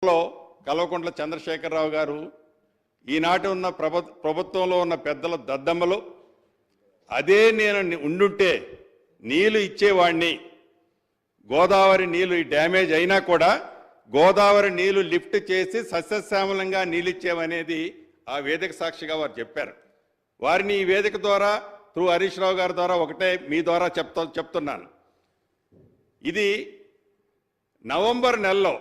అప్పట్లో కల్వకుంట్ల చంద్రశేఖరరావు గారు ఈనాటి ఉన్న ప్రభుత్వంలో ఉన్న పెద్దల దద్దమ్మలు అదే నేను ఉండుంటే నీళ్లు ఇచ్చేవాడిని, గోదావరి నీళ్లు డ్యామేజ్ అయినా కూడా గోదావరి నీళ్లు లిఫ్ట్ చేసి సస్యశ్యామలంగా నీళ్ళు ఇచ్చేవనేది ఆ వేదిక సాక్షిగా వారు చెప్పారు. వారిని ఈ వేదిక ద్వారా త్రూ హరీష్ రావు గారి ద్వారా ఒకటే మీ ద్వారా చెప్తున్నాను. ఇది నవంబర్ నెలలో,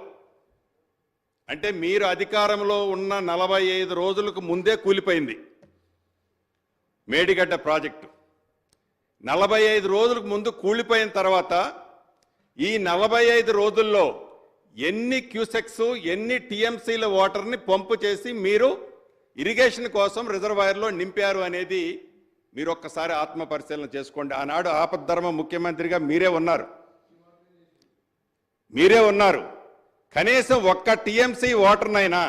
అంటే మీరు అధికారంలో ఉన్న 45 రోజులకు ముందే కూలిపోయింది మేడిగడ్డ ప్రాజెక్టు. 45 రోజులకు ముందు కూలిపోయిన తర్వాత ఈ 45 రోజుల్లో ఎన్ని క్యూసెక్స్ ఎన్ని టీఎంసీల వాటర్ని పంపు చేసి మీరు ఇరిగేషన్ కోసం రిజర్వాయర్లో నింపారు అనేది మీరు ఒక్కసారి ఆత్మ పరిశీలన చేసుకోండి. ఆనాడు ఆపద్ధర్మ ముఖ్యమంత్రిగా మీరే ఉన్నారు. కనీసం ఒక్క టీఎంసీ వాటర్నైనా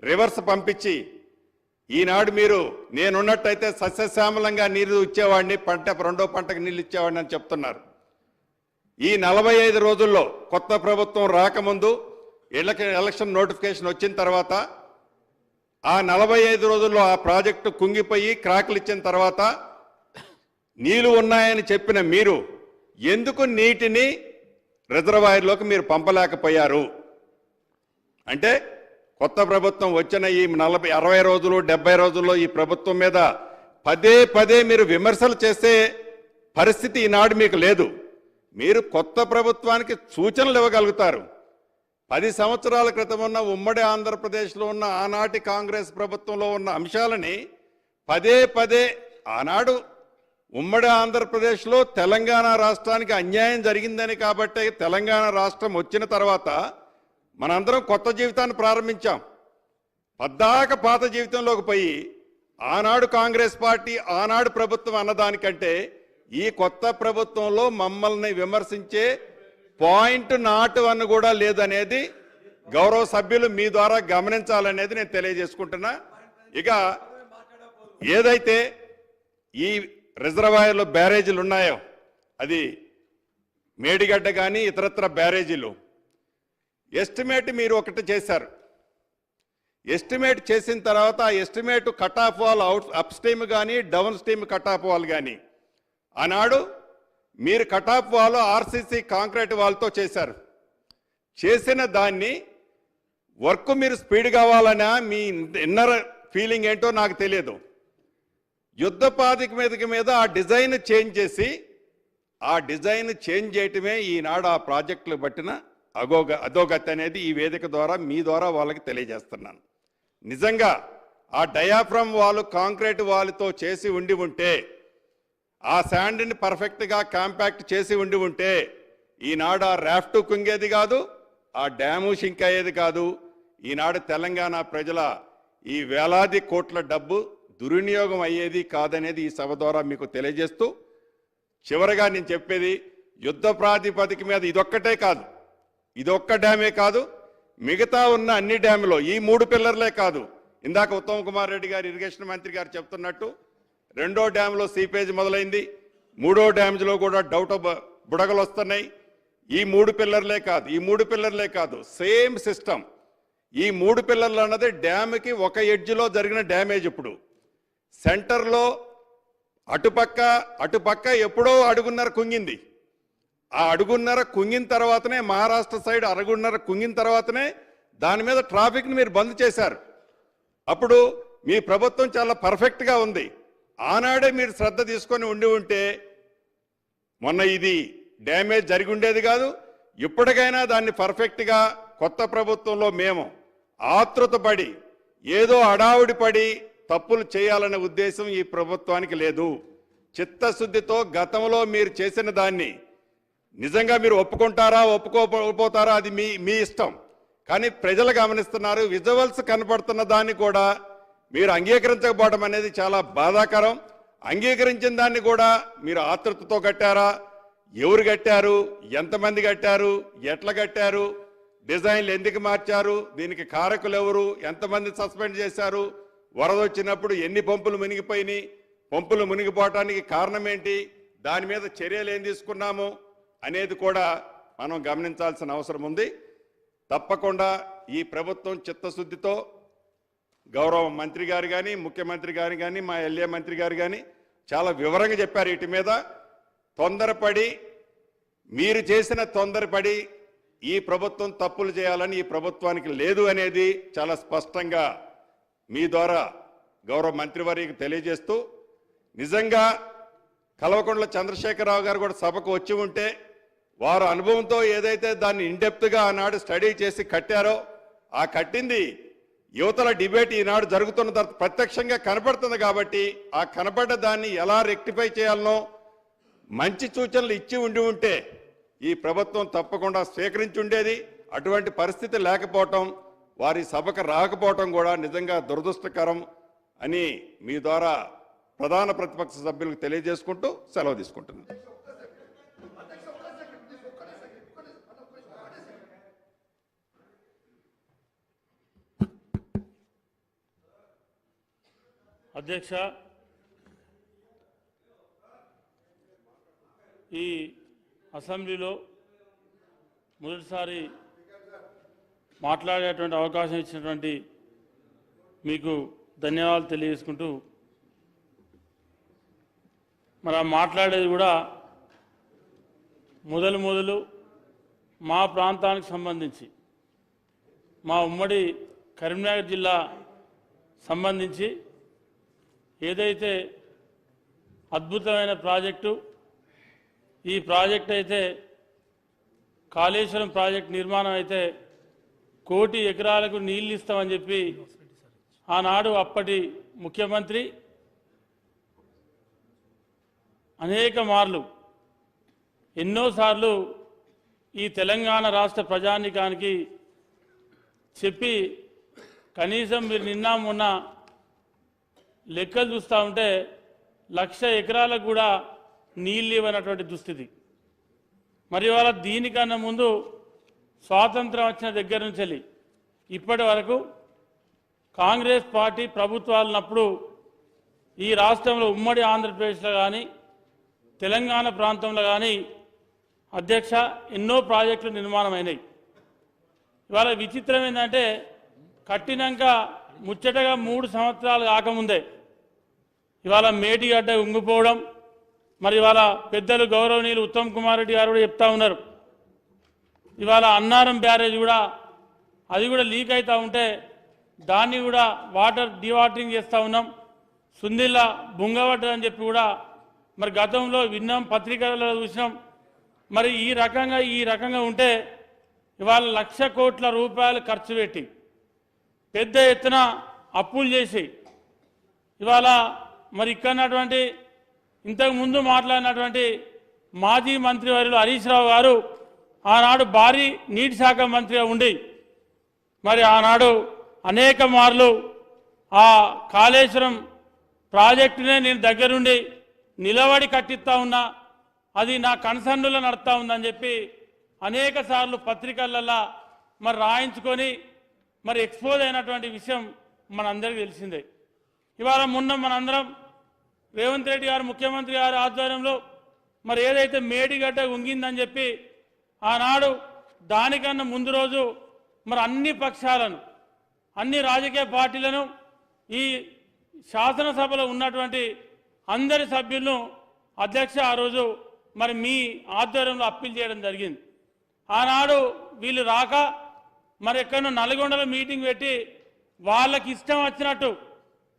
రివర్స్ పంపించి ఈనాడు మీరు నేనున్నట్టయితే సస్యశ్యామలంగా నీరు ఇచ్చేవాడిని, రెండో పంటకు నీళ్ళు ఇచ్చేవాడిని అని చెప్తున్నారు. ఈ 45 రోజుల్లో కొత్త ప్రభుత్వం రాకముందు ఎలక్షన్ నోటిఫికేషన్ వచ్చిన తర్వాత ఆ 45 రోజుల్లో ఆ ప్రాజెక్టు కుంగిపోయి క్రాకులు ఇచ్చిన తర్వాత నీళ్లు ఉన్నాయని చెప్పిన మీరు ఎందుకు నీటిని రిజర్వాయర్లోకి మీరు పంపలేకపోయారు? అంటే కొత్త ప్రభుత్వం వచ్చిన ఈ 60 రోజులు 70 రోజుల్లో ఈ ప్రభుత్వం మీద పదే మీరు విమర్శలు చేసే పరిస్థితి ఈనాడు మీకు లేదు. మీరు కొత్త ప్రభుత్వానికి సూచనలు ఇవ్వగలుగుతారు. 10 సంవత్సరాల క్రితం ఉన్న ఉమ్మడి ఆంధ్రప్రదేశ్లో ఉన్న ఆనాటి కాంగ్రెస్ ప్రభుత్వంలో ఉన్న అంశాలని పదే ఆనాడు ఉమ్మడి ఆంధ్రప్రదేశ్లో తెలంగాణ రాష్ట్రానికి అన్యాయం జరిగిందని కాబట్టి తెలంగాణ రాష్ట్రం వచ్చిన తర్వాత మనందరం కొత్త జీవితాన్ని ప్రారంభించాం. పద్దాక పాత జీవితంలోకి పోయి ఆనాడు కాంగ్రెస్ పార్టీ ఆనాడు ప్రభుత్వం అన్నదానికంటే ఈ కొత్త ప్రభుత్వంలో మమ్మల్ని విమర్శించే పాయింట్ నాట్ వన్ కూడా లేదనేది గౌరవ సభ్యులు మీ ద్వారా గమనించాలనేది నేను తెలియజేసుకుంటున్నా. ఇక ఏదైతే ఈ రిజర్వాయర్లో బ్యారేజీలు ఉన్నాయో, అది మేడిగడ్డ కానీ ఇతరత్ర బ్యారేజీలు ఎస్టిమేట్ మీరు ఒకటి చేశారు. ఎస్టిమేట్ చేసిన తర్వాత ఆ estimate cut off wall upstream కానీ downstream cut off wall కానీ ఆనాడు మీరు cut off wall RCC concrete వాల్తో చేశారు. చేసిన దాన్ని వర్క్ మీరు స్పీడ్ కావాలన్నా మీ ఇన్నర్ ఫీలింగ్ ఏంటో నాకు తెలియదు. యుద్ధ ప్రాతిపదిక మీద ఆ డిజైన్ చేంజ్ చేసి ఆ డిజైన్ చేంజ్ చేయటమే ఈనాడు ఆ ప్రాజెక్టులు బట్టిన అధోగతి అనేది ఈ వేదిక ద్వారా మీ ద్వారా వాళ్ళకి తెలియజేస్తున్నాను. నిజంగా ఆ డయాఫ్రమ్ వాల్ కాంక్రీట్ వాల్తో చేసి ఉంటే ఆ శాండ్ని పర్ఫెక్ట్గా కాంపాక్ట్ చేసి ఉంటే ఈనాడు ఆ రాఫ్ట్ కుంగేది కాదు, ఆ డ్యాము షింక్ అయ్యేది కాదు. ఈనాడు తెలంగాణ ప్రజల ఈ వేలాది కోట్ల డబ్బు దుర్వినియోగం అయ్యేది కాదనేది ఈ సభ ద్వారా మీకు తెలియజేస్తూ, చివరిగా నేను చెప్పేది యుద్ధ ప్రాతిపదిక మీద ఇదొక్కటే కాదు, ఇదొక్క డ్యామే కాదు, మిగతా ఉన్న అన్ని డ్యాములో ఈ 3 పిల్లర్లే కాదు. ఇందాక ఉత్తమ్ కుమార్ రెడ్డి గారు ఇరిగేషన్ మంత్రి గారు చెప్తున్నట్టు 2వ డ్యాంలో సీపేజ్ మొదలైంది, 3వ డ్యామ్లో కూడా బుడగలు వస్తున్నాయి. ఈ 3 పిల్లర్లే కాదు సేమ్ సిస్టమ్. ఈ 3 పిల్లర్లు అన్నది డ్యామ్కి ఒక ఎడ్జ్లో జరిగిన డ్యామేజ్. ఇప్పుడు సెంటర్లో అటుపక్క ఎప్పుడో అడుగున్నర కుంగింది. ఆ అడుగున్నర కుంగిన తర్వాతనే మహారాష్ట్ర సైడ్ అడుగున్నర కుంగిన తర్వాతనే దాని మీద ట్రాఫిక్ని మీరు బంద్ చేశారు. అప్పుడు మీ ప్రభుత్వం చాలా పర్ఫెక్ట్గా ఉంది. ఆనాడే మీరు శ్రద్ధ తీసుకొని ఉంటే మొన్న ఇది డ్యామేజ్ జరిగి ఉండేది కాదు. ఇప్పటికైనా దాన్ని పర్ఫెక్ట్గా కొత్త ప్రభుత్వంలో మేము ఆతృతపడి ఏదో అడావుడి పడి తప్పులు చేయాలనే ఉద్దేశం ఈ ప్రభుత్వానికి లేదు. చిత్తశుద్ధితో గతంలో మీరు చేసిన దాన్ని నిజంగా మీరు ఒప్పుకుంటారా ఒప్పుకోపోతారా అది మీ ఇష్టం. కానీ ప్రజలు గమనిస్తున్నారు. విజువల్స్ కనపడుతున్న దాన్ని కూడా మీరు అంగీకరించకపోవడం అనేది చాలా బాధాకరం. అంగీకరించిన దాన్ని కూడా మీరు ఆతృతతో కట్టారా, ఎవరు కట్టారు, ఎంతమంది కట్టారు, ఎట్లా కట్టారు, డిజైన్లు ఎందుకు మార్చారు, దీనికి కారకులు ఎవరు, ఎంతమంది సస్పెండ్ చేశారు, వరద వచ్చినప్పుడు ఎన్ని పంపులు మునిగిపోయినాయి, పంపులు మునిగిపోవటానికి కారణం ఏంటి, దాని మీద చర్యలు ఏం తీసుకున్నాము అనేది కూడా మనం గమనించాల్సిన అవసరం ఉంది. తప్పకుండా ఈ ప్రభుత్వం చిత్తశుద్ధితో గౌరవ మంత్రి గారు కానీ ముఖ్యమంత్రి గారు కానీ మా ఎల్ఏ మంత్రి గారు కానీ చాలా వివరంగా చెప్పారు. వీటి మీద తొందరపడి మీరు చేసిన తొందరపడి ఈ ప్రభుత్వం తప్పులు చేయాలని ఈ ప్రభుత్వానికి లేదు అనేది చాలా స్పష్టంగా మీ ద్వారా గౌరవ మంత్రివర్యకు తెలియజేస్తూ, నిజంగా కల్వకుంట్ల చంద్రశేఖరరావు గారు కూడా సభకు వచ్చి ఉంటే వారు అనుభవంతో ఏదైతే దాన్ని ఇన్డెప్త్గా ఆనాడు స్టడీ చేసి కట్టారో ఆ కట్టింది యువతల డిబేట్ ఈనాడు జరుగుతున్న తర్వాత ప్రత్యక్షంగా కనపడుతుంది. కాబట్టి ఆ కనపడ్డ దాన్ని ఎలా రెక్టిఫై చేయాలనో మంచి సూచనలు ఇచ్చి ఉంటే ఈ ప్రభుత్వం తప్పకుండా స్వీకరించి ఉండేది. అటువంటి పరిస్థితి లేకపోవటం, వారి సభకు రాకపోవటం కూడా నిజంగా దురదృష్టకరం అని మీ ద్వారా ప్రధాన ప్రతిపక్ష సభ్యులకు తెలియజేసుకుంటూ సెలవు తీసుకుంటున్నాను. అధ్యక్ష, ఈ అసెంబ్లీలో మొదటిసారి మాట్లాడేటువంటి అవకాశం ఇచ్చినటువంటి మీకు ధన్యవాదాలు తెలియజేసుకుంటూ, మరి మాట్లాడేది కూడా మొదలు మా ప్రాంతానికి సంబంధించి, మా ఉమ్మడి కరీంనగర్ జిల్లా సంబంధించి ఏదైతే అద్భుతమైన ప్రాజెక్టు, ఈ ప్రాజెక్ట్ అయితే కాళేశ్వరం ప్రాజెక్ట్ నిర్మాణం అయితే 1 కోటి ఎకరాలకు నీళ్ళు ఇస్తామని చెప్పి ఆనాడు అప్పటి ముఖ్యమంత్రి అనేక మార్లు ఎన్నోసార్లు ఈ తెలంగాణ రాష్ట్ర ప్రజానీకానికి చెప్పి, కనీసం మీరు నిన్న మొన్న లెక్కలు చూస్తూ ఉంటే 1,00,000 ఎకరాలకు కూడా నీళ్ళు ఇవ్వనటువంటి దుస్థితి. మరి ఇవాళ దీనికన్నా ముందు స్వాతంత్రం వచ్చిన దగ్గర నుంచి ఇప్పటి వరకు కాంగ్రెస్ పార్టీ ప్రభుత్వాలున్నప్పుడు ఈ రాష్ట్రంలో ఉమ్మడి ఆంధ్రప్రదేశ్లో కానీ తెలంగాణ ప్రాంతంలో కానీ అధ్యక్ష ఎన్నో ప్రాజెక్టులు నిర్మాణం అయినాయి. ఇవాళ విచిత్రం ఏంటంటే కట్టినాక ముచ్చటగా 3 సంవత్సరాలు కాకముందే ఇవాళ మేటిగడ్డ ఉంగిపోవడం, మరి ఇవాళ పెద్దలు గౌరవనీయులు ఉత్తమ్ కుమార్ రెడ్డి గారు కూడా చెప్తా ఉన్నారు. ఇవాళ అన్నారం బ్యారేజ్ కూడా అది కూడా లీక్ అవుతూ ఉంటే దాన్ని కూడా వాటర్ డివాటరింగ్ చేస్తూ ఉన్నాం. సుందిల్లా బుంగబడ్డదని చెప్పి కూడా మరి గతంలో విన్నాం, పత్రికలలో చూసినాం. మరి ఈ రకంగా ఉంటే ఇవాళ 1,00,000 కోట్ల రూపాయలు ఖర్చు పెట్టి పెద్ద ఎత్తున అప్పులు చేసి ఇవాళ మరి ఇక్కడటువంటి ఇంతకుముందు మాట్లాడినటువంటి మాజీ మంత్రివర్యులు హరీష్ రావు గారు ఆనాడు భారీ నీటి శాఖ మంత్రిగా ఉండి మరి ఆనాడు అనేక మార్లు ఆ కాళేశ్వరం ప్రాజెక్టునే నేను దగ్గరుండి నిలబడి కట్టిస్తా ఉన్నా, అది నా కన్సర్న్లో నడుస్తూ ఉందని చెప్పి అనేక సార్లు పత్రికలలో మరి రాయించుకొని మరి ఎక్స్పోజ్ అయినటువంటి విషయం మనందరికీ తెలిసిందే. ఇవాళ మొన్న మనందరం రేవంత్ రెడ్డి గారు ముఖ్యమంత్రి గారి ఆధ్వర్యంలో మరి ఏదైతే మేడిగడ్డ ఉంగిందని చెప్పి ఆనాడు దానికన్నా ముందు రోజు మరి అన్ని పక్షాలను, అన్ని రాజకీయ పార్టీలను, ఈ శాసనసభలో ఉన్నటువంటి అందరి సభ్యులను అధ్యక్ష ఆ రోజు మరి మీ ఆధ్వర్యంలో అప్పీల్ చేయడం జరిగింది. ఆనాడు వీళ్ళు రాక మరి ఎక్కడో నల్గొండలో మీటింగ్ పెట్టి వాళ్ళకి ఇష్టం వచ్చినట్టు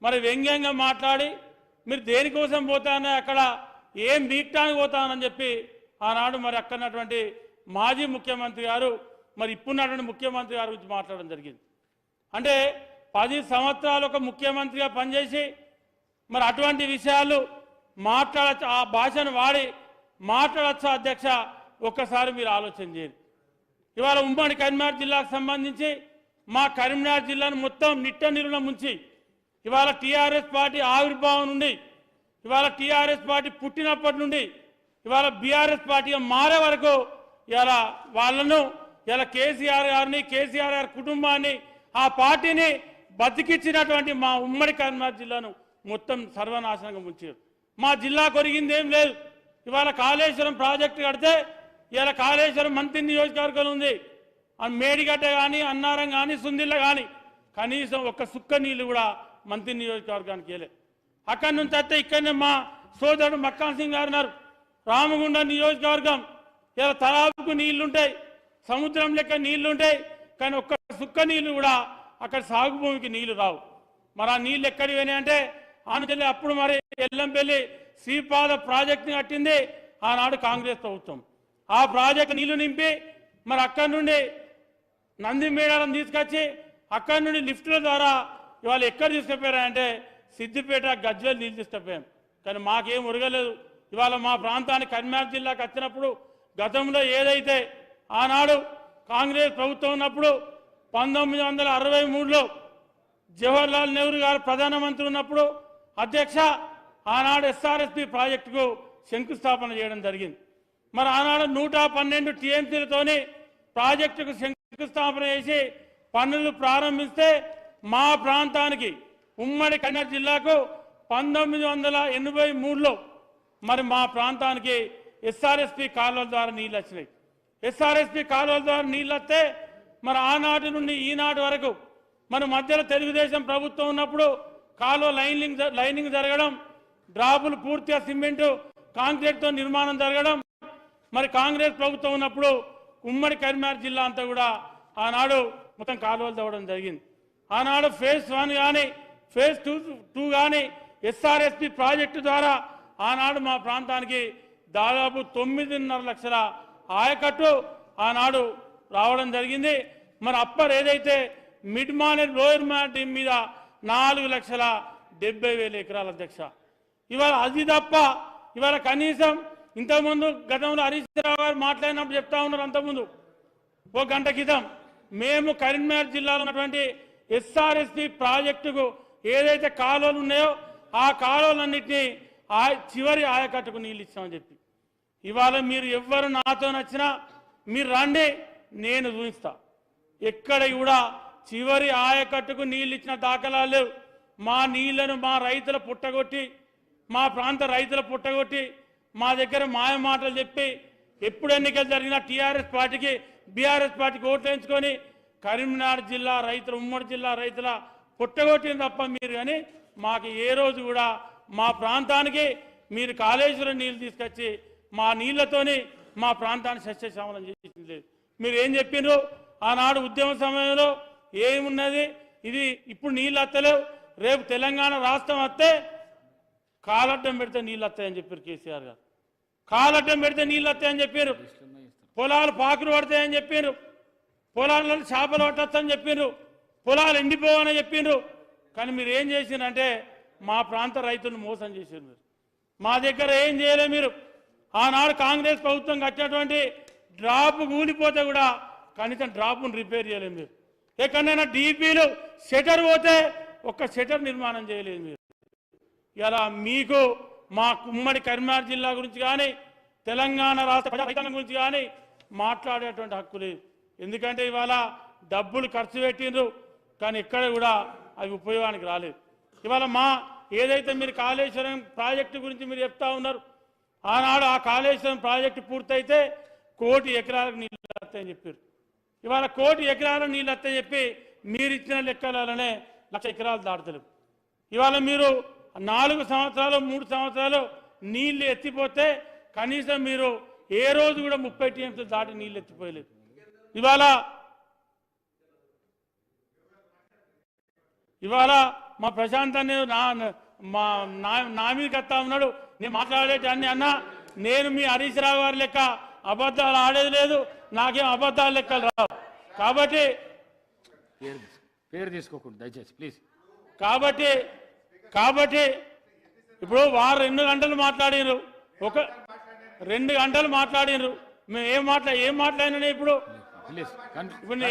మరి వ్యంగ్యంగా మాట్లాడి మీరు దేనికోసం పోతానో అక్కడ ఏం బీక్టానికి పోతానని చెప్పి ఆనాడు మరి అక్కడటువంటి మాజీ ముఖ్యమంత్రి గారు మరి ఇప్పుడున్నటువంటి ముఖ్యమంత్రి గారి గురించి మాట్లాడడం జరిగింది. అంటే 10 సంవత్సరాలు ఒక ముఖ్యమంత్రిగా పనిచేసి మరి అటువంటి విషయాలు మాట్లాడచ్చు, ఆ భాషను వాడి మాట్లాడచ్చా అధ్యక్ష? ఒక్కసారి మీరు ఆలోచన చేయండి. ఇవాళ ఉమ్మడి కరీంనగర్ జిల్లాకు సంబంధించి మా కరీంనగర్ జిల్లాను మొత్తం నిట్ట నిలువున ముంచి ఇవాళ టీఆర్ఎస్ పార్టీ ఆవిర్భావం నుండి ఇవాళ టీఆర్ఎస్ పార్టీ పుట్టినప్పటి నుండి ఇవాళ బీఆర్ఎస్ పార్టీగా మారే వరకు ఇవాళ వాళ్ళను ఇలా కేసీఆర్ గారిని, కేసీఆర్ గారి కుటుంబాన్ని, ఆ పార్టీని బతికిచ్చినటువంటి మా ఉమ్మడి కరీంనగర్ జిల్లాను మొత్తం సర్వనాశనంగా ముంచారు. మా జిల్లా కొరిగింది ఏం లేదు. ఇవాళ కాళేశ్వరం ప్రాజెక్టు కడితే ఇవాళ కాళేశ్వరం మంత్రి నియోజకవర్గం ఉంది, మేడిగడ్డ కానీ అన్నారం కానీ సుందిల్ల కానీ కనీసం ఒక్క సుక్క నీళ్లు కూడా మంత్రి నియోజకవర్గానికి వెళ్ళే. అక్కడి నుంచి వస్తే ఇక్కడనే మా సోదరుడు మక్కాన్ సింగ్ గారు ఉన్నారు. రామగుండం నియోజకవర్గం ఇలా తలాపుకు నీళ్లుంటాయి, సముద్రం లెక్క నీళ్లుంటాయి, కానీ ఒక్క సుక్క నీళ్లు కూడా అక్కడ సాగు భూమికి నీళ్లు రావు. మరి ఆ నీళ్ళు ఎక్కడికి పోయినాయి అంటే ఆనచెల్లి అప్పుడు మరి ఎల్లంపల్లి శ్రీపాద ప్రాజెక్టుని కట్టింది ఆనాడు కాంగ్రెస్ ప్రభుత్వం. ఆ ప్రాజెక్టు నీళ్లు నింపి మరి అక్కడి నుండి నంది మేడాలను తీసుకొచ్చి అక్కడి నుండి లిఫ్టుల ద్వారా ఇవాళ ఎక్కడ తీసుకుపోయారంటే సిద్దిపేట గజ్వేల్ నీళ్ళు తీసుకుపోయాం. కానీ మాకేం ఉరగలేదు. ఇవాళ మా ప్రాంతానికి కరీంనగర్ జిల్లాకు వచ్చినప్పుడు గతంలో ఏదైతే ఆనాడు కాంగ్రెస్ ప్రభుత్వం ఉన్నప్పుడు 1963లో జవహర్లాల్ నెహ్రూ గారు ప్రధానమంత్రి ఉన్నప్పుడు అధ్యక్ష ఆనాడు ఎస్ఆర్ఎస్పి ప్రాజెక్టుకు శంకుస్థాపన చేయడం జరిగింది. మరి ఆనాడు 112 టీఎంసీలతోని ప్రాజెక్టుకు శంకుస్థాపన చేసి పనులు ప్రారంభిస్తే మా ప్రాంతానికి ఉమ్మడి కరీంనగర్ జిల్లాకు 1983లో మరి మా ప్రాంతానికి ఎస్ఆర్ఎస్పి కాలువల ద్వారా నీళ్ళు వచ్చినాయి. ఎస్ఆర్ఎస్పి కాలువల ద్వారా నీళ్ళు వస్తే మరి ఆనాటి నుండి ఈనాటి వరకు మన మధ్యలో తెలుగుదేశం ప్రభుత్వం ఉన్నప్పుడు కాలువ లైనింగ్ జరగడం, డ్రాపులు పూర్తిగా సిమెంటు కాంక్రీట్తో నిర్మాణం జరగడం. మరి కాంగ్రెస్ ప్రభుత్వం ఉన్నప్పుడు ఉమ్మడి కరీంనగర్ జిల్లా అంతా కూడా ఆనాడు మొత్తం కాలువలు తవ్వడం జరిగింది. ఆనాడు ఫేజ్ 1 కానీ ఫేజ్ 2 కానీ ఎస్ఆర్ఎస్పి ప్రాజెక్టు ద్వారా ఆనాడు మా ప్రాంతానికి దాదాపు 9.5 లక్షల ఆయకట్టు ఆనాడు రావడం జరిగింది. మరి అప్పర్ ఏదైతే మిడ్ మానేర్ లోయర్ మానేర్ మీద 4,70,000 ఎకరాల అధ్యక్ష. ఇవాళ అది తప్ప ఇవాళ కనీసం ఇంతకుముందు గతంలో హరీష్ రావు గారు మాట్లాడినప్పుడు చెప్తా ఉన్నారు. అంతకుముందు 1 గంట క్రితం మేము కరీంనగర్ జిల్లాలో ఉన్నటువంటి ఎస్ఆర్ఎస్పి ప్రాజెక్టుకు ఏదైతే కాలువలు ఉన్నాయో ఆ కాలువలన్నింటినీ చివరి ఆయకట్టుకు నీళ్ళు ఇచ్చామని చెప్పి ఇవాళ మీరు ఎవ్వరు నాతో నచ్చినా మీరు రండి, నేను చూపిస్తా. ఎక్కడ కూడా చివరి ఆయకట్టుకు నీళ్ళు ఇచ్చిన దాఖలాలు లేవు. మా నీళ్లను మా రైతుల పుట్టగొట్టి, మా ప్రాంత రైతుల పుట్టగొట్టి మా దగ్గర మాయ మాటలు చెప్పి ఎప్పుడు ఎన్నికలు జరిగినా టీఆర్ఎస్ పార్టీకి బీఆర్ఎస్ పార్టీకి ఓట్లు వేయించుకొని కరీంనగర్ జిల్లా రైతులు ఉమ్మడి జిల్లా రైతుల పుట్టగొట్టింది తప్ప మీరు కానీ మాకు ఏ రోజు కూడా మా ప్రాంతానికి మీరు కాళేశ్వరం నీళ్ళు తీసుకొచ్చి మా నీళ్లతోని మా ప్రాంతాన్ని సస్యశ్యామలం చేసింది లేదు. మీరు ఏం చెప్పిండ్రు ఆనాడు ఉద్యమ సమయంలో ఏమున్నది, ఇది ఇప్పుడు నీళ్ళు వస్తలేవు, రేపు తెలంగాణ రాష్ట్రం వస్తే కాలడ్డం పెడితే నీళ్ళు వస్తాయని చెప్పారు కేసీఆర్ గారు. కాలడ్డం పెడితే నీళ్ళు వస్తాయని చెప్పారు. పొలాలు పాకులు పడతాయని చెప్పారు. పొలాలలో చేపలు పట్టొచ్చని చెప్పిండ్రు. పొలాలు ఎండిపోవని చెప్పిండ్రు. కానీ మీరు ఏం చేసిండ్రంటే మా ప్రాంత రైతులను మోసం చేశారు. మీరు మా దగ్గర ఏం చేయలేదు. మీరు ఆనాడు కాంగ్రెస్ ప్రభుత్వం కట్టినటువంటి డ్రాప్ కూలిపోతే కూడా కనీసం డ్రాప్ను రిపేర్ చేయలేదు. మీరు ఎక్కడైనా డీపీలు షటర్ పోతే ఒక్క షటర్ నిర్మాణం చేయలేదు. మీరు ఇలా మీకు మా ఉమ్మడి కరీంనగర్ జిల్లా గురించి కానీ తెలంగాణ రాష్ట్ర ప్రజాహితం గురించి కానీ మాట్లాడేటువంటి హక్కు లేదు. ఎందుకంటే ఇవాళ డబ్బులు ఖర్చు పెట్టిండ్రు కానీ ఎక్కడ కూడా అవి ఉపయోగానికి రాలేదు. ఇవాళ మా ఏదైతే మీరు కాళేశ్వరం ప్రాజెక్టు గురించి మీరు చెప్తా ఉన్నారు, ఆనాడు ఆ కాళేశ్వరం ప్రాజెక్టు పూర్తయితే 1 కోటి ఎకరాలకు నీళ్ళు వస్తాయని చెప్పారు. ఇవాళ 1 కోటి ఎకరాలకు నీళ్ళు వస్తాయని చెప్పి మీరు ఇచ్చిన లెక్కలనే 1 లక్ష ఎకరాలు దాటలేవు. ఇవాళ మీరు 4 సంవత్సరాలు 3 సంవత్సరాలు నీళ్లు ఎత్తిపోతే కనీసం మీరు ఏ రోజు కూడా 30 టీఎంసీలు దాటి నీళ్ళు ఎత్తిపోయలేదు. ఇవాళ మా ప్రశాంత్ అనే నా మీద కత్తా ఉన్నాడు. నేను మాట్లాడేటన్ని అన్నా నేను మీ హరీష్ రావు గారి లెక్క అబద్ధాలు ఆడేది లేదు, నాకేం అబద్ధాల లెక్కలు రావు. కాబట్టి పేరు తీసుకోకూడదు దయచేసి ప్లీజ్. కాబట్టి ఇప్పుడు వారు 2 గంటలు మాట్లాడినారు, 2 గంటలు మాట్లాడినారు. మేము ఏం మాట్లాడినా ఇప్పుడు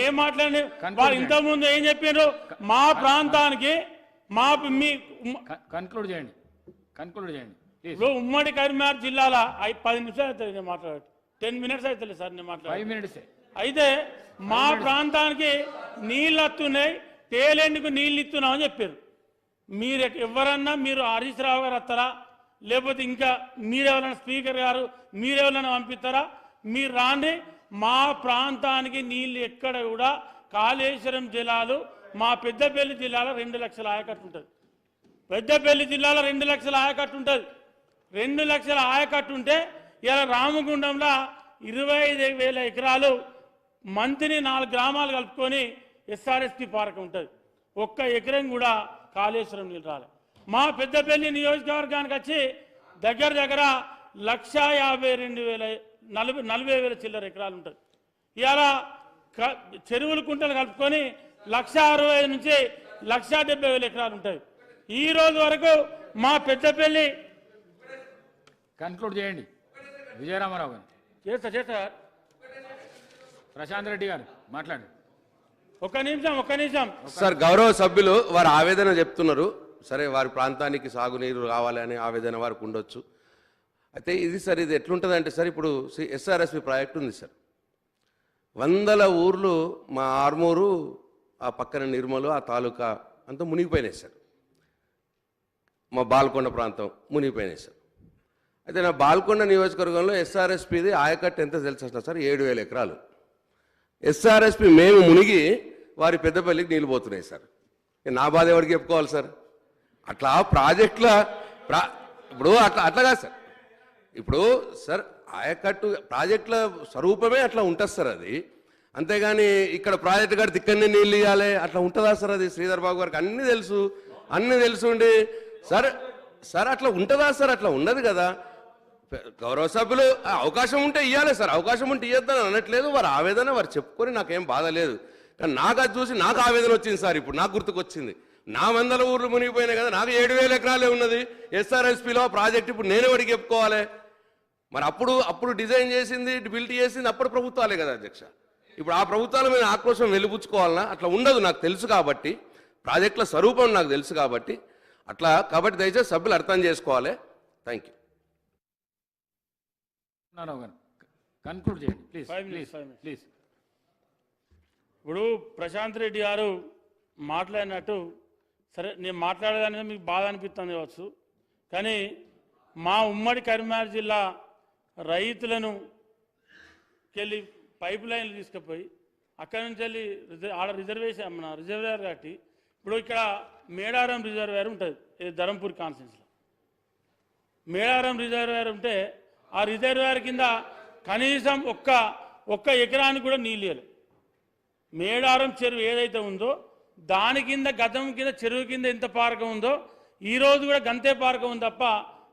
ఏం మాట్లాడి వారు ఇంతకుముందు ఏం చెప్పారు మా ప్రాంతానికి కన్క్లూడ్ చేయండి. ఇప్పుడు ఉమ్మడి కరీంనగర్ జిల్లాలో 10 నిమిషాలు అవుతుంది నేను మాట్లాడు, 10 మినిట్స్ అవుతుంది సార్ నేను మాట్లాడు. 5 minutes అయితే మా ప్రాంతానికి నీళ్ళు వస్తున్నాయి, తేలేందుకు నీళ్ళు ఇస్తున్నామని చెప్పారు. మీరు ఎవరన్నా మీరు హరీష్ రావు గారు వస్తారా, లేకపోతే ఇంకా మీరెవరైనా స్పీకర్ గారు మీరెవరైనా పంపిస్తారా? మీరు రాండి, మా ప్రాంతానికి నీళ్లు ఎక్కడ కూడా కాళేశ్వరం జిల్లాలు మా పెద్దపల్లి జిల్లాలో 2 లక్షల ఆయకట్టు ఉంటుంది. పెద్దపల్లి జిల్లాలో 2 లక్షల ఆయకట్టు ఉంటుంది. 2 లక్షల ఆయకట్టు ఉంటే ఇలా రామగుండంలో 25,000 ఎకరాలు మంత్ని 4 గ్రామాలు కలుపుకొని ఎస్ఆర్ఎస్పి పార్క్ ఉంటుంది. ఒక్క ఎకరం కూడా కాళేశ్వరం నీళ్ళు రాలే. మా పెద్దపల్లి నియోజకవర్గానికి వచ్చి దగ్గర 1,52,000 చిల్లర ఎకరాలు ఉంటుంది. ఇవాళ చెరువుల కుంటలు కలుపుకొని 1,60,000 నుంచి 1,70,000 ఎకరాలు ఉంటాయి. ఈ రోజు వరకు మా పెద్దపల్లి కన్క్లూడ్ చేయండి. విజయరామారావు గారు చేస్తా ప్రశాంత్ రెడ్డి గారు మాట్లాడండి. ఒక్క నిమిషం సార్, గౌరవ సభ్యులు వారు ఆవేదన చెప్తున్నారు. సరే, వారి ప్రాంతానికి సాగునీరు రావాలి అనే ఆవేదన వారికి ఉండొచ్చు. అయితే ఇది సార్, ఇది ఎట్లుంటుందంటే సార్, ఇప్పుడు ఎస్ఆర్ఎస్పి ప్రాజెక్ట్ ఉంది సార్. 100 ఊర్లు మా ఆర్మూరు, ఆ పక్కన నిర్మలు, ఆ తాలూకా అంతా మునిగిపోయినాయి సార్. మా బాల్కొండ ప్రాంతం మునిగిపోయినాయి సార్. అయితే నా బాల్కొండ నియోజకవర్గంలో ఎస్ఆర్ఎస్పిది ఆయకట్టు ఎంత తెలుసా సార్? 7,000 ఎకరాలు. ఎస్ఆర్ఎస్పి మేము మునిగి వారి పెద్దపల్లికి నీళ్ళు పోతున్నాయి సార్. నా బాధ ఎవరికి చెప్పుకోవాలి సార్? అట్లా ప్రాజెక్టుల ఇప్పుడు అట్లా కాదు సార్. ఇప్పుడు సార్, ఆయకట్టు ప్రాజెక్టుల స్వరూపమే అట్లా ఉంటుంది సార్. అది అంతేగాని ఇక్కడ ప్రాజెక్టు కడితే ఇక్కడనే నీళ్ళు ఇవ్వాలి అట్లా ఉంటుందా సార్? అది శ్రీధర్ బాబు గారికి అన్నీ తెలుసుండి సార్ అట్లా ఉంటుందా సార్? అట్లా ఉండదు కదా. గౌరవ సభ్యులు అవకాశం ఉంటే ఇవ్వాలి సార్, అవకాశం ఉంటే ఇవ్వద్దని అనట్లేదు. వారి ఆవేదన వారు చెప్పుకొని నాకేం బాధ లేదు. కానీ నాకు అది చూసి నాకు ఆవేదన వచ్చింది సార్. ఇప్పుడు నాకు గుర్తుకొచ్చింది, నా 100 ఊర్లు మునిగిపోయినాయి కదా, నాకు 7,000 ఎకరాలే ఉన్నది ఎస్ఆర్ఎస్పిలో ప్రాజెక్ట్. ఇప్పుడు నేను ఎవరికి చెప్పుకోవాలి మరి? అప్పుడు డిజైన్ చేసింది, బిల్ట్ చేసింది అప్పుడు ప్రభుత్వాలే కదా అధ్యక్ష. ఇప్పుడు ఆ ప్రభుత్వాల మీద ఆక్రోశం వెలిబుచ్చుకోవాలన్నా? అట్లా ఉండదు. నాకు తెలుసు కాబట్టి, ప్రాజెక్టుల స్వరూపం నాకు తెలుసు కాబట్టి కాబట్టి దయచేసి సభ్యులు అర్థం చేసుకోవాలి. Thank you. కన్క్లూడ్ చేయండి ప్లీజ్. ప్లీజ్. ఇప్పుడు ప్రశాంత్ రెడ్డి గారు మాట్లాడినట్టు సరే, నేను మాట్లాడేదానికి మీకు బాధ అనిపిస్తుంది కావచ్చు, కానీ మా ఉమ్మడి కరీంనగర్ జిల్లా రైతులను వెళ్ళి పైప్ లైన్లు తీసుకుపోయి అక్కడి నుంచి వెళ్ళి ఆడ రిజర్వేయర్ కట్టి ఇప్పుడు ఇక్కడ మేడారం రిజర్వేయర్ ఉంటుంది, ఇది ధరంపూర్ కాన్స్టిట్యున్సీలో. మేడారం రిజర్వేయర్ ఉంటే ఆ రిజర్వేయర్ కింద కనీసం ఒక్క ఎకరానికి కూడా నీళ్ళు ఇవ్వలేదు. మేడారం చెరువు ఏదైతే ఉందో దాని కింద గతం కింద చెరువు కింద ఎంత పారకం ఉందో ఈరోజు కూడా గంతే పారకం ఉంది తప్ప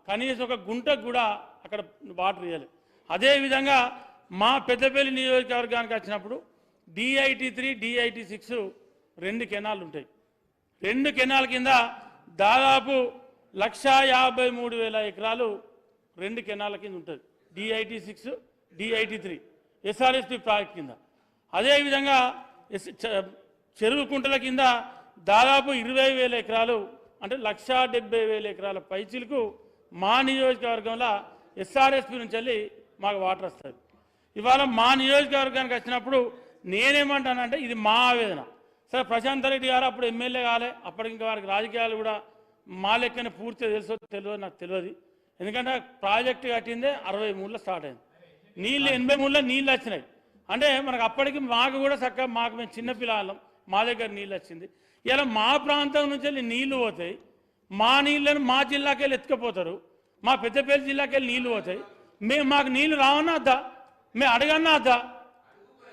కనీసం ఒక గుంటకు కూడా అక్కడ వాటర్ ఇవ్వలేదు. అదేవిధంగా మా పెద్దపల్లి నియోజకవర్గానికి వచ్చినప్పుడు DIT3, DIT6 2 కెనాలు ఉంటాయి. 2 కెనాల కింద దాదాపు 1,53,000 ఎకరాలు 2 కెనాల కింద ఉంటుంది. DIT6, DIT3 ఎస్ఆర్ఎస్పి ప్రాజెక్ట్ కింద. అదేవిధంగా చెరువు కుంటల కింద దాదాపు 20,000 ఎకరాలు అంటే 1,70,000 ఎకరాల పైచిలకు మా నియోజకవర్గంలో ఎస్ఆర్ఎస్పి నుంచి వెళ్ళి మాకు వాటర్ వస్తుంది. ఇవాళ మా నియోజకవర్గానికి వచ్చినప్పుడు నేనేమంటానంటే ఇది మా ఆవేదన. సరే, ప్రశాంత్ రెడ్డి గారు అప్పుడు ఎమ్మెల్యే కాలే, అప్పటికి ఇంకా వారికి రాజకీయాలు కూడా మా లెక్కనే పూర్తిగా తెలియదు నాకు తెలియదు. ఎందుకంటే ప్రాజెక్టు కట్టిందే 63లో స్టార్ట్ అయింది, నీళ్ళు 83లో నీళ్ళు వచ్చినాయి. అంటే మనకు అప్పటికి మాకు కూడా చక్కగా మాకు మేము చిన్నపిల్లలం, మా దగ్గర నీళ్ళు వచ్చింది. ఇలా మా ప్రాంతం నుంచి వెళ్ళి నీళ్లు పోతాయి, మా నీళ్ళను మా జిల్లాకి వెళ్ళి ఎత్తుకుపోతారు, మా పెద్దపల్లి జిల్లాకి వెళ్ళి నీళ్లు పోతాయి. మాకు నీళ్లు రావన్నా వద్దా? మేము అడగన్నా వద్దా?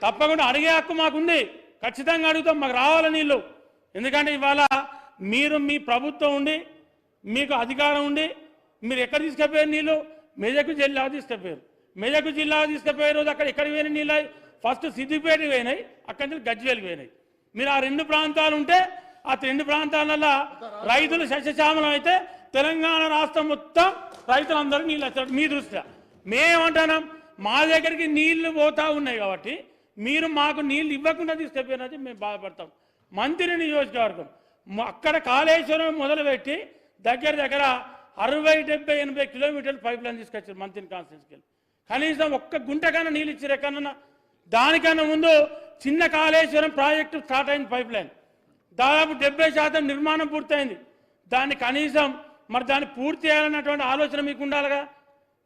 తప్పకుండా అడిగే హక్కు మాకుంది, ఖచ్చితంగా అడుగుతాం, మాకు రావాలి నీళ్ళు. ఎందుకంటే ఇవాళ మీరు మీ ప్రభుత్వం ఉండి మీకు అధికారం ఉండి మీరు ఎక్కడ తీసుకుపోయారు నీళ్ళు? మెదక్ జిల్లా తీసుకుపోయారు. మెదక్ జిల్లా తీసుకుపోయే రోజు అక్కడ ఎక్కడికి పోయిన నీళ్ళు? ఫస్ట్ సిద్దిపేటకి పోయినాయి, అక్కడి నుంచి గజ్వేల్కి పోయినాయి. మీరు ఆ 2 ప్రాంతాలు ఉంటే ఆ 2 ప్రాంతాలలో రైతులు సస్యశ్యామలం అయితే తెలంగాణ రాష్ట్రం మొత్తం రైతులందరూ నీళ్ళు వచ్చారు. మీ దృష్ట్యా మేమంటున్నాం, మా దగ్గరికి నీళ్లు పోతా ఉన్నాయి కాబట్టి మీరు మాకు నీళ్ళు ఇవ్వకుండా తీసుకుపోయినది మేము బాధపడతాం. మంత్రి నియోజకవర్గం అక్కడ కాళేశ్వరం మొదలుపెట్టి దగ్గర 60, 70, 80 కిలోమీటర్లు పైప్ లైన్ తీసుకొచ్చారు మంత్రి కాన్స్టిట్యూన్సీకి వెళ్ళి. కనీసం ఒక్క గుంట కన్నా నీళ్ళు ఇచ్చారు ఎక్కడన్నా? దానికన్నా ముందు చిన్న కాళేశ్వరం ప్రాజెక్టు స్టార్ట్ అయింది, పైప్ లైన్ దాదాపు 70% నిర్మాణం పూర్తయింది. దాన్ని కనీసం మరి దాన్ని పూర్తి చేయాలన్నటువంటి ఆలోచన మీకు ఉండాలిగా.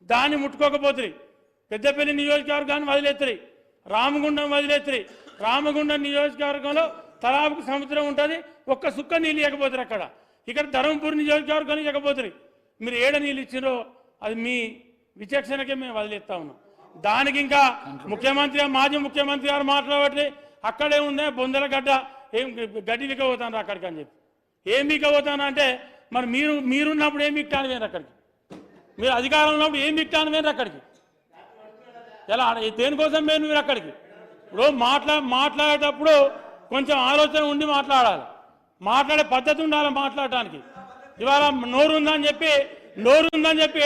దాన్ని ముట్టుకోకపోతుంది, పెద్దపల్లి నియోజకవర్గాన్ని వదిలేస్తుంది. రామగుండం వదిలేత్రి. రామగుండం నియోజకవర్గంలో తలాపుకు సముద్రం ఉంటుంది, ఒక్క సుక్క నీళ్ళు ఇవ్వకపోతారు అక్కడ. ఇక్కడ ధర్మపురి నియోజకవర్గం ఇవ్వకపోతారు. మీరు ఏడ నీళ్ళు ఇచ్చిరో అది మీ విచక్షణకే మేము వదిలేస్తా ఉన్నాం. దానికి ఇంకా ముఖ్యమంత్రి మాజీ ముఖ్యమంత్రి గారు మాట్లాడబట్టి అక్కడే ఉందే బొందల గడ్డ ఏం గడ్డి వికపోతాను అక్కడికి అని చెప్పి. ఏం వికపోతాను అంటే మరి మీరున్నప్పుడు ఏం విక్టాను వేరు అక్కడికి, మీరు అధికారంలో ఉన్నప్పుడు ఏం విక్టాను వేరు అక్కడికి. ఎలా దేనికోసం మీరు అక్కడికి? ఇప్పుడు మాట్లాడేటప్పుడు కొంచెం ఆలోచన ఉండి మాట్లాడాలి, మాట్లాడే పద్ధతి ఉండాలి మాట్లాడటానికి. ఇవాళ నోరు ఉందని చెప్పి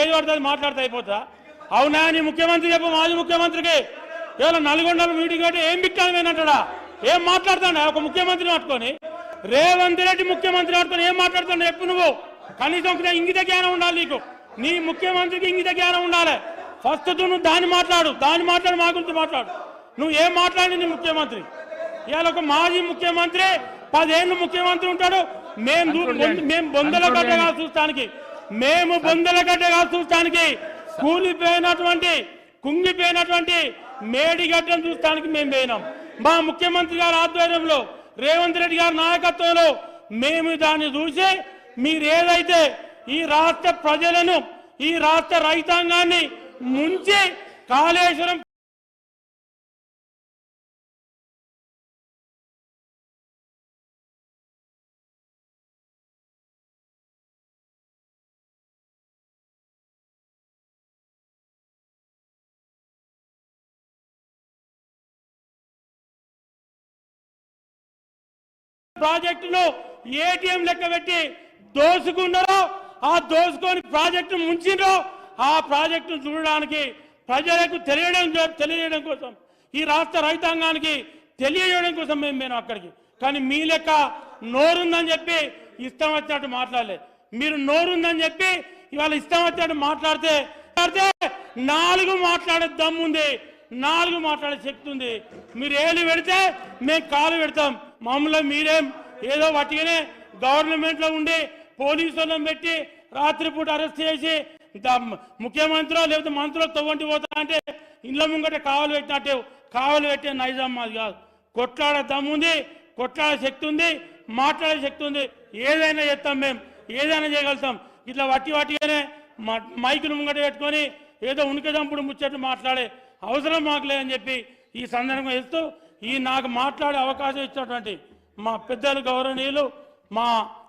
ఏది పడుతుంది మాట్లాడితే అయిపోతా? అవునా నీ ముఖ్యమంత్రి చెప్పు, మాజీ ముఖ్యమంత్రికి. ఇవాళ నల్గొండలో మీటింగ్ అంటే ఏం బిక్కాను వేనంటాడా? ఏం మాట్లాడుతాడా? ఒక ముఖ్యమంత్రిని పట్టుకొని, రేవంత్ రెడ్డి ముఖ్యమంత్రి పట్టుకొని ఏం మాట్లాడుతాడు చెప్పు నువ్వు. కనీసం ఇంగిత జ్ఞానం ఉండాలి నీకు, నీ ముఖ్యమంత్రికి ఇంగిత జ్ఞానం ఉండాలి. ఫస్ట్ నువ్వు దాన్ని మాట్లాడు మా గురించి మాట్లాడు. నువ్వు ఏం మాట్లాడి నీ ముఖ్యమంత్రి? ఇవాళ ఒక మాజీ ముఖ్యమంత్రి 10 ఏళ్ళు ముఖ్యమంత్రి ఉంటాడు. మేము బొందల గడ్డగా చూస్తానికి కూలిపోయినటువంటి కుంగిపోయినటువంటి మేడిగడ్డను చూస్తానికి మేము పోయినాం. మా ముఖ్యమంత్రి గారి ఆధ్వర్యంలో రేవంత్ రెడ్డి గారి నాయకత్వంలో మేము దాన్ని చూసి మీరు ఏదైతే ఈ రాష్ట్ర ప్రజలను ఈ రాష్ట్ర రైతాంగాన్ని ముంచి కాళేశ్వరం ప్రాజెక్టును ఏటీఎం లెక్క పెట్టి దోసుకున్నారో, ఆ దోసుకొని ప్రాజెక్టు ముంచిండ్రో, ఆ ప్రాజెక్టును చూడడానికి ప్రజలకు తెలియజేయడం కోసం, ఈ రాష్ట్ర రైతాంగానికి తెలియజేయడం కోసం మేము అక్కడికి. కానీ మీ లెక్క నోరుందని చెప్పి ఇష్టం వచ్చినట్టు మాట్లాడలేదు. మీరు నోరుందని చెప్పి ఇవాళ ఇష్టం వచ్చినట్టు మాట్లాడితే 4 మాట్లాడే దమ్ముంది, 4 మాట్లాడే శక్తి ఉంది. మీరు ఏళ్ళు పెడితే మేము కాలు పెడతాం. మామూలుగా మీరేం ఏదో వాటిగానే గవర్నమెంట్లో ఉండి పోలీసులను పెట్టి రాత్రిపూట అరెస్ట్ చేసి ముఖ్యమంత్రిలో లేకపోతే మంత్రులు తవ్వంటి పోతా అంటే ఇంట్లో ముంగట కావలు పెట్టే నైజాం మాది కాదు. కొట్లాడే దమ్ముంది, కొట్లాడే శక్తి ఉంది, మాట్లాడే శక్తి ఉంది. ఏదైనా చేస్తాం, మేము ఏదైనా చేయగలుగుతాం. ఇట్లా వాటిగానే మైకును ముంగట పెట్టుకొని ఏదో ఉనికిదంపుడు ముచ్చట్లు మాట్లాడే అవసరం మాకు లేదని చెప్పి ఈ సందర్భంగా ఇస్తూ నాకు మాట్లాడే అవకాశం ఇచ్చినటువంటి మా పెద్దలు గౌరవనీయులు మా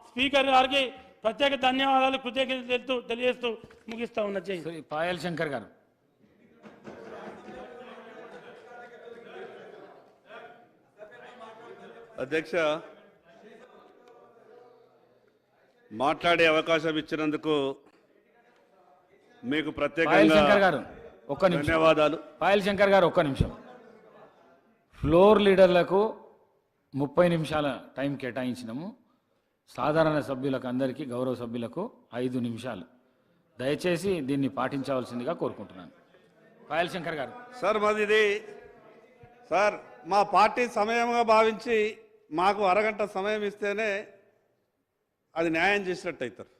స్పీకర్ గారికి ప్రత్యేక ధన్యవాదాలు, కృతజ్ఞతలు తెలియజేస్తూ ముగిస్తా ఉన్న పాయల్ శంకర్ గారు. అధ్యక్ష, మాట్లాడే అవకాశం ఇచ్చినందుకు మీకు ప్రత్యేకంగా ధన్యవాదాలు. పాయల్ శంకర్ గారు ఒక్క నిమిషం. ఫ్లోర్ లీడర్లకు 30 నిమిషాల టైం కేటాయించినాము. సాధారణ సభ్యులకు అందరికీ గౌరవ సభ్యులకు 5 నిమిషాలు. దయచేసి దీన్ని పాటించవలసిందిగా కోరుకుంటున్నాను. పాయల్ శంకర్ గారు. సార్ మా పార్టీ సమయంగా భావించి మాకు అరగంట సమయం ఇస్తేనే అది న్యాయం చేసినట్టు అవుతారు.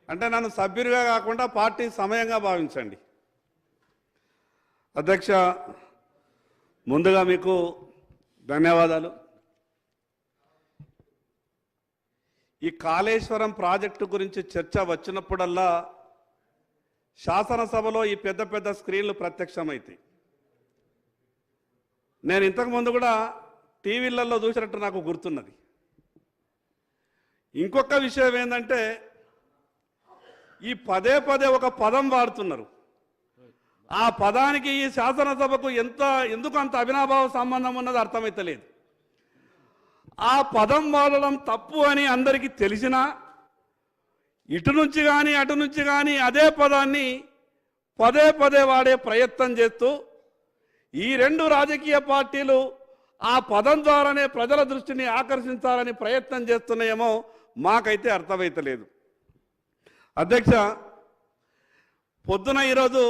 అంటే నన్ను సభ్యుడిగా కాకుండా పార్టీ సమయంగా భావించండి. అధ్యక్ష, ముందుగా మీకు ధన్యవాదాలు. ఈ కాళేశ్వరం ప్రాజెక్టు గురించి చర్చ వచ్చినప్పుడల్లా శాసనసభలో ఈ పెద్ద పెద్ద స్క్రీన్లు ప్రత్యక్షమవుతాయి. నేను ఇంతకుముందు కూడా టీవీలలో చూసినట్టు నాకు గుర్తున్నది. ఇంకొక విషయం ఏంటంటే ఈ పదే ఒక పదం వాడుతున్నారు. ఆ పదానికి ఈ శాసనసభకు ఎందుకు అంత అవినాభావ సంబంధం ఉన్నది అర్థమైతలేదు. ఆ పదం వాడడం తప్పు అని అందరికీ తెలిసినా ఇటు నుంచి కానీ అటు నుంచి కానీ అదే పదాన్ని పదే వాడే ప్రయత్నం చేస్తూ ఈ 2 రాజకీయ పార్టీలు ఆ పదం ద్వారానే ప్రజల దృష్టిని ఆకర్షించాలని ప్రయత్నం చేస్తున్నాయేమో మాకైతే అర్థమైతలేదు. అధ్యక్ష, పొద్దున ఈరోజు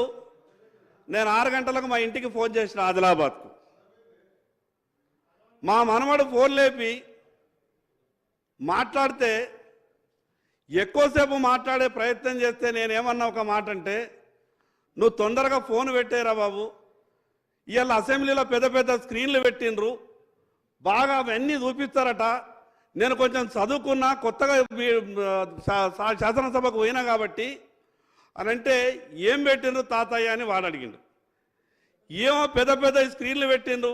నేను 6 గంటలకు మా ఇంటికి ఫోన్ చేసిన ఆదిలాబాద్కు. మా మనవడు ఫోన్ లేపి మాట్లాడితే ఎక్కువసేపు మాట్లాడే ప్రయత్నం చేస్తే నేనేమన్నా ఒక మాట అంటే, నువ్వు తొందరగా ఫోన్ పెట్టేరా బాబు, ఇవాళ అసెంబ్లీలో పెద్ద పెద్ద స్క్రీన్లు పెట్టిండ్రు, బాగా అవన్నీ చూపిస్తారట. నేను కొంచెం చదువుకున్నా, కొత్తగా శాసనసభకు పోయినా కాబట్టి అని అంటే ఏం పెట్టిండ్రు తాతయ్య అని వాడు అడిగిండు. ఏమో పెద్ద పెద్ద స్క్రీన్లు పెట్టిండ్రు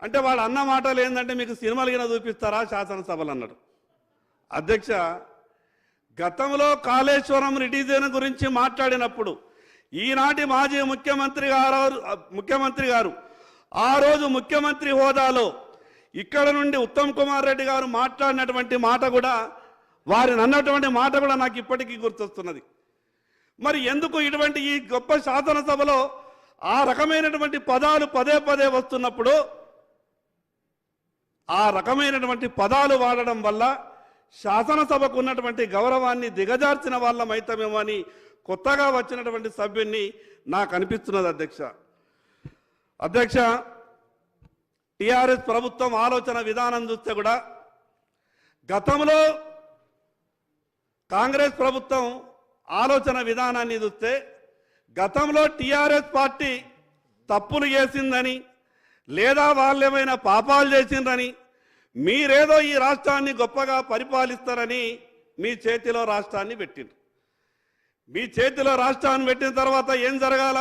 అంటే వాడు అన్న మాటలు ఏంటంటే మీకు సినిమాలు గిన చూపిస్తారా శాసనసభలు అన్నాడు. అధ్యక్ష, గతంలో కాళేశ్వరం రిడిజన్ గురించి మాట్లాడినప్పుడు ఈనాటి మాజీ ముఖ్యమంత్రి గారు ఆ రోజు ముఖ్యమంత్రి హోదాలో ఇక్కడ నుండి ఉత్తమ్ కుమార్ రెడ్డి గారు మాట్లాడినటువంటి మాట కూడా, వారిని అన్నటువంటి మాట కూడా నాకు ఇప్పటికీ గుర్తొస్తున్నది. మరి ఎందుకు ఇటువంటి ఈ గొప్ప శాసనసభలో ఆ రకమైనటువంటి పదాలు పదే పదే వస్తున్నప్పుడు ఆ రకమైనటువంటి పదాలు వాడడం వల్ల శాసనసభకు ఉన్నటువంటి గౌరవాన్ని దిగజార్చిన వాళ్ళమైతమేమో అని కొత్తగా వచ్చినటువంటి సభ్యున్ని నాకు అనిపిస్తున్నది. అధ్యక్ష, టిఆర్ఎస్ ప్రభుత్వం ఆలోచన విధానం చూస్తే కూడా గతంలో కాంగ్రెస్ ప్రభుత్వం ఆలోచన విధానాన్ని చూస్తే గతంలో టిఆర్ఎస్ పార్టీ తప్పులు చేసిందని లేదా వాళ్ళు ఏమైనా పాపాలు చేసిందని మీరేదో ఈ రాష్ట్రాన్ని గొప్పగా పరిపాలిస్తారని మీ చేతిలో రాష్ట్రాన్ని పెట్టిండ్రు. మీ చేతిలో రాష్ట్రాన్ని పెట్టిన తర్వాత ఏం జరగాల?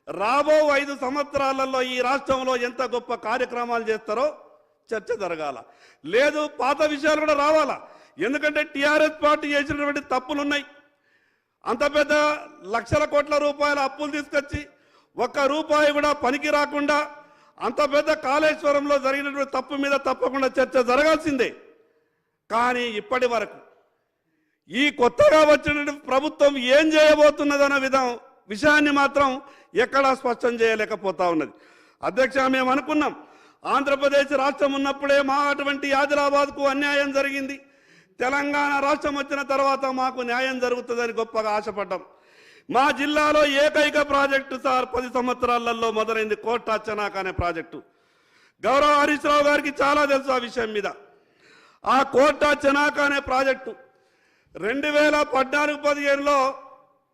రాబో 5 సంవత్సరాలలో ఈ రాష్ట్రంలో ఎంత గొప్ప కార్యక్రమాలు చేస్తారో చర్చ జరగాల. లేదు పాత విషయాలు కూడా రావాలా. ఎందుకంటే టిఆర్ఎస్ పార్టీ చేసినటువంటి తప్పులు ఉన్నాయి. అంత పెద్ద లక్షల కోట్ల రూపాయల అప్పులు తీసుకొచ్చి ఒక్క రూపాయి కూడా పనికి రాకుండా అంత పెద్ద కాళేశ్వరంలో జరిగినటువంటి తప్పు మీద తప్పకుండా చర్చ జరగాల్సిందే. కానీ ఇప్పటి వరకు ఈ కొత్తగా వచ్చిన ప్రభుత్వం ఏం చేయబోతున్నదన్న విషయాన్ని మాత్రం ఎక్కడా స్పష్టం చేయలేకపోతా ఉన్నది. అధ్యక్ష, మేము అనుకున్నాం ఆంధ్రప్రదేశ్ రాష్ట్రం ఉన్నప్పుడే మా అటువంటి ఆదిలాబాద్కు అన్యాయం జరిగింది, తెలంగాణ రాష్ట్రం వచ్చిన తర్వాత మాకు న్యాయం జరుగుతుందని గొప్పగా ఆశపడ్డాం. మా జిల్లాలో ఏకైక ప్రాజెక్టు సార్ 10 సంవత్సరాలలో మొదలైంది కోటా చెనాక అనే ప్రాజెక్టు. గౌరవ హరీష్ రావు గారికి చాలా తెలుసు ఆ విషయం మీద. ఆ కోటా చెనాక అనే ప్రాజెక్టు 2014-15లో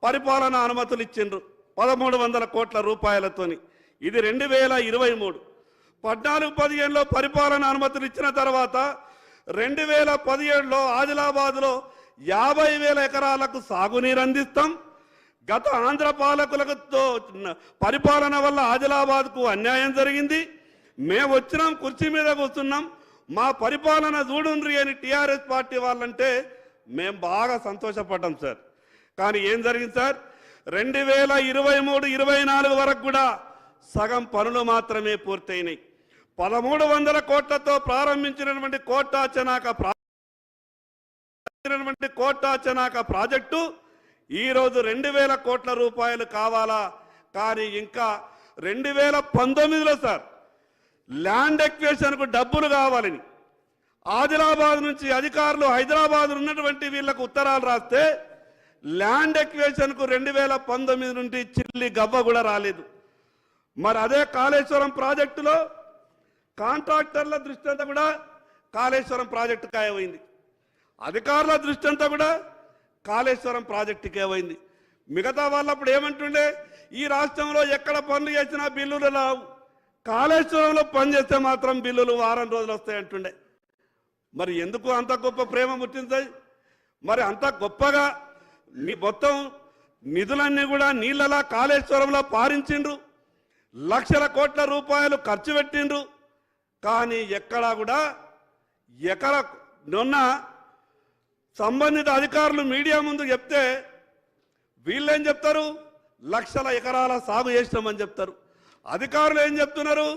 పరిపాలన అనుమతులు ఇచ్చిండ్రు 1300 కోట్ల రూపాయలతోని. ఇది 2023. 14-15లో పరిపాలన అనుమతులు ఇచ్చిన తర్వాత 2017లో ఆదిలాబాద్లో 50,000 ఎకరాలకు సాగునీరు అందిస్తాం. గత ఆంధ్ర పాలకులతో పరిపాలన వల్ల ఆదిలాబాద్కు అన్యాయం జరిగింది, మేము వచ్చినాం కుర్చీ మీద కూర్చున్నాం, మా పరిపాలన చూడుండ్రి అని టిఆర్ఎస్ పార్టీ వాళ్ళంటే మేము బాగా సంతోషపడ్డాం సార్. కానీ ఏం జరిగింది సార్? 2023-24 వరకు కూడా సగం పనులు మాత్రమే పూర్తయినాయి. 1300 కోట్లతో ప్రారంభించినటువంటి కోటా చెనాక ప్రాజెక్టు ఈరోజు 2000 కోట్ల రూపాయలు కావాలా. కానీ ఇంకా 2019లో సార్ ల్యాండ్ ఎక్వేషన్కు డబ్బులు కావాలని ఆదిలాబాద్ నుంచి అధికారులు హైదరాబాద్ ఉన్నటువంటి వీళ్లకు ఉత్తరాలు రాస్తే ల్యాండ్ ఎక్వేషన్కు 2019 నుండి చిల్లి గవ్వ కూడా రాలేదు. మరి అదే కాళేశ్వరం ప్రాజెక్టులో కాంట్రాక్టర్ల దృష్టి అంతా కూడా కాళేశ్వరం ప్రాజెక్టు ఖాయమైంది, అధికారుల దృష్టి అంతా కూడా కాళేశ్వరం ప్రాజెక్టుకి ఏమైంది. మిగతా వాళ్ళప్పుడు ఏమంటుండే, ఈ రాష్ట్రంలో ఎక్కడ పనులు చేసినా బిల్లులు రావు, కాళేశ్వరంలో పని చేస్తే మాత్రం బిల్లులు వారం రోజులు వస్తాయంటుండే. మరి ఎందుకు అంత గొప్ప ప్రేమ ముట్టింది? మరి అంత గొప్పగా మొత్తం నిధులన్నీ కూడా నీళ్ళలా కాళేశ్వరంలో పారించిండ్రు, లక్షల కోట్ల రూపాయలు ఖర్చు పెట్టిండ్రు. కానీ ఎక్కడా కూడా నిన్న సంబంధిత అధికారులు మీడియా ముందు చెప్తే వీళ్ళేం చెప్తారు? లక్షల ఎకరాల సాగు చేసినామని చెప్తారు. అధికారులు ఏం చెప్తున్నారు?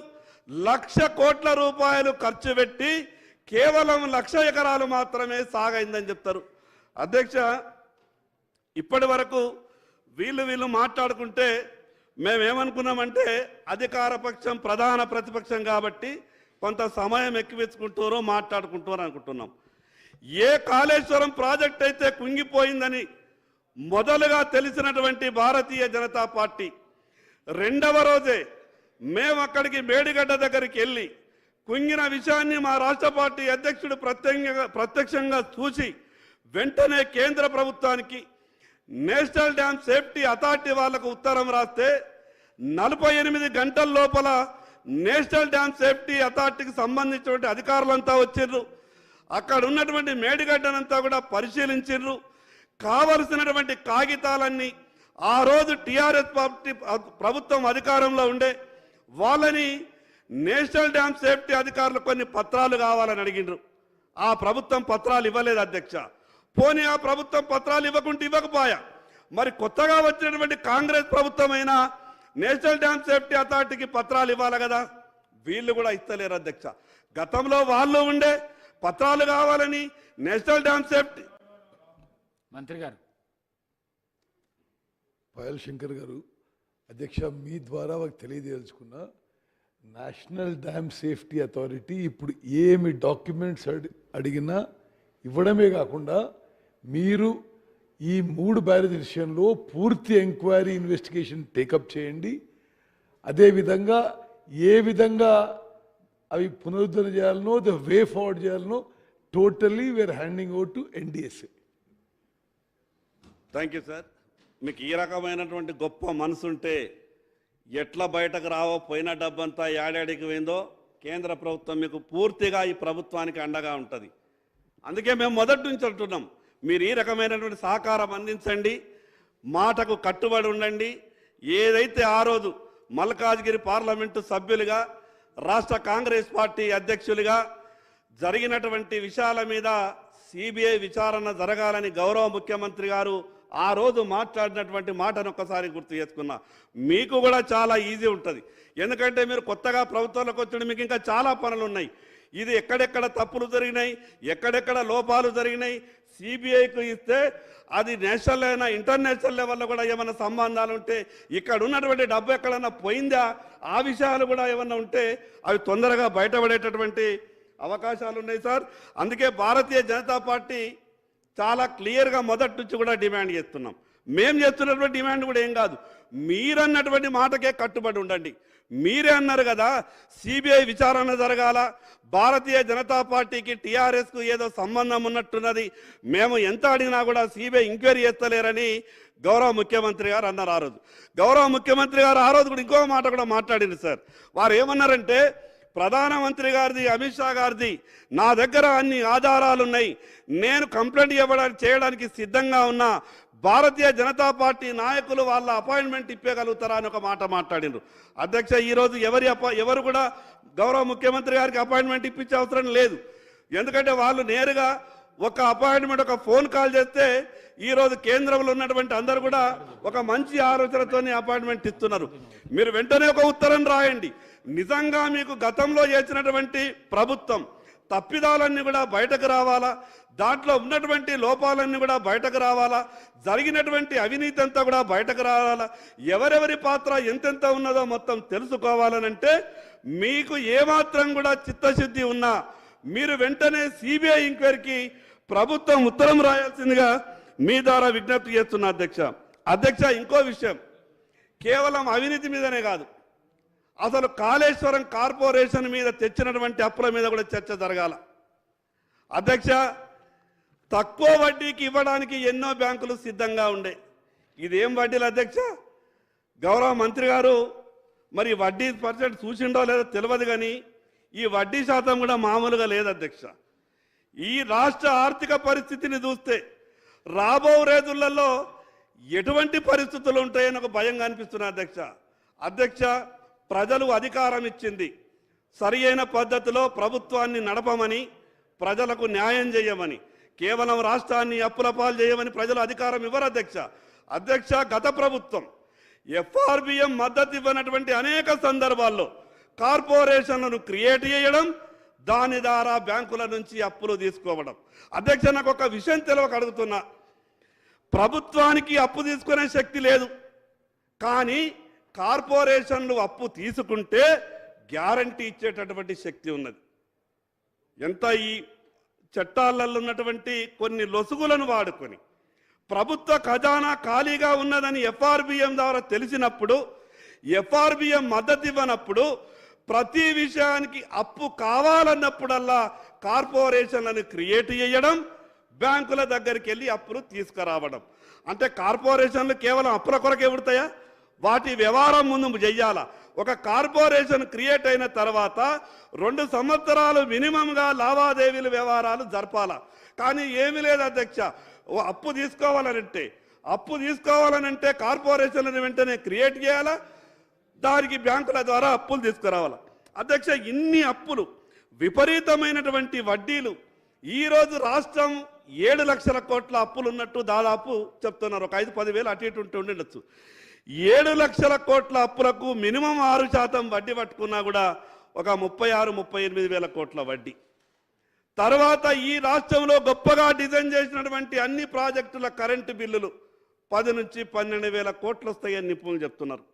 1,00,000 కోట్ల రూపాయలు ఖర్చు పెట్టి కేవలం 1,00,000 ఎకరాలు మాత్రమే సాగైందని చెప్తారు. అధ్యక్ష, ఇప్పటి వరకు వీళ్ళు మాట్లాడుకుంటే మేమేమనుకున్నామంటే అధికార పక్షం ప్రధాన ప్రతిపక్షం కాబట్టి కొంత సమయం ఎక్కువెచ్చుకుంటారో మాట్లాడుకుంటారో అనుకుంటున్నాం. ఏ కాళేశ్వరం ప్రాజెక్ట్ అయితే కుంగిపోయిందని మొదలుగా తెలిసినటువంటి భారతీయ జనతా పార్టీ రెండవ రోజే మేము అక్కడికి మేడిగడ్డ దగ్గరికి వెళ్ళి కుంగిన విషయాన్ని మా రాష్ట్ర పార్టీ అధ్యక్షుడు ప్రత్యక్షంగా చూసి వెంటనే కేంద్ర ప్రభుత్వానికి నేషనల్ డ్యామ్ సేఫ్టీ అథారిటీ వాళ్లకు ఉత్తరం రాస్తే 48 గంటల లోపల నేషనల్ డ్యామ్ సేఫ్టీ అథారిటీకి సంబంధించినటువంటి అధికారులంతా వచ్చిర్రు. అక్కడ ఉన్నటువంటి మేడిగడ్డనంతా కూడా పరిశీలించిర్రు. కావలసినటువంటి కాగితాలన్నీ ఆ రోజు టీఆర్ఎస్ ప్రభుత్వం అధికారంలో ఉండే వాళ్ళని నేషనల్ డ్యామ్ సేఫ్టీ అధికారులు కొన్ని పత్రాలు కావాలని అడిగిండ్రు. ఆ ప్రభుత్వం పత్రాలు ఇవ్వలేదు అధ్యక్ష. పోనీ ఆ ప్రభుత్వం పత్రాలు ఇవ్వకపోయా మరి కొత్తగా వచ్చినటువంటి కాంగ్రెస్ ప్రభుత్వం అయినా నేషనల్ డ్యామ్ సేఫ్టీ అథారిటీకి పత్రాలు ఇవ్వాలి కదా, వీళ్ళు కూడా ఇస్తలేరు అధ్యక్ష. గతంలో వాళ్ళు ఉండే పత్రాలు కావాలని నేషనల్ డ్యామ్ సేఫ్టీ మంత్రి గారు పాయల్ శంకర్ గారు, అధ్యక్ష మీ ద్వారా మాకు తెలియదలుచుకున్నా, నేషనల్ డ్యామ్ సేఫ్టీ అథారిటీ ఇప్పుడు ఏమి డాక్యుమెంట్స్ అడిగినా ఇవ్వడమే కాకుండా మీరు ఈ 3 బ్యారేజ్ విషయంలో పూర్తి ఎంక్వైరీ ఇన్వెస్టిగేషన్ టేకప్ చేయండి. అదేవిధంగా ఏ విధంగా అవి పునరుద్ధరణ చేయాలనో, ద వే ఫార్వర్డ్ చేయాలనో totally we are handing over to NDSA. Thank you sir. మీకు ఈ రకమైనటువంటి గొప్ప మనసుంటే ఎట్లా బయటకు రావో, పోయిన డబ్బంతా ఏడాడికి పోయిందో కేంద్ర ప్రభుత్వం మీకు పూర్తిగా ఈ ప్రభుత్వానికి అండగా ఉంటుంది. అందుకే మేము మొదటి నుంచి అంటున్నాం, మీరు ఈ రకమైనటువంటి సహకారం అందించండి, మాటకు కట్టుబడి ఉండండి. ఏదైతే ఆ రోజు మల్కాజ్గిరి పార్లమెంటు సభ్యులుగా, రాష్ట్ర కాంగ్రెస్ పార్టీ అధ్యక్షులుగా జరిగినటువంటి విషయాల మీద సిబిఐ విచారణ జరగాలని గౌరవ ముఖ్యమంత్రి గారు ఆ రోజు మాట్లాడినటువంటి మాటను ఒక్కసారి గుర్తు చేసుకున్నా. మీకు కూడా చాలా ఈజీ ఉంటుంది, ఎందుకంటే మీరు కొత్తగా ప్రభుత్వంలోకి వచ్చి మీకు ఇంకా చాలా పనులు ఉన్నాయి. ఇది ఎక్కడెక్కడ తప్పులు జరిగినాయి, ఎక్కడెక్కడ లోపాలు జరిగినాయి సిబిఐకి ఇస్తే అది నేషనల్ అయినా ఇంటర్నేషనల్ లెవెల్లో కూడా ఏమైనా సంబంధాలు ఉంటే, ఇక్కడ ఉన్నటువంటి డబ్బు ఎక్కడన్నా పోయిందా, ఆ విషయాలు కూడా ఏమన్నా ఉంటే అవి తొందరగా బయటపడేటటువంటి అవకాశాలు ఉన్నాయి సార్. అందుకే భారతీయ జనతా పార్టీ చాలా క్లియర్గా మొదటి నుంచి కూడా డిమాండ్ చేస్తున్నాం. మేము చేస్తున్నటువంటి డిమాండ్ కూడా ఏం కాదు, మీరన్నటువంటి మాటకే కట్టుబడి ఉండండి. మీరే అన్నారు కదా సిబిఐ విచారణ జరగాల, భారతీయ జనతా పార్టీకి టీఆర్ఎస్కు ఏదో సంబంధం ఉన్నట్టున్నది, మేము ఎంత అడిగినా కూడా సిబిఐ ఎంక్వైరీ చేస్తలేరని గౌరవ ముఖ్యమంత్రి గారు అన్నారు. ఆ రోజు గౌరవ ముఖ్యమంత్రి గారు ఆ రోజు కూడా ఇంకో మాట కూడా మాట్లాడింది సార్. వారు ఏమన్నారంటే, ప్రధానమంత్రి గారిది, అమిత్ షా గారిది నా దగ్గర అన్ని ఆధారాలు ఉన్నాయి, నేను కంప్లైంట్ చేయడానికి సిద్ధంగా ఉన్నా, భారతీయ జనతా పార్టీ నాయకులు వాళ్ళ అపాయింట్మెంట్ ఇప్పగలుగుతారా అని ఒక మాట మాట్లాడినారు. అధ్యక్ష, ఈరోజు ఎవరు కూడా గౌరవ ముఖ్యమంత్రి గారికి అపాయింట్మెంట్ ఇప్పించే అవసరం లేదు. ఎందుకంటే వాళ్ళు నేరుగా ఒక అపాయింట్మెంట్, ఒక ఫోన్ కాల్ చేస్తే ఈరోజు కేంద్రంలో ఉన్నటువంటి అందరూ కూడా ఒక మంచి ఆలోచనతోనే అపాయింట్మెంట్ ఇస్తున్నారు. మీరు వెంటనే ఒక ఉత్తరం రాయండి, నిజంగా మీకు గతంలో చేసినటువంటి ప్రభుత్వం తప్పిదాలన్నీ కూడా బయటకు రావాలా, దాంట్లో ఉన్నటువంటి లోపాలన్నీ కూడా బయటకు రావాలా, జరిగినటువంటి అవినీతి అంతా కూడా బయటకు రావాలా, ఎవరెవరి పాత్ర ఎంతెంత ఉన్నదో మొత్తం తెలుసుకోవాలనంటే మీకు ఏమాత్రం కూడా చిత్తశుద్ధి ఉన్నా మీరు వెంటనే సిబిఐ ఎంక్వైరీకి ప్రభుత్వం ఉత్తరం రాయాల్సిందిగా మీ ద్వారా విజ్ఞప్తి చేస్తున్నా అధ్యక్ష. ఇంకో విషయం, కేవలం అవినీతి మీదనే కాదు, అసలు కాళేశ్వరం కార్పొరేషన్ మీద తెచ్చినటువంటి అప్పుల మీద కూడా చర్చ జరగాల. అధ్యక్ష, తక్కువ వడ్డీకి ఇవ్వడానికి ఎన్నో బ్యాంకులు సిద్ధంగా ఉండే, ఇదేం వడ్డీలు అధ్యక్ష? గౌరవ మంత్రి గారు మరి వడ్డీ పర్సెంట్ చూసిండో లేదో తెలియదు, కానీ ఈ వడ్డీ శాతం కూడా మామూలుగా లేదు అధ్యక్ష. ఈ రాష్ట్ర ఆర్థిక పరిస్థితిని చూస్తే రాబో రోజులలో ఎటువంటి పరిస్థితులు ఉంటాయని ఒక భయంగా అనిపిస్తున్నా అధ్యక్ష. ప్రజలు అధికారం ఇచ్చింది, సరి అయిన పద్ధతిలో ప్రభుత్వాన్ని నడపమని, ప్రజలకు న్యాయం చేయమని, కేవలం రాష్ట్రాన్ని అప్పుల పాలు చేయమని ప్రజలు అధికారం ఇవ్వరు అధ్యక్ష. గత ప్రభుత్వం ఎఫ్ఆర్బిఎం మద్దతు ఇవ్వనటువంటి అనేక సందర్భాల్లో కార్పొరేషన్లను క్రియేట్ చేయడం, దాని ద్వారా బ్యాంకుల నుంచి అప్పులు తీసుకోవడం. అధ్యక్ష, నాకు ఒక విషయం తెలియక అడుగుతున్నా, ప్రభుత్వానికి అప్పు తీసుకునే శక్తి లేదు, కానీ కార్పొరేషన్లు అప్పు తీసుకుంటే గ్యారంటీ ఇచ్చేటటువంటి శక్తి ఉన్నది. ఎంత ఈ చట్టాలలో ఉన్నటువంటి కొన్ని లొసుగులను వాడుకొని ప్రభుత్వ ఖజానా ఖాళీగా ఉన్నదని ఎఫ్ఆర్బిఎం ద్వారా తెలిసినప్పుడు, ఎఫ్ఆర్బిఎం మద్దతు ఇవ్వనప్పుడు, ప్రతి విషయానికి అప్పు కావాలన్నప్పుడల్లా కార్పొరేషన్లను క్రియేట్ చేయడం, బ్యాంకుల దగ్గరికి వెళ్ళి అప్పులు తీసుకురావడం. అంటే కార్పొరేషన్లు కేవలం అప్పుల కొరకే పుడతాయా? వాటి వ్యవహారం ముందు చెయ్యాలా. ఒక కార్పొరేషన్ క్రియేట్ అయిన తర్వాత 2 సంవత్సరాలు మినిమంగా లావాదేవీల వ్యవహారాలు జరపాలా. కానీ ఏమీ లేదు అధ్యక్ష. అప్పు తీసుకోవాలనంటే కార్పొరేషన్లను వెంటనే క్రియేట్ చేయాలా, దానికి బ్యాంకుల ద్వారా అప్పులు తీసుకురావాలా. అధ్యక్ష, ఇన్ని అప్పులు, విపరీతమైనటువంటి వడ్డీలు. ఈరోజు రాష్ట్రం 7 లక్షల కోట్ల అప్పులు ఉన్నట్టు దాదాపు చెప్తున్నారు. ఒక 5-10 వేలు అటు ఇటు ఉండొచ్చు. 7 లక్షల కోట్ల అప్పులకు మినిమం 6% వడ్డీ పట్టుకున్నా కూడా ఒక 36-38 వేల కోట్ల వడ్డీ. తర్వాత ఈ రాష్ట్రంలో గొప్పగా డిజైన్ చేసినటువంటి అన్ని ప్రాజెక్టుల కరెంటు బిల్లులు 10 నుంచి 12 వేల కోట్లు వస్తాయని నిపుణులు చెప్తున్నారు.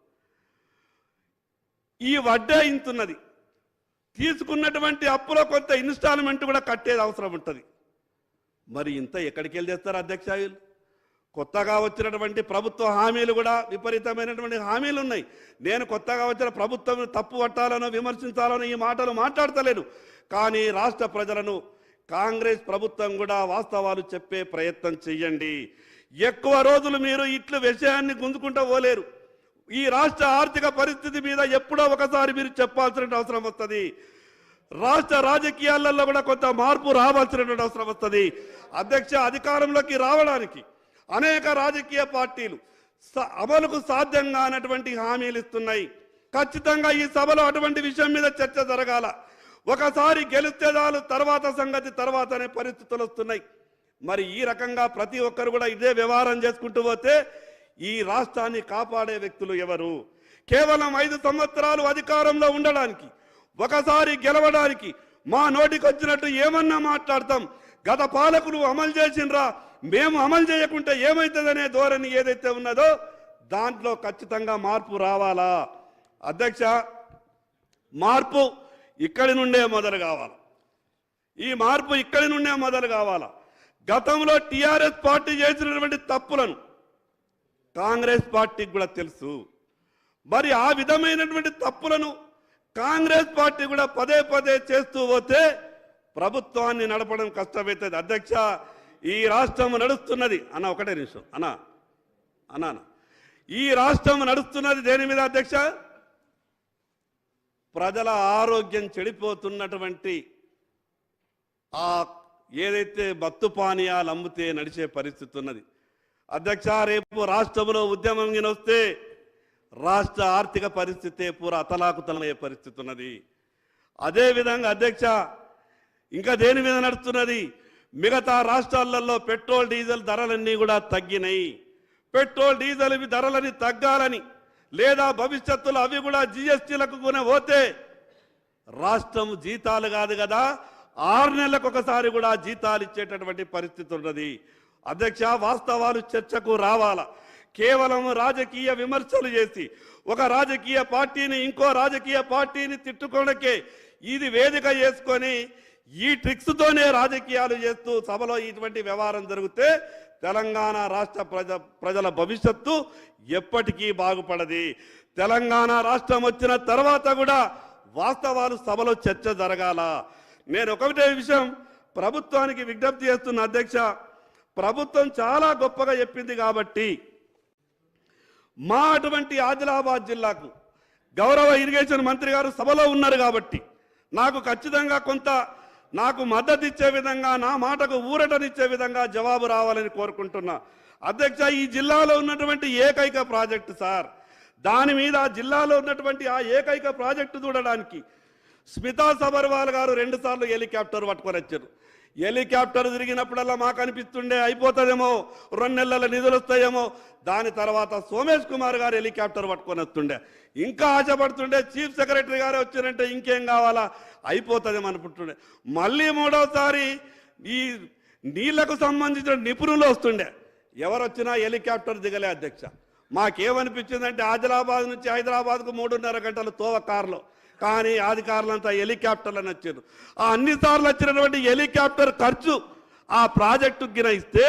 ఈ వడ్డే ఇంతున్నది. తీసుకున్నటువంటి అప్పులో కొంత ఇన్స్టాల్మెంట్ కూడా కట్టేది అవసరం ఉంటుంది. మరి ఇంత ఎక్కడికి వెళ్ళి చేస్తారు అధ్యక్ష? కొత్తగా వచ్చినటువంటి ప్రభుత్వ హామీలు కూడా విపరీతమైనటువంటి హామీలు ఉన్నాయి. నేను కొత్తగా వచ్చిన ప్రభుత్వం తప్పు పట్టాలనో విమర్శించాలనో ఈ మాటలు మాట్లాడతలేను. కానీ రాష్ట్ర ప్రజలను కాంగ్రెస్ ప్రభుత్వం కూడా వాస్తవాలు చెప్పే ప్రయత్నం చెయ్యండి. ఎక్కువ రోజులు మీరు ఇట్లు విషయాన్ని గుంజుకుంటూ పోలేరు. ఈ రాష్ట్ర ఆర్థిక పరిస్థితి మీద ఎప్పుడో ఒకసారి మీరు చెప్పాల్సిన అవసరం వస్తుంది. రాష్ట్ర రాజకీయాలలో కూడా కొంత మార్పు రావాల్సినటువంటి అవసరం వస్తుంది. అధ్యక్ష, అధికారంలోకి రావడానికి అనేక రాజకీయ పార్టీలు అమలుకు సాధ్యం కానటువంటి హామీలు ఇస్తున్నాయి. ఖచ్చితంగా ఈ సభలో అటువంటి విషయం మీద చర్చ జరగాల. ఒకసారి గెలిస్తే చాలు, తర్వాత సంగతి తర్వాత అనే పరిస్థితులు వస్తున్నాయి. మరి ఈ రకంగా ప్రతి ఒక్కరు కూడా ఇదే వ్యవహారం చేసుకుంటూ పోతే ఈ రాష్ట్రాన్ని కాపాడే వ్యక్తులు ఎవరు? కేవలం 5 సంవత్సరాలు అధికారంలో ఉండడానికి, ఒకసారి గెలవడానికి మా నోటికి వచ్చినట్టు ఏమన్నా మాట్లాడతాం. గత పాలకులు అమలు చేసిండ్రా, మేము అమలు చేయకుంటే ఏమవుతుందనే ధోరణి ఏదైతే ఉన్నదో దాంట్లో ఖచ్చితంగా మార్పు రావాలా. అధ్యక్ష, మార్పు ఇక్కడి నుండే మొదలు కావాలి. ఈ మార్పు ఇక్కడి నుండే మొదలు కావాలా. గతంలో టీఆర్ఎస్ పార్టీ చేసినటువంటి తప్పులను కాంగ్రెస్ పార్టీకి కూడా తెలుసు. మరి ఆ విధమైనటువంటి తప్పులను కాంగ్రెస్ పార్టీ కూడా పదే పదే చేస్తూ పోతే ప్రభుత్వాన్ని నడపడం కష్టమవుతుంది. అధ్యక్ష, ఈ రాష్ట్రం నడుస్తున్నది అన్న, ఒకటే నిమిషం అన్నా, ఈ రాష్ట్రం నడుస్తున్నది దేని మీద అధ్యక్ష? ప్రజల ఆరోగ్యం చెడిపోతున్నటువంటి ఆ ఏదైతే మత్తు పానీయాలు అమ్మితే నడిచే పరిస్థితి ఉన్నది. అధ్యక్ష, రేపు రాష్ట్రంలో ఉద్యమం వస్తే రాష్ట్ర ఆర్థిక పరిస్థితి పూరా అతలాకుతలమయ్యే పరిస్థితి ఉన్నది. అదేవిధంగా అధ్యక్ష, ఇంకా దేని మీద నడుస్తున్నది? మిగతా రాష్ట్రాలలో పెట్రోల్ డీజిల్ ధరలన్నీ కూడా తగ్గినాయి. పెట్రోల్ డీజిల్ ధరలని తగ్గాలని, లేదా భవిష్యత్తులో అవి కూడా జిఎస్టీలకు పోతే రాష్ట్రం జీతాలు కాదు కదా, 6 నెలలకు ఒకసారి కూడా జీతాలు ఇచ్చేటటువంటి పరిస్థితి ఉన్నది. అధ్యక్ష, వాస్తవాలు చర్చకు రావాలా. కేవలం రాజకీయ విమర్శలు చేసి ఒక రాజకీయ పార్టీని ఇంకో రాజకీయ పార్టీని తిట్టుకోవడానికే ఇది వేదిక చేసుకొని ఈ ట్రిక్స్తోనే రాజకీయాలు చేస్తూ సభలో ఇటువంటి వ్యవహారం జరిగితే తెలంగాణ రాష్ట్ర ప్రజల భవిష్యత్తు ఎప్పటికీ బాగుపడది. తెలంగాణ రాష్ట్రం వచ్చిన తర్వాత కూడా వాస్తవాలు సభలో చర్చ జరగాల. నేను ఒకటే విషయం ప్రభుత్వానికి విజ్ఞప్తి చేస్తున్న అధ్యక్ష, ప్రభుత్వం చాలా గొప్పగా చెప్పింది కాబట్టి మా అటువంటి ఆదిలాబాద్ జిల్లాకు గౌరవ ఇరిగేషన్ మంత్రి గారు సభలో ఉన్నారు కాబట్టి నాకు ఖచ్చితంగా కొంత నాకు మద్దతు ఇచ్చే విధంగా, నా మాటకు ఊరటనిచ్చే విధంగా జవాబు రావాలని కోరుకుంటున్నా. అధ్యక్ష, ఈ జిల్లాలో ఉన్నటువంటి ఏకైక ప్రాజెక్టు సార్, దాని మీద జిల్లాలో ఉన్నటువంటి ఆ ఏకైక ప్రాజెక్టు చూడడానికి స్మితా సబర్వాల్ గారు 2 సార్లు హెలికాప్టర్ పట్టుకొని వచ్చారు. హెలికాప్టర్ తిరిగినప్పుడల్లా మాకు అనిపిస్తుండే అయిపోతుందేమో, 2 నెలల నిధులు వస్తాయేమో. దాని తర్వాత సోమేష్ కుమార్ గారు హెలికాప్టర్ పట్టుకొని వస్తుండే, ఇంకా ఆశపడుతుండే. చీఫ్ సెక్రటరీ గారు వచ్చారంటే ఇంకేం కావాలా, అయిపోతుందేమో అనుకుంటుండే. మళ్ళీ 3వసారి ఈ నీళ్లకు సంబంధించిన నిపుణులు వస్తుండే, ఎవరు వచ్చినా హెలికాప్టర్ దిగలే. అధ్యక్ష, మాకేమనిపించిందంటే ఆదిలాబాద్ నుంచి హైదరాబాద్కు 3.5 గంటల తోవ కారులో, కానీ అధికారులంతా హెలికాప్టర్లను వచ్చారు. ఆ అన్నిసార్లు వచ్చినటువంటి హెలికాప్టర్ ఖర్చు ఆ ప్రాజెక్టు గిన ఇస్తే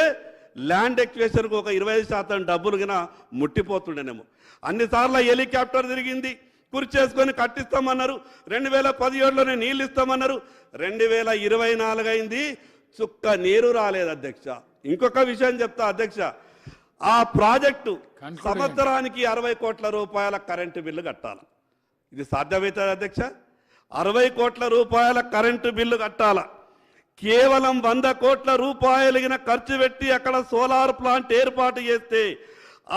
ల్యాండ్ ఎక్వేషన్కు ఒక 20% డబ్బులు గిన ముట్టిపోతుండేనేమో. అన్నిసార్లు హెలికాప్టర్ తిరిగింది, కుర్చేసుకొని కట్టిస్తామన్నారు. 2017లోనే నీళ్ళు ఇస్తామన్నారు. 2024 అయింది, చుక్క నీరు రాలేదు అధ్యక్ష. ఇంకొక విషయం చెప్తా అధ్యక్ష, ఆ ప్రాజెక్టు సంవత్సరానికి 60 కోట్ల రూపాయల కరెంటు బిల్లు కట్టాలి. ఇది సాధ్యమవుతుంది అధ్యక్ష? 60 కోట్ల రూపాయల కరెంటు బిల్లు కట్టాల. కేవలం 100 కోట్ల రూపాయలు ఖర్చు పెట్టి అక్కడ సోలార్ ప్లాంట్ ఏర్పాటు చేస్తే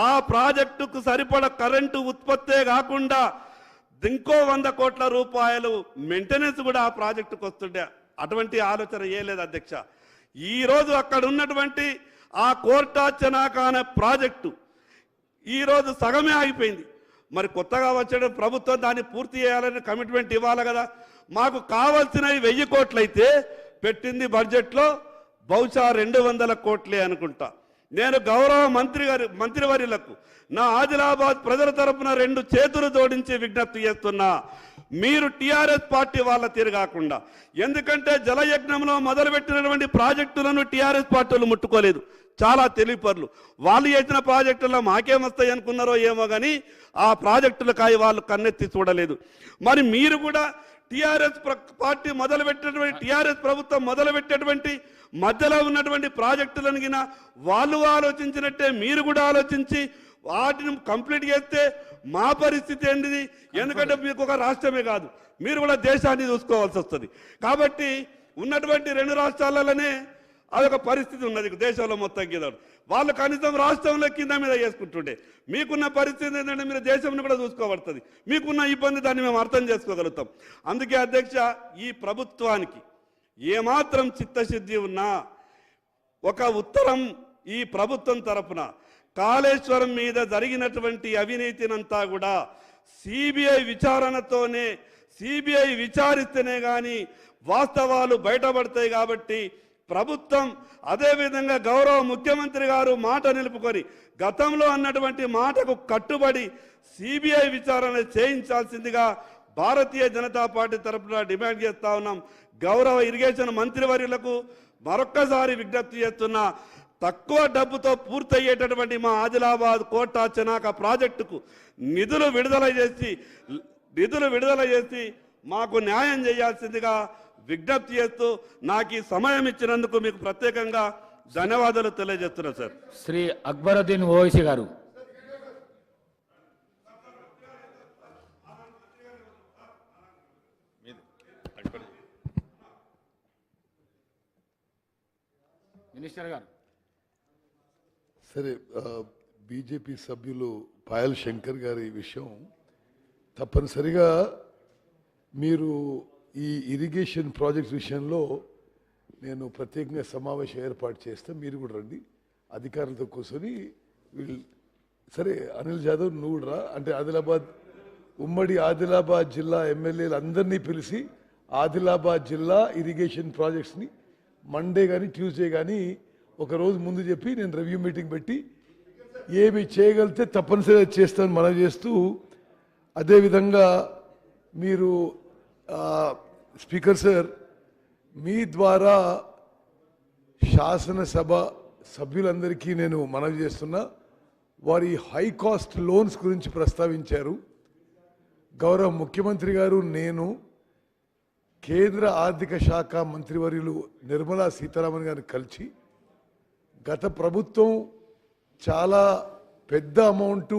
ఆ ప్రాజెక్టుకు సరిపడ కరెంటు ఉత్పత్తే కాకుండా ఇంకో 100 కోట్ల రూపాయలు మెయింటెనెన్స్ కూడా ఆ ప్రాజెక్టుకు వస్తుండే. అటువంటి ఆలోచన చేయలేదు అధ్యక్ష. ఈరోజు అక్కడ ఉన్నటువంటి ఆ కోర్టాచనాక అనే ప్రాజెక్టు ఈరోజు సగమే ఆగిపోయింది. మరి కొత్తగా వచ్చే ప్రభుత్వం దాన్ని పూర్తి చేయాలని కమిట్మెంట్ ఇవ్వాలి కదా. మాకు కావాల్సినవి 1000 కోట్లయితే పెట్టింది బడ్జెట్లో బహుశా 200 కోట్లే అనుకుంటా. నేను గౌరవ మంత్రివర్యులకు నా ఆదిలాబాద్ ప్రజల తరపున 2 చేతులు జోడించి విజ్ఞప్తి చేస్తున్నా, మీరు టీఆర్ఎస్ పార్టీ వాళ్ళ తిరగాకుండా. ఎందుకంటే జలయజ్ఞంలో మొదలుపెట్టినటువంటి ప్రాజెక్టులను టీఆర్ఎస్ పార్టీలు ముట్టుకోలేదు. చాలా తెలివిపరులు. వాళ్ళు చేసిన ప్రాజెక్టుల్లో మాకేమొస్తాయి అనుకున్నారో ఏమో కానీ ఆ ప్రాజెక్టులకాయ వాళ్ళు కన్నెత్తి చూడలేదు. మరి మీరు కూడా టీఆర్ఎస్ పార్టీ మొదలుపెట్టినటువంటి టీఆర్ఎస్ ప్రభుత్వం మొదలుపెట్టేటువంటి మధ్యలో ఉన్నటువంటి ప్రాజెక్టులను గిన వాళ్ళు ఆలోచించినట్టే మీరు కూడా ఆలోచించి వాటిని కంప్లీట్ చేస్తే మా పరిస్థితి ఏంటిది? ఎందుకంటే మీకు ఒక రాష్ట్రమే కాదు, మీరు కూడా దేశాన్ని చూసుకోవాల్సి వస్తుంది. కాబట్టి ఉన్నటువంటి 2 రాష్ట్రాలలోనే అదొక పరిస్థితి ఉన్నది దేశంలో మొత్తం కింద. వాళ్ళు కనీసం రాష్ట్రంలో కింద మీద చేసుకుంటుండే. మీకున్న పరిస్థితి ఏంటంటే మీరు దేశంలో కూడా చూసుకోబడుతుంది. మీకున్న ఇబ్బంది దాన్ని మేము అర్థం చేసుకోగలుగుతాం. అందుకే అధ్యక్ష, ఈ ప్రభుత్వానికి ఏమాత్రం చిత్తశుద్ధి ఉన్నా ఒక ఉత్తరం ఈ ప్రభుత్వం తరపున కాళేశ్వరం మీద జరిగినటువంటి అవినీతినంతా కూడా సిబిఐ విచారణతోనే, సిబిఐ విచారిస్తేనే కానీ వాస్తవాలు బయటపడతాయి. కాబట్టి ప్రభుత్వం అదేవిధంగా గౌరవ ముఖ్యమంత్రి గారు మాట నిలుపుకొని గతంలో అన్నటువంటి మాటకు కట్టుబడి సిబిఐ విచారణ చేయించాల్సిందిగా భారతీయ జనతా పార్టీ తరఫున డిమాండ్ చేస్తా ఉన్నాం. గౌరవ ఇరిగేషన్ మంత్రివర్యులకు మరొక్కసారి విజ్ఞప్తి చేస్తున్నా, తక్కువ డబ్బుతో పూర్తయ్యేటటువంటి మా ఆదిలాబాద్ కోటా చెనాక ప్రాజెక్టుకు నిధులు విడుదల చేసి మాకు న్యాయం చేయాల్సిందిగా విజ్ఞప్తి చేస్తూ నాకు ఈ సమయం ఇచ్చినందుకు మీకు ప్రత్యేకంగా ధన్యవాదాలు తెలియజేస్తున్నా సార్. శ్రీ అక్బరుద్దీన్ ఓవైసీ గారు. మినిస్టర్ గారు. సరే, బీజేపీ సభ్యులు పాయల్ శంకర్ గారి విషయం తప్పనిసరిగా మీరు ఈ ఇరిగేషన్ ప్రాజెక్ట్స్ విషయంలో నేను ప్రత్యేకంగా సమావేశం ఏర్పాటు చేస్తే మీరు కూడా రండి, అధికారులతో కూర్చొని వీళ్ళు. సరే అనిల్ జాదవ్ నువ్వు కూడా రా, అంటే ఆదిలాబాద్ ఉమ్మడి ఆదిలాబాద్ జిల్లా ఎమ్మెల్యేలు అందరినీ పిలిచి ఆదిలాబాద్ జిల్లా ఇరిగేషన్ ప్రాజెక్ట్స్ని మండే కానీ ట్యూస్డే కానీ ఒకరోజు ముందు చెప్పి నేను రివ్యూ మీటింగ్ పెట్టి ఏమి చేయగలిగితే తప్పనిసరిగా చేస్తానని మనం చేస్తూ, అదేవిధంగా మీరు స్పీకర్ సార్ మీ ద్వారా శాసనసభ సభ్యులందరికీ నేను మనవి చేస్తున్నా, వారి హై కాస్ట్ లోన్స్ గురించి ప్రస్తావించారు. గౌరవ ముఖ్యమంత్రి గారు, నేను కేంద్ర ఆర్థిక శాఖ మంత్రివర్యులు నిర్మలా సీతారామన్ గారిని కలిసి గత ప్రభుత్వం చాలా పెద్ద amount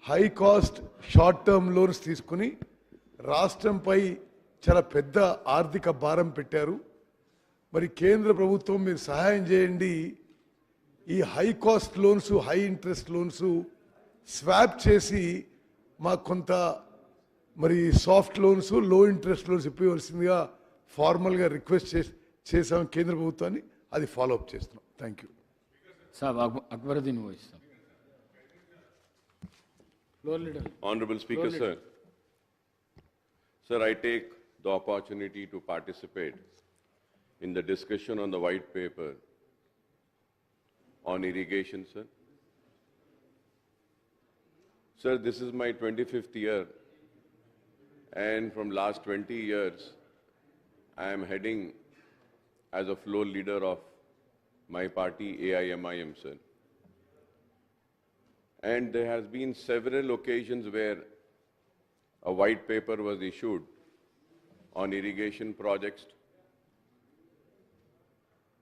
high cost short term loans తీసుకుని రాష్ట్రంపై చాలా పెద్ద ఆర్థిక భారం పెట్టారు. మరి కేంద్ర ప్రభుత్వం మీరు సహాయం చేయండి, ఈ high cost loans, high interest loans swap చేసి మాకు కొంత మరి సాఫ్ట్ లోన్స్, లో ఇంట్రెస్ట్ లోన్స్ ఇవ్వవలసిందిగా ఫార్మల్గా రిక్వెస్ట్ చేసాం కేంద్ర ప్రభుత్వాన్ని. అది ఫాలోఅప్ చేస్తున్నాం. Thank you sir. Akbaruddin Owaisi sir. Floor leader. Honorable Speaker, sir. Sir, I take the opportunity to participate in the discussion on the white paper on irrigation, sir. Sir, this is my 25th year, and from last 20 years, I am heading as a floor leader of my party, AIMIM, sir. And there has been several occasions where a white paper was issued on irrigation projects.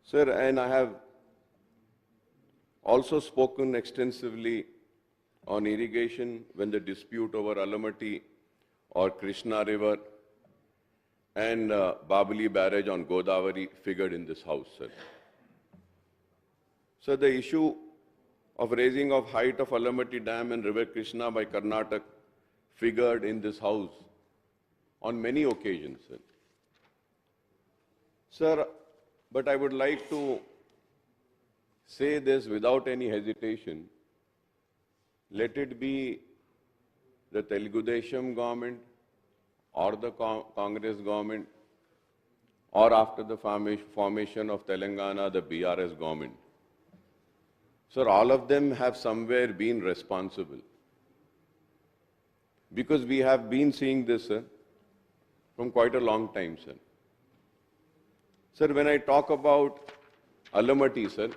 Sir, and I have also spoken extensively on irrigation when the dispute over Alamati or Krishna River and Babali barrage on Godavari figured in this house, sir. So the issue of raising of height of Alamati Dam and River Krishna by Karnataka figured in this house on many occasions, sir. Sir, but I would like to say this without any hesitation. Let it be the Telugu Desam government or the Congress government or after the formation of Telangana, the BRS government. Sir, all of them have somewhere been responsible. Because we have been seeing this, sir, from quite a long time, sir. Sir, when I talk about Alamati, sir,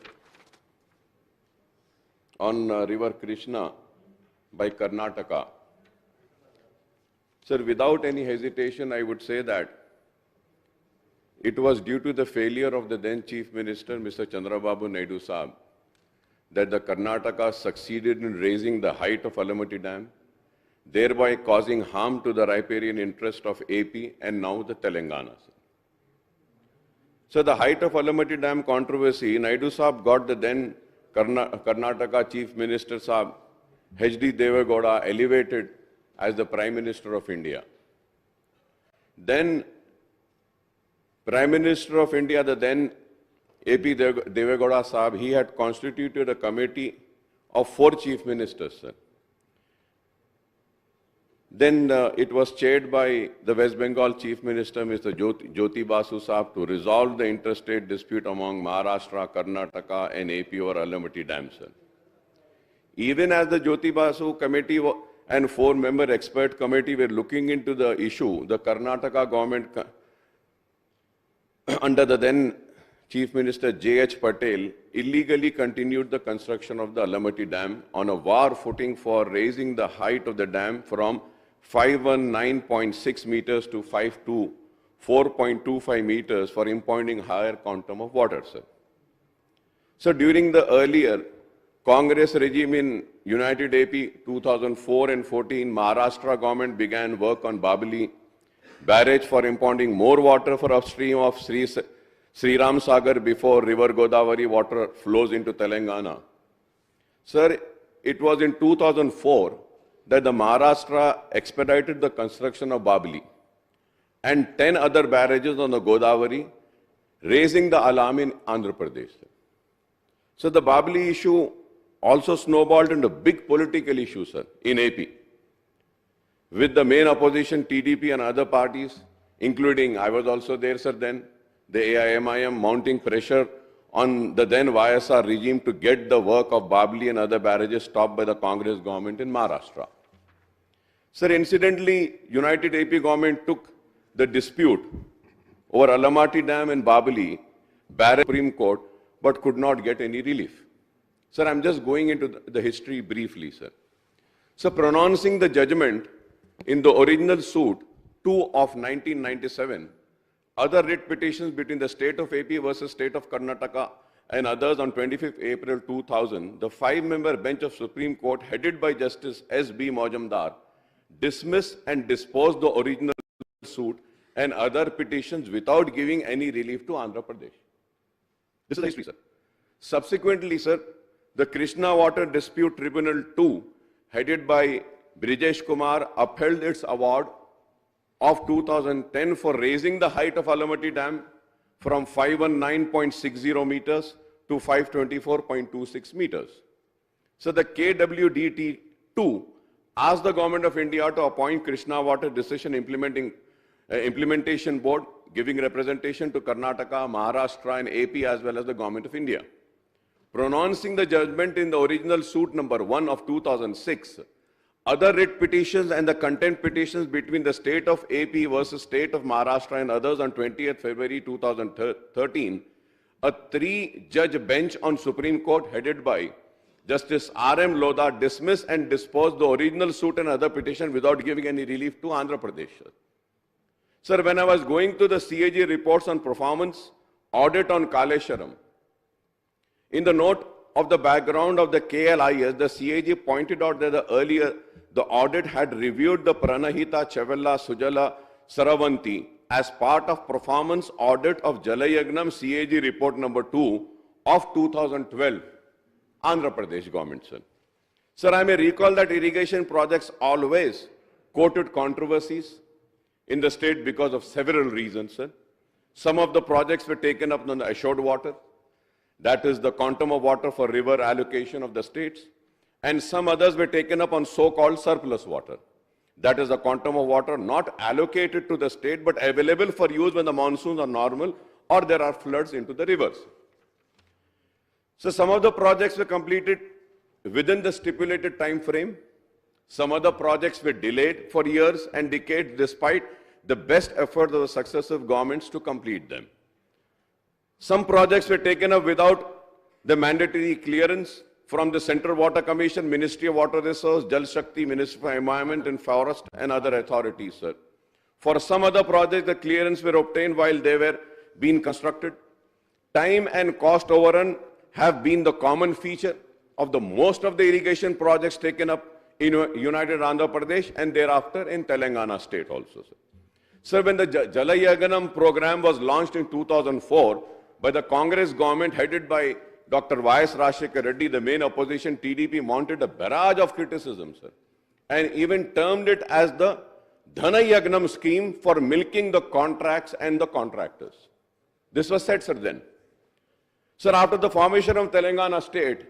on River Krishna by Karnataka, sir, without any hesitation, I would say that it was due to the failure of the then Chief Minister, Mr. Chandrababu Naidu Saab, that the Karnataka succeeded in raising the height of Alamati Dam, thereby causing harm to the riparian interest of AP and now the Telangana. So the height of Alamati Dam controversy, Naidu Saab got the then Karnataka Chief Minister Saab, H.D. Devegowda, elevated as the Prime Minister of India. Then Prime Minister of India, the then A.P. Devegowda Saab, he had constituted a committee of 4 Chief Ministers, sir. Then it was chaired by the West Bengal Chief Minister, Mr. Jyoti Basu Saab, to resolve the interstate dispute among Maharashtra, Karnataka and AP over Alamati Dam, sir. Even as the Jyoti Basu committee and 4-member expert committee were looking into the issue, the Karnataka government under the then Chief Minister J.H. Patel illegally continued the construction of the Alamati Dam on a war footing for raising the height of the dam from 519.6 meters to 4.25 meters for impounding higher quantum of water, sir. So during the earlier Congress regime in United AP 2004 and 14, Maharashtra government began work on Babali barrage for impounding more water for upstream of Sri Ram Sagar before River Godavari water flows into Telangana. Sir, it was in 2004 that the Maharashtra expedited the construction of Babali and 10 other barrages on the Godavari, raising the alarm in Andhra Pradesh. So the Babali issue also snowballed into big political issue, sir, in AP, with the main opposition, TDP and other parties, including, I was also there, sir, then, the AIMIM mounting pressure on the then YSR regime to get the work of Babali and other barrages stopped by the Congress government in Maharashtra. Sir, incidentally, United AP government took the dispute over Alamati Dam and Babali barrage Supreme Court, but could not get any relief. Sir, I'm just going into the history briefly, sir. So, pronouncing the judgment in the original suit 2 of 1997, other writ petitions between the state of AP versus state of Karnataka and others on 25th April 2000, the 5-member bench of Supreme Court headed by Justice S.B. Majumdar dismissed and disposed the original suit and other petitions without giving any relief to Andhra Pradesh. This is the history, sir. Subsequently, sir, the Krishna Water Dispute Tribunal 2, headed by Brijesh Kumar, upheld its award of 2010 for raising the height of Alamati Dam from 519.60 meters to 524.26 meters. So the KWDT 2 asked the Government of India to appoint Krishna Water Decision Implementation Board, giving representation to Karnataka, Maharashtra and AP as well as the Government of India. Pronouncing the judgment in the original suit number 1 of 2006, other writ petitions and the content petitions between the state of AP versus state of Maharashtra and others on 20th February 2013, a 3-judge bench on Supreme Court headed by Justice R.M. Lodha dismissed and disposed the original suit and other petition without giving any relief to Andhra Pradesh. Sir, when I was going through the CAG reports on performance, audit on Kaleshwaram, in the note of the background of the KLIS, the CAG pointed out that the audit had reviewed the Pranahita, Chevella, Sujala, Saravanti as part of performance audit of Jalayagnam CAG report number 2 of 2012, Andhra Pradesh government, sir. Sir, I may recall that irrigation projects always quoted controversies in the state because of several reasons, sir. Some of the projects were taken up on the assured water, that is the quantum of water for river allocation of the states, and some others were taken up on so-called surplus water. That is the quantum of water not allocated to the state but available for use when the monsoons are normal or there are floods into the rivers. So some of the projects were completed within the stipulated time frame. Some other projects were delayed for years and decades despite the best efforts of the successive governments to complete them. Some projects were taken up without the mandatory clearance from the Central Water Commission, Ministry of Water Resources, Jal Shakti, Ministry for Environment and Forest and other authorities, sir. For some other projects, the clearance were obtained while they were being constructed. Time and cost overrun have been the common feature of the most of the irrigation projects taken up in United Andhra Pradesh and thereafter in Telangana state also, sir. Sir, when the Jalayagnam program was launched in 2004 by the Congress government headed by Dr. Y.S. Rashekar Reddy, the main opposition TDP mounted a barrage of criticism, sir, and even termed it as the Dhanayagnam scheme for milking the contracts and the contractors. This was said, sir, then. Sir, after the formation of Telangana state,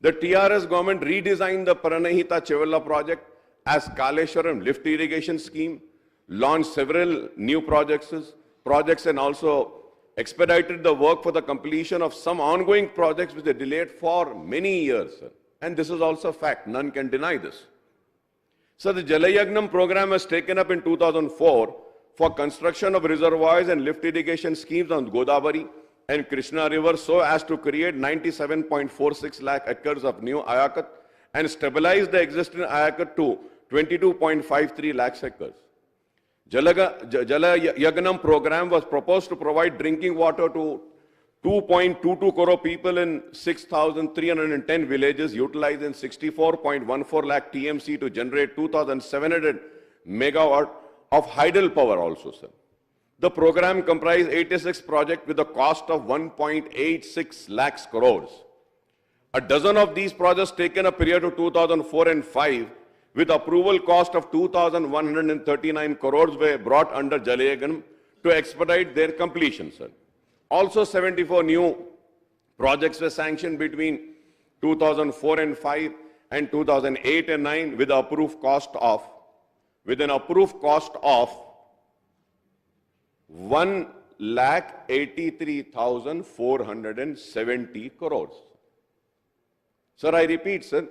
the TRS government redesigned the Pranahita Chevella project as Kaleshwaram lift irrigation scheme, launched several new projects and also expedited the work for the completion of some ongoing projects which were delayed for many years, sir. And this is also a fact, none can deny this. So the Jalayagnam program was taken up in 2004 for construction of reservoirs and lift irrigation schemes on Godavari and Krishna River so as to create 97.46 lakh acres of new Ayakat and stabilize the existing Ayakat to 22.53 lakh acres. Jalayagnam program was proposed to provide drinking water to 2.22 crore people in 6,310 villages, utilizing 64.14 lakh TMC to generate 2,700 megawatt of hydel power also, sir. The program comprised 86 projects with a cost of 1.86 lakhs crores. A dozen of these projects taken a period of 2004 and 5 with approval cost of 2,139 crores were brought under Jalayagnam to expedite their completion, sir. Also, 74 new projects were sanctioned between 2004 and 5 and 2008 and 9 with an approved cost of 1,83,470 crores. Sir, I repeat, sir.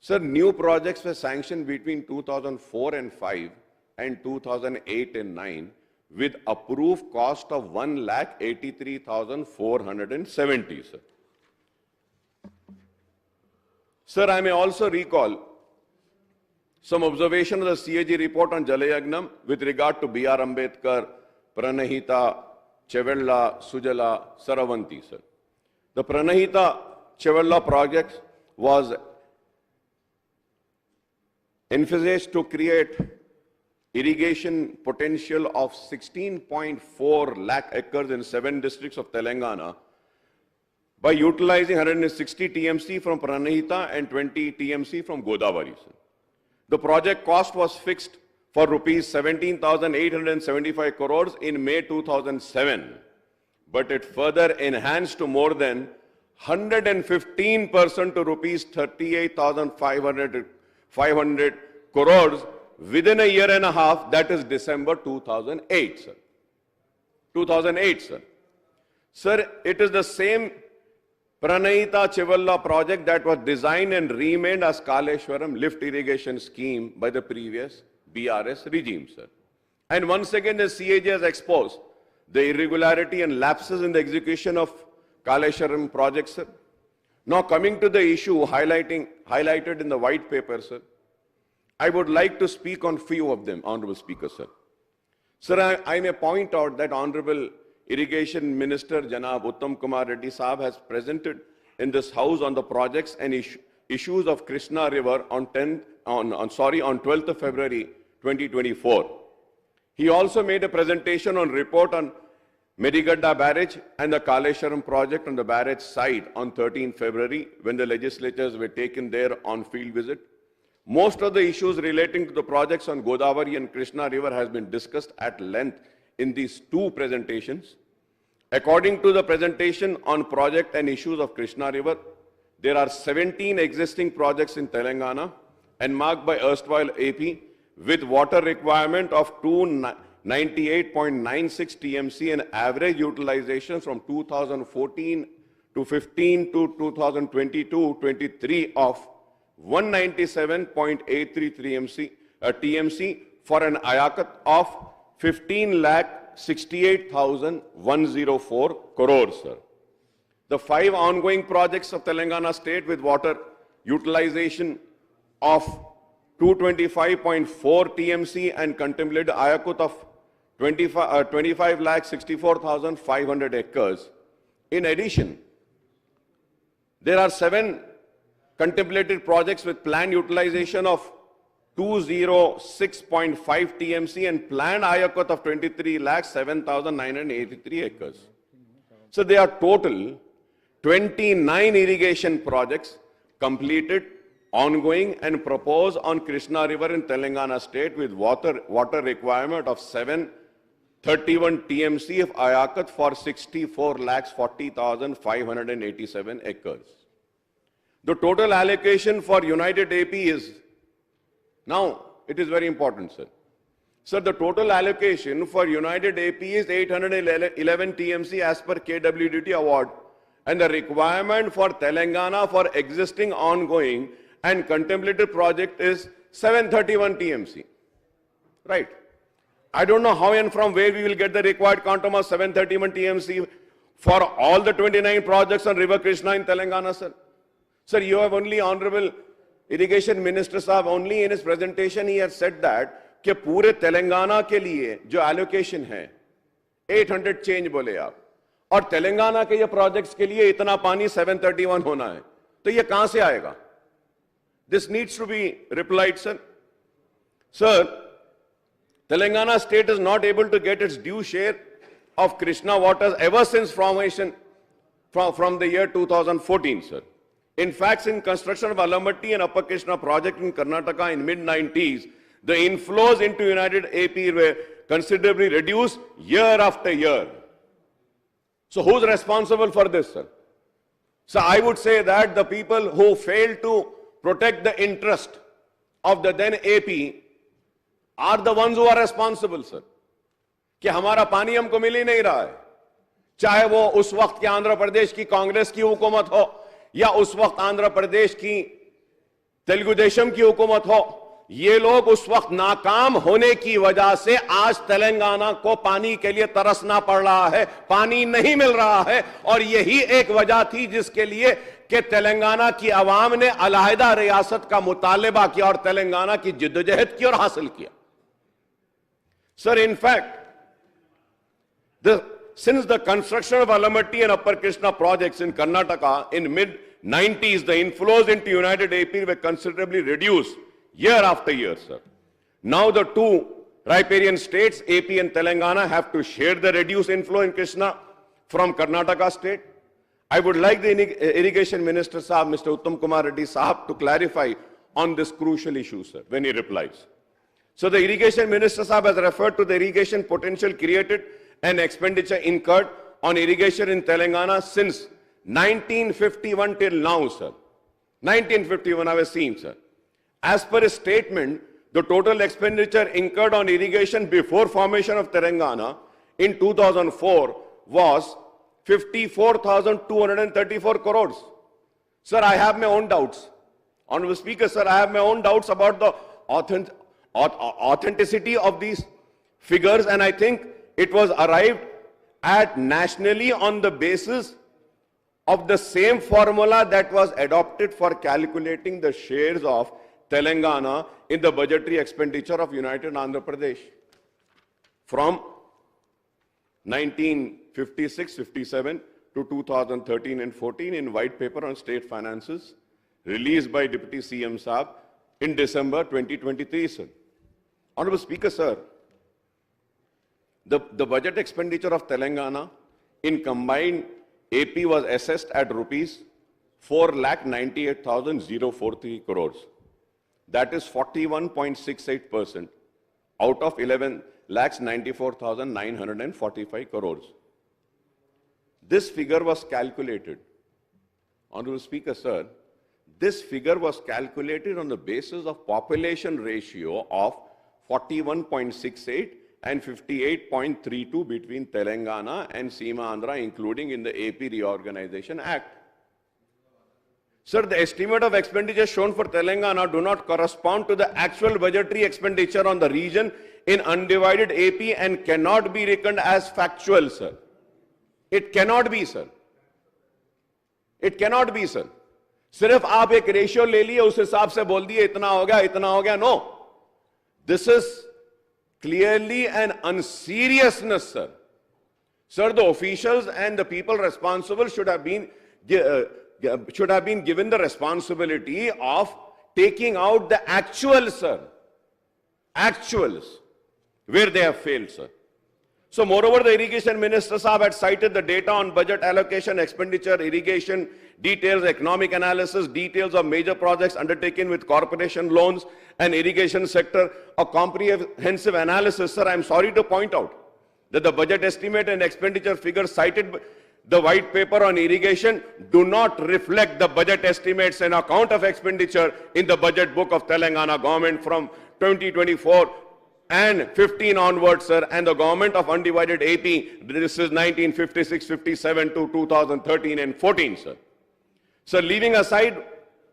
Sir, new projects were sanctioned between 2004 and 5 and 2008 and 9 with approved cost of 1,83,470, sir. Sir, I may also recall some observation of the CAG report on Jalayagnam with regard to B.R. Ambedkar, Pranahita, Chevella, Sujala, Saravanti, sir. The Pranahita Chevella project was envisaged to create irrigation potential of 16.4 lakh acres in 7 districts of Telangana by utilizing 160 TMC from Pranahita and 20 TMC from Godavari, sir. The project cost was fixed for rupees 17,875 crores in May 2007, but it further enhanced to more than 115% to rupees 38,500 crores within a year and a half, that is December 2008, sir. 2008, sir. Sir, it is the same Pranahita Chevella project that was designed and renamed as Kaleshwaram lift irrigation scheme by the previous BRS regime, sir. And once again, the CAG has exposed the irregularity and lapses in the execution of Kaleshwaram project, sir. Now coming to the issue highlighted in the white paper, sir, I would like to speak on few of them, Honorable Speaker, sir. Sir, I may point out that Honorable Irrigation Minister Janab Uttam Kumar Reddy Saab has presented in this House on the projects and issues of Krishna River on 12th of February 2024. He also made a presentation on report on Medigadda Barrage and the Kaleshwaram project on the barrage site on 13th February when the legislators were taken there on field visit. Most of the issues relating to the projects on Godavari and Krishna River has been discussed at length in these two presentations. According to the presentation on project and issues of Krishna River, there are 17 existing projects in Telangana and marked by erstwhile AP with water requirement of 298.96 TMC and average utilization from 2014 to 15 to 2022-23 of 197.83 TMC for an ayakat of 15,68,104 crores, sir. The 5 ongoing projects of Telangana state with water utilization of 225.4 TMC and contemplated ayakut of 25,64,500 acres. In addition, there are 7 contemplated projects with planned utilization of 206.5 TMC and planned ayakut of 23,07,983 acres. So there are total 29 irrigation projects completed, ongoing and proposed on Krishna River in Telangana state with water requirement of 731 TMC of ayakat for 64,40,587 acres. The total allocation for United AP is, now it is very important, sir. Sir, the total allocation for United AP is 811 TMC as per KWDT award, and the requirement for Telangana for existing, ongoing and contemplated project is 731 TMC. Right. I don't know how and from where we will get the required quantum of 731 TMC for all the 29 projects on River Krishna in Telangana, sir. Sir, you have only Honorable Irrigation Minister Saab, only in his presentation he has said that कि पूरे तेलंगाना के लिए जो allocation है 800 change बोले आप, और तेलंगाना के ये projects के लिए इतना पानी 731 होना है, तो ये कहां से आएगा? This needs to be replied, sir. Sir, Telangana state is not able to get its due share of Krishna waters ever since formation from the year 2014, sir. In fact, in construction of Alamatti and Upper Krishna project in Karnataka in mid-90s, the inflows into United AP were considerably reduced year after year. So who's responsible for this, sir? So I would say that the people who failed to protect the interest of the then AP are the ones who are responsible, sir. कि हमारा पानी हमको मिल ही नहीं रहा है, चाहे वो उस वक्त के आंध्र प्रदेश की कांग्रेस की हुकूमत हो या उस वक्त आंध्र प्रदेश की तेलुगु देशम की हुकूमत हो. ये लोग उस वक्त नाकाम होने की वजह से आज तेलंगाना को पानी के लिए तरसना पड़ रहा है, पानी नहीं मिल रहा है, और यही एक वजह थी जिसके लिए कि तेलंगाना की आवाम ने अलहदा रियासत का मुतालिबा किया और तेलंगाना की जिद्दोजहद की और हासिल किया. Sir, in fact, since the construction of Alamatti and Upper Krishna projects in Karnataka in mid-90s, the inflows into United AP were considerably reduced year after year, sir. Now the two riparian states, AP and Telangana, have to share the reduced inflow in Krishna from Karnataka state. I would like the Irrigation Minister, Sahab, Mr. Uttam Kumar Reddy, Sahab, to clarify on this crucial issue, sir, when he replies. So the Irrigation Minister, Sahab, has referred to the irrigation potential created and expenditure incurred on irrigation in Telangana since 1951 till now, sir. 1951, I was seeing, sir. As per his statement, the total expenditure incurred on irrigation before formation of Telangana in 2004 was 54,234 crores. Sir, I have my own doubts. Honorable Speaker, sir, I have my own doubts about the authenticity of these figures, and I think it was arrived at nationally on the basis of the same formula that was adopted for calculating the shares of Telangana in the budgetary expenditure of United Andhra Pradesh from 1956-57 to 2013 and 14 in White Paper on State Finances released by Deputy CM Saab in December 2023, sir. Honorable Speaker, sir, the budget expenditure of Telangana in combined AP was assessed at rupees 4,98,043 crores. That is 41.68% out of 11,94,945 crores. This figure was calculated, Honorable Speaker, sir, this figure was calculated on the basis of population ratio of 41.68 and 58.32 between Telangana and Seema Andhra, including in the AP Reorganization Act. Sir, the estimate of expenditure shown for Telangana do not correspond to the actual budgetary expenditure on the region in undivided AP and cannot be reckoned as factual, sir. It cannot be, sir. It cannot be, sir. सिर्फ आप एक ratio ले लिए उस हिसाब से बोल दिए इतना हो गया no. This is clearly an unseriousness, sir. Sir, the officials and the people responsible should have been given the responsibility of taking out the actuals, sir. Actuals, where they have failed, sir. So, moreover, the Irrigation Minister Saab had cited the data on budget allocation, expenditure, irrigation, details, economic analysis, details of major projects undertaken with corporation loans and irrigation sector, a comprehensive analysis. Sir, I am sorry to point out that the budget estimate and expenditure figures cited the white paper on irrigation do not reflect the budget estimates and account of expenditure in the budget book of Telangana government from 2024 and 15 onwards, sir, and the government of undivided AP, this is 1956-57 to 2013 and 14, sir. So leaving aside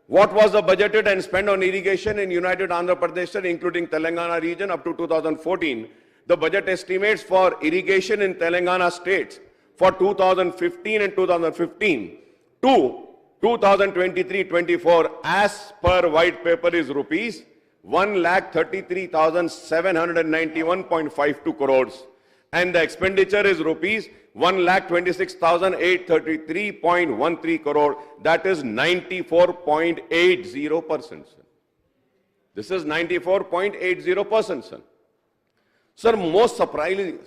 what was the budgeted and spent on irrigation in United Andhra Pradesh, sir, including Telangana region up to 2014, the budget estimates for irrigation in Telangana states for 2015 and 2015 to 2023-24 as per white paper is rupees 1,33,791.52 crores and the expenditure is rupees 1,26,833.13 crore, that is 94.80%. This is 94.80%, sir. Sir, most surprisingly,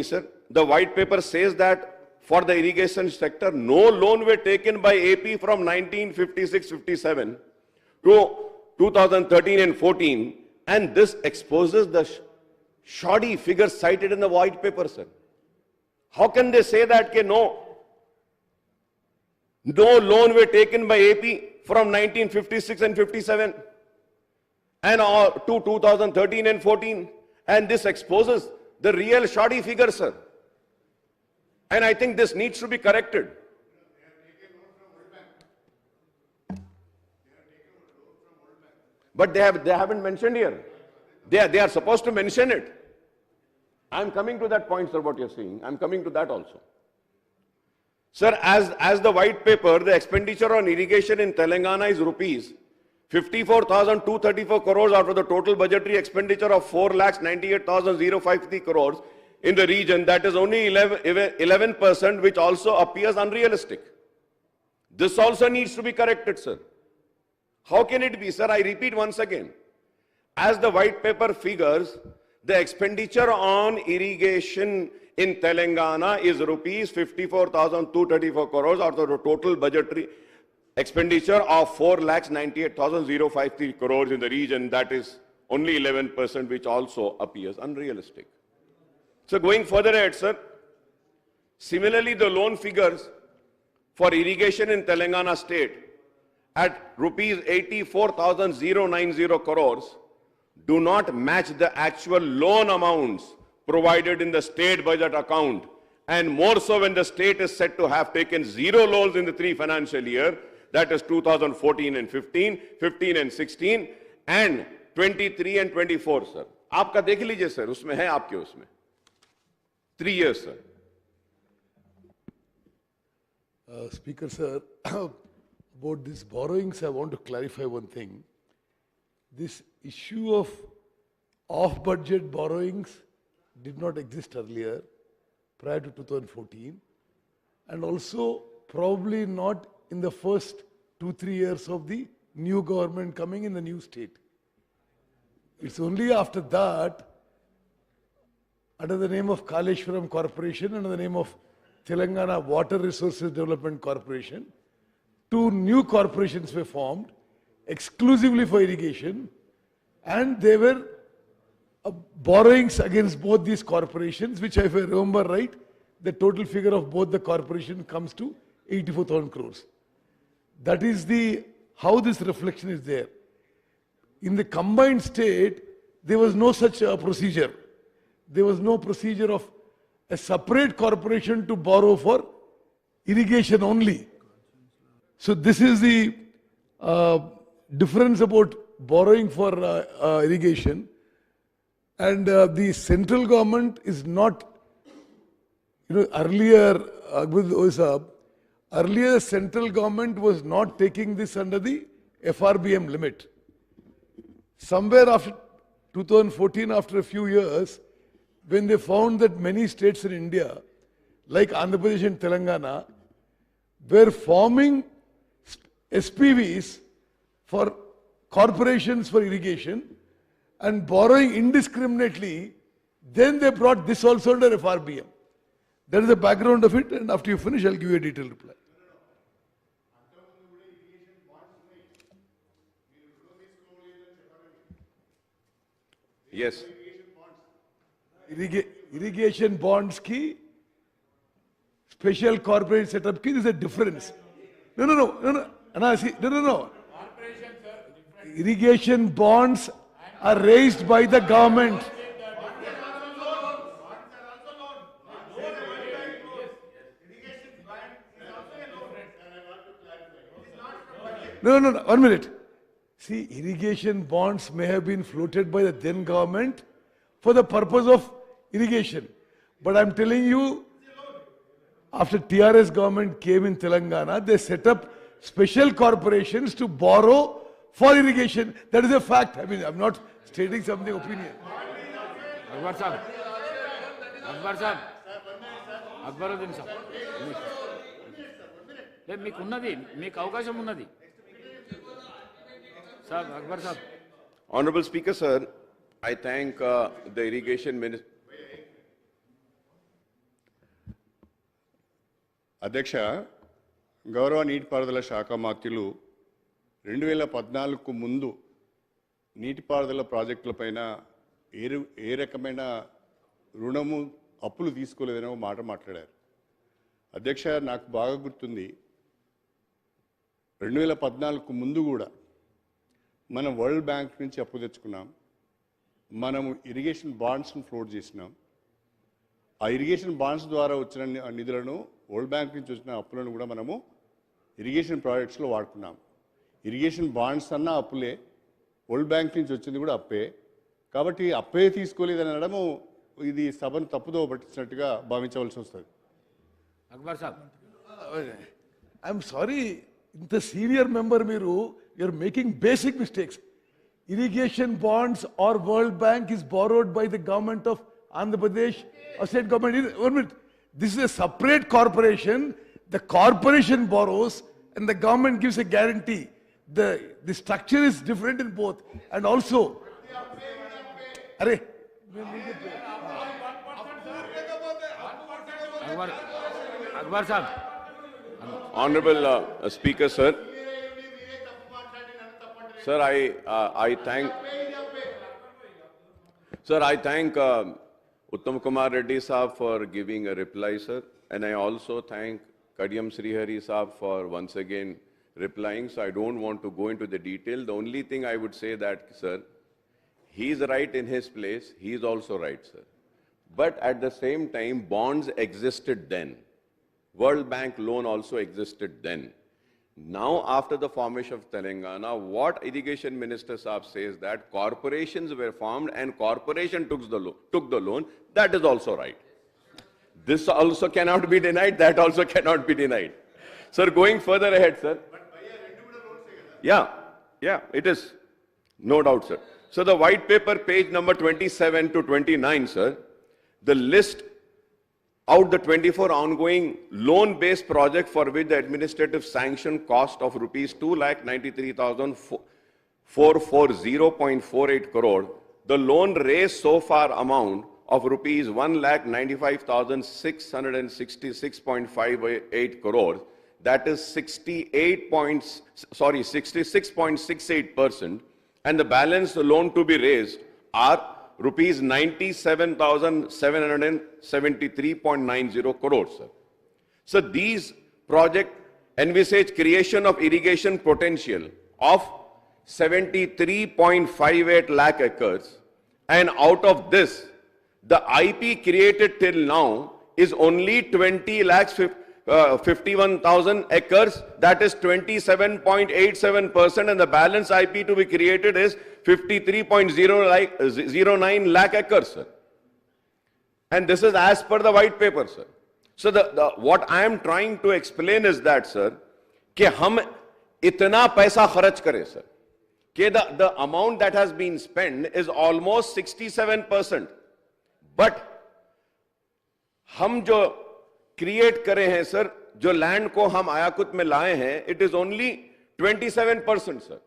sir, the white paper says that for the irrigation sector, no loan were taken by AP from 1956-57 to 2013 and 14, and this exposes the shoddy figures cited in the white paper, sir. How can they say that no loan were taken by AP from 1956 and 57 and to 2013 and 14, and this exposes the real shoddy figure, sir. And I think this needs to be corrected. But they haven't mentioned here. They are supposed to mention it. I'm coming to that point, sir, what you're saying. I'm coming to that also. Sir, as the white paper, the expenditure on irrigation in Telangana is rupees 54,234 crores out of the total budgetary expenditure of 4,98,053 crores in the region. That is only 11%, which also appears unrealistic. This also needs to be corrected, sir. How can it be, sir? I repeat once again. As the white paper figures, the expenditure on irrigation in Telangana is rupees 54,234 crores out of the total budgetary expenditure of 4,98,053 crores in the region. That is only 11%, which also appears unrealistic. So going further ahead, sir, similarly, the loan figures for irrigation in Telangana state at rupees 84,090 crores do not match the actual loan amounts provided in the state budget account, and more so when the state is said to have taken zero loans in the 3 financial year, that is 2014 and 15, 15 and 16, and 23 and 24, sir. आपका देख लीजिए sir, उसमें है आपके उसमें 3 years, sir. Speaker, sir, about these borrowings, I want to clarify one thing. This issue of off-budget borrowings did not exist earlier, prior to 2014. and also probably not in the first 2-3 years of the new government coming in the new state. It's only after that, under the name of Kaleshwaram Corporation, under the name of Telangana Water Resources Development Corporation, 2 new corporations were formed exclusively for irrigation, and they were borrowings against both these corporations, which if I remember right, the total figure of both the corporation comes to 84,000 crores. That is how this reflection is there. In the combined state, there was no such procedure. There was no procedure of a separate corporation to borrow for irrigation only. So this is the difference about borrowing for irrigation. And the central government is not, earlier, earlier the central government was not taking this under the FRBM limit. Somewhere after 2014, after a few years, when they found that many states in India, like Andhra Pradesh and Telangana, were forming SPVs for corporations for irrigation and borrowing indiscriminately, then they brought this also under FRBM. That is the background of it, and after you finish, I'll give you a detailed reply. Yes. Irrigation bonds ki, special corporate setup ki, there is a difference. No. Irrigation bonds are raised by the government. No, 1 minute. See, irrigation bonds may have been floated by the then government for the purpose of irrigation. But I'm telling you, after TRS government came in Telangana, they set up special corporations to borrow for irrigation. That is a fact. I mean, I'm not stating something opinion. Akbar Sahab. Akbaruddin Sahab. మీకు ఉన్నది, మీకు అవకాశం ఉన్నది. Sahab, Akbar Sahab. Honorable Speaker, sir, I thank the irrigation minister. అధ్యక్ష, గౌరవ నీటిపారుదల శాఖ మంత్రులు 2014కు ముందు నీటిపారుదల ప్రాజెక్టులపైన ఏ రకమైన రుణము అప్పులు తీసుకోలేదనే ఒక మాట మాట్లాడారు. అధ్యక్ష, నాకు బాగా గుర్తుంది, 2014కు ముందు కూడా మనం వరల్డ్ బ్యాంక్ నుంచి అప్పు తెచ్చుకున్నాం. మనము ఇరిగేషన్ బాండ్స్ను ఫ్లోట్ చేసినాం. ఆ ఇరిగేషన్ బాండ్స్ ద్వారా వచ్చిన నిధులను, వరల్డ్ బ్యాంక్ నుంచి వచ్చిన అప్పులను కూడా మనము ఇరిగేషన్ ప్రాజెక్ట్స్లో వాడుకున్నాం. ఇరిగేషన్ బాండ్స్ అన్న అప్పులే, వరల్డ్ బ్యాంక్ నుంచి వచ్చింది కూడా అప్పే. కాబట్టి అప్పే తీసుకోలేదని అనడము ఇది సభను తప్పుదో పట్టించినట్టుగా భావించవలసి వస్తుంది. అక్బర్ సాబ్, ఐఎమ్ సారీ, ఇంత సీనియర్ మెంబర్ మీరు, you're making basic mistakes. Irrigation bonds or World Bank is borrowed by the government of Andhra Pradesh or state government. 1 minute. This is a separate corporation. The corporation borrows and the government gives a guarantee. The structure is different in both. And also, Akbar Sahab. Honorable Speaker, sir. Sir, I thank Uttam Kumar Reddy Saab for giving a reply, sir. And I also thank Kadiyam Srihari Saab for once again replying. So I don't want to go into the detail. The only thing I would say that, sir, he's right in his place. He's also right, sir. But at the same time, bonds existed then. World Bank loan also existed then. Now, after the formation of Telangana, what Irrigation Minister Saab says that corporations were formed and corporation took the loan, that is also right. This also cannot be denied, that also cannot be denied. Sir, going further ahead, sir. Yeah, it is. No doubt, sir. So the white paper, page number 27 to 29, sir, the list out the 24 ongoing loan-based project for which the administrative sanction cost of rupees 2,93,440.48 crore, the loan raised so far amount of rupees 1,95,666.58 crore, that is 66.68%, and the balance loan to be raised are rupees 97,773.90 crores, sir. So these projects envisage creation of irrigation potential of 73.58 lakh acres, and out of this, the IP created till now is only 20 lakhs 51,000 acres, that is 27.87%, and the balance IP to be created is 53.09 lakh acres, sir. And this is as per the white paper, sir. So what I am trying to explain is that, sir, कि हम इतना पैसा खर्च करें, sir, कि the amount that has been spent is almost 67%, but हम जो create करे हैं सर, जो लैंड को हम आयाकुत में लाए हैं, it is only 27%, sir.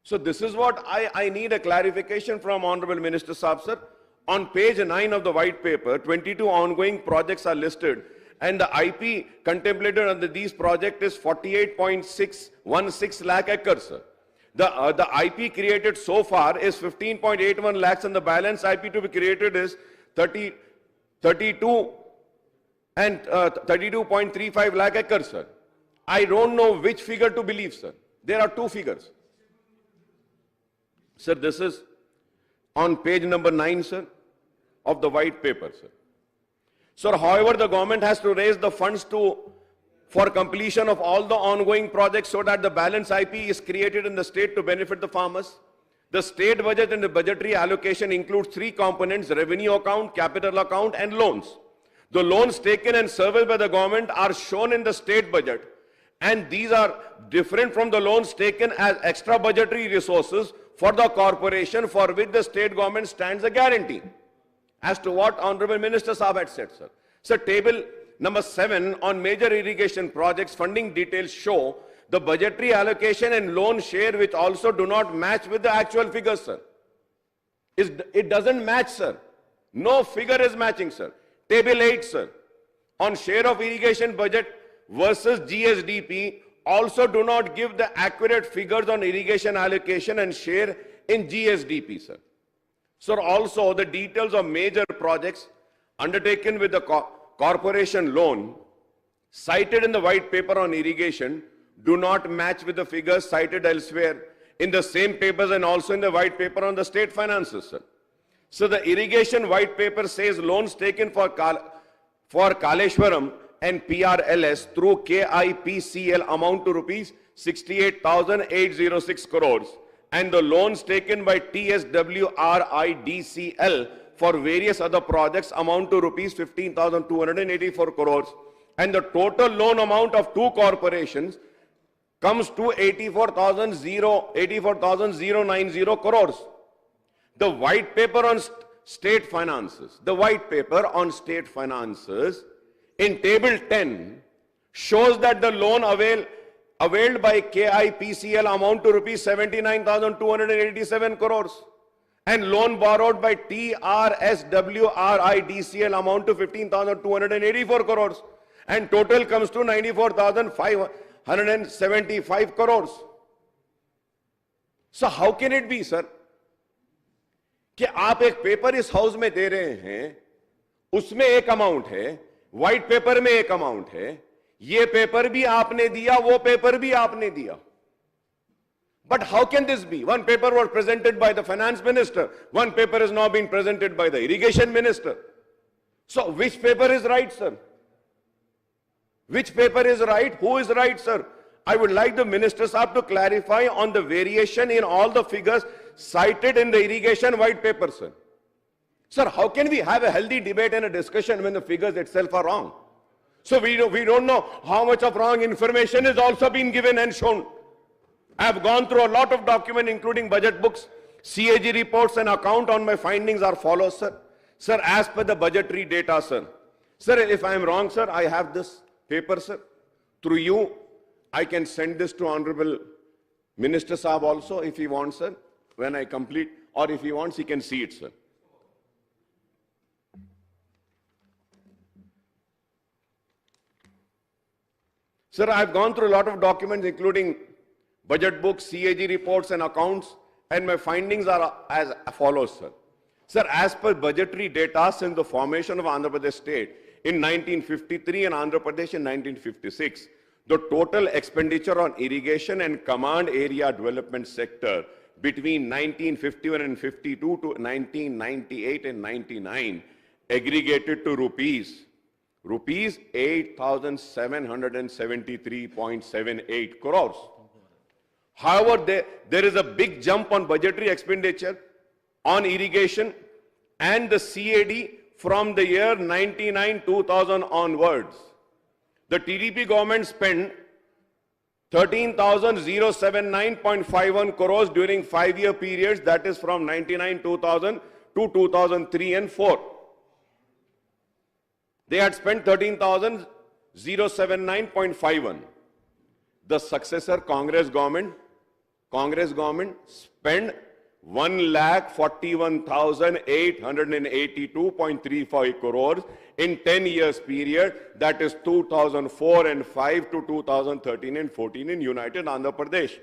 So this is what I need a clarification from Honorable Minister Saab, sir. On page 9 of the white paper, 22 ongoing projects are listed, and the IP contemplated under these projects is 48.616 lakh acres, sir. The IP created so far is 15.81 lakhs, and the balance IP to be created is 32.35 lakh acres, sir. I don't know which figure to believe, sir. There are two figures. Sir, this is on page number 9, sir, of the white paper, sir. Sir, however, the government has to raise the funds for completion of all the ongoing projects so that the balance IP is created in the state to benefit the farmers. The state budget and the budgetary allocation includes three components: revenue account, capital account, and loans. The loans taken and serviced by the government are shown in the state budget, and these are different from the loans taken as extra budgetary resources for the corporation, for which the state government stands a guarantee. As to what Honorable Minister Saab had said, sir. Sir, table number 7 on major irrigation projects funding details show the budgetary allocation and loan share, which also do not match with the actual figures, sir. It doesn't match, sir. No figure is matching, sir. Table 8, sir, on share of irrigation budget versus GSDP also do not give the accurate figures on irrigation allocation and share in GSDP, sir. Sir, also the details of major projects undertaken with the corporation loan cited in the white paper on irrigation do not match with the figures cited elsewhere in the same papers and also in the white paper on the state finances, sir. So the irrigation white paper says loans taken for Kaleshwaram and PRLS through KIPCL amount to rupees 68,806 crores, and the loans taken by TSWRIDCL for various other projects amount to rupees 15,284 crores, and the total loan amount of two corporations comes to 84,090 crores. The white paper on state finances, in table 10 shows that the loan availed by KIPCL amount to rupees 79,287 crores, and loan borrowed by TRSWRIDCL amount to 15,284 crores, and total comes to 94,575 crores. So how can it be, sir, कि आप एक paper इस house में दे रहे हैं, उसमें एक amount है, व्हाइट पेपर में एक अमाउंट है, ये पेपर भी आपने दिया, वो पेपर भी आपने दिया. But how can this be? One paper was presented by the finance minister, one paper is now being presented by the irrigation minister. So which paper is right, sir? Which paper is right? Who is right, sir? I would like the minister Saab to clarify on the variation in all the figures cited in the irrigation white paper, sir. Sir, how can we have a healthy debate and a discussion when the figures itself are wrong? So we don't know how much of wrong information is also being given and shown. I have gone through a lot of documents, including budget books, CAG reports, and account on my findings are follows, sir. Sir, as per the budgetary data, sir, Sir, if I am wrong, sir, I have this paper, sir. Through you, I can send this to Honorable Minister Saab also, if he wants, sir, when I complete, or if he wants, he can see it, sir. Sir, I've gone through a lot of documents, including budget books, CAG reports, and accounts, and my findings are as follows, sir. Sir, as per budgetary data since the formation of Andhra Pradesh state in 1953 and Andhra Pradesh in 1956, the total expenditure on irrigation and command area development sector between 1951 and 52 to 1998 and 99 aggregated to rupees 8,773.78 crores. However, there is a big jump on budgetary expenditure on irrigation and the CAD from the year 99-2000 onwards. The TDP government spent 13,079.51 crores during 5-year periods, that is from 99-2000 to 2003 and 4. They had spent 13,079.51. The successor Congress government spent 1,41,882.35 crores in 10 years period, that is 2004 and 5 to 2013 and 14 in United Andhra Pradesh.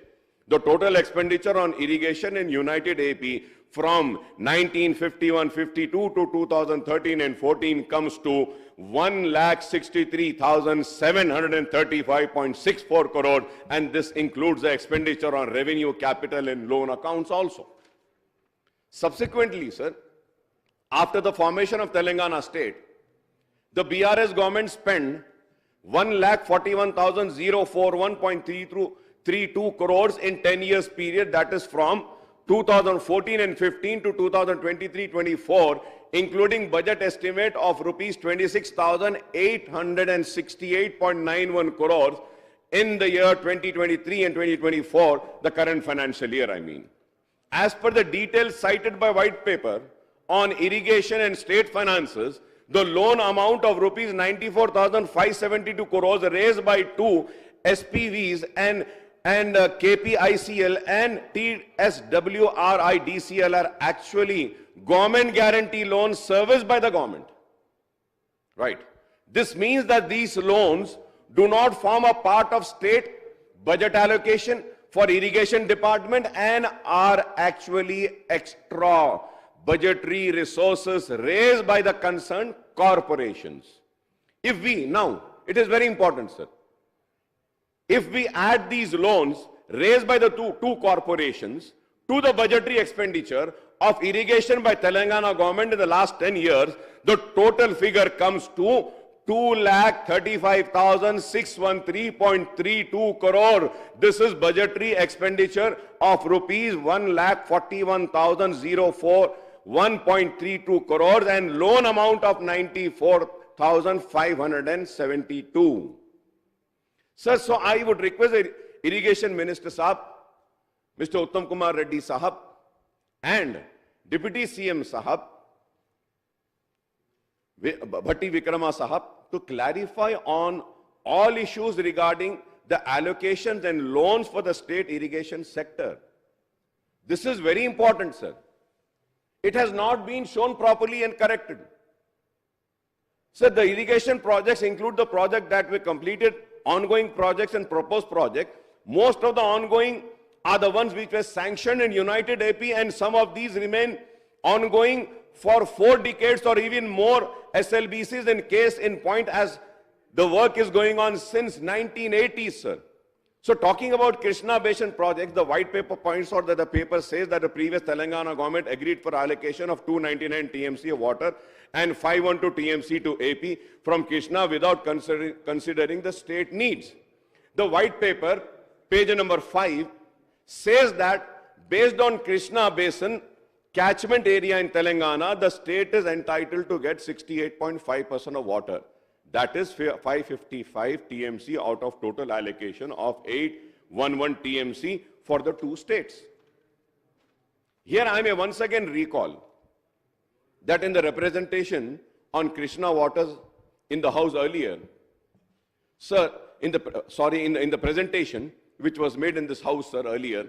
The total expenditure on irrigation in United AP from 1951-52 to 2013 and 14 comes to 1,63,735.64 crore, and this includes the expenditure on revenue, capital and loan accounts also. Subsequently, sir, after the formation of Telangana state, the BRS government spent 1,41,041.32 crores in 10 years period, that is from 2014 and 15 to 2023-24, including budget estimate of rupees 26,868.91 crores in the year 2023 and 2024, the current financial year, I mean. As per the details cited by white paper on irrigation and state finances, the loan amount of rupees 94,572 crores raised by 2 SPVs and KPICL and TSWRIDCL are actually government guarantee loans serviced by the government. Right. This means that these loans do not form a part of state budget allocation for irrigation department and are actually extra budgetary resources raised by the concerned corporations. If we, now, it is very important, sir. If we add these loans raised by the two corporations to the budgetary expenditure of irrigation by Telangana government in the last 10 years, the total figure comes to 2,35,613.32 crore. This is budgetary expenditure of rupees 1,41,041.32 crores and loan amount of 94,572. Sir, so I would request the Irrigation Minister Sahab, Mr. Uttam Kumar Reddy Sahab, and Deputy CM Sahab, Bhatti Vikrama Sahab, to clarify on all issues regarding the allocations and loans for the state irrigation sector. This is very important, sir. It has not been shown properly and corrected. Sir, the irrigation projects include the project that we completed, ongoing projects and proposed projects. Most of the ongoing are the ones which were sanctioned in United AP, and some of these remain ongoing for 4 decades or even more SLBCs in case in point, as the work is going on since 1980s, sir. So talking about Krishna Basin projects, the white paper points out that the paper says that the previous Telangana government agreed for allocation of 299 TMC of water and 512 TMC to AP from Krishna without considering the state needs. The white paper, page number 5, says that based on Krishna Basin catchment area in Telangana, the state is entitled to get 68.5% of water. That is 555 TMC out of total allocation of 811 TMC for the 2 states. Here I may once again recall that in the representation on Krishna waters in the House earlier, sir, in the presentation which was made in this House, sir, earlier,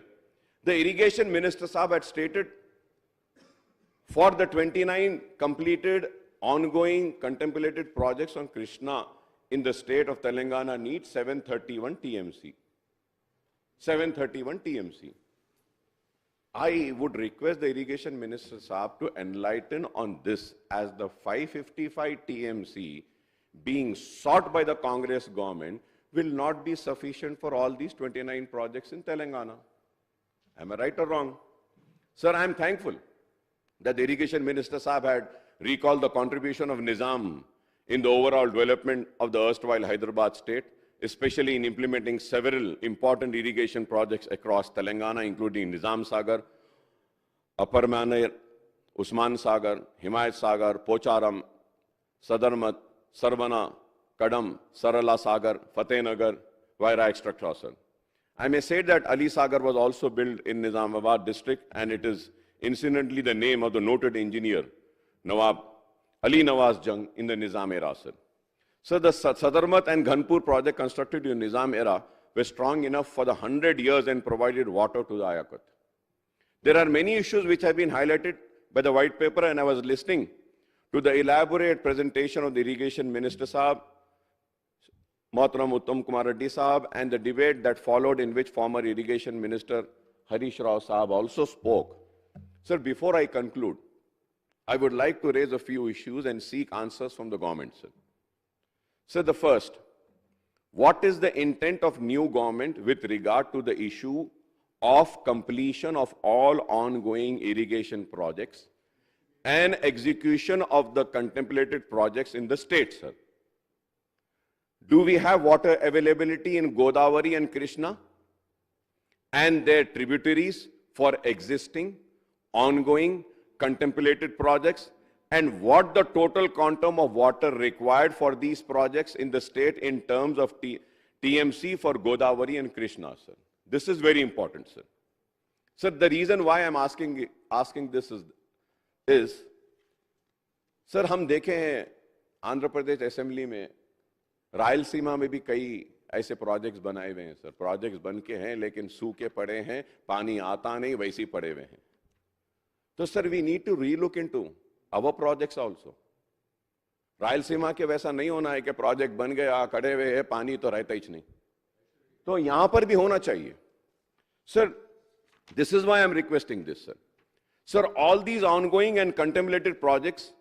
the Irrigation Minister Saab had stated for the 29 completed ongoing contemplated projects on Krishna in the state of Telangana need 731 TMC. 731 TMC. I would request the Irrigation Minister Saab to enlighten on this, as the 555 TMC being sought by the Congress government will not be sufficient for all these 29 projects in Telangana. Am I right or wrong? Sir, I am thankful that the Irrigation Minister Saab had recalled the contribution of Nizam in the overall development of the erstwhile Hyderabad state, especially in implementing several important irrigation projects across Telangana, including Nizam Sagar, Upper Manar, Usman Sagar, Himayat Sagar, Pocharam, Sadarmat, Sarvana, Kadam, Sarala Sagar, Fatehnagar, Vaira, etc. Sir. I may say that Ali Sagar was also built in Nizamabad district, and it is incidentally the name of the noted engineer, Nawab Ali Nawaz Jung, in the Nizam era, sir. So the Sadarmat and Ghanpur project constructed in Nizam era were strong enough for the 100 years and provided water to the Ayakat. There are many issues which have been highlighted by the white paper, and I was listening to the elaborate presentation of the Irrigation Minister Saab, Mohtaram Uttam Kumar Reddy Saab, and the debate that followed, in which former Irrigation Minister Harish Rao Saab also spoke. Sir, before I conclude, I would like to raise a few issues and seek answers from the government, sir. Sir, the first, what is the intent of new government with regard to the issue of completion of all ongoing irrigation projects and execution of the contemplated projects in the state, sir? Do we have water availability in Godavari and Krishna and their tributaries for existing, ongoing, contemplated projects, and what the total quantum of water required for these projects in the state in terms of TMC for Godavari and Krishna, sir? This is very important, sir. Sir, the reason why I'm asking this is, sir, हम देखे हैं Andhra Pradesh assembly में, रायलसीमा में भी कई ऐसे projects बनाए हुए हैं, सर. प्रोजेक्ट्स बन के हैं लेकिन सूखे पड़े हैं, पानी आता नहीं, वैसे ही पड़े हुए हैं. तो sir, we need to relook into our projects also. Rayalaseema के वैसा नहीं होना है कि प्रोजेक्ट बन गया, खड़े हुए हैं, पानी तो रहता ही नहीं. तो यहां पर भी होना चाहिए. Sir, this is why I'm requesting this, sir. Sir, all these ongoing and contemplated projects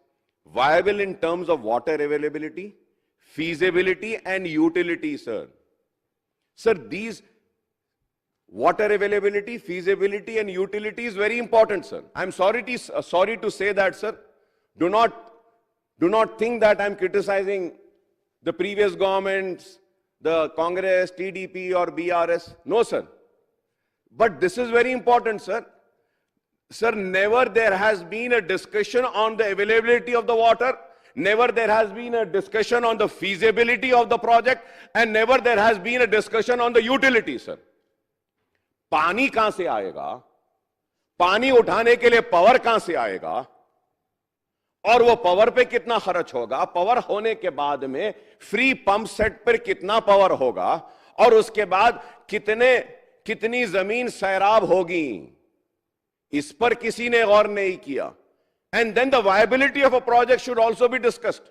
viable in terms of water availability, feasibility and utility, sir. Sir, these water availability, feasibility and utility is very important, sir. I'm sorry to say that, sir. Do not think that I'm criticizing the previous governments, the Congress, TDP or BRS. No, sir. But this is very important, sir. Sir, never there has been a discussion on the availability of the water, never there has been a discussion on the feasibility of the project, and never there has been a discussion on the utility, sir. पानी कहां से आएगा, पानी उठाने के लिए power कहां से आएगा, और वो पावर पे कितना खर्च होगा, पावर होने के बाद में फ्री पंप सेट पर कितना पावर होगा, और उसके बाद कितनी जमीन सैराब होगी, इस पर किसी ने गौर नहीं किया. And then the viability of a project should also be discussed.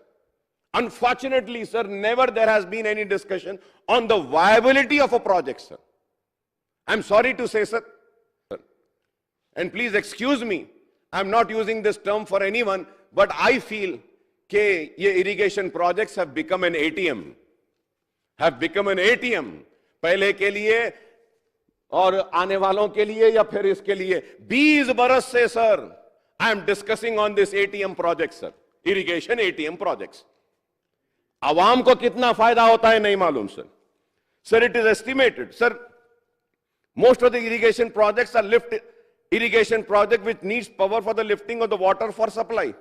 Unfortunately, sir, never there has been any discussion on the viability of a project, sir. I'm sorry to say, sir, and please excuse me, I'm not using this term for anyone, but I feel that ye irrigation projects have become an ATM. पहले के लिए और आने वालों के लिए या फिर इसके लिए 20 बरस से, sir, I am discussing on this ATM project, sir. Irrigation ATM projects. आवाम को कितना फायदा होता है नहीं मालूम, sir. Sir, it is estimated, sir, most of the irrigation projects are irrigation project which needs power for the lifting of the water for supply.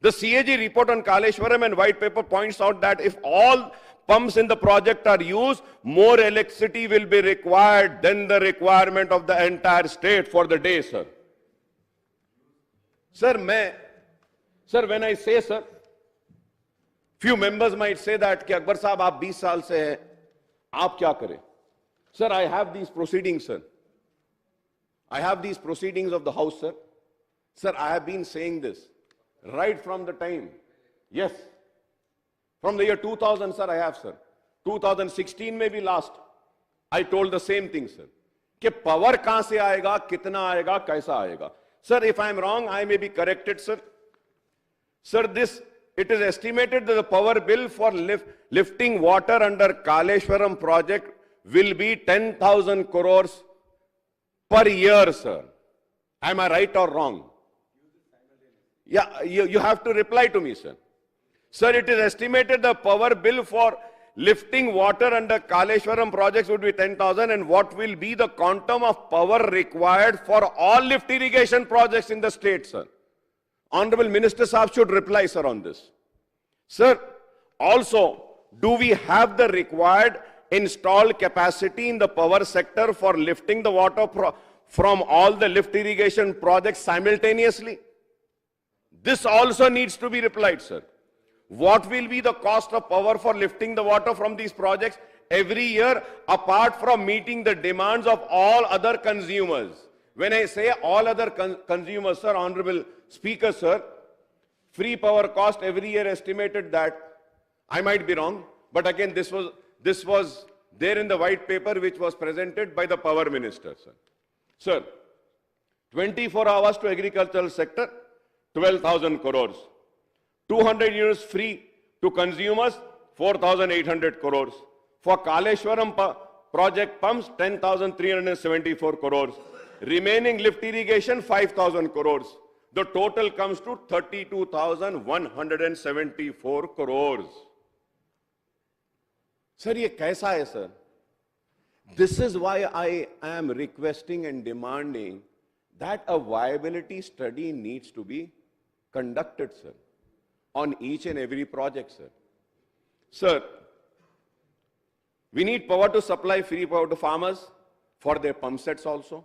The CAG report on Kaleshwaram and white paper points out that if all pumps in the project are used, more electricity will be required than the requirement of the entire state for the day, sir. Sir, when I say, sir, Few members might say that कि अकबर साहब आप 20 साल से हैं, आप क्या करें? Sir, I have these proceedings, sir. I have these proceedings of the House, sir. Sir, I have been saying this right from the time. Yes. From the year 2000, sir, I have, sir. 2016 में भी last. I told the same thing, sir. कि power कहां से आएगा, कितना आएगा, कैसा आएगा? Sir, if I am wrong, I may be corrected, sir. Sir, it is estimated that the power bill for lifting water under Kaleshwaram project will be 10,000 crores per year, sir. Am I right or wrong? Yeah, you have to reply to me, sir. Sir, it is estimated the power bill for lifting water under Kaleshwaram projects would be 10,000, and what will be the quantum of power required for all lift irrigation projects in the state, sir? Honorable Minister Saab should reply, sir, on this. Sir, also, do we have the required installed capacity in the power sector for lifting the water from all the lift irrigation projects simultaneously? This also needs to be replied, sir. What will be the cost of power for lifting the water from these projects every year, apart from meeting the demands of all other consumers? When I say all other consumers, sir, Honorable Speaker, sir, free power cost every year estimated that, I might be wrong, but again, this was there in the white paper which was presented by the Power Minister, sir. Sir, 24 hours to agricultural sector, 12,000 crores. 200 units free to consumers, 4,800 crores. For Kaleshwaram project pumps, 10,374 crores. Remaining lift irrigation, 5,000 crores. The total comes to 32,174 crores. Sir, ये कैसा है, sir? This is why I am requesting and demanding that a viability study needs to be conducted, sir, on each and every project, sir. Sir, we need power to supply free power to farmers for their pump sets also.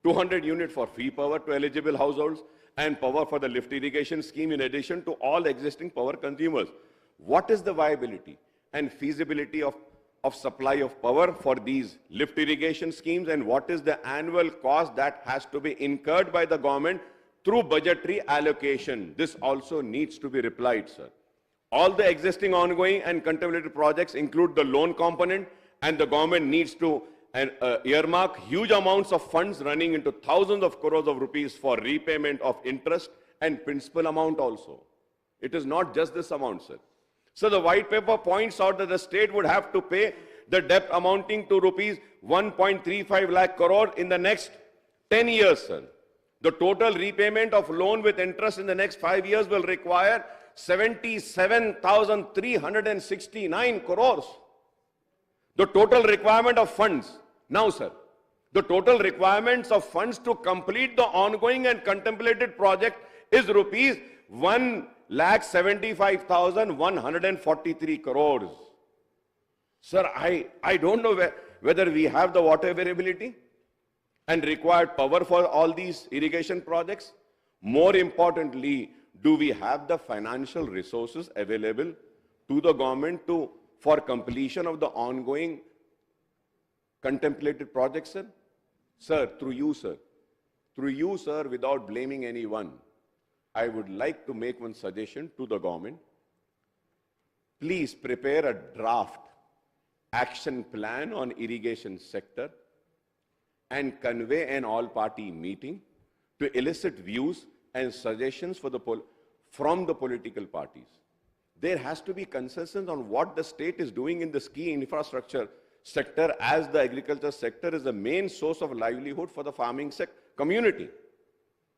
200 units for free power to eligible households and power for the lift irrigation scheme in addition to all existing power consumers. What is the viability and feasibility of supply of power for these lift irrigation schemes, and what is the annual cost that has to be incurred by the government through budgetary allocation? This also needs to be replied, sir. All the existing ongoing and contemplated projects include the loan component, and the government needs to earmark huge amounts of funds running into thousands of crores of rupees for repayment of interest and principal amount also. It is not just this amount, sir. So the white paper points out that the state would have to pay the debt amounting to rupees 1.35 lakh crore in the next 10 years, sir. The total repayment of loan with interest in the next 5 years will require 77,369 crores. The total requirement of funds, now sir, the total requirements of funds to complete the ongoing and contemplated project is rupees 1,75,143 crores. Sir, I don't know whether we have the water availability and required power for all these irrigation projects. More importantly, do we have the financial resources available to the government for completion of the ongoing contemplated projects, sir? Sir, through you, sir, without blaming anyone, I would like to make one suggestion to the government. Please prepare a draft action plan on irrigation sector and convey an all-party meeting to elicit views and suggestions from the political parties. There has to be consensus on what the state is doing in this key infrastructure sector, as the agriculture sector is the main source of livelihood for the farming community.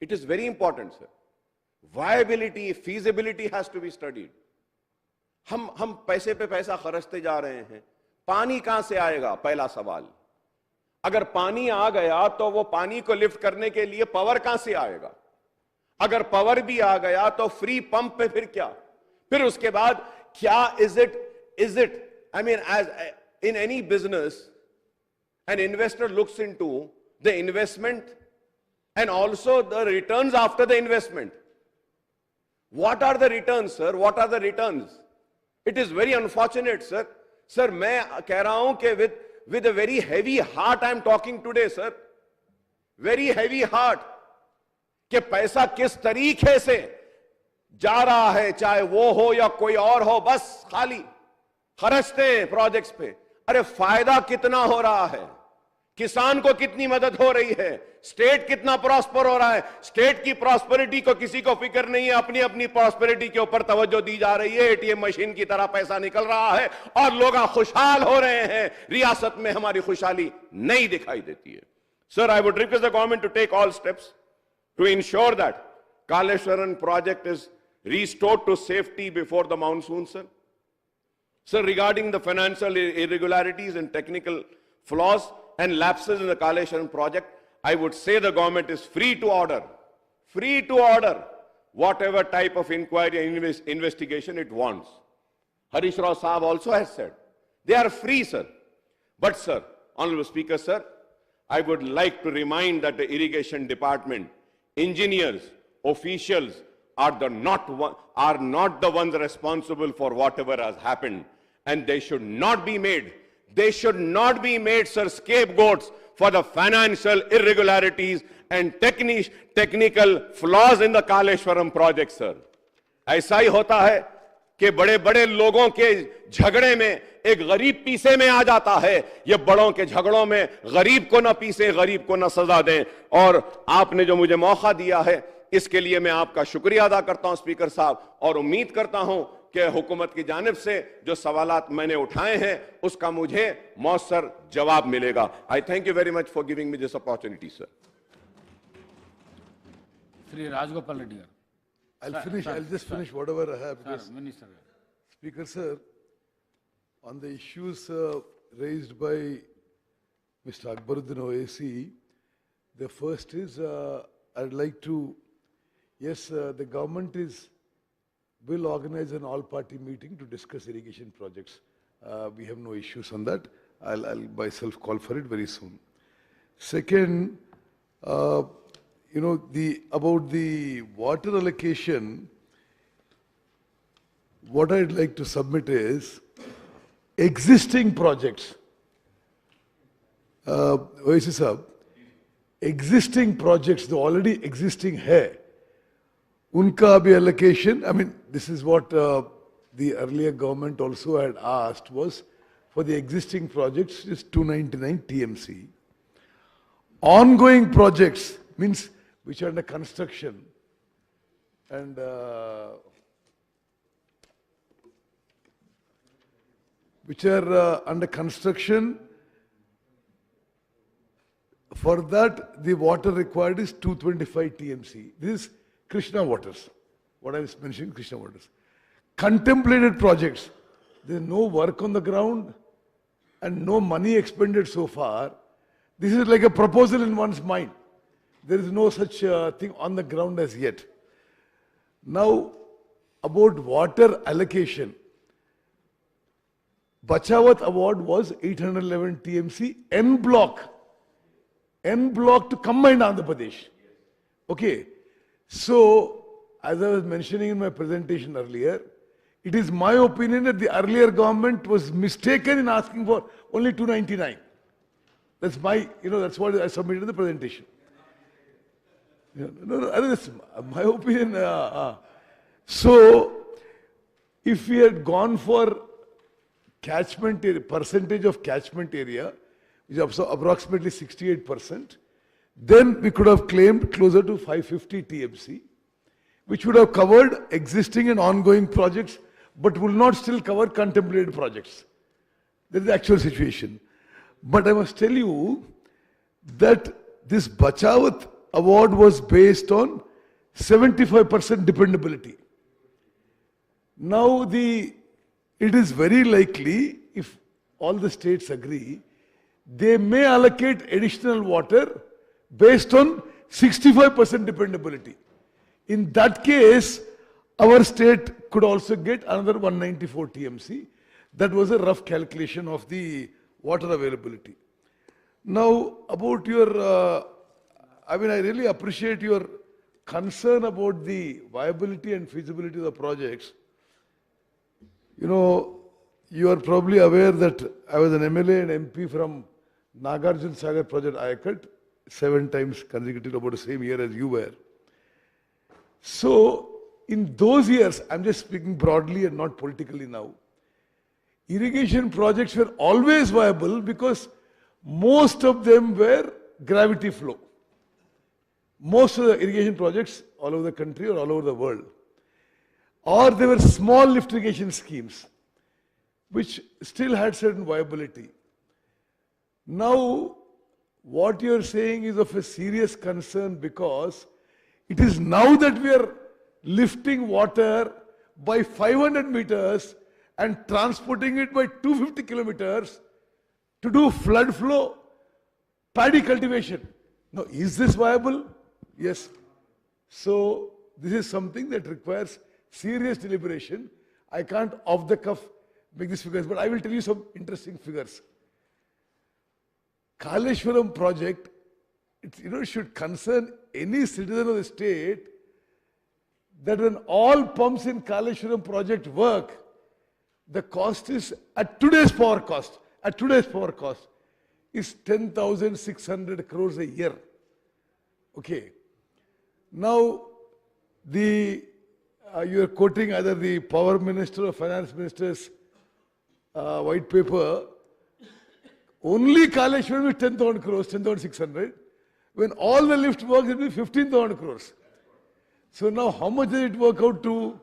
It is very important, sir. Viability, feasibility has to be studied. हम पैसे पे पैसा खर्चते जा रहे हैं, पानी कहां से आएगा? पहला सवाल. अगर पानी आ गया तो वो पानी को लिफ्ट करने के लिए पावर कहां से आएगा? अगर पावर भी आ गया तो फ्री पंप पे फिर क्या? फिर उसके बाद क्या is it I mean, as in any business, an investor looks into the investment and also the returns after the investment. What are the returns, sir? What are the returns? It is very unfortunate, sir. Sir, मैं कह रहा हूं कि with a very heavy heart I am talking today, sir. Very heavy heart. कि पैसा किस तरीके से जा रहा है, चाहे वो हो या कोई और हो, बस खाली खर्चते हैं प्रोजेक्ट्स पे। अरे फायदा कितना हो रहा है, किसान को कितनी मदद हो रही है, स्टेट कितना प्रॉस्पर हो रहा है। स्टेट की प्रॉस्पेरिटी को किसी को फिक्र नहीं है, अपनी अपनी प्रॉस्पेरिटी के ऊपर तवज्जो दी जा रही है। एटीएम मशीन की तरह पैसा निकल रहा है और लोग खुशहाल हो रहे हैं। रियासत में हमारी खुशहाली नहीं दिखाई देती है। Sir, I would request the government to take all steps to ensure that Kaleshwaram project is restored to safety before the monsoon, sir. Sir, regarding the financial irregularities and technical flaws and lapses in the Kaleshwaram project, I would say the government is free to order whatever type of inquiry and investigation it wants. Harish Rao Saab also has said, they are free, sir. But, sir, Honorable Speaker, sir, I would like to remind that the irrigation department, engineers, officials are not the ones responsible for whatever has happened, and they should not be made, sir, scapegoats for the financial irregularities and technical flaws in the Kaleshwaram project, sir. ऐसा ही होता है कि बड़े बड़े लोगों के झगड़े में एक गरीब पीछे में आ जाता है। ये बड़ों के झगड़ों में गरीब को ना पीसे, गरीब को ना सजा दें। और आपने जो मुझे मौका दिया है, इसके लिए मैं आपका शुक्रिया अदा करता हूं स्पीकर साहब, और उम्मीद करता हूं कि हुकूमत की जानिब से जो सवालात मैंने उठाए हैं उसका मुझे मौसर जवाब मिलेगा। I thank you very much for giving me this opportunity, sir. Shri Rajagopal Reddy garu. I'll just finish whatever I have. Sir, Minister గారు. Speaker, sir, on the issues raised by Mr. Akbaruddin OAC, the first is, I'd like to, yes, the government will organize an all-party meeting to discuss irrigation projects. We have no issues on that. I'll myself call for it very soon. Second, about the water allocation, what I'd like to submit is existing projects. OAC Sahab, existing projects, the already existing hai, unka bhi allocation, I mean, this is what the earlier government also had asked, was for the existing projects is 299 TMC. Ongoing projects means which are under construction and which are under construction. For that, the water required is 225 TMC. This is Krishna waters. What I was mentioning, Krishna waters. Contemplated projects, there is no work on the ground and no money expended so far. This is like a proposal in one's mind. There is no such thing on the ground as yet. Now, about water allocation, Bachawat award was 811 TMC N block to combined Andhra Pradesh. Okay, so as I was mentioning in my presentation earlier, it is my opinion that the earlier government was mistaken in asking for only 299. That's my, that's what I submitted in the presentation. No, that's my opinion. So, if we had gone for catchment area, percentage of catchment area, which is approximately 68%, then we could have claimed closer to 550 TMC, which would have covered existing and ongoing projects, but will not still cover contemplated projects. That is the actual situation. But I must tell you that this Bachawat award was based on 75% dependability. Now it is very likely, if all the states agree, they may allocate additional water based on 65% dependability. In that case, our state could also get another 194 TMC. That was a rough calculation of the water availability. Now, about your, I really appreciate your concern about the viability and feasibility of the projects. You know, you are probably aware that I was an MLA and MP from Nagarjun Sagar project Ayakat, 7 times consecutive about the same year as you were. So, in those years, I'm just speaking broadly and not politically now, irrigation projects were always viable because most of them were gravity flow. Most of the irrigation projects all over the country or all over the world. Or they were small lift irrigation schemes, which still had certain viability. Now, what you're saying is of a serious concern because it is now that we are lifting water by 500 meters and transporting it by 250 kilometers to do flood flow, paddy cultivation. Now, is this viable? Yes. So, this is something that requires serious deliberation. I can't off the cuff make these figures, but I will tell you some interesting figures. Kaleshwaram project, it should concern any citizen of the state that when all pumps in Kaleshwaram project work, the cost is at today's power cost is 10,600 crores a year. Okay. Now, you are quoting either the power minister or finance minister's white paper. Only Kaleshwaram is 10,000 crores, 10,600. When all the lift works, it will be 15,000 crores. So now how much does it work out to?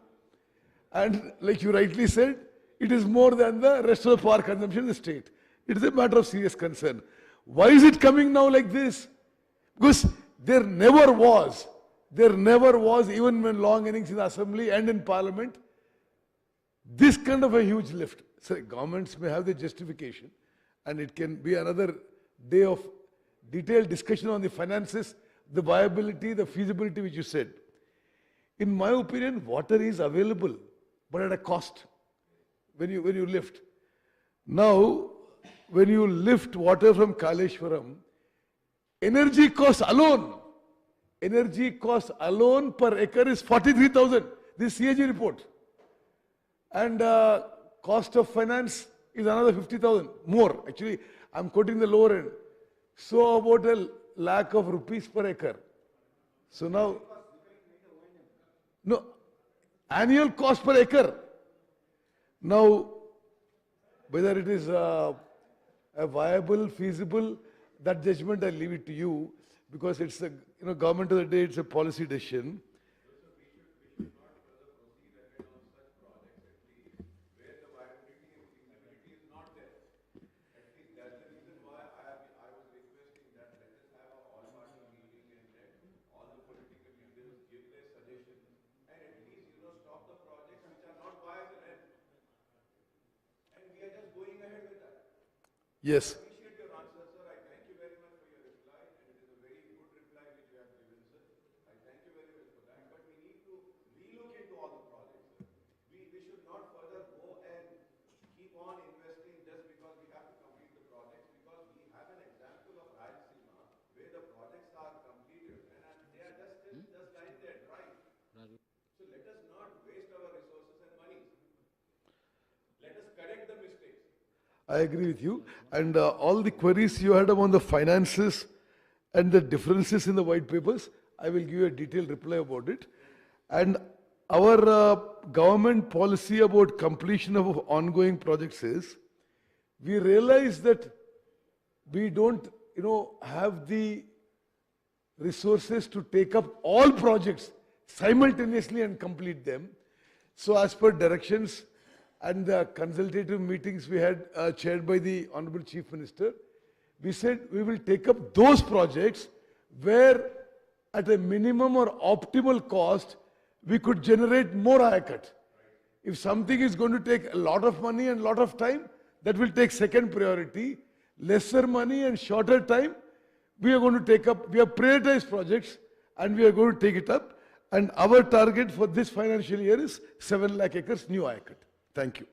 And like you rightly said, it is more than the rest of the power consumption in the state. It is a matter of serious concern. Why is it coming now like this? Because there never was, even when long innings in the assembly and in parliament, this kind of a huge lift. So governments may have the justification, and it can be another day of detailed discussion on the finances, the viability, the feasibility which you said. In my opinion, water is available, but at a cost when you lift. Now, when you lift water from Kaleshwaram, energy cost alone per acre is 43,000. This CAG report. And cost of finance is another 50,000 more. Actually, I'm quoting the lower end. So about a lakh of rupees per acre. So now, no, annual cost per acre. Now, whether it is a viable, feasible, that judgment I leave it to you, because it's a government of the day, it's a policy decision. Yes. I agree with you. And all the queries you had on the finances and the differences in the white papers, I will give you a detailed reply about it. And our government policy about completion of ongoing projects is, we realize that we don't, have the resources to take up all projects simultaneously and complete them. So as per directions and the consultative meetings we had chaired by the Honorable Chief Minister, we said we will take up those projects where at a minimum or optimal cost, we could generate more Ayakat. If something is going to take a lot of money and a lot of time, that will take second priority. Lesser money and shorter time, we are going to take up, we have prioritized projects and we are going to take it up. And our target for this financial year is 7 lakh acres new Ayakat. Thank you.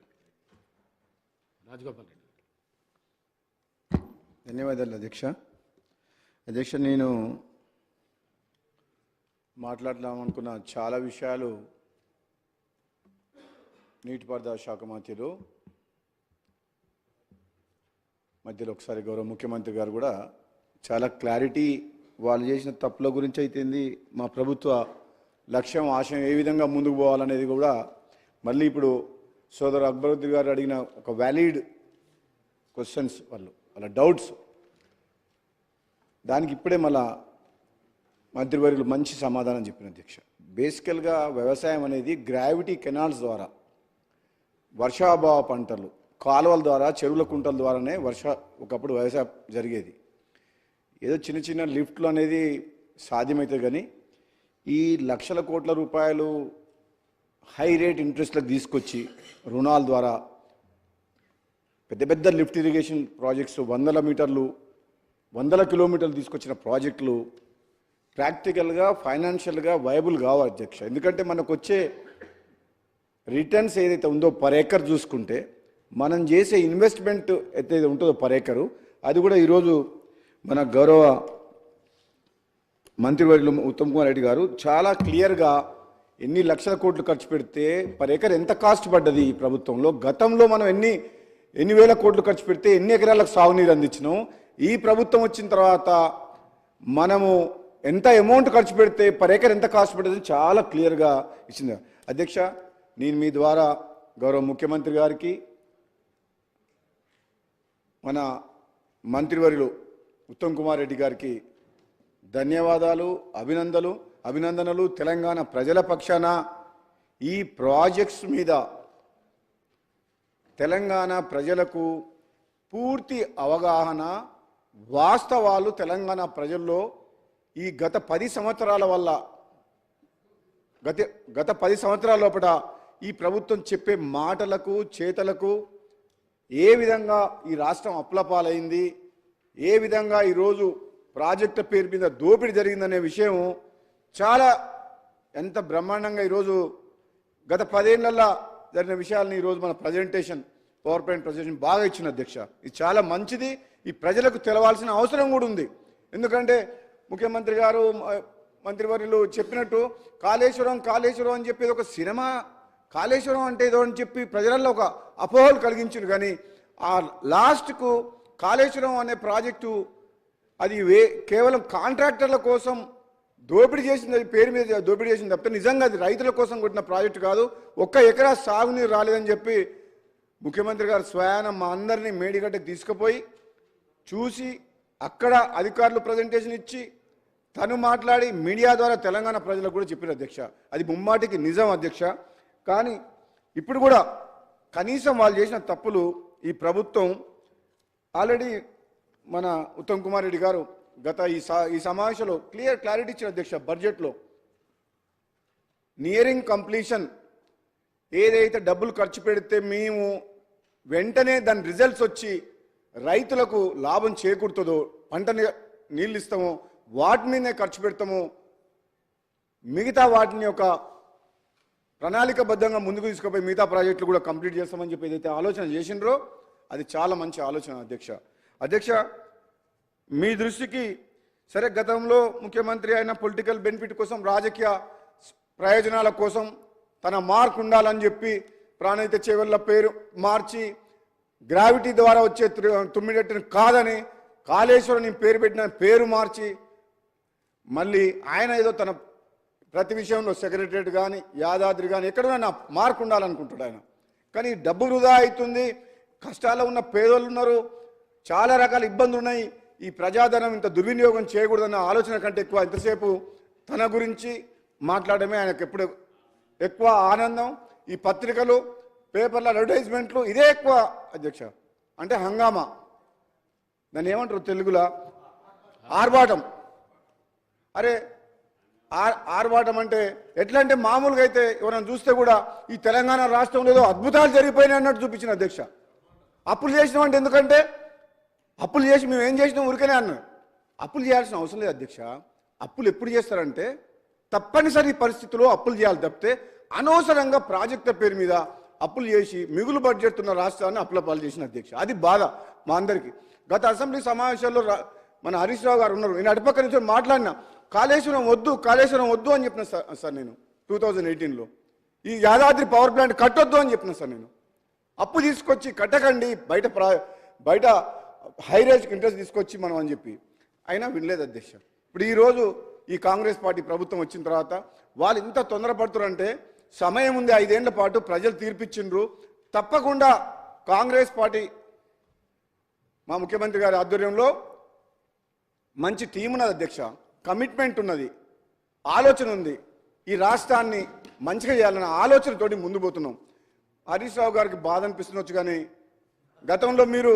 ధన్యవాదాలు అధ్యక్ష. అధ్యక్ష, నేను మాట్లాడదామనుకున్న చాలా విషయాలు నీటిపారుదల శాఖ మంత్రులు మధ్యలో ఒకసారి గౌరవ ముఖ్యమంత్రి గారు కూడా చాలా క్లారిటీ వాళ్ళు చేసిన తప్పుల గురించి అయితేంది మా ప్రభుత్వ లక్ష్యం ఆశయం ఏ విధంగా ముందుకు పోవాలనేది కూడా మళ్ళీ ఇప్పుడు సోదరు అక్బరుద్దీన్ గారు అడిగిన ఒక వ్యాలిడ్ క్వశ్చన్స్ వాళ్ళ డౌట్స్ దానికి ఇప్పుడే మళ్ళా మంత్రివర్యులు మంచి సమాధానం చెప్పిన అధ్యక్ష. బేసికల్గా వ్యవసాయం అనేది గ్రావిటీ కెనాల్స్ ద్వారా వర్షాభావ పంటలు కాలువల ద్వారా చెరువుల కుంటల ద్వారానే ఒకప్పుడు వ్యవసాయం జరిగేది. ఏదో చిన్న చిన్న లిఫ్ట్లు అనేది సాధ్యమవుతుంది కానీ ఈ లక్షల కోట్ల రూపాయలు హై రేట్ ఇంట్రెస్ట్లకు తీసుకొచ్చి రుణాల ద్వారా పెద్ద పెద్ద లిఫ్ట్ ఇరిగేషన్ ప్రాజెక్ట్స్ 100 మీటర్లు 100 కిలోమీటర్లు తీసుకొచ్చిన ప్రాజెక్టులు ప్రాక్టికల్గా ఫైనాన్షియల్గా వైబుల్ కావు అధ్యక్ష. ఎందుకంటే మనకు వచ్చే రిటర్న్స్ ఏదైతే ఉందో పర్ ఏకర్ చూసుకుంటే మనం చేసే ఇన్వెస్ట్మెంట్ ఏదైతే ఉంటుందో పర్ ఏకరు అది కూడా ఈరోజు మన గౌరవ మంత్రివర్యులు ఉత్తమ్ కుమార్ రెడ్డి గారు చాలా క్లియర్గా ఎన్ని లక్షల కోట్లు ఖర్చు పెడితే పర్ ఏకర్ ఎంత కాస్ట్ పడ్డది ఈ ప్రభుత్వంలో, గతంలో మనం ఎన్ని వేల కోట్లు ఖర్చు పెడితే ఎన్ని ఎకరాలకు సాగునీరు అందించినాం, ఈ ప్రభుత్వం వచ్చిన తర్వాత మనము ఎంత అమౌంట్ ఖర్చు పెడితే పర్ ఏకర్ ఎంత కాస్ట్ పడ్డది చాలా క్లియర్గా ఇచ్చింది అధ్యక్ష. నేను మీ ద్వారా గౌరవ ముఖ్యమంత్రి గారికి మన మంత్రివర్యులు ఉత్తమ్ కుమార్ రెడ్డి గారికి ధన్యవాదాలు, అభినందనలు. తెలంగాణ ప్రజల పక్షాన ఈ ప్రాజెక్ట్స్ మీద తెలంగాణ ప్రజలకు పూర్తి అవగాహన, వాస్తవాలు తెలంగాణ ప్రజల్లో ఈ గత 10 సంవత్సరాల వల్ల గత 10 సంవత్సరాల లోపల ఈ ప్రభుత్వం చెప్పే మాటలకు చేతలకు ఏ విధంగా ఈ రాష్ట్రం అప్లపాలైంది, ఏ విధంగా ఈరోజు ప్రాజెక్టు పేరు మీద దోపిడీ జరిగిందనే విషయం చాలా ఎంత బ్రహ్మాండంగా ఈరోజు గత 10 ఏళ్లలో జరిగిన విషయాలని ఈరోజు మన ప్రజెంటేషన్ పవర్ పాయింట్ ప్రజెంటేషన్ బాగా ఇచ్చిన అధ్యక్ష. ఇది చాలా మంచిది, ఈ ప్రజలకు తెలవాల్సిన అవసరం కూడా ఉంది. ఎందుకంటే ముఖ్యమంత్రి గారు మంత్రివర్యులు చెప్పినట్టు కాళేశ్వరం అని చెప్పేది ఒక సినిమా, కాళేశ్వరం అంటే ఏదో అని చెప్పి ప్రజలలో ఒక అపోహలు కలిగించారు. కానీ ఆ లాస్ట్కు కాళేశ్వరం అనే ప్రాజెక్టు అది కేవలం కాంట్రాక్టర్ల కోసం దోపిడీ చేసింది, అది పేరు మీద దోపిడీ చేసింది తప్పితే నిజంగా అది రైతుల కోసం కొట్టిన ప్రాజెక్టు కాదు. 1 ఎకరా సాగునీరు రాలేదని చెప్పి ముఖ్యమంత్రి గారు స్వయాన మా అందరినీ మేడిగడ్డకు తీసుకుపోయి చూసి అక్కడ అధికారులు ప్రజెంటేషన్ ఇచ్చి తను మాట్లాడి మీడియా ద్వారా తెలంగాణ ప్రజలకు కూడా చెప్పిన అధ్యక్ష. అది ముమ్మాటికి నిజం అధ్యక్ష. కానీ ఇప్పుడు కూడా కనీసం వాళ్ళు చేసిన తప్పులు ఈ ప్రభుత్వం ఆల్రెడీ మన ఉత్తమ్ కుమార్ రెడ్డి గారు గత ఈ సమావేశంలో క్లారిటీ ఇచ్చిన అధ్యక్ష. బడ్జెట్లో నియరింగ్ కంప్లీషన్ ఏదైతే డబ్బులు ఖర్చు పెడితే మేము వెంటనే దాని రిజల్ట్స్ వచ్చి రైతులకు లాభం చేకూరుతుందో, పంట నీళ్ళు ఇస్తామో వాటి మీదనే ఖర్చు పెడతాము, మిగతా వాటిని ఒక ప్రణాళికబద్ధంగా ముందుకు తీసుకుపోయి మిగతా ప్రాజెక్టులు కూడా కంప్లీట్ చేస్తామని చెప్పి ఏదైతే ఆలోచన చేసినారో అది చాలా మంచి ఆలోచన అధ్యక్ష. మీ దృష్టికి సరే గతంలో ముఖ్యమంత్రి అయిన పొలిటికల్ బెనిఫిట్ కోసం, రాజకీయ ప్రయోజనాల కోసం తన మార్క్ ఉండాలని చెప్పి ప్రాణహిత చేవెళ్ళ పేరు మార్చి గ్రావిటీ ద్వారా వచ్చే తుమ్మిడెట్టుని కాదని కాళేశ్వరం పేరు పెట్టిన పేరు మార్చి మళ్ళీ ఆయన ఏదో తన ప్రతి విషయంలో సెక్రటరేట్ కానీ యాదాద్రి కానీ ఎక్కడైనా మార్క్ ఉండాలనుకుంటాడు ఆయన. కానీ డబ్బు వృధా అవుతుంది, కష్టాల్లో ఉన్న పేదోళ్ళు ఉన్నారు, చాలా రకాల ఇబ్బందులు ఉన్నాయి, ఈ ప్రజాధనం ఇంత దుర్వినియోగం చేయకూడదన్న ఆలోచన కంటే ఎక్కువ ఇంతసేపు తన గురించి మాట్లాడమే ఆయనకు ఎప్పుడు ఎక్కువ ఆనందం. ఈ పత్రికలు పేపర్ల అడ్వర్టైజ్మెంట్లు ఇదే ఎక్కువ అధ్యక్ష. అంటే హంగామా, దాన్ని ఏమంటారు తెలుగులో ఆర్భాటం. అరే ఆర్భాటం అంటే ఎట్లా అంటే మామూలుగా అయితే ఎవరైనా చూస్తే కూడా ఈ తెలంగాణ రాష్ట్రంలో ఏదో అద్భుతాలు జరిగిపోయినాయి అన్నట్టు చూపించిన అధ్యక్ష. అప్పులు చేసినాం అంటే ఎందుకంటే అప్పులు చేసి మేము ఏం చేసినాం ఊరికనే అన్నాం. అప్పులు చేయాల్సిన అవసరం లేదు అధ్యక్ష. అప్పులు ఎప్పుడు చేస్తారంటే తప్పనిసరి పరిస్థితుల్లో అప్పులు చేయాలి తప్పితే అనవసరంగా ప్రాజెక్టుల పేరు మీద అప్పులు చేసి మిగులు బడ్జెట్ ఉన్న రాష్ట్రాన్ని అప్పుల పాలు చేసిన అధ్యక్ష. అది బాధ మా అందరికీ. గత అసెంబ్లీ సమావేశాల్లో మన హరీష్ రావు గారు ఉన్నారు, నేను అటుపక్క నుంచి మాట్లాడినా కాళేశ్వరం వద్దు అని చెప్పిన సార్ నేను 2018లో. ఈ యాదాద్రి పవర్ ప్లాంట్ కట్టొద్దు అని చెప్పిన సార్ నేను. అప్పు తీసుకొచ్చి కట్టకండి, బయట హై రేజ్ ఇంట్రెస్ట్ తీసుకొచ్చి మనం అని చెప్పి అయినా వినలేదు అధ్యక్ష. ఇప్పుడు ఈరోజు ఈ కాంగ్రెస్ పార్టీ ప్రభుత్వం వచ్చిన తర్వాత వాళ్ళు ఇంత తొందరపడుతున్నారంటే సమయం ఉంది, 5 ఏళ్ల పాటు ప్రజలు తీర్పిచ్చిండ్రు. తప్పకుండా కాంగ్రెస్ పార్టీ మా ముఖ్యమంత్రి గారి ఆధ్వర్యంలో మంచి టీం ఉన్నది అధ్యక్ష, కమిట్మెంట్ ఉన్నది, ఆలోచన ఉంది. ఈ రాష్ట్రాన్ని మంచిగా చేయాలన్న ఆలోచనతోటి ముందు పోతున్నాం. హరీష్ రావు గారికి బాధ అనిపిస్తుండొచ్చు, కానీ గతంలో మీరు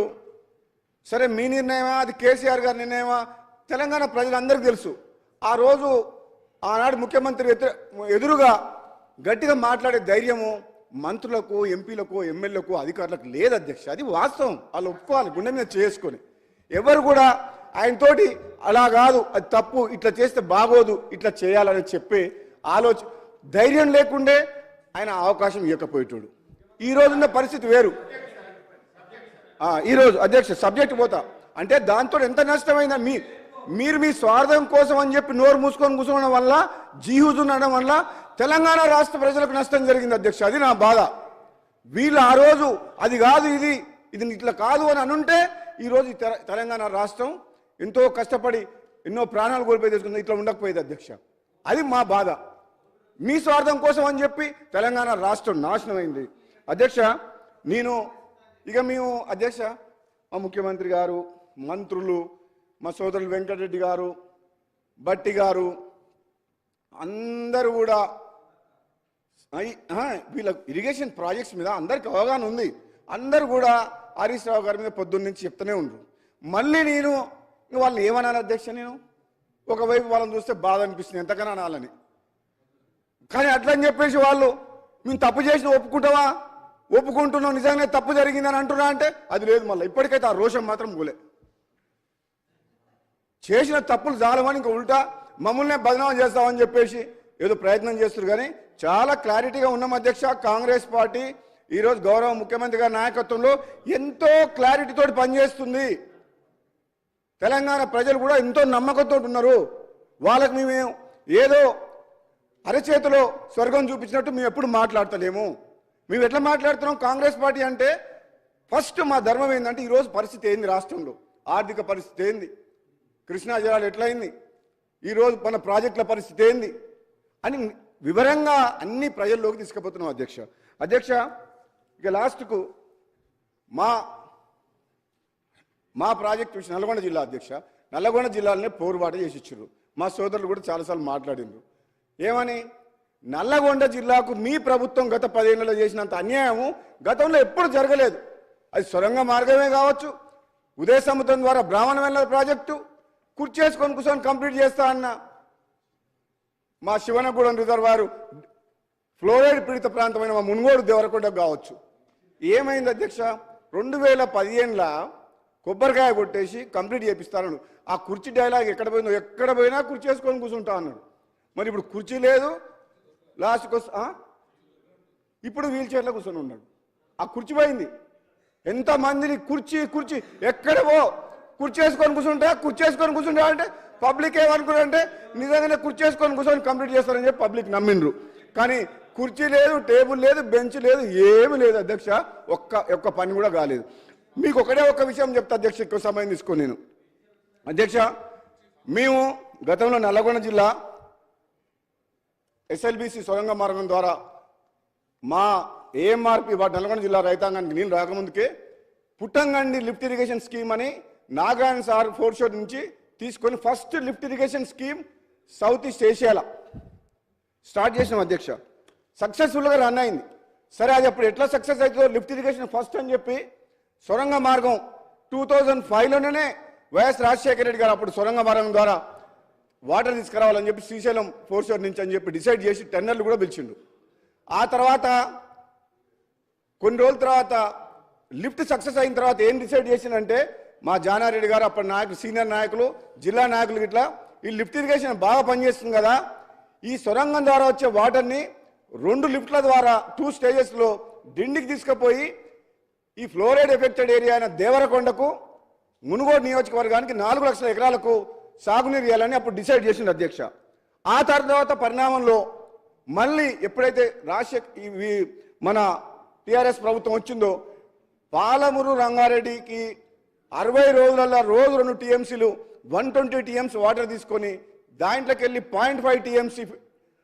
సరే మీ నిర్ణయమా అది కేసీఆర్ గారి నిర్ణయమా తెలంగాణ ప్రజలందరికీ తెలుసు. ఆ రోజు ఆనాడు ముఖ్యమంత్రి ఎదురుగా గట్టిగా మాట్లాడే ధైర్యము మంత్రులకు, ఎంపీలకు, ఎమ్మెల్యేలకు, అధికారులకు లేదు అధ్యక్ష. అది వాస్తవం, వాళ్ళు ఒప్పుకోవాలి గుండె మీద చేసుకొని. ఎవరు కూడా ఆయనతోటి అలా కాదు, అది తప్పు, ఇట్లా చేస్తే బాగోదు, ఇట్లా చేయాలని చెప్పే ధైర్యం లేకుండే ఆయన అవకాశం ఇవ్వకపోయేటోడు. ఈ రోజున్న పరిస్థితి వేరు. ఈరోజు అధ్యక్ష సబ్జెక్ట్ పోతా అంటే దాంతో ఎంత నష్టమైందా, మీరు మీ స్వార్థం కోసం అని చెప్పి నోరు మూసుకొని కూర్చోవడం వల్ల, జీహుజు ఉండడం వల్ల తెలంగాణ రాష్ట్ర ప్రజలకు నష్టం జరిగింది అధ్యక్ష. అది నా బాధ. వీళ్ళు ఆ రోజు అది కాదు, ఇది ఇట్లా కాదు అని అనుంటే ఈరోజు తెలంగాణ రాష్ట్రం ఎంతో కష్టపడి ఎన్నో ప్రాణాలు కోల్పోయి తీసుకుంది, ఇట్లా ఉండకపోయేది అధ్యక్ష. అది మా బాధ. మీ స్వార్థం కోసం అని చెప్పి తెలంగాణ రాష్ట్రం నాశనం అయింది అధ్యక్ష. మేము అధ్యక్ష మా ముఖ్యమంత్రి గారు, మంత్రులు, మా సోదరులు వెంకటరెడ్డి గారు, బట్టి గారు అందరూ కూడా వీళ్ళ ఇరిగేషన్ ప్రాజెక్ట్స్ మీద అందరికి అవగాహన ఉంది. అందరూ కూడా హరీష్ రావు గారి మీద పొద్దున్న నుంచి చెప్తూనే ఉండరు. మళ్ళీ నేను వాళ్ళని ఏమనాలి అధ్యక్ష? నేను ఒకవైపు వాళ్ళని చూస్తే బాధ అనిపిస్తుంది, ఎంతకన్నా అనాలని. కానీ అట్లని చెప్పేసి వాళ్ళు మేము తప్పు చేసిన ఒప్పుకుంటావా, ఒప్పుకుంటున్నాం, నిజంగానే తప్పు జరిగిందని అంటున్నా అంటే అది లేదు. మళ్ళీ ఇప్పటికైతే ఆ రోషం మాత్రం పోలే. చేసిన తప్పులు చాలమని ఇంకా ఉల్టా మమ్మల్నే బదనామం చేస్తామని చెప్పేసి ఏదో ప్రయత్నం చేస్తారు. కానీ చాలా క్లారిటీగా ఉన్నాం అధ్యక్ష. కాంగ్రెస్ పార్టీ ఈరోజు గౌరవ ముఖ్యమంత్రి గారి నాయకత్వంలో ఎంతో క్లారిటీతో పనిచేస్తుంది. తెలంగాణ ప్రజలు కూడా ఎంతో నమ్మకంతో ఉన్నారు. వాళ్ళకి మేము ఏదో అరచేతిలో స్వర్గం చూపించినట్టు మేము ఎప్పుడు మాట్లాడతలేము. మేము ఎట్లా మాట్లాడుతున్నాం? కాంగ్రెస్ పార్టీ అంటే ఫస్ట్ మా ధర్మం ఏంటంటే ఈరోజు పరిస్థితి ఏంది, రాష్ట్రంలో ఆర్థిక పరిస్థితి ఏంది, కృష్ణా జలాలు ఎట్లయింది, ఈరోజు మన ప్రాజెక్టుల పరిస్థితి ఏంది అని వివరంగా అన్ని ప్రజల్లోకి తీసుకుపోతున్నాం అధ్యక్ష. ఇక లాస్ట్కు మా ప్రాజెక్టు విషయం నల్గొండ జిల్లా అధ్యక్ష. నల్గొండ జిల్లాలోనే పోరుబాట చేసి ఇచ్చారు. మా సోదరులు కూడా చాలాసార్లు మాట్లాడిండ్రు. ఏమని? నల్లగొండ జిల్లాకు మీ ప్రభుత్వం గత 10 ఏళ్లలో చేసినంత అన్యాయము గతంలో ఎప్పుడు జరగలేదు. అది సొరంగ మార్గమే కావచ్చు, ఉదయ సముద్రం ద్వారా బ్రాహ్మణ వెన్నెల ప్రాజెక్టు కుర్చేసుకొని కూర్చొని కంప్లీట్ చేస్తా అన్న మా శివనగూడెం రిజర్వాయర్ ఫ్లోరైడ్ పీడిత ప్రాంతమైన మా మున్గోడు దేవరకొండ కావచ్చు. ఏమైంది అధ్యక్ష? 2015లో కొబ్బరికాయ కొట్టేసి కంప్లీట్ చేపిస్తాను. ఆ కుర్చీ డైలాగ్ ఎక్కడ పోయినా కుర్చీ వేసుకొని కూర్చుంటా అన్నాడు. మరి ఇప్పుడు కుర్చీ లేదు, లాస్ట్కి ఇప్పుడు వీల్ చైర్లో కూర్చొని ఉన్నాడు. ఆ కుర్చీ పోయింది. ఎంతమందిని కుర్చీ ఎక్కడవో కుర్చీ వేసుకొని కూర్చుంటా అంటే పబ్లిక్ ఏమనుకున్నారంటే నిజంగానే కుర్చీ వేసుకొని కూర్చొని కంప్లీట్ చేస్తారని చెప్పి పబ్లిక్ నమ్మిండ్రు. కానీ కుర్చీ లేదు, టేబుల్ లేదు, బెంచ్ లేదు, ఏమి లేదు అధ్యక్ష. ఒక్క పని కూడా కాలేదు. మీకు ఒక్క విషయం చెప్తా అధ్యక్ష, ఎక్కువ సమయం తీసుకొని నేను అధ్యక్ష. మేము గతంలో నల్లగొండ జిల్లా SLBC సొరంగ మార్గం ద్వారా మా AMRP నల్గొండ జిల్లా రైతాంగానికి నేను రాకముందుకే పుట్టంగండి లిఫ్ట్ ఇరిగేషన్ స్కీమ్ అని నాగార్జున సార్ ఫోర్షోర్ నుంచి తీసుకొని first lift irrigation scheme south east ఏషియాలో స్టార్ట్ చేసినాం అధ్యక్ష. సక్సెస్ఫుల్గా రన్ అయింది. సరే అది అప్పుడు ఎట్లా సక్సెస్ అవుతుందో లిఫ్ట్ ఇరిగేషన్ ఫస్ట్ అని చెప్పి సొరంగ మార్గం 2005లోనే వైఎస్ రాజశేఖర రెడ్డి గారు అప్పుడు సొరంగ మార్గం ద్వారా వాటర్ తీసుకురావాలని చెప్పి శ్రీశైలం ఫోర్షోర్ నుంచి అని చెప్పి డిసైడ్ చేసి టెండర్లు కూడా పిలిచిండు. ఆ తర్వాత కొన్ని రోజుల తర్వాత లిఫ్ట్ సక్సెస్ అయిన తర్వాత ఏం డిసైడ్ చేసిందంటే మా జానారెడ్డి గారు అప్పటి నాయకులు, సీనియర్ నాయకులు, జిల్లా నాయకులు ఇట్లా ఈ లిఫ్ట్ ఇరిగేషన్ బాగా పనిచేస్తుంది కదా, ఈ సొరంగం ద్వారా వచ్చే వాటర్ని 2 లిఫ్ట్ల ద్వారా 2 స్టేజెస్లో డిండికి తీసుకుపోయి ఈ ఫ్లోరైడ్ ఎఫెక్టెడ్ ఏరియా అయిన దేవరకొండకు మునుగోడు నియోజకవర్గానికి 4 లక్షల ఎకరాలకు సాగునీరు ఇవ్వాలని అప్పుడు డిసైడ్ చేసింది అధ్యక్ష. ఆ తర్వాత పరిణామంలో మళ్ళీ ఎప్పుడైతే మన టీఆర్ఎస్ ప్రభుత్వం వచ్చిందో పాలమూరు రంగారెడ్డికి 60 రోజులలో రోజు 2 టీఎంసీలు 120 టీఎంసీ వాటర్ తీసుకొని దాంట్లోకి వెళ్ళి 0.5 టీఎంసీ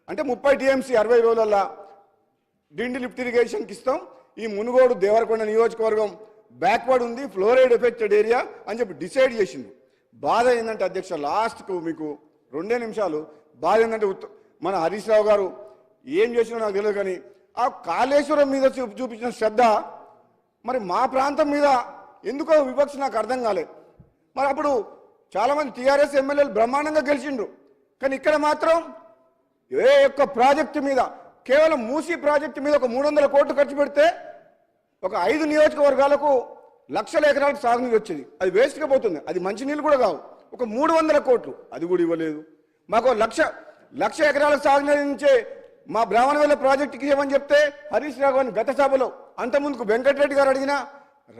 అంటే 30 టీఎంసీ 60 రోజులలో డిండి లిఫ్ట్ ఇరిగేషన్కి ఇస్తాం. ఈ మునుగోడు దేవరకొండ నియోజకవర్గం బ్యాక్వర్డ్ ఉంది, ఫ్లోరైడ్ ఎఫెక్టెడ్ ఏరియా అని చెప్పి డిసైడ్ చేసింది. బాధ ఏంటంటే అధ్యక్ష, లాస్ట్కు మీకు 2 నిమిషాలు బాధ ఏంటంటే మన హరీష్ రావు గారు ఏం చేసినా నాకు తెలియదు, కానీ ఆ కాళేశ్వరం మీద చూపించిన శ్రద్ధ మరి మా ప్రాంతం మీద ఎందుకో వివక్ష నాకు అర్థం కాలేదు. మరి అప్పుడు చాలామంది టీఆర్ఎస్ ఎమ్మెల్యేలు బ్రహ్మాండంగా గెలిచిండ్రు, కానీ ఇక్కడ మాత్రం ఏ ఒక్క ప్రాజెక్టు మీద, కేవలం మూసీ ప్రాజెక్టు మీద ఒక 300 కోట్లు ఖర్చు పెడితే ఒక 5 నియోజకవర్గాలకు లక్షల ఎకరాలకు సాగునీరు వచ్చేది. అది వేస్ట్గా పోతుంది, అది మంచినీళ్ళు కూడా కావు. ఒక 300 కోట్లు అది కూడా ఇవ్వలేదు. మాకు లక్ష ఎకరాలకు సాగునీరు నుంచే మా బ్రాహ్మణవేల ప్రాజెక్టుకి ఏమని చెప్తే హరీష్ రావు గారిని గత సభలో అంతకుముందుకు వెంకటరెడ్డి గారు అడిగినా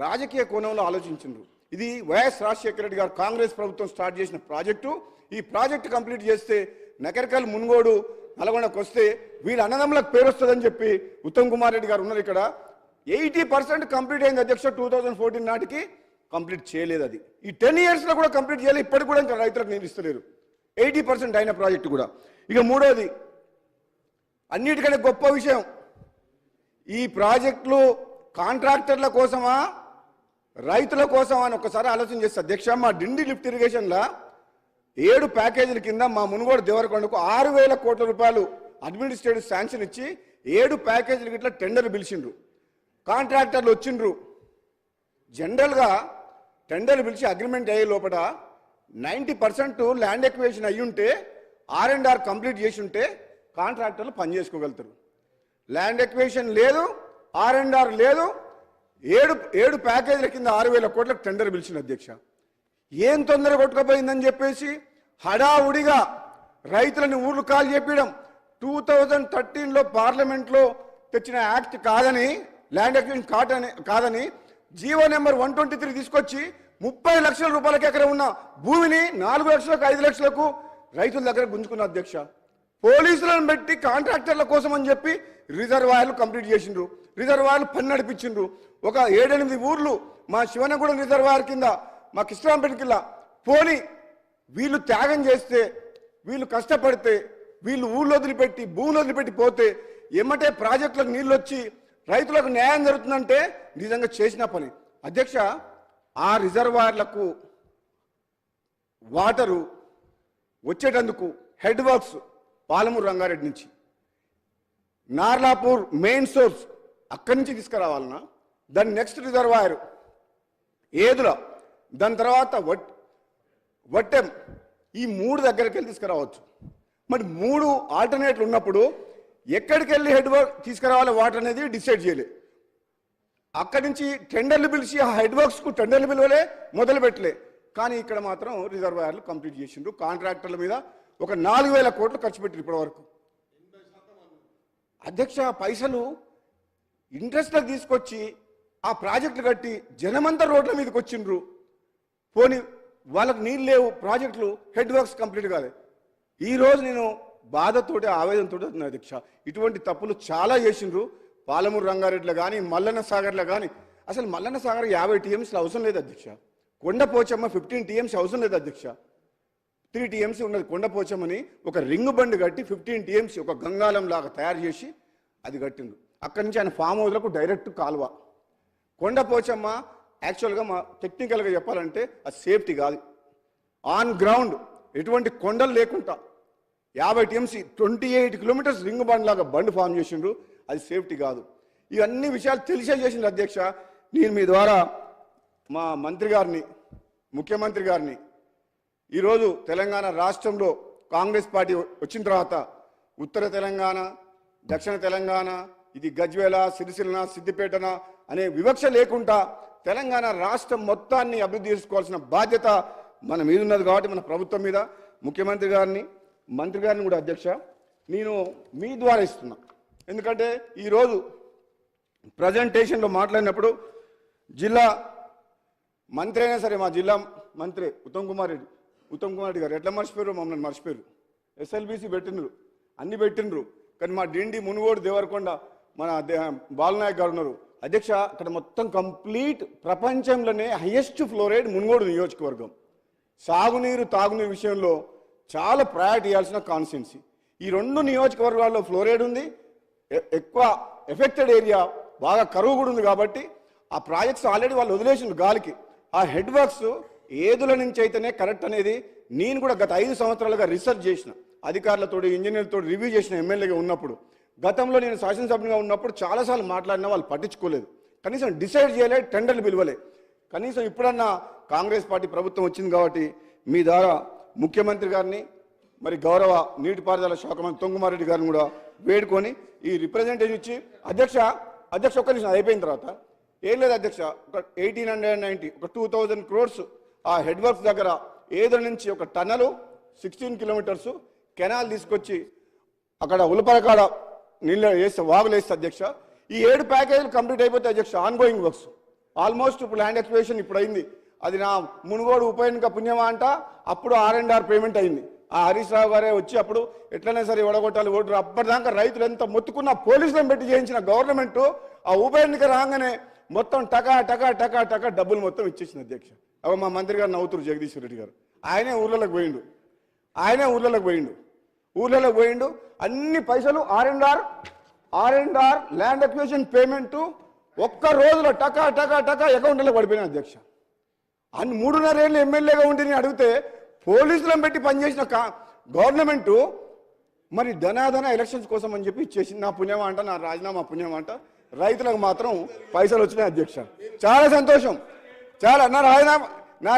రాజకీయ కోణంలో ఆలోచించిండ్రు. ఇది వైఎస్ రాజశేఖర రెడ్డి గారు కాంగ్రెస్ ప్రభుత్వం స్టార్ట్ చేసిన ప్రాజెక్టు. ఈ ప్రాజెక్టు కంప్లీట్ చేస్తే నకరికల్ మున్గోడు నల్గొండకు వస్తే వీళ్ళ అన్నదమ్ములకు పేరు వస్తుందని చెప్పి ఉత్తమ్ కుమార్ రెడ్డి గారు ఉన్నారు ఇక్కడ. 80% కంప్లీట్ అయింది అధ్యక్ష. 2014 నాటికి కంప్లీట్ చేయలేదు. అది ఈ 10 ఇయర్స్లో కూడా కంప్లీట్ చేయలేదు. ఇప్పటికి కూడా ఇంకా రైతులకు నీళ్ళు ఇస్తలేరు. 80% అయిన ప్రాజెక్టు కూడా. ఇక మూడోది, అన్నిటికంటే గొప్ప విషయం, ఈ ప్రాజెక్టులు కాంట్రాక్టర్ల కోసమా రైతుల కోసమా అని ఒకసారి ఆలోచన చేస్తే అధ్యక్ష, మా డిండి లిఫ్ట్ ఇరిగేషన్లో 7 ప్యాకేజీల కింద మా మునుగోడు దేవరకొండకు 6,000 కోట్ల రూపాయలు అడ్మినిస్ట్రేటివ్ శాంక్షన్ ఇచ్చి 7 ప్యాకేజీలకి ఇట్లా టెండర్లు పిలిచిండ్రు. కాంట్రాక్టర్లు వచ్చిండ్రు. జనరల్గా టెండర్లు పిలిచి అగ్రిమెంట్ అయ్యే లోపల 90% ల్యాండ్ ఎక్విజిషన్ అయ్యి ఉంటే R&R కంప్లీట్ చేసి ఉంటే కాంట్రాక్టర్లు పని చేసుకోగలుగుతారు. ల్యాండ్ ఎక్విజిషన్ లేదు, R&R లేదు. 7 ప్యాకేజీల కింద 6,000 కోట్లకు టెండర్ పిలిచిన అధ్యక్ష. ఏం తొందర కొట్టుకుపోయిందని చెప్పేసి హడావుడిగా రైతులని ఊర్లు కాల్ చెప్పడం. 2013లో పార్లమెంట్లో తెచ్చిన యాక్ట్ కాదని, ల్యాండ్ ఎక్విజిషన్ కాదని జీవో నెంబర్ 123 తీసుకొచ్చి 30 లక్షల రూపాయలకి ఎకరం ఉన్న భూమిని 4 లక్షలకు 5 లక్షలకు రైతుల దగ్గర గుంజుకున్న అధ్యక్ష. పోలీసులను పెట్టి కాంట్రాక్టర్ల కోసం అని చెప్పి రిజర్వాయర్లు కంప్లీట్ చేసిండ్రు. రిజర్వాయర్లు పని నడిపించిండ్రు. ఒక 7-8 ఊర్లు మా శివనగూడెం రిజర్వాయర్ కింద, మా కృష్ణరాంపేట కింద పోని వీళ్ళు త్యాగం చేస్తే, వీళ్ళు కష్టపడితే, వీళ్ళు ఊళ్ళో వదిలిపెట్టి భూములు వదిలిపెట్టి పోతే ఏమంటే ప్రాజెక్టులకు నీళ్ళు వచ్చి రైతులకు న్యాయం జరుగుతుందంటే నిజంగా చేసిన పని అధ్యక్ష. ఆ రిజర్వాయర్లకు వాటరు వచ్చేటందుకు హెడ్ వర్క్స్ పాలమూరు రంగారెడ్డి నుంచి, నార్లాపూర్ మెయిన్ సోర్స్ అక్కడి నుంచి తీసుకురావాలన్నా, దాని నెక్స్ట్ రిజర్వాయర్ ఏదుల, దాని తర్వాత వట్టెం, ఈ 3 దగ్గరికి వెళ్ళి తీసుకురావచ్చు. మరి 3 ఆల్టర్నేట్లు ఉన్నప్పుడు ఎక్కడికి వెళ్ళి హెడ్ వర్క్ తీసుకురావాలి వాటర్ అనేది డిసైడ్ చేయలేదు. అక్కడి నుంచి టెండర్లు పిలిచి ఆ హెడ్ వర్క్స్కు టెండర్లు పిలవలే, మొదలు పెట్టలే. కానీ ఇక్కడ మాత్రం రిజర్వాయర్లు కంప్లీట్ చేసిండ్రు. కాంట్రాక్టర్ల మీద ఒక 4,000 కోట్లు ఖర్చు పెట్టారు ఇప్పటి వరకు అధ్యక్ష. పైసలు ఇంట్రెస్ట్లకు తీసుకొచ్చి ఆ ప్రాజెక్టులు కట్టి జనమంతా రోడ్ల మీదకి వచ్చిండ్రు. పోనీ వాళ్ళకు నీళ్ళు లేవు, ప్రాజెక్టులు హెడ్ వర్క్స్ కంప్లీట్ కాలేదు. ఈరోజు నేను బాధతోటి ఆవేదనతో అధ్యక్ష, ఇటువంటి తప్పులు చాలా చేసిండ్రు. పాలమూరు రంగారెడ్డిలో కానీ మల్లన్న సాగర్లో కానీ, అసలు మల్లన్న సాగర్ 50 టీఎంసీలు అవసరం లేదు అధ్యక్ష. కొండపోచమ్మ 15 టీఎంసీ అవసరం లేదు అధ్యక్ష. 3 టీఎంసీ ఉన్నది కొండపోచమ్మని. ఒక రింగ్ బండ్ కట్టి 15 టీఎంసీ ఒక గంగాలం లాగా తయారు చేసి అది కట్టిండు. అక్కడి నుంచి ఆయన ఫామ్ హౌస్లకు డైరెక్ట్ కాలువ. కొండపోచమ్మ యాక్చువల్గా మా టెక్నికల్గా చెప్పాలంటే అది సేఫ్టీ కాదు. ఆన్ గ్రౌండ్ ఎటువంటి కొండలు లేకుండా 50 టీఎంసీ 28 కిలోమీటర్స్ రింగ్ బండ్ లాగా బండ్ ఫామ్ చేసిండ్రు. అది సేఫ్టీ కాదు. ఇవన్నీ విషయాలు తెలిసే చేసిండ్రు అధ్యక్ష. నేను మీ ద్వారా మా మంత్రి గారిని, ముఖ్యమంత్రి గారిని, ఈరోజు తెలంగాణ రాష్ట్రంలో కాంగ్రెస్ పార్టీ వచ్చిన తర్వాత ఉత్తర తెలంగాణ, దక్షిణ తెలంగాణ, ఇది గజ్వేల, సిరిసిల్ల, సిద్దిపేటన అనే వివక్ష లేకుండా తెలంగాణ రాష్ట్రం మొత్తాన్ని అభివృద్ధి చేసుకోవాల్సిన బాధ్యత మన మీద ఉన్నది. కాబట్టి మన ప్రభుత్వం మీద ముఖ్యమంత్రి గారిని, మంత్రి గారిని కూడా అధ్యక్ష నేను మీ ద్వారా ఇస్తున్నా. ఎందుకంటే ఈరోజు ప్రజెంటేషన్లో మాట్లాడినప్పుడు జిల్లా మంత్రి అయినా సరే, మా జిల్లా మంత్రి ఉత్తమ్ కుమార్ రెడ్డి గారు ఎట్లా మర్చిపోయారు, మమ్మల్ని మర్చిపోయారు. SLBC పెట్టిండ్రు, అన్ని పెట్టిండ్రు. కానీ మా డిండి మునుగోడు దేవరకొండ మన బాలనాయక్ గారు ఉన్నారు అధ్యక్ష. అక్కడ మొత్తం కంప్లీట్ ప్రపంచంలోనే హైయెస్ట్ ఫ్లోరైడ్ మునుగోడు నియోజకవర్గం. సాగునీరు తాగునీరు విషయంలో చాలా ప్రయారిటీ ఇవ్వాల్సిన కాన్స్టిట్యున్సీ. ఈ 2 నియోజకవర్గాల్లో ఫ్లోరైడ్ ఉంది, ఎక్కువ ఎఫెక్టెడ్ ఏరియా, బాగా కరువు కూడా ఉంది. కాబట్టి ఆ ప్రాజెక్ట్స్ ఆల్రెడీ వాళ్ళు వదిలేసిండు గాలికి. ఆ హెడ్ వర్క్స్ ఏదుల నుంచి అయితేనే కరెక్ట్ అనేది నేను కూడా గత 5 సంవత్సరాలుగా రీసెర్చ్ చేసిన, అధికారులతో ఇంజనీర్లతో రివ్యూ చేసిన ఎమ్మెల్యేగా ఉన్నప్పుడు. గతంలో నేను శాసనసభ్యునిగా ఉన్నప్పుడు చాలాసార్లు మాట్లాడినా వాళ్ళు పట్టించుకోలేదు, కనీసం డిసైడ్ చేయలేదు, టెండర్లు పిలవలే. కనీసం ఇప్పుడన్నా కాంగ్రెస్ పార్టీ ప్రభుత్వం వచ్చింది కాబట్టి మీ ద్వారా ముఖ్యమంత్రి గారిని మరి గౌరవ నీటిపారుదల శాఖ మంత్రి తొంగుమారెడ్డి గారిని కూడా వేడుకొని ఈ రిప్రజెంటేషన్ ఇచ్చి అధ్యక్ష ఒక్క నిమిషం అయిపోయిన తర్వాత ఏం లేదు అధ్యక్ష, ఒక 1890 ఒక 2000 crores ఆ హెడ్ వర్క్స్ దగ్గర ఏదో నుంచి ఒక టన్నలు 16 kilometers కెనాల్ తీసుకొచ్చి అక్కడ ఉలపరకాడ నీళ్ళు వేస్తే వాగులు వేస్తే అధ్యక్ష ఈ 7 ప్యాకేజీలు కంప్లీట్ అయిపోతే అధ్యక్ష ఆన్గోయింగ్ వర్క్స్ ఆల్మోస్ట్ ఇప్పుడు ల్యాండ్ ఎక్స్ప్లోరేషన్ ఇప్పుడు అయింది. అది నా మునుగోడు ఉప ఎన్నిక పుణ్యమా అంట. అప్పుడు R&R పేమెంట్ అయింది. ఆ హరీష్ రావు గారే వచ్చి అప్పుడు ఎట్లనే సరే ఓడగొట్టాలి ఓటు అప్పటిదాకా రైతులు ఎంత మొత్తుకున్న పోలీసులను పెట్టి చేయించిన గవర్నమెంట్ ఆ ఉప ఎన్నిక రాగానే మొత్తం టకా టకా టకా టకా డబ్బులు మొత్తం ఇచ్చేసింది అధ్యక్ష. అవ మా మంత్రి గారు నవ్వుతురు జగదీశ్వర్ రెడ్డి గారు. ఆయనే ఊర్లలోకి పోయిండు. అన్ని పైసలు R&R ల్యాండ్ అక్విజిషన్ పేమెంట్ ఒక్క రోజులో టకా టకా టకా అకౌంట్లో పడిపోయినా అధ్యక్ష. అన్ని 3.5 ఏళ్ళు ఎమ్మెల్యేగా ఉండి నేను అడిగితే పోలీసులను పెట్టి పనిచేసిన గవర్నమెంట్ మరి ధనాధన ఎలక్షన్స్ కోసం అని చెప్పి ఇచ్చేసింది. నా పుణ్యమా అంట, నా రాజీనామా పుణ్యమా అంట. రైతులకు మాత్రం పైసలు వచ్చినాయి అధ్యక్ష. చాలా సంతోషం. చాలా నా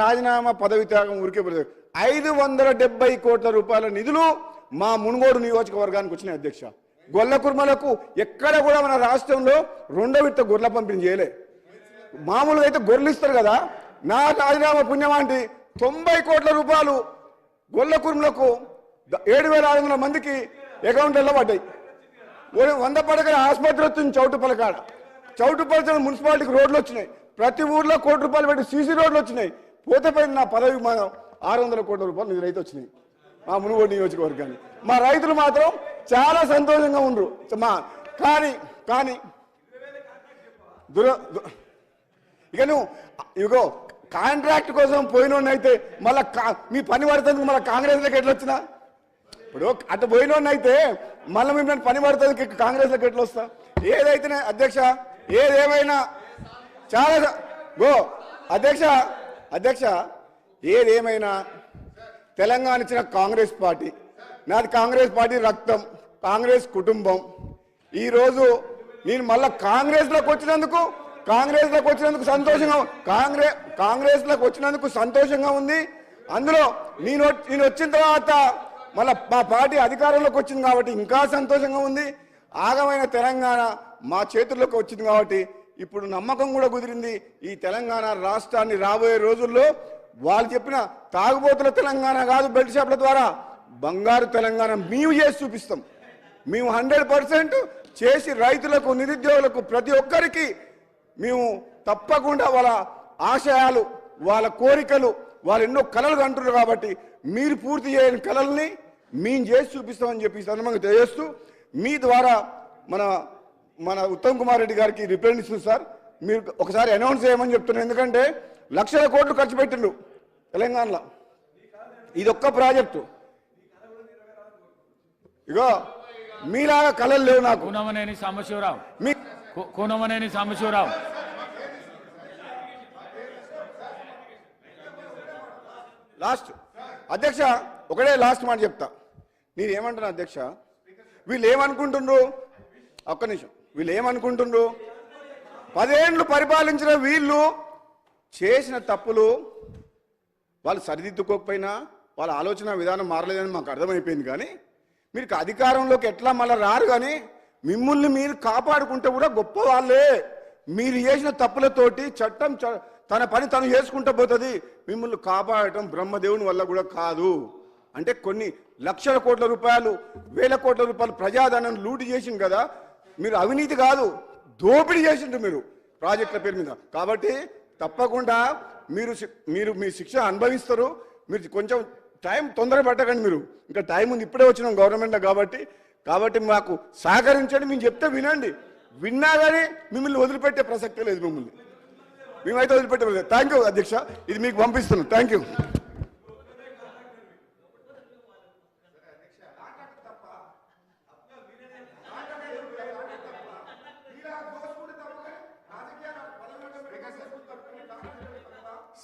రాజీనామా పదవి త్యాగం ఊరికే 570 కోట్ల రూపాయల నిధులు మా మునుగోడు నియోజకవర్గానికి వచ్చినాయి అధ్యక్ష. గొల్ల కుర్మలకు ఎక్కడ కూడా మన రాష్ట్రంలో 2వ విడత గొర్రెల పంపిణీ చేయలే. మామూలుగా అయితే గొర్రెలు ఇస్తారు కదా, నా రాజీనామా పుణ్యమాంటి 90 కోట్ల రూపాయలు గొల్ల కుర్మలకు 7,500 మందికి అకౌంట్లలో పడ్డాయి. 100 పడకల ఆసుపత్రి వచ్చింది చౌటుపల్లి మున్సిపాలిటీకి రోడ్లు వచ్చినాయి. ప్రతి ఊర్లో ₹1 కోటి పెట్టి సీసీ రోడ్లు వచ్చినాయి. పోతే పోయిన నా పదవి 600 కోట్ల రూపాయలు నిధులైతే వచ్చినాయి మా మునుగోడు నియోజకవర్గాన్ని. మా రైతులు మాత్రం చాలా సంతోషంగా ఉండరు. కానీ ఇక నువ్వు ఇగో కాంట్రాక్ట్ కోసం పోయినోడినైతే మళ్ళీ మీ పని పడుతుంది. మళ్ళీ కాంగ్రెస్లోకి ఎట్లా వచ్చినా ఇప్పుడు అటు పోయినోడినైతే మళ్ళీ మిమ్మల్ని పని పడుతుంది కాంగ్రెస్లోకి ఎట్లా వస్తా. ఏదైతేనే అధ్యక్ష ఏదేమైనా చాలా అధ్యక్ష ఏదేమైనా తెలంగాణ ఇచ్చిన కాంగ్రెస్ పార్టీ, నాది కాంగ్రెస్ పార్టీ రక్తం, కాంగ్రెస్ కుటుంబం. ఈరోజు నేను మళ్ళీ కాంగ్రెస్లోకి వచ్చినందుకు సంతోషంగా ఉంది. అందులో నేను వచ్చిన తర్వాత మళ్ళీ మా పార్టీ అధికారంలోకి వచ్చింది కాబట్టి ఇంకా సంతోషంగా ఉంది. ఆగమైన తెలంగాణ మా చేతుల్లోకి వచ్చింది కాబట్టి ఇప్పుడు నమ్మకం కూడా కుదిరింది. ఈ తెలంగాణ రాష్ట్రాన్ని రాబోయే రోజుల్లో వాళ్ళు చెప్పిన తాగుబోతుల తెలంగాణ కాదు, బెల్ట్ షాప్ల ద్వారా బంగారు తెలంగాణ మేము చేసి చూపిస్తాం. మేము 100% చేసి రైతులకు, నిరుద్యోగులకు, ప్రతి ఒక్కరికి మేము తప్పకుండా వాళ్ళ ఆశయాలు, వాళ్ళ కోరికలు, వాళ్ళు ఎన్నో కలలు అంటున్నారు కాబట్టి మీరు పూర్తి చేయని కలల్ని మేము చేసి చూపిస్తామని చెప్పి సందర్భంగా తెలియజేస్తూ మీ ద్వారా మన ఉత్తమ్ కుమార్ రెడ్డి గారికి రిప్రజెంటేషన్ సార్ మీరు ఒకసారి అనౌన్స్ చేయమని చెప్తున్నాను. ఎందుకంటే లక్షల కోట్లు ఖర్చు పెట్టిండు తెలంగాణలో. ఇదొక్క ప్రాజెక్టు. ఇగో మీలాగా కళలు లేవు నాకు. కూనమనేని సాంబశివరావు లాస్ట్ అధ్యక్ష ఒకటే లాస్ట్ మాట చెప్తా. నేనేమంటున్నా అధ్యక్ష, వీళ్ళు ఏమనుకుంటుండ్రు, ఒక్క నిమిషం, వీళ్ళు ఏమనుకుంటుండ్రు, 10 ఏళ్ళు పరిపాలించిన వీళ్ళు చేసిన తప్పులు వాళ్ళు సరిదిద్దుకోకపోయినా వాళ్ళ ఆలోచన విధానం మారలేదని మాకు అర్థమైపోయింది. కానీ మీరు అధికారంలోకి ఎట్లా మళ్ళీ రారు, కానీ మిమ్మల్ని మీరు కాపాడుకుంటే కూడా గొప్ప వాళ్ళే. మీరు చేసిన తప్పులతోటి చట్టం తన పని తను చేసుకుంటూ పోతుంది. మిమ్మల్ని కాపాడటం బ్రహ్మదేవుని వల్ల కూడా కాదు. అంటే కొన్ని లక్షల కోట్ల రూపాయలు, వేల కోట్ల రూపాయలు ప్రజాధనం లూటి చేసింది కదా. మీరు అవినీతి కాదు, దోపిడీ చేసిండ్రు మీరు ప్రాజెక్టుల పేరు మీద. కాబట్టి తప్పకుండా మీరు మీ శిక్ష అనుభవిస్తారు. మీరు కొంచెం టైం తొందర పట్టకండి. మీరు ఇంకా టైం ఉంది, ఇప్పుడే వచ్చినాం గవర్నమెంట్లో కాబట్టి కాబట్టి మాకు సహకరించండి, మేము చెప్తే వినండి. విన్నా కానీ మిమ్మల్ని వదిలిపెట్టే ప్రసక్తే లేదు. మేమైతే వదిలిపెట్టే ప్రసక్తి. థ్యాంక్ యూ అధ్యక్ష, ఇది మీకు పంపిస్తున్నాం. Thank you.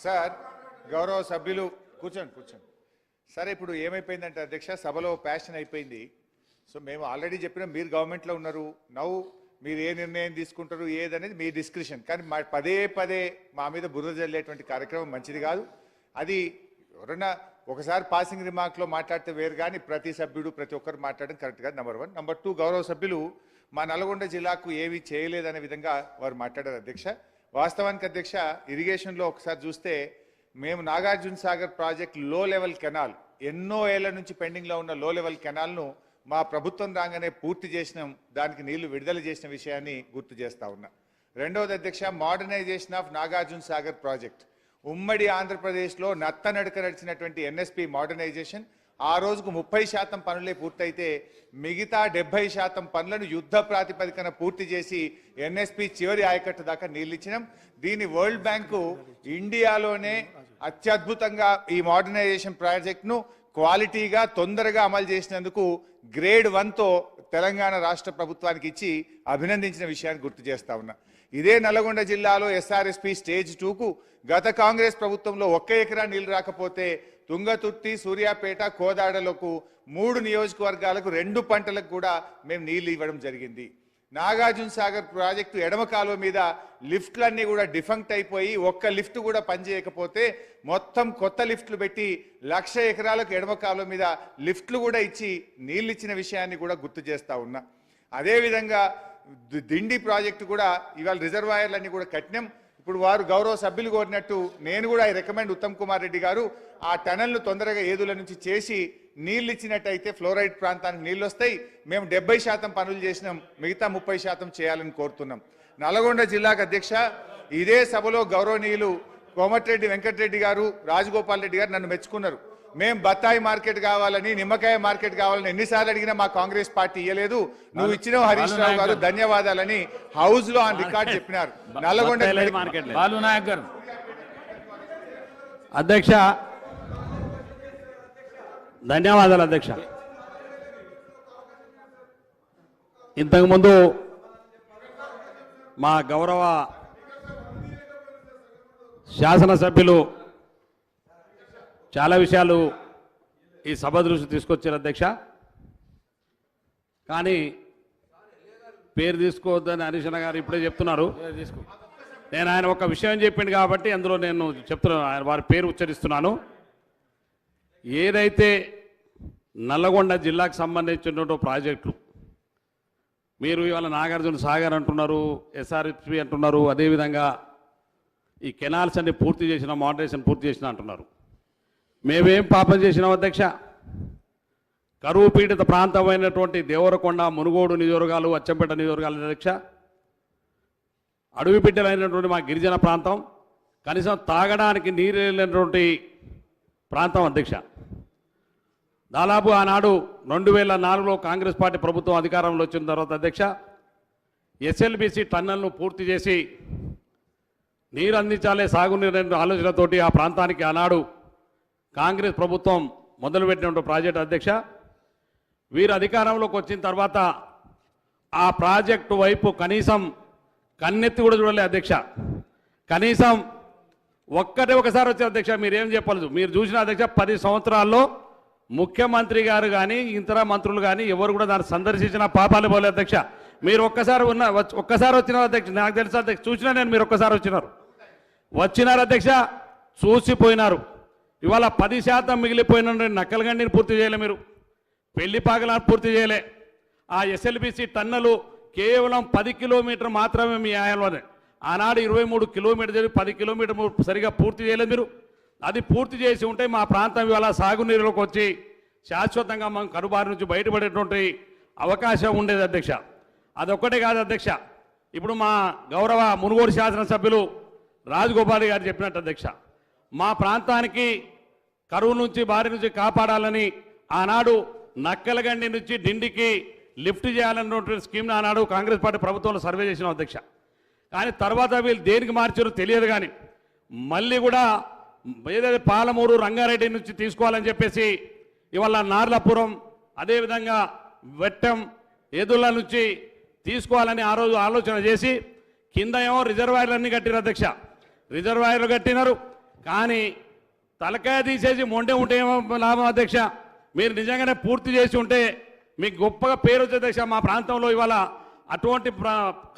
సార్, గౌరవ సభ్యులు కూర్చోండి. సరే, ఇప్పుడు ఏమైపోయిందంటే అధ్యక్ష, సభలో ప్యాషన్ అయిపోయింది. సో మేము ఆల్రెడీ చెప్పినాం, మీరు గవర్నమెంట్లో ఉన్నారు, నవ్వు మీరు ఏ నిర్ణయం తీసుకుంటారు ఏదనేది మీ డిస్క్రిప్షన్. కానీ పదే పదే మా మీద బురద జల్లేటువంటి కార్యక్రమం మంచిది కాదు. అది ఎవరన్నా ఒకసారి పాసింగ్ రిమార్క్లో మాట్లాడితే వేరు, కానీ ప్రతి సభ్యుడు ప్రతి ఒక్కరు మాట్లాడడం కరెక్ట్ కాదు. నెంబర్ 1. నెంబర్ 2, గౌరవ సభ్యులు మా నల్గొండ జిల్లాకు ఏమీ చేయలేదనే విధంగా వారు మాట్లాడారు అధ్యక్ష. వాస్తవానికి అధ్యక్ష, ఇరిగేషన్లో ఒకసారి చూస్తే మేము నాగార్జున సాగర్ ప్రాజెక్ట్ లో లెవెల్ కెనాల్, ఎన్నో ఏళ్ల నుంచి పెండింగ్లో ఉన్న లో లెవెల్ కెనాల్ను మా ప్రభుత్వం రాగానే పూర్తి చేసినాం, దానికి నీళ్లు విడుదల చేసిన విషయాన్ని గుర్తు చేస్తా ఉన్నా. రెండవది అధ్యక్ష, modernisation of Nagarjuna Sagar project. ఉమ్మడి ఆంధ్రప్రదేశ్లో నత్తనడక నడిచినటువంటి ఎన్ఎస్పి మోడర్నైజేషన్ ఆ రోజుకు 30% పనులే పూర్తయితే మిగతా 70% పనులను యుద్ధ ప్రాతిపదికన పూర్తి చేసి ఎన్ఎస్పి చివరి ఆయకట్టు దాకా నీళ్ళు ఇచ్చినాం. దీని వరల్డ్ బ్యాంకు ఇండియాలోనే అత్యద్భుతంగా ఈ మోడర్నైజేషన్ ప్రాజెక్ట్ను క్వాలిటీగా తొందరగా అమలు చేసినందుకు గ్రేడ్ 1తో తెలంగాణ రాష్ట్ర ప్రభుత్వానికి ఇచ్చి అభినందించిన విషయాన్ని గుర్తు చేస్తా ఉన్నా. ఇదే నల్గొండ జిల్లాలో ఎస్ఆర్ఎస్పి స్టేజ్ 2కు గత కాంగ్రెస్ ప్రభుత్వంలో 1 ఎకరా నీళ్లు రాకపోతే తుంగతుర్తి, సూర్యాపేట, కోదాడలకు 3 నియోజకవర్గాలకు 2 పంటలకు కూడా మేము నీళ్లు ఇవ్వడం జరిగింది. నాగార్జున సాగర్ ప్రాజెక్టు ఎడమ కాలువ మీద లిఫ్ట్లన్నీ కూడా డిఫంక్ట్ అయిపోయి ఒక్క లిఫ్ట్ కూడా పనిచేయకపోతే మొత్తం కొత్త లిఫ్ట్లు పెట్టి 1,00,000 ఎకరాలకు ఎడమ కాలువ మీద లిఫ్ట్లు కూడా ఇచ్చి నీళ్ళు ఇచ్చిన విషయాన్ని కూడా గుర్తు చేస్తా ఉన్నా. అదేవిధంగా దిండి ప్రాజెక్టు కూడా ఇవాళ రిజర్వాయర్లన్నీ కూడా కట్టినాం. ఇప్పుడు వారు గౌరవ సభ్యులు కోరినట్టు నేను కూడా ఐ రికమెండ్ ఉత్తమ్ కుమార్ రెడ్డి గారు ఆ టనల్ను తొందరగా ఏదుల నుంచి చేసి నీళ్ళు ఇచ్చినట్టయితే ఫ్లోరైడ్ ప్రాంతానికి నీళ్ళు వస్తాయి. మేము 70% పనులు చేసినాం, మిగతా 30% చేయాలని కోరుతున్నాం. నల్గొండ జిల్లాకు అధ్యక్ష, ఇదే సభలో గౌరవనీయులు కోమటిరెడ్డి వెంకటరెడ్డి గారు, రాజగోపాల్ రెడ్డి గారు నన్ను మెచ్చుకున్నారు. మేము బత్తాయి మార్కెట్ కావాలని, నిమ్మకాయ మార్కెట్ కావాలని ఎన్నిసార్లు అడిగినా మా కాంగ్రెస్ పార్టీ ఇయ్యలేదు, నువ్వు ఇచ్చిన హరీష్ రావు గారు ధన్యవాదాలని హౌస్ లో ఆన్ రికార్డ్ చెప్పినారు. నల్గొండ అధ్యక్ష ధన్యవాదాలు అధ్యక్ష. ఇంతకుముందు మా గౌరవ శాసనసభ్యులు చాలా విషయాలు ఈ సభ దృష్టి తీసుకొచ్చారు అధ్యక్ష. కానీ పేరు తీసుకోవద్దని హరీష్ గారు ఇప్పుడే చెప్తున్నారు. నేను ఆయన ఒక విషయం చెప్పిండు కాబట్టి అందులో నేను చెప్తున్నాను, ఆయన వారి పేరు ఉచ్చరిస్తున్నాను. ఏదైతే నల్లగొండ జిల్లాకు సంబంధించినటువంటి ప్రాజెక్టులు మీరు ఇవాళ నాగార్జున సాగర్ అంటున్నారు, ఎస్ఆర్ఎస్పి అంటున్నారు, అదేవిధంగా ఈ కెనాల్స్ అన్ని పూర్తి చేసిన, మోడరేషన్ పూర్తి చేసిన అంటున్నారు. మేమేం పాపం చేసినాం అధ్యక్ష? కరువు పీడిత ప్రాంతమైనటువంటి దేవరకొండ, మునుగోడు నియోజకవర్గాలు, అచ్చంపేట నియోజకవర్గాల అధ్యక్ష, అడవి బిడ్డలైనటువంటి మా గిరిజన ప్రాంతం, కనీసం తాగడానికి నీరు లేనటువంటి ప్రాంతం అధ్యక్ష. దాదాపు ఆనాడు 2004లో కాంగ్రెస్ పార్టీ ప్రభుత్వం అధికారంలో వచ్చిన తర్వాత అధ్యక్ష, ఎస్ఎల్బిసి టన్నల్ను పూర్తి చేసి నీరు అందించాలే, సాగునీరు ఆలోచనతోటి ఆ ప్రాంతానికి ఆనాడు కాంగ్రెస్ ప్రభుత్వం మొదలుపెట్టినటువంటి ప్రాజెక్టు అధ్యక్ష. వీరు అధికారంలోకి వచ్చిన తర్వాత ఆ ప్రాజెక్టు వైపు కనీసం కన్నెత్తి కూడా చూడలే అధ్యక్ష. కనీసం ఒకసారి వచ్చే అధ్యక్ష, మీరేం చెప్పలేదు. మీరు చూసిన అధ్యక్ష 10 సంవత్సరాల్లో ముఖ్యమంత్రి గారు కానీ ఇతర మంత్రులు కానీ ఎవరు కూడా దాన్ని సందర్శించిన పాపాలు పోలేదు అధ్యక్ష. మీరు ఒక్కసారి వచ్చినారు అధ్యక్ష, నాకు తెలుసు అధ్యక్ష, చూసినా నేను. మీరు ఒక్కసారి వచ్చినారు అధ్యక్ష, చూసిపోయినారు. ఇవాళ 10% మిగిలిపోయిన నక్కలగండిని పూర్తి చేయలే, మీరు పెళ్లిపాకలను పూర్తి చేయలే. ఆ ఎస్ఎల్బిసి టన్నలు కేవలం 10 కిలోమీటర్ మాత్రమే మీ ఆయంలోనే. ఆనాడు 23 కిలోమీటర్ 10 కిలోమీటర్ సరిగా పూర్తి చేయలేదు మీరు. అది పూర్తి చేసి ఉంటే మా ప్రాంతం ఇవాళ సాగునీరులోకి వచ్చి శాశ్వతంగా మనం కరుబారి నుంచి బయటపడేటువంటి అవకాశం ఉండేది అధ్యక్ష. అదొక్కటే కాదు అధ్యక్ష, ఇప్పుడు మా గౌరవ మునుగోడు శాసనసభ్యులు రాజగోపాల్ గారు చెప్పినట్టు అధ్యక్ష, మా ప్రాంతానికి కరువు నుంచి బారి నుంచి కాపాడాలని ఆనాడు నక్కలగండి నుంచి డిండికి లిఫ్ట్ చేయాలన్నటువంటి స్కీమ్ని ఆనాడు కాంగ్రెస్ పార్టీ ప్రభుత్వంలో సర్వే చేసిన అధ్యక్ష. కానీ తర్వాత వీళ్ళు దేనికి మార్చారో తెలియదు. కానీ మళ్ళీ కూడా ఏదైతే పాలమూరు రంగారెడ్డి నుంచి తీసుకోవాలని చెప్పేసి ఇవాళ నార్లాపురం అదేవిధంగా వెట్టం ఏదుళ్ళ నుంచి తీసుకోవాలని ఆ రోజు ఆలోచన చేసి కింద ఏమో రిజర్వాయర్లన్నీ కట్టినారు అధ్యక్ష. రిజర్వాయర్లు కట్టినారు కానీ తలకాయ తీసేసి మొండే ఉంటే ఏమో లాభం అధ్యక్ష. మీరు నిజంగానే పూర్తి చేసి ఉంటే మీకు గొప్పగా పేరు వచ్చే అధ్యక్ష. మా ప్రాంతంలో ఇవాళ అటువంటి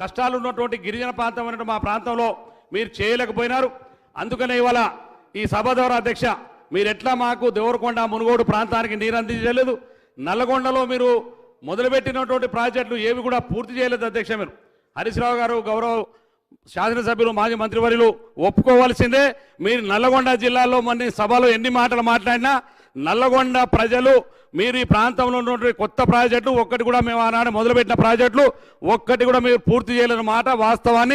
కష్టాలు ఉన్నటువంటి గిరిజన ప్రాంతం అన్నట్టు మా ప్రాంతంలో మీరు చేయలేకపోయినారు. అందుకనే ఇవాళ ఈ సభ ద్వారా అధ్యక్ష మీరు ఎట్లా మాకు దేవరకొండ మునుగోడు ప్రాంతానికి నీరు అందించలేదు, నల్లగొండలో మీరు మొదలుపెట్టినటువంటి ప్రాజెక్టులు ఏవి కూడా పూర్తి చేయలేదు అధ్యక్ష. మీరు హరీష్ రావు గారు గౌరవ శాసనసభ్యులు మాజీ మంత్రివర్యులు ఒప్పుకోవాల్సిందే. మీరు నల్లగొండ జిల్లాలో మన సభలో ఎన్ని మాటలు మాట్లాడినా నల్లగొండ ప్రజలు మీరు ఈ ప్రాంతంలో ఉన్నటువంటి కొత్త ప్రాజెక్టులు ఒక్కటి కూడా మేము ఆనాడు మొదలుపెట్టిన ప్రాజెక్టులు ఒక్కటి కూడా మీరు పూర్తి చేయలేని మాట వాస్తవం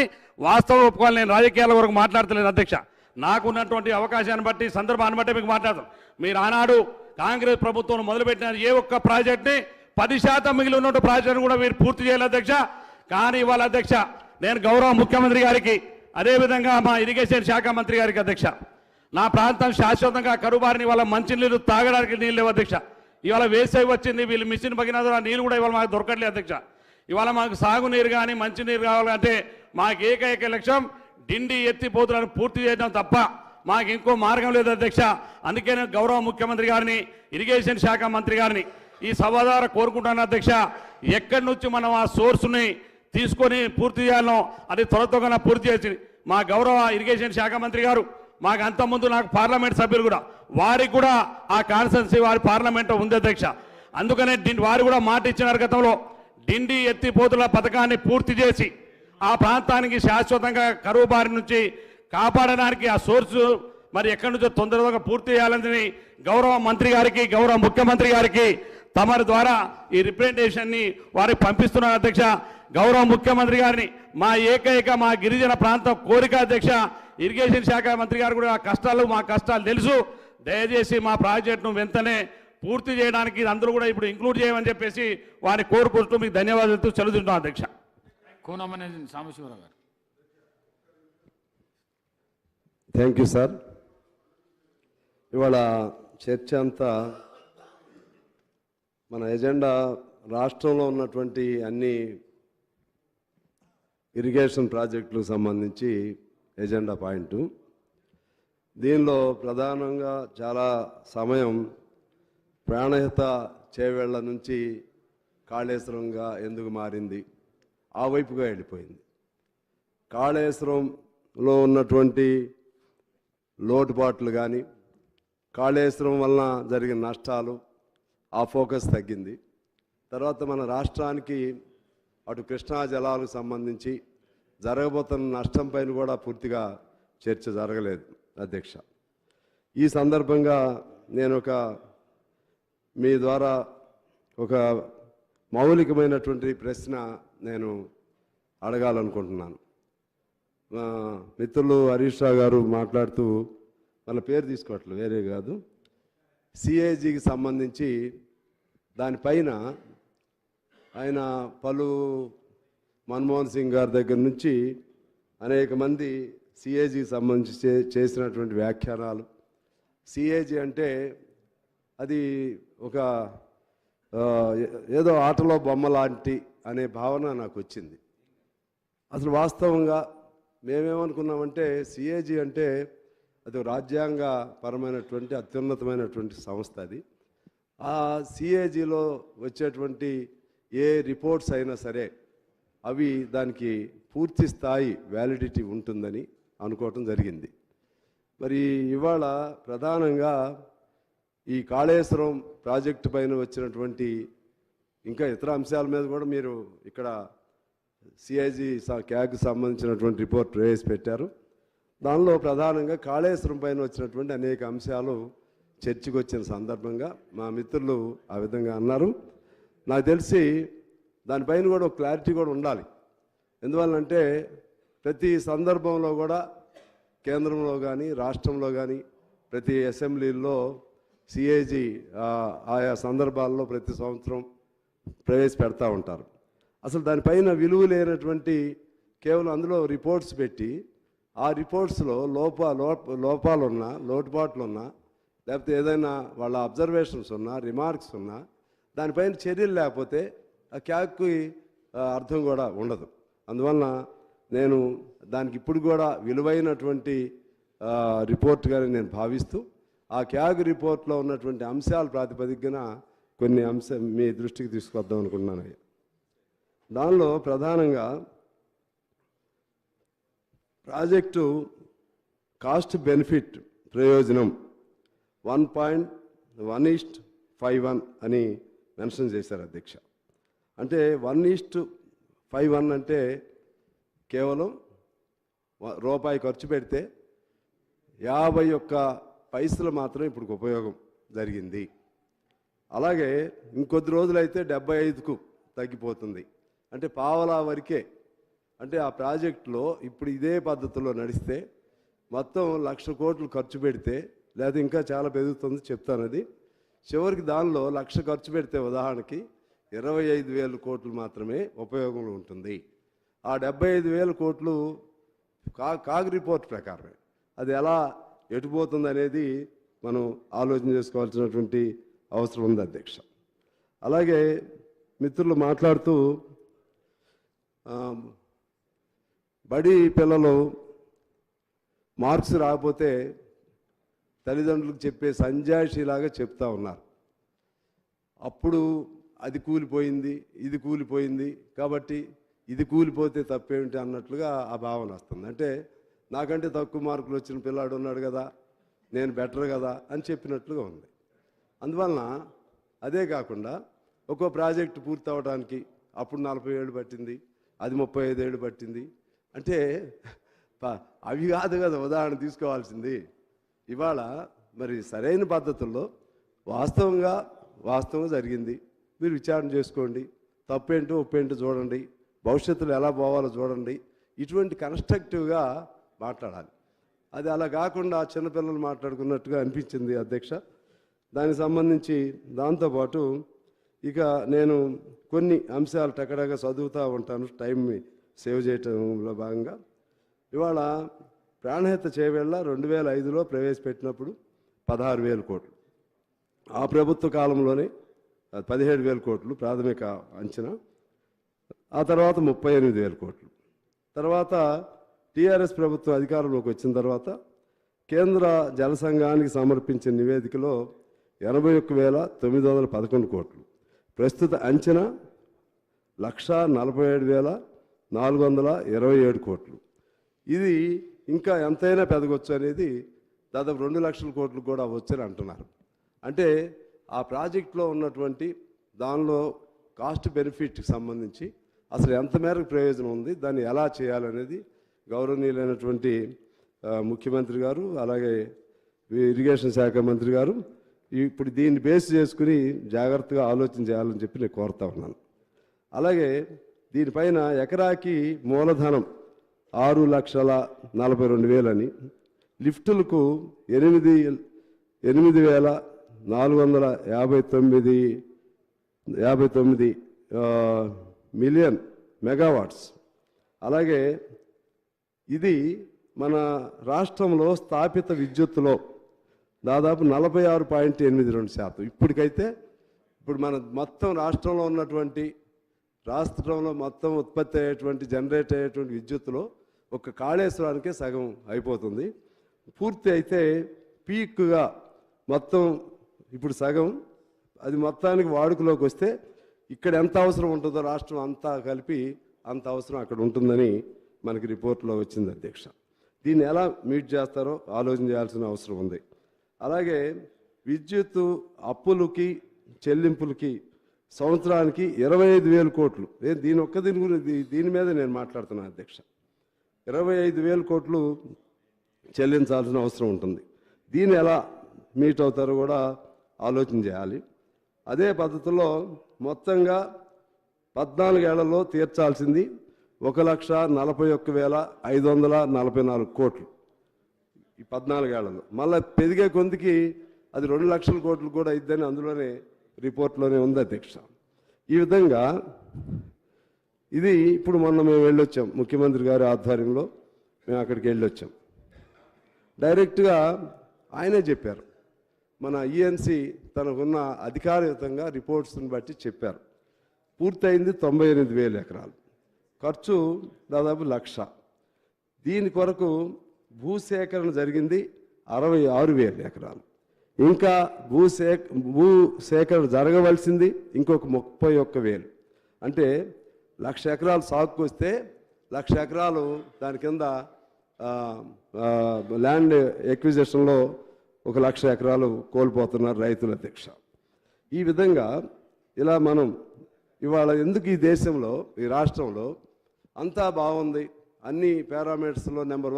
ఒప్పుకోవాలి. నేను రాజకీయాల వరకు మాట్లాడతలేదు అధ్యక్ష. నాకున్నటువంటి అవకాశాన్ని బట్టి సందర్భాన్ని బట్టి మీకు మాట్లాడతాం. మీరు ఆనాడు కాంగ్రెస్ ప్రభుత్వం మొదలుపెట్టిన ఏ ఒక్క ప్రాజెక్ట్ని 10% మిగిలి ఉన్నటువంటి ప్రాజెక్టును కూడా మీరు పూర్తి చేయలేదు అధ్యక్ష. కానీ ఇవాళ అధ్యక్ష నేను గౌరవ ముఖ్యమంత్రి గారికి అదేవిధంగా మా ఇరిగేషన్ శాఖ మంత్రి గారికి అధ్యక్ష నా ప్రాంతం శాశ్వతంగా కరుబారిని ఇవాళ మంచినీళ్ళు తాగడానికి నీళ్ళు లేవు అధ్యక్ష. ఇవాళ వేసవి వచ్చింది, వీళ్ళు మిషన్ పగిన నీళ్ళు కూడా ఇవాళ మాకు దొరకట్లేదు అధ్యక్ష. ఇవాళ మాకు సాగునీరు కానీ మంచినీరు కావాలంటే మాకు ఏకైక లక్ష్యం డిండి ఎత్తిపోతులను పూర్తి చేయడం తప్ప మాకు ఇంకో మార్గం లేదు అధ్యక్ష. అందుకే నేను గౌరవ ముఖ్యమంత్రి గారిని ఇరిగేషన్ శాఖ మంత్రి గారిని ఈ సభ ద్వారా కోరుకుంటాను అధ్యక్ష. ఎక్కడి నుంచి మనం ఆ సోర్స్ని తీసుకొని పూర్తి చేయాలో అది త్వరగా పూర్తి చేసి మా గౌరవ ఇరిగేషన్ శాఖ మంత్రి గారు మాకు అంతకుముందు నాకు పార్లమెంట్ సభ్యులు కూడా వారికి కూడా ఆ కాన్స్టిట్యున్సీ వారి పార్లమెంట్ ఉంది అధ్యక్ష. అందుకనే వారు కూడా మాట ఇచ్చినారు గతంలో డిండి ఎత్తిపోతుల పథకాన్ని పూర్తి చేసి ఆ ప్రాంతానికి శాశ్వతంగా కరువు బారి నుంచి కాపాడడానికి ఆ సోర్సు మరి ఎక్కడి నుంచో తొందరగా పూర్తి చేయాలని గౌరవ మంత్రి గారికి గౌరవ ముఖ్యమంత్రి గారికి తమరి ద్వారా ఈ రిప్రజెంటేషన్ని వారికి పంపిస్తున్నారు అధ్యక్ష. గౌరవ ముఖ్యమంత్రి గారిని మా గిరిజన ప్రాంతం కోరిక అధ్యక్ష. ఇరిగేషన్ శాఖ మంత్రి గారు కూడా మా కష్టాలు తెలుసు. దయచేసి మా ప్రాజెక్టును వెంటనే పూర్తి చేయడానికి అందరూ కూడా ఇప్పుడు ఇంక్లూడ్ చేయమని చెప్పేసి వారిని కోరుకుంటూ మీకు ధన్యవాదాలు చెల్లిస్తున్నాం అధ్యక్ష. కోనమనే సాంబశివరావు గారు. Thank you sir. ఇవాళ చర్చ అంతా మన ఎజెండా రాష్ట్రంలో ఉన్నటువంటి అన్ని ఇరిగేషన్ ప్రాజెక్టులకు సంబంధించి ఎజెండా పాయింట్. దీనిలో ప్రధానంగా చాలా సమయం ప్రాణహిత చేవేళ్ల నుంచి కాళేశ్వరంగా ఎందుకు మారింది ఆ వైపుగా వెళ్ళిపోయింది. కాళేశ్వరంలో ఉన్నటువంటి లోటుపాట్లు కానీ కాళేశ్వరం వలన జరిగిన నష్టాలు ఆ ఫోకస్ తగ్గింది. తర్వాత మన రాష్ట్రానికి అటు కృష్ణా జలాలకు సంబంధించి జరగబోతున్న నష్టం పైన కూడా పూర్తిగా చర్చ జరగలేదు అధ్యక్ష. ఈ సందర్భంగా నేను మీ ద్వారా ఒక మౌలికమైనటువంటి ప్రశ్న నేను అడగాలనుకుంటున్నాను. మిత్రులు హరీష్ రావు గారు మాట్లాడుతూ వాళ్ళ పేరు తీసుకోవట్లేదు, వేరే కాదు, సిఏజీకి సంబంధించి దానిపైన ఆయన మన్మోహన్ సింగ్ గారి దగ్గర నుంచి అనేక మంది సిఏజీకి సంబంధించి చేసినటువంటి వ్యాఖ్యానాలు. సిఏజీ అంటే అది ఒక ఏదో ఆటలో బొమ్మ లాంటి అనే భావన నాకు వచ్చింది. అసలు వాస్తవంగా మేమేమనుకున్నామంటే సిఏజీ అంటే అది రాజ్యాంగ పరమైనటువంటి అత్యున్నతమైనటువంటి సంస్థ. అది ఆ సిఏజీలో వచ్చేటువంటి ఏ రిపోర్ట్స్ అయినా సరే అవి దానికి పూర్తి స్థాయి వ్యాలిడిటీ ఉంటుందని అనుకోవటం జరిగింది. మరి ఇవాళ ప్రధానంగా ఈ కాళేశ్వరం ప్రాజెక్టు పైన వచ్చినటువంటి ఇంకా ఇతర అంశాల మీద కూడా మీరు ఇక్కడ సిఐజీ క్యాగ్కి సంబంధించినటువంటి రిపోర్ట్ వేసి పెట్టారు. దానిలో ప్రధానంగా కాళేశ్వరం పైన వచ్చినటువంటి అనేక అంశాలు చర్చకు వచ్చిన సందర్భంగా మా మిత్రులు ఆ విధంగా అన్నారు. నాకు తెలిసి దానిపైన కూడా ఒక క్లారిటీ కూడా ఉండాలి. ఎందువల్లంటే ప్రతి సందర్భంలో కూడా కేంద్రంలో కానీ రాష్ట్రంలో కానీ ప్రతి అసెంబ్లీల్లో సిఏజీ ఆయా సందర్భాల్లో ప్రతి సంవత్సరం ప్రవేశపెడతా ఉంటారు. అసలు దానిపైన విలువ లేనటువంటి కేవలం అందులో రిపోర్ట్స్ పెట్టి ఆ రిపోర్ట్స్లో లోపాలున్నా లోటుపాట్లున్నా లేకపోతే ఏదైనా వాళ్ళ అబ్జర్వేషన్స్ ఉన్నా రిమార్క్స్ ఉన్నా దానిపైన చర్యలు లేకపోతే ఆ క్యాగ్కి అర్థం కూడా ఉండదు. అందువలన నేను దానికి ఇప్పుడు కూడా విలువైనటువంటి రిపోర్ట్గా నేను భావిస్తూ ఆ క్యాగ్ రిపోర్ట్లో ఉన్నటువంటి అంశాల ప్రాతిపదికన కొన్ని మీ దృష్టికి తీసుకొద్దాం అనుకుంటున్నాను. దానిలో ప్రధానంగా ప్రాజెక్టు కాస్ట్ బెనిఫిట్ ప్రయోజనం 1.1:51 అని మెన్షన్ చేశారు అధ్యక్ష. అంటే 1:51 అంటే కేవలం రూపాయి ఖర్చు పెడితే 51 పైసలు మాత్రం ఇప్పుడు ఉపయోగం జరిగింది. అలాగే ఇంకొద్ది రోజులైతే 75కు తగ్గిపోతుంది. అంటే పావలా వరకే. అంటే ఆ ప్రాజెక్టులో ఇప్పుడు ఇదే పద్ధతిలో నడిస్తే మొత్తం 1,00,000 కోట్లు ఖర్చు పెడితే లేదా ఇంకా చాలా పెరుగుతుంది చెప్తాను. అది చివరికి దానిలో 1,00,000 ఖర్చు పెడితే ఉదాహరణకి 25,000 కోట్లు మాత్రమే ఉపయోగంలో ఉంటుంది. ఆ 75,000 కోట్లు కాగ్ రిపోర్ట్ ప్రకారమే. అది ఎలా ఎటుపోతుంది అనేది మనం ఆలోచన చేసుకోవాల్సినటువంటి అవసరం ఉంది అధ్యక్ష. అలాగే మిత్రులు మాట్లాడుతూ బడి పిల్లలు మార్క్స్ రాకపోతే తల్లిదండ్రులకు చెప్పే సంజాయిషిలాగా చెప్తా ఉన్నారు. అప్పుడు అది కూలిపోయింది ఇది కూలిపోయింది కాబట్టి ఇది కూలిపోతే తప్పేమిటి అన్నట్లుగా ఆ భావన వస్తుంది. అంటే నాకంటే తక్కువ మార్కులు వచ్చిన పిల్లాడు ఉన్నాడు కదా, నేను బెటర్ కదా అని చెప్పినట్లుగా ఉంది. అందువలన అదే కాకుండా ఒక్కో ప్రాజెక్టు పూర్తి అవడానికి అప్పుడు 40 ఏళ్ళు పట్టింది, అది 35 ఏళ్ళు పట్టింది. అంటే అవి కాదు కదా ఉదాహరణ తీసుకోవాల్సింది. ఇవాళ మరి సరైన పద్ధతుల్లో వాస్తవం జరిగింది. మీరు విచారణ చేసుకోండి, తప్పేంటో ఒప్పేంటో చూడండి, భవిష్యత్తులో ఎలా పోవాలో చూడండి. ఇటువంటి కన్స్ట్రక్టివ్గా మాట్లాడాలి. అది అలా కాకుండా చిన్నపిల్లలు మాట్లాడుకున్నట్టుగా అనిపించింది అధ్యక్ష. దానికి సంబంధించి దాంతోపాటు ఇక నేను కొన్ని అంశాలు టకటగా చదువుతూ ఉంటాను టైం సేవ్ చేయటంలో భాగంగా. ఇవాళ ప్రాణహిత చేవేళ్ళ 2005లో ప్రవేశపెట్టినప్పుడు 16,000 కోట్లు, ఆ ప్రభుత్వ కాలంలోనే 17,000 కోట్లు ప్రాథమిక అంచనా, ఆ తర్వాత 38,000 కోట్లు. తర్వాత టీఆర్ఎస్ ప్రభుత్వం అధికారంలోకి వచ్చిన తర్వాత కేంద్ర జల సంఘానికి సమర్పించిన నివేదికలో 81,911 కోట్లు, ప్రస్తుత అంచనా 1,47,427 కోట్లు. ఇది ఇంకా ఎంతైనా పెరగొచ్చు అనేది దాదాపు 2 లక్షల కోట్లు కూడా వచ్చని అంటున్నారు. అంటే ఆ ప్రాజెక్టులో ఉన్నటువంటి దానిలో కాస్ట్ బెనిఫిట్కి సంబంధించి అసలు ఎంత మేరకు ప్రయోజనం ఉంది, దాన్ని ఎలా చేయాలనేది గౌరవనీయులైనటువంటి ముఖ్యమంత్రి గారు అలాగే ఇరిగేషన్ శాఖ మంత్రి గారు ఇప్పుడు దీన్ని బేస్ చేసుకుని జాగ్రత్తగా ఆలోచన చేయాలని చెప్పి నేను కోరుతా ఉన్నాను. అలాగే దీనిపైన ఎకరాకి మూలధనం 6,42,000 అని, లిఫ్టులకు 8,459 మిలియన్ మెగావాట్స్. అలాగే ఇది మన రాష్ట్రంలో స్థాపిత విద్యుత్తులో దాదాపు 46.82%. ఇప్పటికైతే ఇప్పుడు మన మొత్తం రాష్ట్రంలో ఉన్నటువంటి మొత్తం ఉత్పత్తి అయ్యేటువంటి జనరేట్ అయ్యేటువంటి విద్యుత్తులో ఒక కాళేశ్వరానికే సగం అయిపోతుంది. పూర్తి అయితే పీక్గా మొత్తం ఇప్పుడు సగం అది మొత్తానికి వాడుకలోకి వస్తే ఇక్కడ ఎంత అవసరం ఉంటుందో రాష్ట్రం అంతా కలిపి అంత అవసరం అక్కడ ఉంటుందని మనకి రిపోర్ట్లో వచ్చింది అధ్యక్ష. దీన్ని ఎలా మీట్ చేస్తారో ఆలోచన చేయాల్సిన అవసరం ఉంది. అలాగే విద్యుత్తు అప్పులకి చెల్లింపులకి సంవత్సరానికి 25,000 కోట్లు. దీని మీద నేను మాట్లాడుతున్నాను అధ్యక్ష. 25,000 కోట్లు చెల్లించాల్సిన అవసరం ఉంటుంది. దీన్ని ఎలా మీట్ అవుతారో కూడా ఆలోచన చేయాలి. అదే పద్ధతిలో మొత్తంగా 14 ఏళ్లలో తీర్చాల్సింది 1,41,544 కోట్లు ఈ 14 ఏళ్లలో. మళ్ళీ పెరిగే కొందికి అది 2 లక్షల కోట్లు కూడా ఇద్దని అందులోనే రిపోర్ట్లోనే ఉంది అధ్యక్ష. ఈ విధంగా ఇది ఇప్పుడు మొన్న మేము వెళ్ళొచ్చాం, ముఖ్యమంత్రి గారి ఆధ్వర్యంలో మేము అక్కడికి వెళ్ళొచ్చాం. డైరెక్ట్గా ఆయనే చెప్పారు, మన ఈఎన్సి తనకున్న అధికారయుతంగా రిపోర్ట్స్ని బట్టి చెప్పారు. పూర్తయింది 98,000 ఎకరాలు, ఖర్చు దాదాపు 1,00,000. దీని కొరకు భూసేకరణ జరిగింది 66,000 ఎకరాలు. ఇంకా భూసేకరణ జరగవలసింది ఇంకొక 31,000. అంటే 1,00,000 ఎకరాలు సాగుకు వస్తే 1,00,000 ఎకరాలు దాని కింద ల్యాండ్ ఎక్విజిషన్లో 1,00,000 ఎకరాలు కోల్పోతున్నారు రైతుల అధ్యక్ష. ఈ విధంగా ఇలా మనం ఇవాళ ఎందుకు ఈ దేశంలో, ఈ రాష్ట్రంలో అంతా బాగుంది, అన్ని పారామీటర్స్లో నెంబర్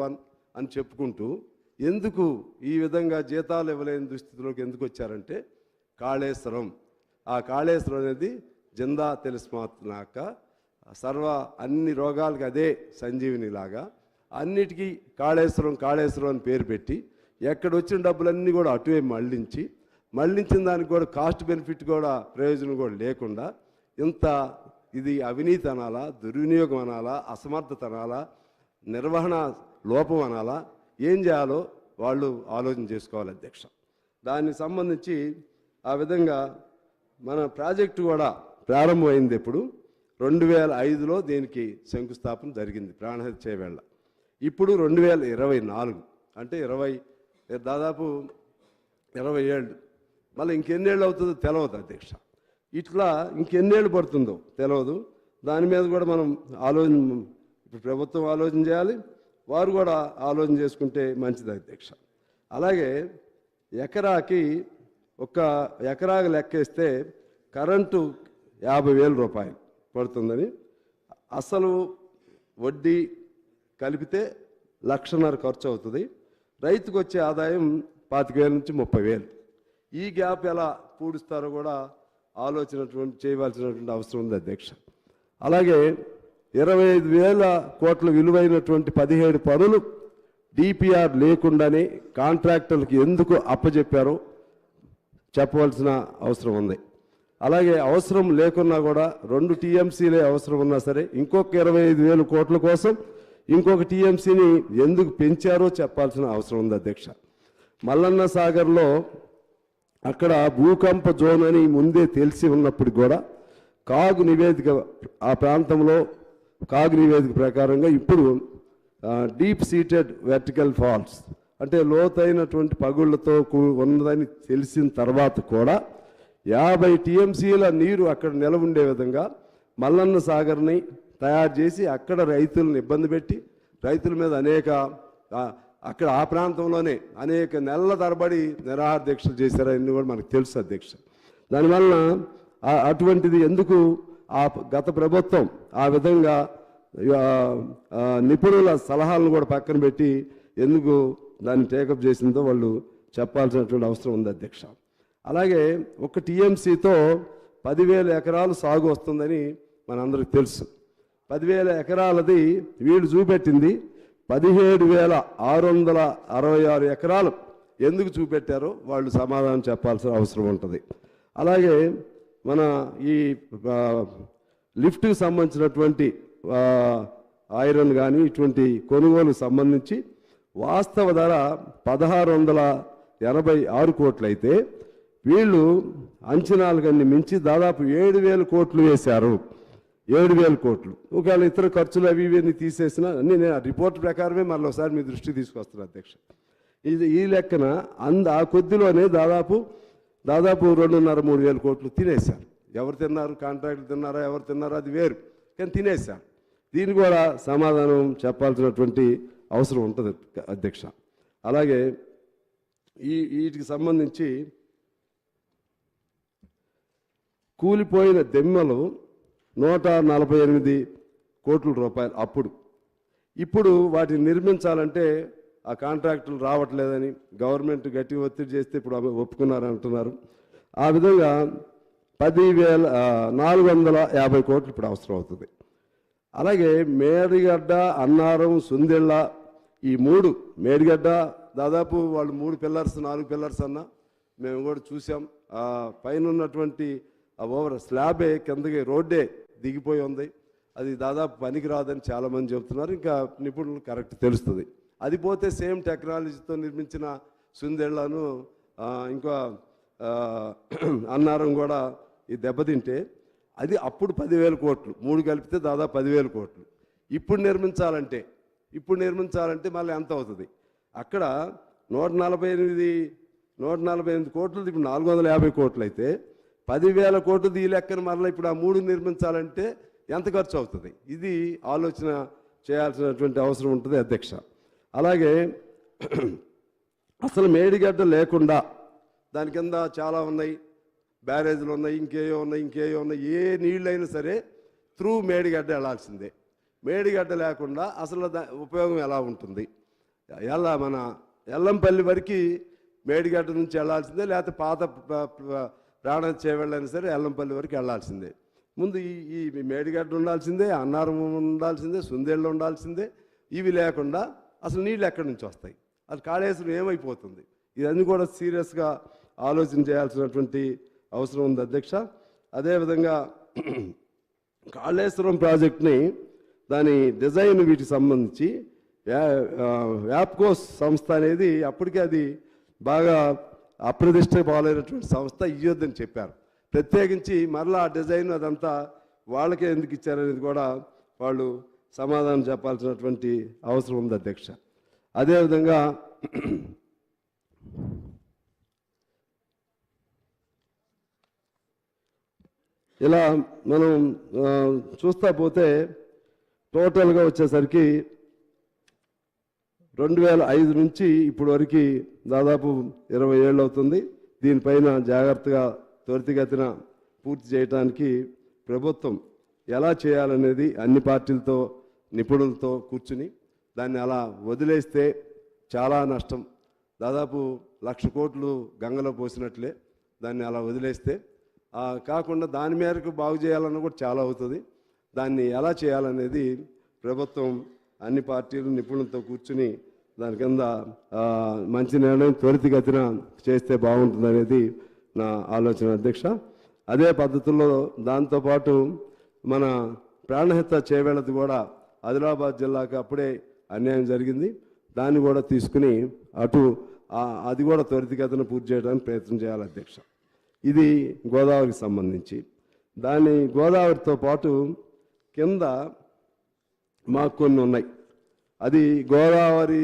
వన్ అని చెప్పుకుంటూ ఎందుకు ఈ విధంగా జీతాలు ఇవ్వలేని దుస్థితిలోకి ఎందుకు వచ్చారంటే కాళేశ్వరం. ఆ కాళేశ్వరం అనేది జిందా తెలిస్మాత్నాక అన్ని రోగాలకి అదే సంజీవినిలాగా అన్నిటికీ కాళేశ్వరం అని పేరు పెట్టి ఎక్కడ వచ్చిన డబ్బులన్నీ కూడా అటువే మళ్ళించిన దానికి కూడా కాస్ట్ బెనిఫిట్ కూడా ప్రయోజనం కూడా లేకుండా ఇది అవినీతి అనాలా, దుర్వినియోగం అనాలా, అసమర్థత అనాలా, నిర్వహణ లోపం అనాలా, ఏం చేయాలో వాళ్ళు ఆలోచన చేసుకోవాలి అధ్యక్ష. దానికి సంబంధించి ఆ విధంగా మన ప్రాజెక్టు కూడా ప్రారంభమైంది. ఇప్పుడు 2005లో దీనికి శంకుస్థాపన జరిగింది ప్రాణహిత చేవేళ్ళ. ఇప్పుడు 2024 అంటే దాదాపు 20 ఏళ్ళు. మళ్ళీ ఇంకెన్నేళ్ళు అవుతుందో తెలియదు అధ్యక్ష. ఇట్లా ఇంకెన్నేళ్ళు పడుతుందో తెలియదు. దాని మీద కూడా మనం ఇప్పుడు ప్రభుత్వం ఆలోచన చేయాలి, వారు కూడా ఆలోచన చేసుకుంటే మంచిది అధ్యక్ష. అలాగే ఒక ఎకరాకి లెక్కేస్తే కరెంటు 50,000 రూపాయలు పడుతుందని, అసలు వడ్డీ కలిపితే 1,50,000 ఖర్చు అవుతుంది. రైతుకు వచ్చే ఆదాయం 25,000 నుంచి 30,000. ఈ గ్యాప్ ఎలా పూడుస్తారో కూడా చేయవలసినటువంటి అవసరం ఉంది అధ్యక్ష. అలాగే 25,000 కోట్ల విలువైనటువంటి 17 పనులు డిపిఆర్ లేకుండానే కాంట్రాక్టర్లకు ఎందుకు అప్పచెప్పారో చెప్పవలసిన అవసరం ఉంది. అలాగే అవసరం లేకున్నా కూడా 2 టీఎంసీలే అవసరం ఉన్నా సరే ఇంకొక 25,000 కోట్ల కోసం ఇంకొక టీఎంసీని ఎందుకు పెంచారో చెప్పాల్సిన అవసరం ఉంది అధ్యక్ష. మల్లన్న సాగర్లో అక్కడ భూకంప జోన్ అని ముందే తెలిసి ఉన్నప్పుడు కూడా కాగు నివేదిక, ఆ ప్రాంతంలో కాగు నివేదిక ప్రకారంగా ఇప్పుడు డీప్ సీటెడ్ వెర్టికల్ ఫాల్స్ అంటే లోతైనటువంటి పగుళ్లతో ఉన్నదని తెలిసిన తర్వాత కూడా 50 టీఎంసీల నీరు అక్కడ నిలవ ఉండే విధంగా మల్లన్న సాగర్ని తయారు చేసి అక్కడ రైతులను ఇబ్బంది పెట్టి రైతుల మీద అక్కడ ఆ ప్రాంతంలోనే అనేక నెలల తరబడి నిరాహార దీక్షలు చేశారని కూడా మనకు తెలుసు అధ్యక్ష. దానివల్ల అటువంటిది ఎందుకు గత ప్రభుత్వం ఆ విధంగా నిపుణుల సలహాలను కూడా పక్కన పెట్టి ఎందుకు దాన్ని టేకప్ చేసిందో వాళ్ళు చెప్పాల్సినటువంటి అవసరం ఉంది అధ్యక్ష. అలాగే ఒక టీఎంసీతో 10,000 ఎకరాలు సాగు వస్తుందని మనందరికీ తెలుసు. 10,000 ఎకరాలది వీళ్ళు చూపెట్టింది 17,666 ఎకరాలు ఎందుకు చూపెట్టారో వాళ్ళు సమాధానం చెప్పాల్సిన అవసరం ఉంటుంది. అలాగే మన ఈ లిఫ్ట్కి సంబంధించినటువంటి ఐరన్ కానీ ఇటువంటి కొనుగోలుకు సంబంధించి వాస్తవ ధర 1,686 కోట్లు అయితే వీళ్ళు అంచనాలకన్నీ మించి దాదాపు 7,000 కోట్లు వేశారు. 7,000 కోట్లు. ఒకవేళ ఇతర ఖర్చులు అవి ఇవన్నీ తీసేసినా నేను ఆ రిపోర్ట్ ప్రకారమే మళ్ళీ ఒకసారి మీ దృష్టికి తీసుకొస్తున్నాను అధ్యక్ష. ఈ లెక్కన ఆ కొద్దిలోనే దాదాపు 2,500-3,000 కోట్లు తినేశారు. ఎవరు తిన్నారు, కాంట్రాక్టులు తిన్నారా, ఎవరు తిన్నారో అది వేరు, కానీ తినేశారు. దీన్ని కూడా సమాధానం చెప్పాల్సినటువంటి అవసరం ఉంటుంది అధ్యక్ష. అలాగే వీటికి సంబంధించి కూలిపోయిన దెమ్మలు 148 కోట్ల రూపాయలు అప్పుడు. ఇప్పుడు వాటిని నిర్మించాలంటే ఆ కాంట్రాక్టులు రావట్లేదని గవర్నమెంట్ గట్టి ఒత్తిడి చేస్తే ఇప్పుడు ఒప్పుకున్నారని అంటున్నారు. ఆ విధంగా 10,450 కోట్లు ఇప్పుడు అవసరం అవుతుంది. అలాగే మేడిగడ్డ, అన్నారం, సుందెళ్ళ ఈ 3 మేడిగడ్డ దాదాపు వాళ్ళు 3 పిల్లర్స్ 4 పిల్లర్స్ అన్నా మేము కూడా చూసాం. పైన ఉన్నటువంటి ఆ ఓవర్ స్లాబే కిందకి రోడ్డే దిగిపోయి ఉంది. అది దాదాపు పనికి రాదని చాలామంది చెబుతున్నారు. ఇంకా నిపుణులు కరెక్ట్ తెలుస్తుంది. అది పోతే సేమ్ టెక్నాలజీతో నిర్మించిన సుందేళ్లను ఇంకా అన్నారం కూడా ఈ దెబ్బతింటే అది అప్పుడు 10,000 కోట్లు, 3 కలిపితే దాదాపు 10,000 కోట్లు. ఇప్పుడు నిర్మించాలంటే మళ్ళీ ఎంత అవుతుంది? అక్కడ 148 కోట్లు, ఇప్పుడు 450 కోట్లు అయితే 10,000 కోట్లు ఈ లెక్కన మరలా ఇప్పుడు ఆ 3 నిర్మించాలంటే ఎంత ఖర్చు అవుతుంది? ఇది ఆలోచన చేయాల్సినటువంటి అవసరం ఉంటుంది అధ్యక్ష. అలాగే అసలు మేడిగడ్డ లేకుండా దాని కింద చాలా ఉన్నాయి, బ్యారేజ్లు ఉన్నాయి, ఇంకేయో ఉన్నాయి. ఏ నీళ్ళైనా సరే త్రూ మేడిగడ్డ వెళ్ళాల్సిందే. మేడిగడ్డ లేకుండా అసలు ఉపయోగం ఎలా ఉంటుంది? మన ఎల్లంపల్లి వరకు మేడిగడ్డ నుంచి వెళ్ళాల్సిందే, లేకపోతే పాత ప్రాణ చేవెళ్ళైనా సరే ఎల్లంపల్లి వరకు వెళ్ళాల్సిందే. ముందు ఈ మేడిగడ్డ ఉండాల్సిందే, అన్నారం ఉండాల్సిందే, సుందేళ్ళు ఉండాల్సిందే. ఇవి లేకుండా అసలు నీళ్ళు ఎక్కడి నుంచి వస్తాయి? అది కాళేశ్వరం ఏమైపోతుంది? ఇవన్నీ కూడా సీరియస్గా ఆలోచన చేయాల్సినటువంటి అవసరం ఉంది అధ్యక్ష. అదేవిధంగా కాళేశ్వరం ప్రాజెక్ట్ని దాని డిజైన్ వీటికి సంబంధించి వ్యాప్కోస్ సంస్థ అనేది అప్పటికే అది బాగా అప్రతిష్ట పాలైనటువంటి సంస్థ ఇయ్యొద్దని చెప్పారు. ప్రత్యేకించి మరలా ఆ డిజైన్ అదంతా వాళ్ళకే ఎందుకు ఇచ్చారనేది కూడా వాళ్ళు సమాధానం చెప్పాల్సినటువంటి అవసరం ఉంది అధ్యక్ష. అదేవిధంగా ఇలా మనం చూస్తా పోతే టోటల్గా వచ్చేసరికి 2005 నుంచి ఇప్పటి వరకు దాదాపు 20 ఏళ్ళు అవుతుంది. దీనిపైన జాగ్రత్తగా త్వరితగతిన పూర్తి చేయడానికి ప్రభుత్వం ఎలా చేయాలనేది అన్ని పార్టీలతో నిపుణులతో కూర్చుని దాన్ని అలా వదిలేస్తే చాలా నష్టం. దాదాపు 1,00,000 కోట్లు గంగలో పోసినట్లే దాన్ని అలా వదిలేస్తే. కాకుండా దాని మేరకు బాగు చేయాలన్న కూడా చాలా అవుతుంది. దాన్ని ఎలా చేయాలనేది ప్రభుత్వం అన్ని పార్టీలు నిపుణులతో కూర్చుని దాని కింద మంచి నిర్ణయం త్వరితగతిన చేస్తే బాగుంటుంది అనేది నా ఆలోచన అధ్యక్ష. అదే పద్ధతుల్లో దాంతోపాటు మన ప్రాణహిత చేవేళది కూడా ఆదిలాబాద్ జిల్లాకు అప్పుడే అన్యాయం జరిగింది. దాన్ని కూడా తీసుకుని అది కూడా త్వరితగతిన పూర్తి చేయడానికి ప్రయత్నం చేయాలి అధ్యక్ష. ఇది గోదావరికి సంబంధించి. గోదావరితో పాటు కింద మాకు కొన్ని ఉన్నాయి. అది గోదావరి,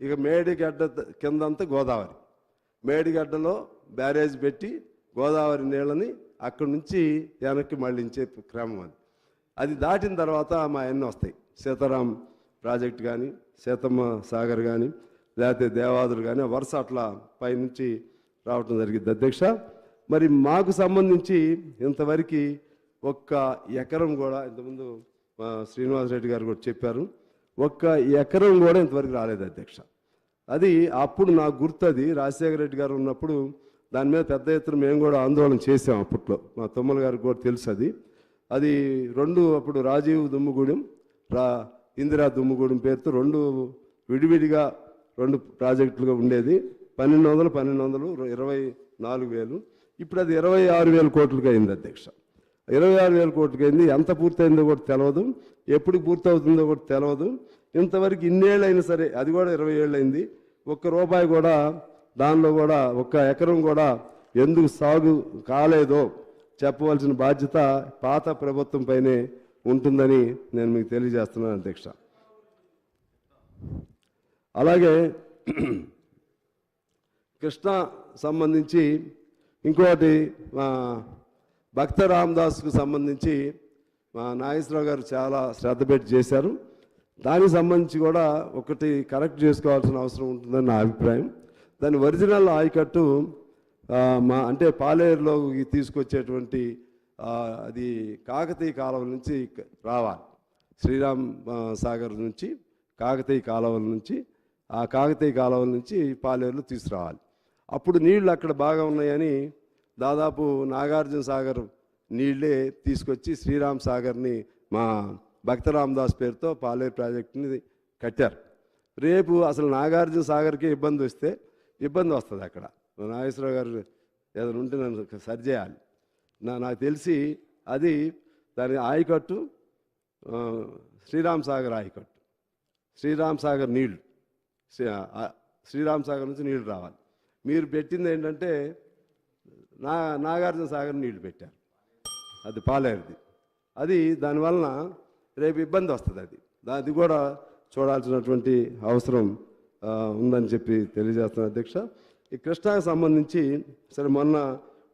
ఇక మేడిగడ్డ కిందంతా గోదావరి. మేడిగడ్డలో బ్యారేజ్ పెట్టి గోదావరి నీళ్ళని అక్కడి నుంచి వెనక్కి మళ్ళించే క్రమం అది దాటిన తర్వాత మా ఎన్ని వస్తాయి. సీతారాం ప్రాజెక్ట్ కానీ, సీతమ్మ సాగర్ కానీ, లేకపోతే దేవాదులు కానీ వరుస అట్లా పైనుంచి రావటం జరిగింది అధ్యక్ష. మరి మాకు సంబంధించి ఇంతవరకు 1 ఎకరం కూడా, ఇంతకుముందు శ్రీనివాసరెడ్డి గారు కూడా చెప్పారు, 1 ఎకరం కూడా ఇంతవరకు రాలేదు అధ్యక్ష. అది అప్పుడు నాకు గుర్తుంది, రాజశేఖర రెడ్డి గారు ఉన్నప్పుడు దాని మీద పెద్ద ఎత్తున మేము కూడా ఆందోళన చేసాం. అప్పట్లో మా తమ్ముల గారికి కూడా తెలుసు. అది 2 అప్పుడు రాజీవ్ దుమ్ముగూడెం, ఇందిరా దుమ్ముగూడెం పేరుతో 2 విడివిడిగా 2 ప్రాజెక్టులుగా ఉండేది. 1,200, 24,000. ఇప్పుడు అది 26,000 కోట్లుగా అయింది అధ్యక్ష. 26,000 కోట్లుగా అయింది. ఎంత పూర్తయిందో కూడా తెలియదు, ఎప్పుడు పూర్తవుతుందో కూడా తెలియదు. ఇంతవరకు ఇన్నేళ్ళు అయినా సరే, అది కూడా 20 ఏళ్ళు అయింది. ₹1 కూడా దానిలో కూడా 1 ఎకరం కూడా ఎందుకు సాగు కాలేదో చెప్పవలసిన బాధ్యత పాత ప్రభుత్వం పైనే ఉంటుందని నేను మీకు తెలియజేస్తున్నాను అధ్యక్ష. అలాగే కృష్ణా సంబంధించి ఇంకోటి భక్త రామదాస్కు సంబంధించి మా నాగేశ్వరరావు గారు చాలా శ్రద్ధ పెట్టి చేశారు. దానికి సంబంధించి కూడా ఒకటి కరెక్ట్ చేసుకోవాల్సిన అవసరం ఉంటుందని నా అభిప్రాయం. దాని ఒరిజినల్ ఆయకట్టు అంటే పాలేరులో తీసుకొచ్చేటువంటి అది కాకతీయ కాలువ నుంచి రావాలి. శ్రీరామ్ సాగర్ నుంచి కాకతీయ కాలువల నుంచి, ఆ కాకతీయ కాలువల నుంచి పాలేరులో తీసుకురావాలి. అప్పుడు నీళ్లు అక్కడ బాగా ఉన్నాయని దాదాపు నాగార్జున సాగర్ నీళ్ళే తీసుకొచ్చి శ్రీరామ్ సాగర్ని మా భక్త రామదాస్ పేరుతో పాలేరు ప్రాజెక్టుని కట్టారు. రేపు అసలు నాగార్జున సాగర్కి ఇబ్బంది వస్తే ఇబ్బంది వస్తుంది. అక్కడ నాగేశ్వరరావు గారు ఏదైనా ఉంటే నన్ను సరిచేయాలి. నాకు తెలిసి అది దాని ఆయకట్టు శ్రీరామ్ సాగర్ ఆయకట్టు, శ్రీరామ్ సాగర్ నీళ్లు, శ్రీరామ్ సాగర్ నుంచి నీళ్లు రావాలి. మీరు పెట్టింది ఏంటంటే నాగార్జున సాగర్ నీళ్లు పెట్టారు, అది పాలేరుది. అది దానివలన రేపు ఇబ్బంది వస్తుంది. అది కూడా చూడాల్సినటువంటి అవసరం ఉందని చెప్పి తెలియజేస్తున్నాను అధ్యక్ష. ఈ కృష్ణాకు సంబంధించి సరే మొన్న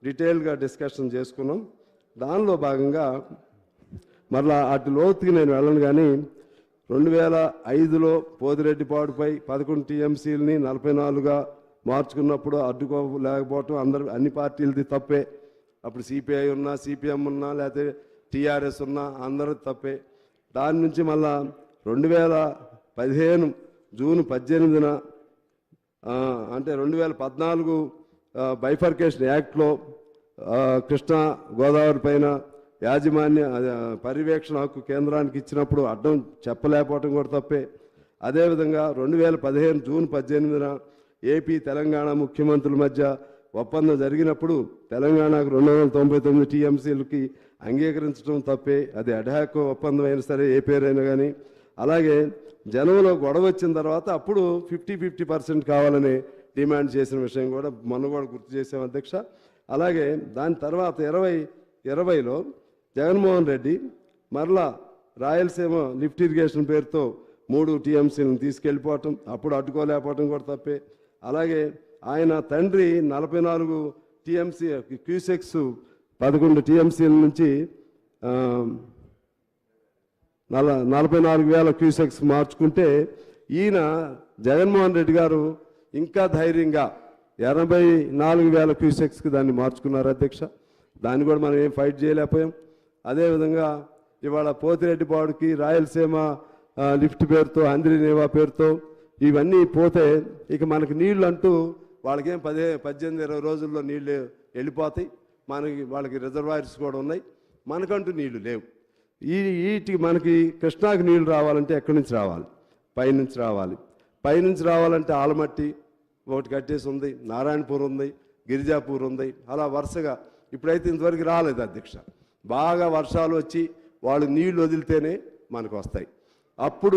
డీటెయిల్గా డిస్కషన్ చేసుకున్నాం. దానిలో భాగంగా మరలా అటు లోతుకి నేను వెళ్ళను, కానీ 2005లో పోతిరెడ్డిపాడుపై 11 టీఎంసీలని 44గా మార్చుకున్నప్పుడు అడ్డుకోలేకపోవటం అన్ని పార్టీలది తప్పే. అప్పుడు సిపిఐ ఉన్నా, సిపిఎం ఉన్నా, లేకపోతే టీఆర్ఎస్ ఉన్నా అందరూ తప్పే. దాని నుంచి మళ్ళా 2015 జూన్ 18న అంటే 2014 బైఫర్కేషన్ యాక్ట్లో కృష్ణా గోదావరి పైన యాజమాన్య పర్యవేక్షణ హక్కు కేంద్రానికి ఇచ్చినప్పుడు అడ్డం చెప్పలేకపోవటం కూడా తప్పే. అదేవిధంగా 2015 జూన్ 18న ఏపీ తెలంగాణ ముఖ్యమంత్రుల మధ్య ఒప్పందం జరిగినప్పుడు తెలంగాణకు 299 టీఎంసీలకి అంగీకరించడం తప్పే. అది అడ్హాక్ ఒప్పందం అయినా సరే ఏ పేరైనా కానీ. అలాగే జనంలో గొడవ వచ్చిన తర్వాత అప్పుడు 50% కావాలని డిమాండ్ చేసిన విషయం కూడా మొన్న కూడా గుర్తు చేసాం అధ్యక్ష. అలాగే దాని తర్వాత 2020లో జగన్మోహన్ రెడ్డి మరలా రాయలసీమ లిఫ్ట్ ఇరిగేషన్ పేరుతో 3 టీఎంసీలను తీసుకెళ్ళిపోవటం, అప్పుడు అడ్డుకోలేకపోవటం కూడా తప్పే. అలాగే ఆయన తండ్రి 44 టీఎంసీ క్యూసెక్స్ 11 టీఎంసీల నుంచి 44,000 క్యూసెక్స్ మార్చుకుంటే ఈయన జగన్మోహన్ రెడ్డి గారు ఇంకా ధైర్యంగా 84,000 క్యూసెక్స్కి దాన్ని మార్చుకున్నారు అధ్యక్ష. దాన్ని కూడా మనం ఏం ఫైట్ చేయలేకపోయాం. అదేవిధంగా ఇవాళ పోతిరెడ్డిపాడుకి రాయలసీమ లిఫ్ట్ పేరుతో, అంద్రినేవా పేరుతో ఇవన్నీ పోతే ఇక మనకి నీళ్ళు అంటూ వాళ్ళకేం 18-20 రోజుల్లో నీళ్ళు వెళ్ళిపోతాయి. వాళ్ళకి రిజర్వాయర్స్ కూడా ఉన్నాయి, మనకంటూ నీళ్లు లేవు. వీటికి మనకి కృష్ణాకి నీళ్లు రావాలంటే ఎక్కడి నుంచి రావాలి? పైనుంచి రావాలి. పైనుంచి రావాలంటే ఆలమట్టి ఒకటి కట్టేసి ఉంది, నారాయణపూర్ ఉంది, గిరిజాపూర్ ఉంది, అలా వరుసగా. ఇప్పుడైతే ఇంతవరకు రాలేదు అధ్యక్ష. బాగా వర్షాలు వచ్చి వాళ్ళు నీళ్లు వదిలితేనే మనకు వస్తాయి. అప్పుడు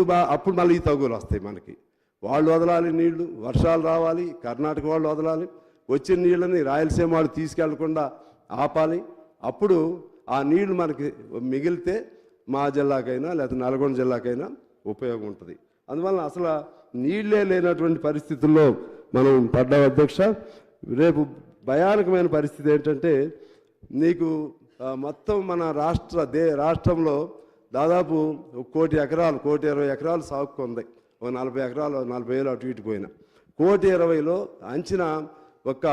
మళ్ళీ ఈ తగులు వస్తాయి మనకి. వాళ్ళు వదలాలి నీళ్లు, వర్షాలు రావాలి, కర్ణాటక వాళ్ళు వదలాలి, వచ్చిన నీళ్ళని రాయలసీమ వాళ్ళు తీసుకెళ్లకుండా ఆపాలి. అప్పుడు ఆ నీళ్లు మనకి మిగిలితే మా జిల్లాకైనా లేకపోతే నల్గొండ జిల్లాకైనా ఉపయోగం ఉంటుంది. అందువల్ల అసలు నీళ్లే లేనటువంటి పరిస్థితుల్లో మనం పడ్డాం అధ్యక్ష. రేపు భయానకమైన పరిస్థితి ఏంటంటే నీకు మొత్తం మన రాష్ట్రంలో దాదాపు 1 కోటి ఎకరాలు, 1,20,000 ఎకరాలు సాగుకు ఉంది. 40 ఎకరాలు, 40,000 అటు ఇటు పోయిన 1,20,000లో అంచనా ఒక్క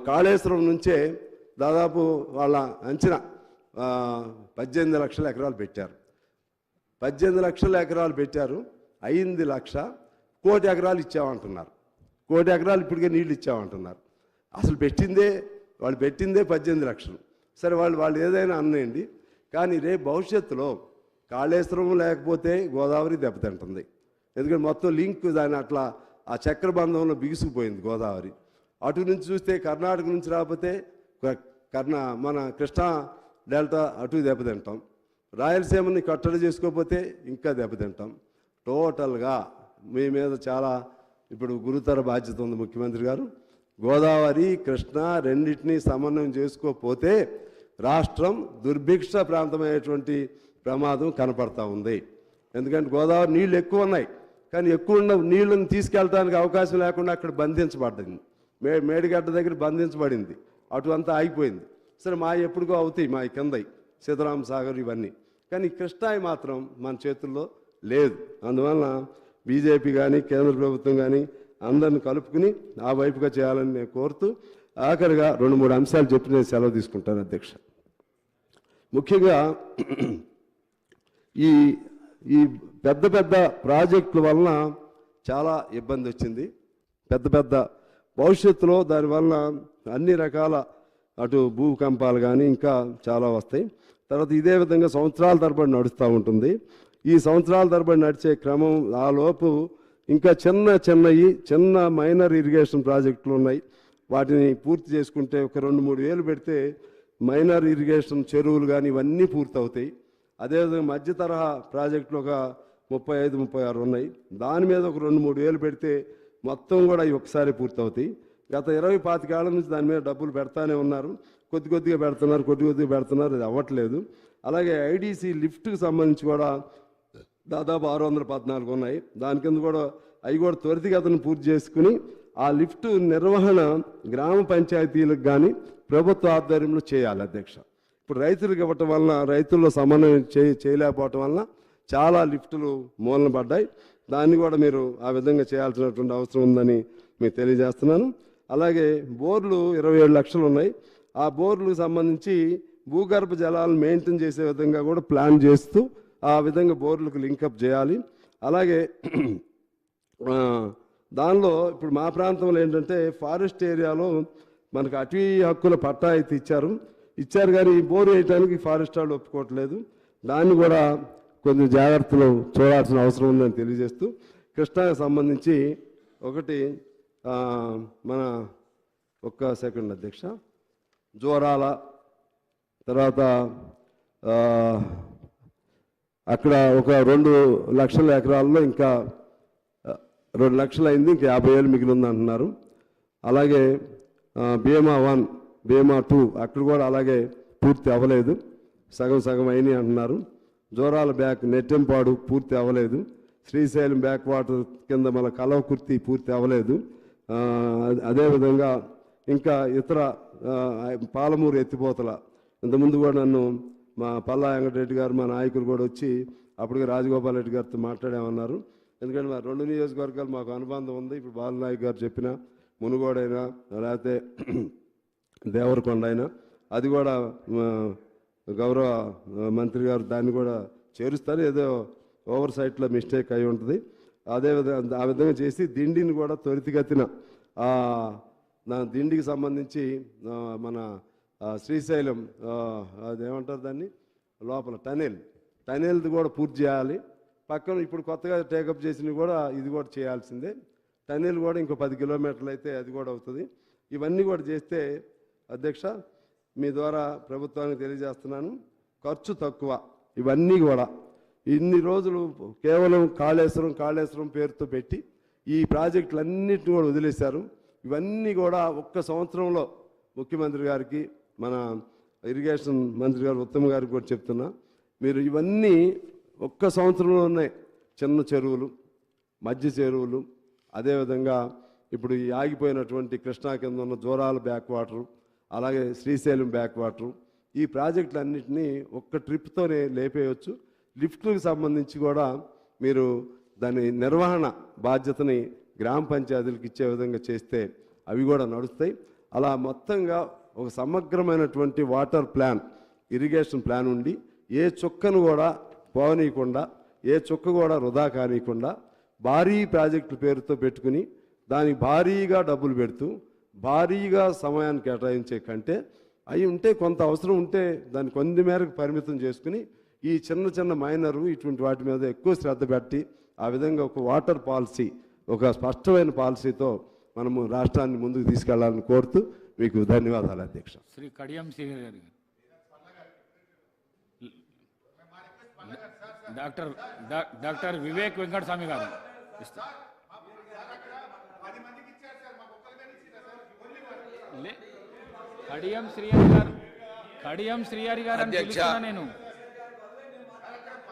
కాళేశ్వరం నుంచే దాదాపు వాళ్ళ అంచనా 18 లక్షల ఎకరాలు పెట్టారు. 18 లక్షల ఎకరాలు పెట్టారు, 5 లక్ష 1 కోటి ఎకరాలు ఇచ్చామంటున్నారు. 1 కోటి ఎకరాలు ఇప్పటికే నీళ్ళు ఇచ్చామంటున్నారు. అసలు వాళ్ళు పెట్టిందే 18 లక్షలు. సరే వాళ్ళు ఏదైనా అన్నేయండి, కానీ రేపు భవిష్యత్తులో కాళేశ్వరం లేకపోతే గోదావరి దెబ్బతింటుంది. ఎందుకంటే మొత్తం లింక్ దాని అట్లా ఆ చక్రబంధంలో బిగుసుకుపోయింది గోదావరి. అటు నుంచి చూస్తే కర్ణాటక నుంచి రాకపోతే మన కృష్ణా డెల్టా అటు దెబ్బతింటాం. రాయలసీమని కట్టడి చేసుకోకపోతే ఇంకా దెబ్బతింటాం. టోటల్గా మీ మీద చాలా ఇప్పుడు గురుతర బాధ్యత ఉంది ముఖ్యమంత్రి గారు. గోదావరి కృష్ణా రెండింటినీ సమన్వయం చేసుకోకపోతే రాష్ట్రం దుర్భిక్ష ప్రాంతమైనటువంటి ప్రమాదం కనపడతా ఉంది. ఎందుకంటే గోదావరి నీళ్ళు ఎక్కువ ఉన్నాయి, కానీ ఎక్కువ ఉన్న నీళ్ళని తీసుకెళ్ళడానికి అవకాశం లేకుండా అక్కడ బంధించబడింది. మేడిగడ్డ దగ్గర బంధించబడింది, అటు అంతా ఆగిపోయింది. సరే మా ఎప్పుడుగో అవుతాయి, మా కిందయి సీతారామ సాగర్ ఇవన్నీ, కానీ కృష్ణాయి మాత్రం మన చేతుల్లో లేదు. అందువలన బీజేపీ కానీ కేంద్ర ప్రభుత్వం కానీ అందరిని కలుపుకుని ఆ వైపుగా చేయాలని నేను కోరుతూ ఆఖరిగా 2-3 అంశాలు చెప్పి నేను సెలవు తీసుకుంటాను అధ్యక్ష. ముఖ్యంగా ఈ పెద్ద ప్రాజెక్టుల వలన చాలా ఇబ్బంది వచ్చింది. పెద్ద భవిష్యత్తులో దానివల్ల అన్ని రకాల అటు భూకంపాలు కానీ ఇంకా చాలా వస్తాయి. తర్వాత ఇదే విధంగా సంవత్సరాల తరబడి నడుస్తూ ఉంటుంది. ఈ సంవత్సరాల తరబడి నడిచే క్రమం ఆ లోపు ఇంకా చిన్న మైనర్ ఇరిగేషన్ ప్రాజెక్టులు ఉన్నాయి. వాటిని పూర్తి చేసుకుంటే ఒక 2-3 వేలు పెడితే మైనర్ ఇరిగేషన్ చెరువులు కానీ ఇవన్నీ పూర్తవుతాయి. అదేవిధంగా మధ్య తరహా ప్రాజెక్టులు ఒక 35-36 ఉన్నాయి. దాని మీద ఒక 2-3 వేలు పెడితే మొత్తం కూడా ఇవి ఒకసారి పూర్తవుతాయి. గత 20-25 ఏళ్ల నుంచి దాని మీద డబ్బులు పెడతానే ఉన్నారు. కొద్దిగా పెడుతున్నారు, అది అవ్వట్లేదు. అలాగే ఐడీసీ లిఫ్ట్కి సంబంధించి కూడా దాదాపు 614 ఉన్నాయి. దాని కింద కూడా అవి కూడా త్వరితగతిన పూర్తి చేసుకుని ఆ లిఫ్ట్ నిర్వహణ గ్రామ పంచాయతీలకు కానీ ప్రభుత్వ ఆధ్వర్యంలో చేయాలి అధ్యక్ష. ఇప్పుడు రైతులకు ఇవ్వటం వలన రైతుల్లో సమన్వయం చేయలేకపోవటం వలన చాలా లిఫ్టులు మూలన పడ్డాయి. దాన్ని కూడా మీరు ఆ విధంగా చేయాల్సినటువంటి అవసరం ఉందని మీకు తెలియజేస్తున్నాను. అలాగే బోర్లు 27 లక్షలు ఉన్నాయి. ఆ బోర్లకు సంబంధించి భూగర్భ జలాలను మెయింటైన్ చేసే విధంగా కూడా ప్లాన్ చేస్తూ ఆ విధంగా బోర్లకు లింకప్ చేయాలి. అలాగే దానిలో ఇప్పుడు మా ప్రాంతంలో ఏంటంటే ఫారెస్ట్ ఏరియాలో మనకు అటవీ హక్కుల పట్టా అయితే ఇచ్చారు కానీ ఈ బోరు వేయడానికి ఫారెస్ట్ వాళ్ళు ఒప్పుకోవట్లేదు. దాన్ని కూడా కొంచెం జాగ్రత్తలు చూడాల్సిన అవసరం ఉందని తెలియజేస్తూ కృష్ణాకు సంబంధించి ఒకటి మన ఒక్క సెకండ్ అధ్యక్ష, జోరాల తర్వాత అక్కడ ఒక 2 లక్షల ఎకరాల్లో ఇంకా 2 లక్షలు అయింది, ఇంకా 50,000 మిగిలి ఉంది అంటున్నారు. అలాగే భీమా 1, భీమా 2 అక్కడ కూడా అలాగే పూర్తి అవ్వలేదు, సగం అయినాయి అంటున్నారు. జోరాల బ్యాక్ నెట్టెంపాడు పూర్తి అవ్వలేదు. శ్రీశైలం బ్యాక్ వాటర్ కింద మన కలవకుర్తి పూర్తి అవ్వలేదు. అదేవిధంగా ఇంకా ఇతర పాలమూరు ఎత్తిపోతల ఇంతకుముందు కూడా నన్ను మా పల్లా వెంకటరెడ్డి గారు మా నాయకులు కూడా వచ్చి అప్పటికే రాజగోపాల్ రెడ్డి గారితో మాట్లాడామన్నారు. ఎందుకంటే మా 2 నియోజకవర్గాలు మాకు అనుబంధం ఉంది. ఇప్పుడు బాలనాయక్ గారు చెప్పిన మునుగోడైనా లేకపోతే దేవరకొండ అయినా అది కూడా గౌరవ మంత్రి గారు దాన్ని కూడా చేరుస్తారు. ఏదో ఓవర్ సైట్లో మిస్టేక్ అయి ఉంటుంది. అదేవిధంగా ఆ విధంగా చేసి దిండిని కూడా త్వరితగతిన దిండికి సంబంధించి మన శ్రీశైలం అదేమంటారు దాన్ని లోపల టనెల్ది కూడా పూర్తి చేయాలి. పక్కన ఇప్పుడు కొత్తగా టేకప్ చేసినవి కూడా ఇది కూడా చేయాల్సిందే. టనెల్ కూడా ఇంకో 10 కిలోమీటర్లు అయితే అది కూడా అవుతుంది. ఇవన్నీ కూడా చేస్తే అధ్యక్ష మీ ద్వారా ప్రభుత్వానికి తెలియజేస్తున్నాను, ఖర్చు తక్కువ. ఇవన్నీ కూడా ఇన్ని రోజులు కేవలం కాళేశ్వరం పేరుతో పెట్టి ఈ ప్రాజెక్టులన్నింటినీ కూడా వదిలేశారు. ఇవన్నీ కూడా ఒక్క సంవత్సరంలో ముఖ్యమంత్రి గారికి మన ఇరిగేషన్ మంత్రి గారు ఉత్తమ్ గారికి కూడా చెప్తున్నా, మీరు ఇవన్నీ ఒక్క సంవత్సరంలో ఉన్నాయి. చిన్న చెరువులు, మధ్య చెరువులు, అదేవిధంగా ఇప్పుడు ఈ ఆగిపోయినటువంటి కృష్ణా కింద ఉన్న జోరాల బ్యాక్ వాటరు, అలాగే శ్రీశైలం బ్యాక్ వాటరు, ఈ ప్రాజెక్టులన్నింటినీ ఒక్క ట్రిప్తోనే లేపేయచ్చు. లిఫ్ట్లకు సంబంధించి కూడా మీరు దాని నిర్వహణ బాధ్యతని గ్రామ పంచాయతీలకు ఇచ్చే విధంగా చేస్తే అవి కూడా నడుస్తాయి. అలా మొత్తంగా ఒక సమగ్రమైనటువంటి వాటర్ ప్లాన్, ఇరిగేషన్ ప్లాన్ ఉండి ఏ చుక్కను కూడా పోనీయకుండా, ఏ చుక్క కూడా వృధా కానీయకుండా భారీ ప్రాజెక్టుల పేరుతో పెట్టుకుని దానికి భారీగా డబ్బులు పెడుతూ భారీగా సమయాన్ని కేటాయించే కంటే అవి ఉంటే కొంత అవసరం ఉంటే దాన్ని కొన్ని మేరకు పరిమితం చేసుకుని ఈ చిన్న మైనరు ఇటువంటి వాటి మీద ఎక్కువ శ్రద్ధ పెట్టి ఆ విధంగా ఒక వాటర్ పాలసీ, ఒక స్పష్టమైన పాలసీతో మనము రాష్ట్రాన్ని ముందుకు తీసుకెళ్లాలని కోరుతూ మీకు ధన్యవాదాలు అధ్యక్ష. శ్రీ కడియం శ్రీహరి గారు, డాక్టర్ వివేక్ వెంకటస్వామి గారు, కడియం శ్రీహరి గారు అధ్యక్ష, నేను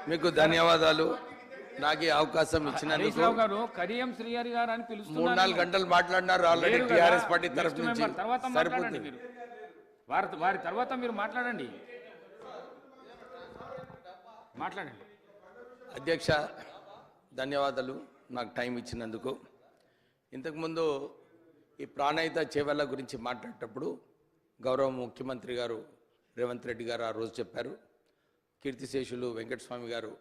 మీకు ధన్యవాదాలు. నాకు ఈ అవకాశం ఇచ్చినందుకు. గారు కడియం శ్రీహరి గారు అని పిలుస్తున్నారు. 3-4 గంటలు మాట్లాడినారు ఆల్రెడీ టీఆర్ఎస్ పార్టీ తరఫు నుంచి. సరిపోతుంది. వారి తర్వాత మీరు మాట్లాడండి. అధ్యక్ష ధన్యవాదాలు నాకు టైం ఇచ్చినందుకు. ఇంతకుముందు ఈ ప్రాణహిత చేవెళ్ళ గురించి మాట్లాడేటప్పుడు గౌరవ ముఖ్యమంత్రి గారు రేవంత్ రెడ్డి గారు ఆ రోజు చెప్పారు. కీర్తిశేషులు వెంకటస్వామి గారు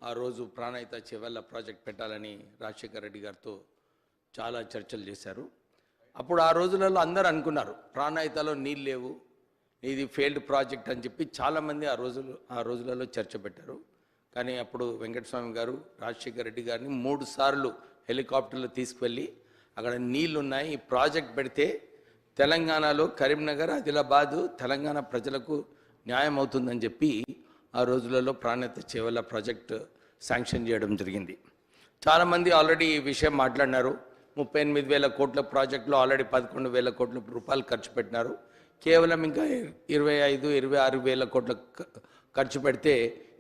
ఆ రోజు ప్రాణహిత చేవెళ్ళ ప్రాజెక్ట్ పెట్టాలని రాజశేఖర్ రెడ్డి గారితో చాలా చర్చలు చేశారు. అప్పుడు ఆ రోజులలో అందరూ అనుకున్నారు ప్రాణహితలో నీళ్ళు లేవు, ఇది ఫెయిల్డ్ ప్రాజెక్ట్ అని చెప్పి చాలామంది ఆ రోజులలో చర్చ పెట్టారు. కానీ అప్పుడు వెంకటస్వామి గారు రాజశేఖర్ రెడ్డి గారిని 3 సార్లు హెలికాప్టర్లు తీసుకువెళ్ళి అక్కడ నీళ్లు ఉన్నాయి, ఈ ప్రాజెక్ట్ పెడితే తెలంగాణలో కరీంనగర్, ఆదిలాబాదు తెలంగాణ ప్రజలకు న్యాయం అవుతుందని చెప్పి ఆ రోజులలో ప్రాణహిత చేవెళ్ల ప్రాజెక్టు శాంక్షన్ చేయడం జరిగింది. చాలామంది ఆల్రెడీ ఈ విషయం మాట్లాడినారు. 38,000 కోట్ల ప్రాజెక్టులో ఆల్రెడీ 11,000 కోట్ల రూపాయలు ఖర్చు పెట్టినారు. కేవలం ఇంకా 25,000-26,000 కోట్ల ఖర్చు పెడితే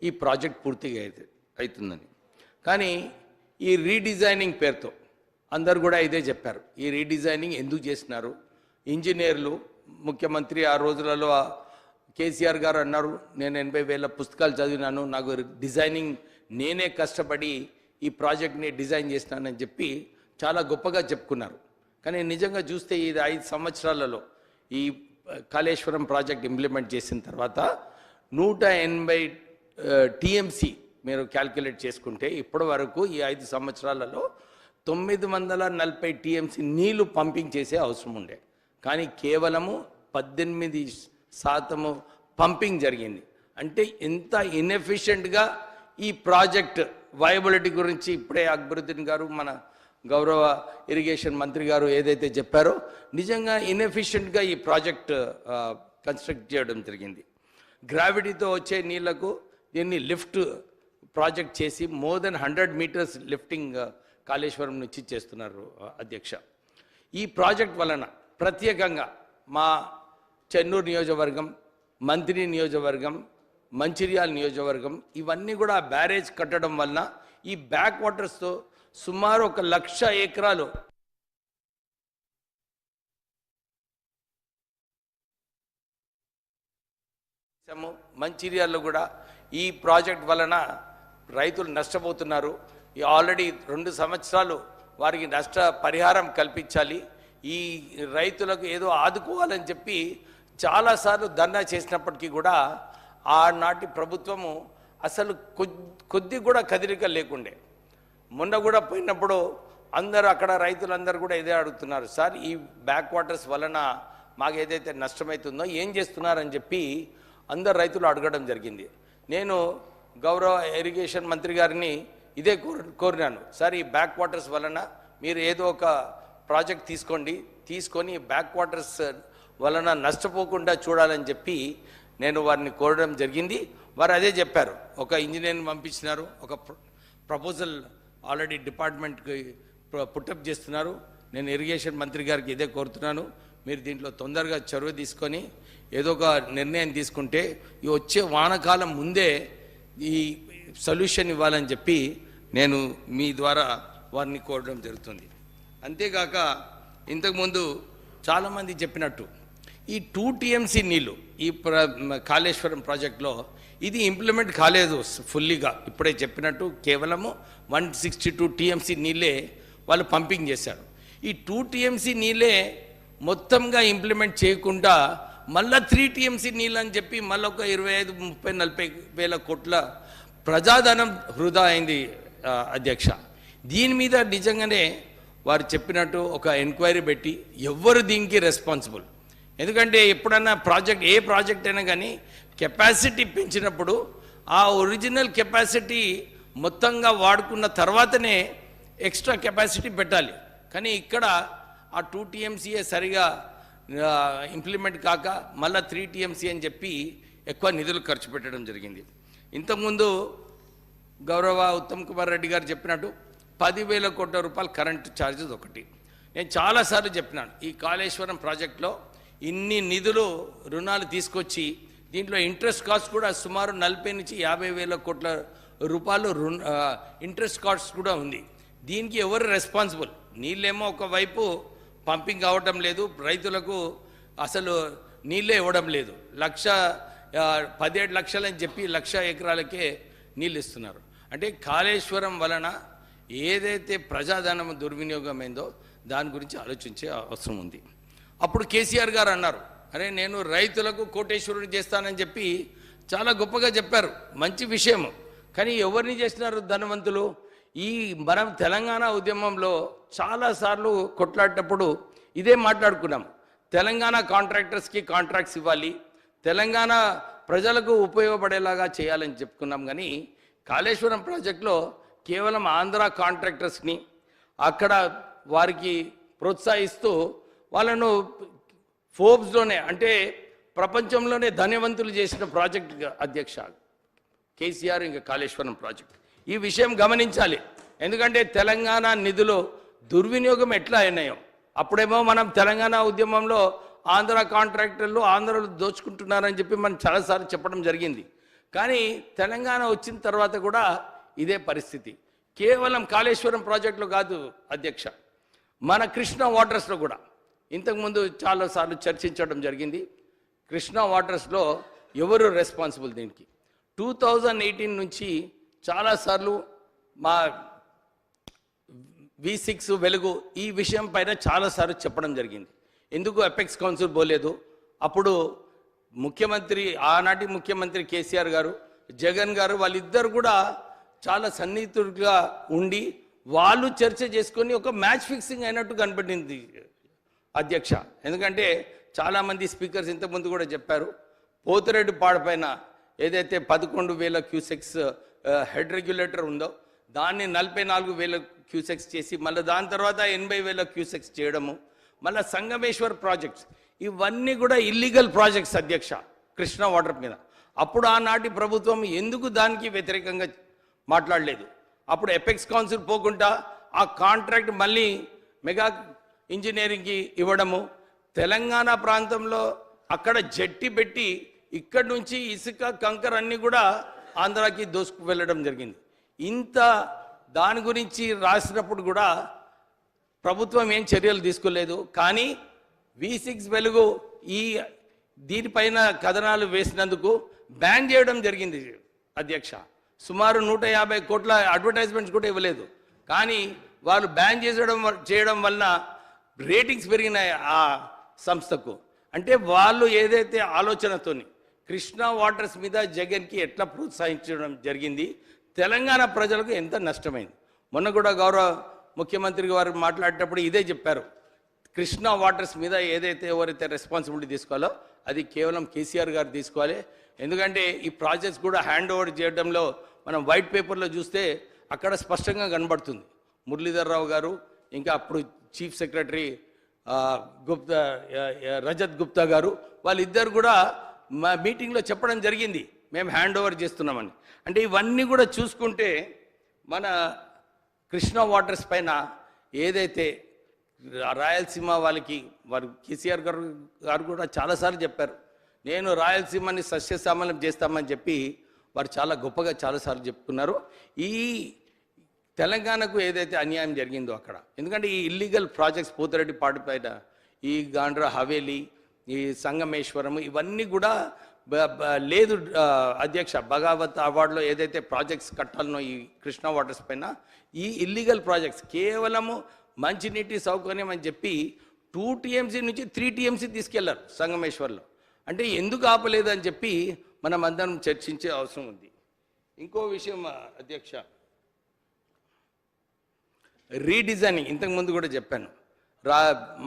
ఈ ప్రాజెక్ట్ పూర్తిగా అవుతుందని. కానీ ఈ రీడిజైనింగ్ పేరుతో అందరు కూడా ఇదే చెప్పారు. ఈ రీడిజైనింగ్ ఎందుకు చేసినారు? ఇంజనీర్లు, ముఖ్యమంత్రి ఆ రోజులలో కేసీఆర్ గారు అన్నారు, నేను 80,000 పుస్తకాలు చదివినాను, నాకు డిజైనింగ్ నేనే కష్టపడి ఈ ప్రాజెక్ట్ని డిజైన్ చేసినానని చెప్పి చాలా గొప్పగా చెప్పుకున్నారు. కానీ నిజంగా చూస్తే ఇది 5 సంవత్సరాలలో ఈ కాళేశ్వరం ప్రాజెక్ట్ ఇంప్లిమెంట్ చేసిన తర్వాత 180 టీఎంసీ మీరు క్యాల్కులేట్ చేసుకుంటే ఇప్పటి వరకు ఈ 5 సంవత్సరాలలో 940 టీఎంసీ నీళ్లు పంపింగ్ చేసే అవసరం ఉండే. కానీ కేవలము 18% పంపింగ్ జరిగింది. అంటే ఎంత ఇన్ఎఫిషియెంట్గా ఈ ప్రాజెక్ట్ వయబిలిటీ గురించి ఇప్పుడే అక్బరుద్దీన్ గారు, మన గౌరవ ఇరిగేషన్ మంత్రి గారు ఏదైతే చెప్పారో, నిజంగా ఇన్ఎఫిషియెంట్గా ఈ ప్రాజెక్ట్ కన్స్ట్రక్ట్ చేయడం జరిగింది. గ్రావిటీతో వచ్చే నీళ్లకు దీన్ని లిఫ్ట్ ప్రాజెక్ట్ చేసి మోర్ దెన్ 100 మీటర్స్ లిఫ్టింగ్ కాళేశ్వరం నుంచి చేస్తున్నారు అధ్యక్ష. ఈ ప్రాజెక్ట్ వలన ప్రత్యేకంగా మా చెన్నూరు నియోజకవర్గం, మంత్రి నియోజకవర్గం, మంచిర్యాల నియోజకవర్గం ఇవన్నీ కూడా బ్యారేజ్ కట్టడం వలన ఈ బ్యాక్ వాటర్స్తో సుమారు 1,00,000 ఎకరాలు మంచిర్యాలలో కూడా ఈ ప్రాజెక్ట్ వలన రైతులు నష్టపోతున్నారు. ఈ ఆల్రెడీ 2 సంవత్సరాలు వారికి నష్ట పరిహారం కల్పించాలి, ఈ రైతులకు ఏదో ఆదుకోవాలని చెప్పి చాలాసార్లు ధర్నా చేసినప్పటికీ కూడా ఆనాటి ప్రభుత్వము అసలు కొద్ది కూడా కదిలిక లేకుండే. మొన్న కూడా పోయినప్పుడు అందరూ అక్కడ రైతులందరూ కూడా ఇదే అడుగుతున్నారు, సార్ ఈ బ్యాక్ వాటర్స్ వలన మాకు ఏదైతే నష్టమవుతుందో ఏం చేస్తున్నారని చెప్పి అందరు రైతులు అడగడం జరిగింది. నేను గౌరవ ఇరిగేషన్ మంత్రి గారిని ఇదే కోరినాను, సార్ ఈ బ్యాక్ వాటర్స్ వలన మీరు ఏదో ఒక ప్రాజెక్ట్ తీసుకొని బ్యాక్ వాటర్స్ వలన నష్టపోకుండా చూడాలని చెప్పి నేను వారిని కోరడం జరిగింది. వారు అదే చెప్పారు. ఒక ఇంజనీర్ని పంపించినారు, ఒక ప్రపోజల్ ఆల్రెడీ డిపార్ట్మెంట్కి పుట్టప్ చేస్తున్నారు. నేను ఇరిగేషన్ మంత్రి గారికి ఇదే కోరుతున్నాను, మీరు దీంట్లో తొందరగా చొరవ తీసుకొని ఏదో ఒక నిర్ణయం తీసుకుంటే ఈ వచ్చే వానకాలం ముందే ఈ సొల్యూషన్ ఇవ్వాలని చెప్పి నేను మీ ద్వారా వారిని కోరడం జరుగుతుంది. అంతేకాక ఇంతకుముందు చాలామంది చెప్పినట్టు ఈ 2 టీఎంసీ నీళ్ళు ఈ కాళేశ్వరం ప్రాజెక్టులో ఇది ఇంప్లిమెంట్ కాలేదు ఫుల్లీగా. ఇప్పుడే చెప్పినట్టు కేవలము 162 టీఎంసీ నీళ్ళే వాళ్ళు పంపింగ్ చేశారు. ఈ 2 టీఎంసీ నీళ్ళే మొత్తంగా ఇంప్లిమెంట్ చేయకుండా మళ్ళీ 3 టీఎంసీ నీళ్ళు అని చెప్పి మళ్ళీ ఒక 25-30-40 వేల కోట్ల ప్రజాధనం వృధా అయింది అధ్యక్ష. దీని మీద నిజంగానే వారు చెప్పినట్టు ఒక ఎంక్వైరీ పెట్టి ఎవరు దీనికి రెస్పాన్సిబుల్, ఎందుకంటే ఎప్పుడన్నా ఏ ప్రాజెక్ట్ అయినా కానీ కెపాసిటీ పెంచినప్పుడు ఆ ఒరిజినల్ కెపాసిటీ మొత్తంగా వాడుకున్న తర్వాతనే ఎక్స్ట్రా కెపాసిటీ పెట్టాలి. కానీ ఇక్కడ ఆ 2 టీఎంసీఏ సరిగా ఇంప్లిమెంట్ కాక మళ్ళీ 3 టీఎంసీ అని చెప్పి ఎక్కువ నిధులు ఖర్చు పెట్టడం జరిగింది. ఇంతకుముందు గౌరవ ఉత్తమ్ కుమార్ రెడ్డి గారు చెప్పినట్టు 10,000 కోట్ల రూపాయలు కరెంటు ఛార్జెస్ ఒకటి. నేను చాలాసార్లు చెప్పినాను, ఈ కాళేశ్వరం ప్రాజెక్టులో ఇన్ని నిధులు రుణాలు తీసుకొచ్చి దీంట్లో ఇంట్రెస్ట్ కాస్ట్ కూడా సుమారు 40,000-50,000 కోట్ల రూపాయలు ఇంట్రెస్ట్ కాస్ట్ కూడా ఉంది. దీనికి ఎవరు రెస్పాన్సిబుల్? నీళ్ళేమో ఒకవైపు పంపింగ్ అవ్వటం లేదు, రైతులకు అసలు నీళ్ళే ఇవ్వడం లేదు. 17 లక్షలు అని చెప్పి 1,00,000 ఎకరాలకే నీళ్ళు ఇస్తున్నారు. అంటే కాళేశ్వరం వలన ఏదైతే ప్రజాధనం దుర్వినియోగమైందో దాని గురించి ఆలోచించే అవసరం ఉంది. అప్పుడు కేసీఆర్ గారు అన్నారు, అరే నేను రైతులకు కోటేశ్వరుని చేస్తానని చెప్పి చాలా గొప్పగా చెప్పారు, మంచి విషయము. కానీ ఎవరిని చేసినారు ధనవంతులు? ఈ మనం తెలంగాణ ఉద్యమంలో చాలాసార్లు కొట్లాడేటప్పుడు ఇదే మాట్లాడుకున్నాం, తెలంగాణ కాంట్రాక్టర్స్కి కాంట్రాక్ట్స్ ఇవ్వాలి, తెలంగాణ ప్రజలకు ఉపయోగపడేలాగా చేయాలని చెప్పుకున్నాం. కానీ కాళేశ్వరం ప్రాజెక్టులో కేవలం ఆంధ్ర కాంట్రాక్టర్స్ని అక్కడ వారికి ప్రోత్సహిస్తూ వాళ్ళను ఫోర్బ్స్లోనే అంటే ప్రపంచంలోనే ధనవంతులు చేసిన ప్రాజెక్ట్ అధ్యక్ష కేసీఆర్ ఇంకా కాళేశ్వరం ప్రాజెక్ట్. ఈ విషయం గమనించాలి. ఎందుకంటే తెలంగాణ నిధులు దుర్వినియోగం ఎట్లా అయినాయో, అప్పుడేమో మనం తెలంగాణ ఉద్యమంలో ఆంధ్ర కాంట్రాక్టర్లు ఆంధ్రలో దోచుకుంటున్నారని చెప్పి మనం చాలాసార్లు చెప్పడం జరిగింది. కానీ తెలంగాణ వచ్చిన తర్వాత కూడా ఇదే పరిస్థితి. కేవలం కాళేశ్వరం ప్రాజెక్టులో కాదు అధ్యక్ష, మన కృష్ణా వాటర్స్లో కూడా ఇంతకుముందు చాలాసార్లు చర్చించడం జరిగింది. కృష్ణా వాటర్స్లో ఎవరు రెస్పాన్సిబుల్ దీనికి? 2018 నుంచి చాలాసార్లు మా V6 వెలుగు ఈ విషయం పైన చాలాసార్లు చెప్పడం జరిగింది. ఎందుకు అపెక్స్ కౌన్సిల్ పోలేదు? అప్పుడు ముఖ్యమంత్రి, ఆనాటి ముఖ్యమంత్రి కేసీఆర్ గారు, జగన్ గారు వాళ్ళిద్దరు కూడా చాలా సన్నిహితులుగా ఉండి వాళ్ళు చర్చ చేసుకొని ఒక మ్యాచ్ ఫిక్సింగ్ అయినట్టు కనపడింది అధ్యక్ష. ఎందుకంటే చాలామంది స్పీకర్స్ ఇంతకుముందు కూడా చెప్పారు, పోతిరెడ్డి పాడపైన ఏదైతే 11,000 క్యూసెక్స్ హెడ్ రెగ్యులేటర్ ఉందో దాన్ని 44,000 క్యూసెక్స్ చేసి మళ్ళీ దాని తర్వాత 80,000 క్యూసెక్స్ చేయడము, మళ్ళీ సంగమేశ్వర్ ప్రాజెక్ట్స్, ఇవన్నీ కూడా ఇల్లీగల్ ప్రాజెక్ట్స్ అధ్యక్ష కృష్ణా వాటర్ మీద. అప్పుడు ఆనాటి ప్రభుత్వం ఎందుకు దానికి వ్యతిరేకంగా మాట్లాడలేదు? అప్పుడు ఎపెక్స్ కౌన్సిల్ పోకుండా ఆ కాంట్రాక్ట్ మళ్ళీ మెగా ఇంజనీరింగ్కి ఇవ్వడము, తెలంగాణ ప్రాంతంలో అక్కడ జట్టి పెట్టి ఇక్కడి నుంచి ఇసుక కంకర్ అన్నీ కూడా ఆంధ్రాకి దోసుకు వెళ్ళడం జరిగింది. ఇంత దాని గురించి రాసినప్పుడు కూడా ప్రభుత్వం ఏం చర్యలు తీసుకోలేదు. కానీ V6 వెలుగు ఈ దీనిపైన కథనాలు వేసినందుకు బ్యాన్ చేయడం జరిగింది అధ్యక్ష. సుమారు 150 కోట్ల అడ్వర్టైజ్మెంట్స్ కూడా ఇవ్వలేదు. కానీ వాళ్ళు బ్యాన్ చేయడం వల్ల రేటింగ్స్ పెరిగినాయి ఆ సంస్థకు. అంటే వాళ్ళు ఏదైతే ఆలోచనతోని కృష్ణా వాటర్స్ మీద జగన్కి ఎట్లా ప్రోత్సహించడం జరిగింది, తెలంగాణ ప్రజలకు ఎంత నష్టమైంది. మొన్న కూడా గౌరవ ముఖ్యమంత్రి గారు మాట్లాడేటప్పుడు ఇదే చెప్పారు, కృష్ణా వాటర్స్ మీద ఏదైతే ఎవరైతే రెస్పాన్సిబిలిటీ తీసుకోవాలో అది కేవలం కేసీఆర్ గారు తీసుకోవాలి. ఎందుకంటే ఈ ప్రాజెక్ట్స్ కూడా హ్యాండ్ ఓవర్ చేయడంలో మనం వైట్ పేపర్లో చూస్తే అక్కడ స్పష్టంగా కనబడుతుంది. మురళీధర్ రావు గారు ఇంకా అప్పుడు చీఫ్ సెక్రటరీ గుప్తా రజత్ గుప్తా గారు వాళ్ళిద్దరు కూడా మా మీటింగ్లో చెప్పడం జరిగింది, మేము హ్యాండ్ ఓవర్ చేస్తున్నామని. అంటే ఇవన్నీ కూడా చూసుకుంటే మన కృష్ణా వాటర్స్ పైన ఏదైతే రాయలసీమ వాళ్ళకి వారు కేసీఆర్ గారు కూడా చాలాసార్లు చెప్పారు, నేను రాయలసీమని సస్యశ్యామలం చేస్తామని చెప్పి వారు చాలా గొప్పగా చాలాసార్లు చెప్పుకున్నారు. ఈ తెలంగాణకు ఏదైతే అన్యాయం జరిగిందో అక్కడ, ఎందుకంటే ఈ ఇల్లీగల్ ప్రాజెక్ట్స్ పోతిరెడ్డి పాడుపైన ఈ గాండ్రా హవేలీ, ఈ సంగమేశ్వరం ఇవన్నీ కూడా లేదు అధ్యక్ష. భగావత్ అవార్డులో ఏదైతే ప్రాజెక్ట్స్ కట్టాలనో ఈ కృష్ణా వాటర్స్ పైన ఈ ఇల్లీగల్ ప్రాజెక్ట్స్ కేవలము మంచినీటి సౌకర్యం అని చెప్పి 2 TMC నుంచి 3 TMC తీసుకెళ్లారు సంగమేశ్వర్లో. అంటే ఎందుకు ఆపలేదు అని చెప్పి మనం అందరం చర్చించే అవసరం ఉంది. ఇంకో విషయం అధ్యక్ష, రీడిజైనింగ్ ఇంతకుముందు కూడా చెప్పాను.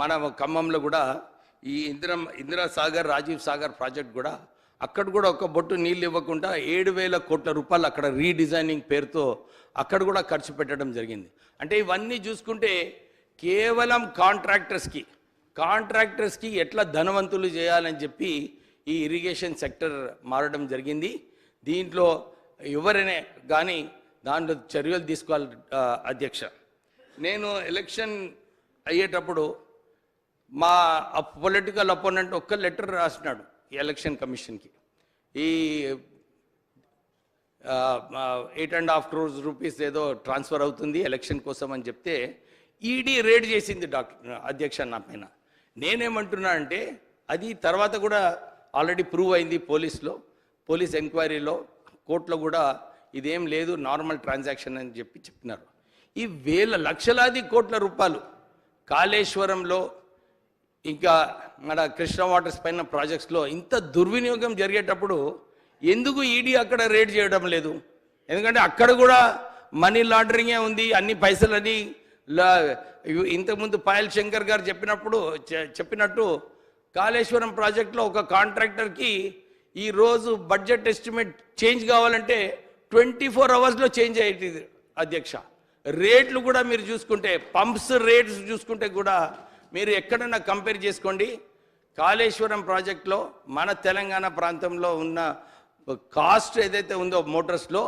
మన ఖమ్మంలో కూడా ఈ ఇందిరా సాగర్, రాజీవ్ సాగర్ ప్రాజెక్ట్ కూడా అక్కడ కూడా ఒక బొట్టు నీళ్ళు ఇవ్వకుండా 7,000 కోట్ల రూపాయలు అక్కడ రీడిజైనింగ్ పేరుతో అక్కడ కూడా ఖర్చు పెట్టడం జరిగింది. అంటే ఇవన్నీ చూసుకుంటే కేవలం కాంట్రాక్టర్స్కి ఎట్లా ధనవంతులు చేయాలని చెప్పి ఈ ఇరిగేషన్ సెక్టర్ మారడం జరిగింది. దీంట్లో ఎవరైనా కానీ దాంట్లో చర్యలు తీసుకోవాలి అధ్యక్ష. నేను ఎలక్షన్ అయ్యేటప్పుడు మా పొలిటికల్ అపోనెంట్ ఒక్క లెటర్ రాసినాడు ఈ ఎలక్షన్ కమిషన్కి, ఈ 8.5 crores రూపీస్ ఏదో ట్రాన్స్ఫర్ అవుతుంది ఎలక్షన్ కోసం అని చెప్తే ఈడీ రేడ్ చేసింది అధ్యక్ష నా పైన. నేనేమంటున్నా అంటే అది తర్వాత కూడా ఆల్రెడీ ప్రూవ్ అయింది పోలీస్ ఎంక్వైరీలో, కోర్టులో కూడా ఇదేం లేదు నార్మల్ ట్రాన్సాక్షన్ అని చెప్పినారు. ఈ లక్షలాది కోట్ల రూపాయలు కాళేశ్వరంలో ఇంకా మన కృష్ణా వాటర్స్ పైన ప్రాజెక్ట్స్లో ఇంత దుర్వినియోగం జరిగేటప్పుడు ఎందుకు ఈడీ అక్కడ రేడ్ చేయడం లేదు? ఎందుకంటే అక్కడ కూడా మనీ లాండరింగే ఉంది, అన్ని పైసలని. ఇంతకుముందు పాయల్ శంకర్ గారు చెప్పినట్టు కాళేశ్వరం ప్రాజెక్టులో ఒక కాంట్రాక్టర్కి ఈరోజు బడ్జెట్ ఎస్టిమేట్ చేంజ్ కావాలంటే 24 hours చేంజ్ అయ్యేది అధ్యక్ష. రేట్లు కూడా మీరు చూసుకుంటే పంప్స్ రేట్స్ చూసుకుంటే కూడా మీరు ఎక్కడన్నా కంపేర్ చేసుకోండి, కాళేశ్వరం ప్రాజెక్టులో మన తెలంగాణ ప్రాంతంలో ఉన్న కాస్ట్ ఏదైతే ఉందో మోటార్స్లో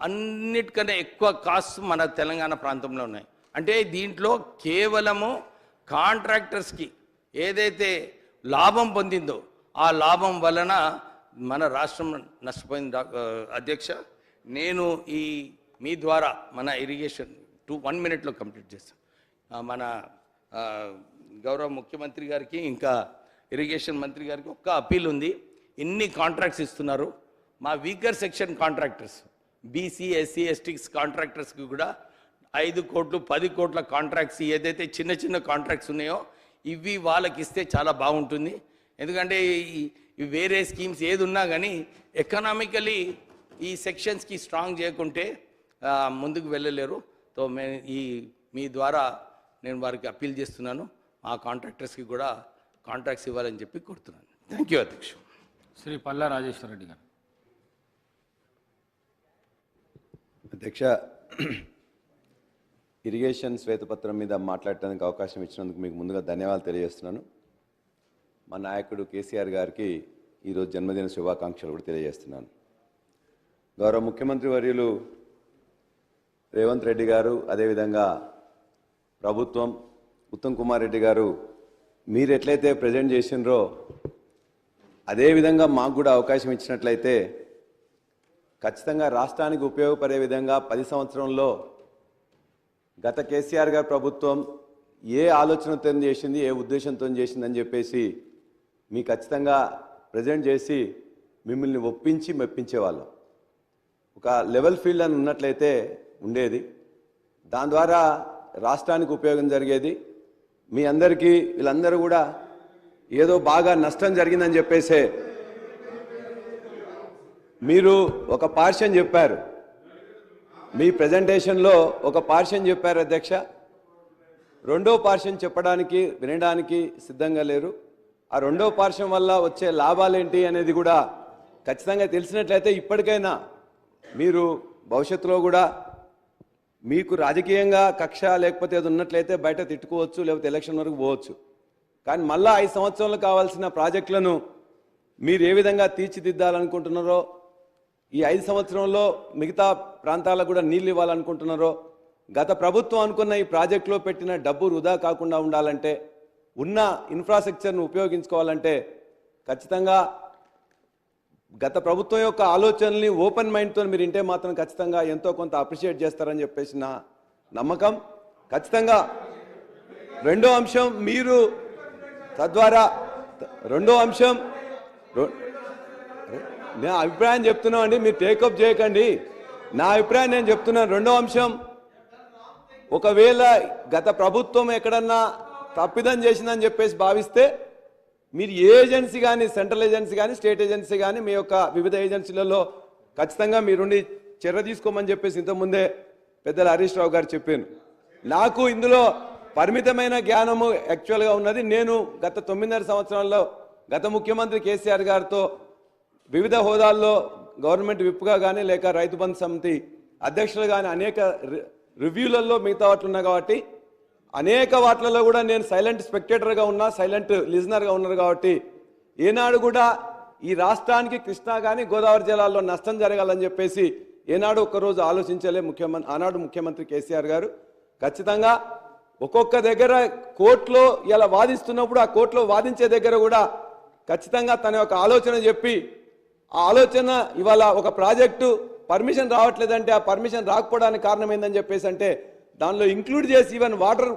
అన్నిటికన్నా ఎక్కువ కాస్ట్ మన తెలంగాణ ప్రాంతంలో ఉన్నాయి. అంటే దీంట్లో కేవలము కాంట్రాక్టర్స్కి ఏదైతే లాభం పొందిందో ఆ లాభం వలన మన రాష్ట్రం నష్టపోయింది. అధ్యక్ష, నేను మీ ద్వారా మన ఇరిగేషన్ 1 minute కంప్లీట్ చేస్తాను. మన గౌరవ ముఖ్యమంత్రి గారికి ఇంకా ఇరిగేషన్ మంత్రి గారికి ఒక్క అప్పీల్ ఉంది. ఇన్ని కాంట్రాక్ట్స్ ఇస్తున్నారు, మా weaker section contractors BC SC STs కాంట్రాక్టర్స్కి కూడా 5 కోట్లు 10 కోట్ల కాంట్రాక్ట్స్ ఏదైతే చిన్న చిన్న కాంట్రాక్ట్స్ ఉన్నాయో ఇవి వాళ్ళకి ఇస్తే చాలా బాగుంటుంది. ఎందుకంటే ఈ వేరే స్కీమ్స్ ఏది ఉన్నా కానీ ఎకనామికలీ ఈ సెక్షన్స్కి స్ట్రాంగ్ చేయకుంటే ముందుకు వెళ్ళలేరు. సో మీ ద్వారా నేను వారికి అప్పీల్ చేస్తున్నాను, ఆ కాంట్రాక్టర్స్కి కూడా కాంట్రాక్ట్స్ ఇవ్వాలని చెప్పి కోరుతున్నాను. థ్యాంక్ యూ అధ్యక్ష. శ్రీ పల్లా రాజేశ్వర రెడ్డి గారు. అధ్యక్ష, ఇరిగేషన్ శ్వేతపత్రం మీద మాట్లాడటానికి అవకాశం ఇచ్చినందుకు మీకు ముందుగా ధన్యవాదాలు తెలియజేస్తున్నాను. మా నాయకుడు కేసీఆర్ గారికి ఈరోజు జన్మదిన శుభాకాంక్షలు కూడా తెలియజేస్తున్నాను. గౌరవ ముఖ్యమంత్రి వర్యులు రేవంత్ రెడ్డి గారు, అదేవిధంగా ప్రభుత్వం, ఉత్తమ్ కుమార్ రెడ్డి గారు, మీరు ఎట్లయితే ప్రజెంట్ చేసినరో అదేవిధంగా మాకు కూడా అవకాశం ఇచ్చినట్లయితే ఖచ్చితంగా రాష్ట్రానికి ఉపయోగపడే విధంగా 10 సంవత్సరంలో గత కేసీఆర్ గారి ప్రభుత్వం ఏ ఆలోచనతో చేసింది, ఏ ఉద్దేశంతో చేసిందని చెప్పేసి మీకు ఖచ్చితంగా ప్రజెంట్ చేసి మిమ్మల్ని ఒప్పించి మెప్పించేవాళ్ళం. ఒక లెవెల్ ఫీల్డ్ అని ఉన్నట్లయితే ఉండేది, దాని ద్వారా రాష్ట్రానికి ఉపయోగం జరిగేది. మీ అందరికీ వీళ్ళందరూ కూడా ఏదో బాగా నష్టం జరిగిందని చెప్పేసే మీరు ఒక పార్షన్ చెప్పారు, మీ ప్రజెంటేషన్లో ఒక పార్షన్ చెప్పారు అధ్యక్ష. రెండో పార్షన్ చెప్పడానికి వినడానికి సిద్ధంగా లేరు. ఆ రెండో పార్షన్ వల్ల వచ్చే లాభాలేంటి అనేది కూడా ఖచ్చితంగా తెలిసినట్లయితే ఇప్పటికైనా మీరు భవిష్యత్తులో కూడా మీకు రాజకీయంగా కక్ష లేకపోతే అది ఉన్నట్లయితే బయట తిట్టుకోవచ్చు, లేకపోతే ఎలక్షన్ వరకు పోవచ్చు. కానీ మళ్ళా 5 సంవత్సరాలు కావాల్సిన ప్రాజెక్టులను మీరు ఏ విధంగా తీర్చిదిద్దాలనుకుంటున్నారో, ఈ 5 సంవత్సరంలో మిగతా ప్రాంతాలకు కూడా నీళ్ళు ఇవ్వాలనుకుంటున్నారో, గత ప్రభుత్వం అనుకున్న ఈ ప్రాజెక్టులో పెట్టిన డబ్బు వృధా కాకుండా ఉండాలంటే, ఉన్న ఇన్ఫ్రాస్ట్రక్చర్ను ఉపయోగించుకోవాలంటే ఖచ్చితంగా గత ప్రభుత్వం యొక్క ఆలోచనల్ని ఓపెన్ మైండ్తో మీరు ఇంటే మాత్రం ఖచ్చితంగా ఎంతో కొంత అప్రిషియేట్ చేస్తారని చెప్పేసి నా నమ్మకం. ఖచ్చితంగా రెండో అంశం మీరు తద్వారా రెండో అంశం నేను అభిప్రాయం చెప్తున్నాను అండి, మీరు టేకప్ చేయకండి. నా అభిప్రాయం నేను చెప్తున్నాను. రెండో అంశం, ఒకవేళ గత ప్రభుత్వం ఎక్కడన్నా తప్పిదం చేసిందని చెప్పేసి భావిస్తే మీరు ఏ ఏజెన్సీ కానీ, సెంట్రల్ ఏజెన్సీ కానీ, స్టేట్ ఏజెన్సీ కానీ, మీ యొక్క వివిధ ఏజెన్సీలలో ఖచ్చితంగా మీరుండి చర్య తీసుకోమని చెప్పేసి ఇంతకుముందే పెద్దలు హరీష్ రావు గారు చెప్పాను. నాకు ఇందులో పరిమితమైన జ్ఞానము యాక్చువల్గా ఉన్నది. నేను గత 9.5 సంవత్సరాల్లో గత ముఖ్యమంత్రి కేసీఆర్ గారితో వివిధ హోదాల్లో గవర్నమెంట్ విప్గా కానీ, లేక రైతు బంధు సమితి అధ్యక్షులు కానీ అనేక రివ్యూలలో మిగతా వాటిలు ఉన్నాయి కాబట్టి అనేక వాటిలలో కూడా నేను సైలెంట్ స్పెక్టేటర్గా ఉన్నా, సైలెంట్ లిజనర్గా ఉన్నారు కాబట్టి ఏనాడు కూడా ఈ రాష్ట్రానికి కృష్ణా కానీ గోదావరి జిల్లాల్లో నష్టం జరగాలని చెప్పేసి ఏనాడు ఒక్కరోజు ఆలోచించలే ఆనాడు ముఖ్యమంత్రి కేసీఆర్ గారు. ఖచ్చితంగా ఒక్కొక్క దగ్గర కోర్టులో ఇలా వాదిస్తున్నప్పుడు ఆ కోర్టులో వాదించే దగ్గర కూడా ఖచ్చితంగా తన యొక్క ఆలోచన చెప్పి, ఆ ఆలోచన ఇవాళ ఒక ప్రాజెక్టు పర్మిషన్ రావట్లేదంటే ఆ పర్మిషన్ రాకపోవడానికి కారణం ఏందని చెప్పేసి అంటే దానిలో ఇంక్లూడ్ చేసి even water,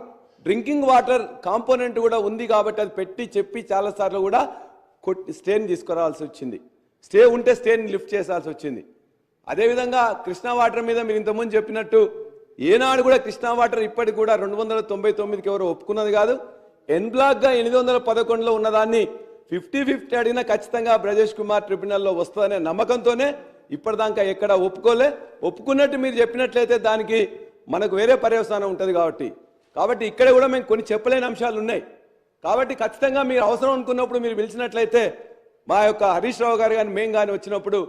drinking water component కూడా ఉంది కాబట్టి అది పెట్టి చెప్పి చాలాసార్లు కూడా స్టేని తీసుకురావాల్సి వచ్చింది. స్టే ఉంటే స్టేని లిఫ్ట్ చేసాల్సి వచ్చింది. అదేవిధంగా కృష్ణా వాటర్ మీద మీరు ఇంతకుముందు చెప్పినట్టు ఏనాడు కూడా కృష్ణా వాటర్ ఇప్పటికి కూడా 299కి ఎవరు ఒప్పుకున్నది కాదు. ఎన్ బ్లాక్గా 811లో ఉన్నదాన్ని 50-50 అడిగినా ఖచ్చితంగా బ్రజేష్ కుమార్ ట్రిబ్యునల్లో వస్తుందనే నమ్మకంతోనే ఇప్పటిదాకా ఎక్కడ ఒప్పుకున్నట్టు మీరు చెప్పినట్లయితే దానికి మనకు వేరే పర్యవసానం ఉంటుంది కాబట్టి ఇక్కడ కూడా మేము కొన్ని చెప్పలేని అంశాలు ఉన్నాయి. కాబట్టి ఖచ్చితంగా మీరు అవసరం అనుకున్నప్పుడు మీరు పిలిచినట్లయితే మా యొక్క హరీష్ రావు గారు కానీ మేము కానీ వచ్చినప్పుడు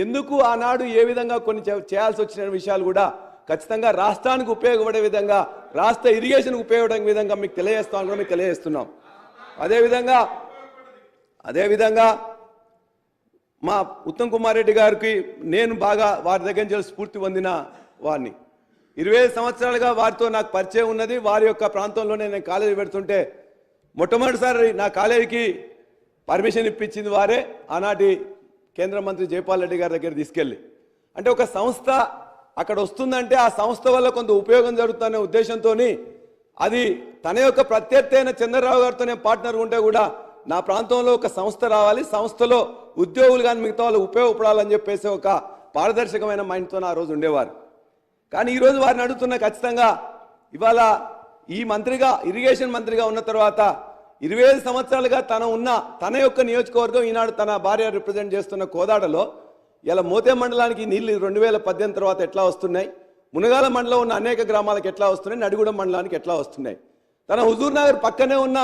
ఎందుకు ఆనాడు ఏ విధంగా కొన్ని చేయాల్సి వచ్చిన విషయాలు కూడా ఖచ్చితంగా రాష్ట్రానికి ఉపయోగపడే విధంగా, రాష్ట్ర ఇరిగేషన్కి ఉపయోగపడే విధంగా మీకు తెలియజేస్తున్నాం. అదేవిధంగా అదేవిధంగా మా ఉత్తమ్ కుమార్ రెడ్డి గారికి నేను బాగా వారి దగ్గర నుంచి స్ఫూర్తి పొందిన వారిని. 25 సంవత్సరాలుగా వారితో నాకు పరిచయం ఉన్నది. వారి యొక్క ప్రాంతంలోనే నేను కాలేజీ పెడుతుంటే మొట్టమొదటిసారి నా కాలేజీకి పర్మిషన్ ఇప్పించింది వారే, ఆనాటి కేంద్ర మంత్రి జైపాల్ రెడ్డి గారి దగ్గర తీసుకెళ్ళి. అంటే ఒక సంస్థ అక్కడ వస్తుందంటే ఆ సంస్థ వల్ల కొంత ఉపయోగం జరుగుతుందనే ఉద్దేశంతో అది తన యొక్క ప్రత్యర్థి అయిన చంద్రరావు గారితో నేను పార్ట్నర్ ఉంటే కూడా నా ప్రాంతంలో ఒక సంస్థ రావాలి, సంస్థలో ఉద్యోగులు కానీ మిగతా వాళ్ళు ఉపయోగపడాలని చెప్పేసి ఒక పారదర్శకమైన మైండ్తో ఆ రోజు ఉండేవారు. కానీ ఈరోజు వారిని అడుగుతున్న ఖచ్చితంగా ఇవాళ ఈ మంత్రిగా ఇరిగేషన్ మంత్రిగా ఉన్న తర్వాత 25 సంవత్సరాలుగా తన యొక్క నియోజకవర్గం ఈనాడు తన భార్య రిప్రజెంట్ చేస్తున్న కోదాడలో ఇలా మోతే మండలానికి నీళ్లు 2018 తర్వాత ఎట్లా వస్తున్నాయి, మునగాల మండలం ఉన్న అనేక గ్రామాలకు ఎట్లా వస్తున్నాయి, నడిగూడెం మండలానికి ఎట్లా వస్తున్నాయి. తన హుజూర్ నగర్ పక్కనే ఉన్న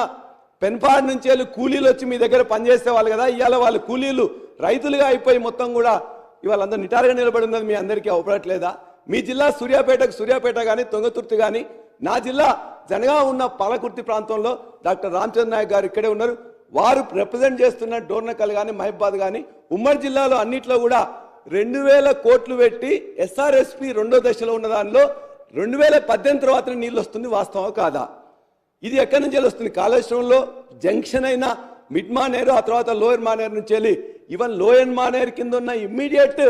పెన్పాడ్ నుంచి వెళ్ళి కూలీలు వచ్చి మీ దగ్గర పనిచేసే వాళ్ళు కదా, ఇవాళ వాళ్ళు కూలీలు రైతులుగా అయిపోయి మొత్తం కూడా ఇవాళ అందరూ నిటారుగా నిలబడి ఉన్నది మీ అందరికీ అవపడట్లేదా? మీ జిల్లా సూర్యాపేట కానీ తొంగతుర్తి కానీ, నా జిల్లా జనగా ఉన్న పాలకుర్తి ప్రాంతంలో డాక్టర్ రామచంద్ర నాయక్ గారు ఇక్కడే ఉన్నారు. వారు రిప్రజెంట్ చేస్తున్న డోర్నకల్ కానీ మహబాద్ కానీ ఉమ్మడి జిల్లాలో అన్నిట్లో కూడా 2000 కోట్లు పెట్టి ఎస్ఆర్ఎస్పి 2వ దశలో ఉన్న దానిలో 2018 తర్వాత నీళ్ళు వస్తుంది, వాస్తవం కాదా? ఇది ఎక్కడి నుంచి వస్తుంది? కాళేశ్వరంలో జంక్షన్ అయిన మిడ్ మానేరు, ఆ తర్వాత లోయర్ మానేరు నుంచి వెళ్ళి ఈవెన్ లోయర్ మానేరు కింద ఉన్న ఇమ్మీడియట్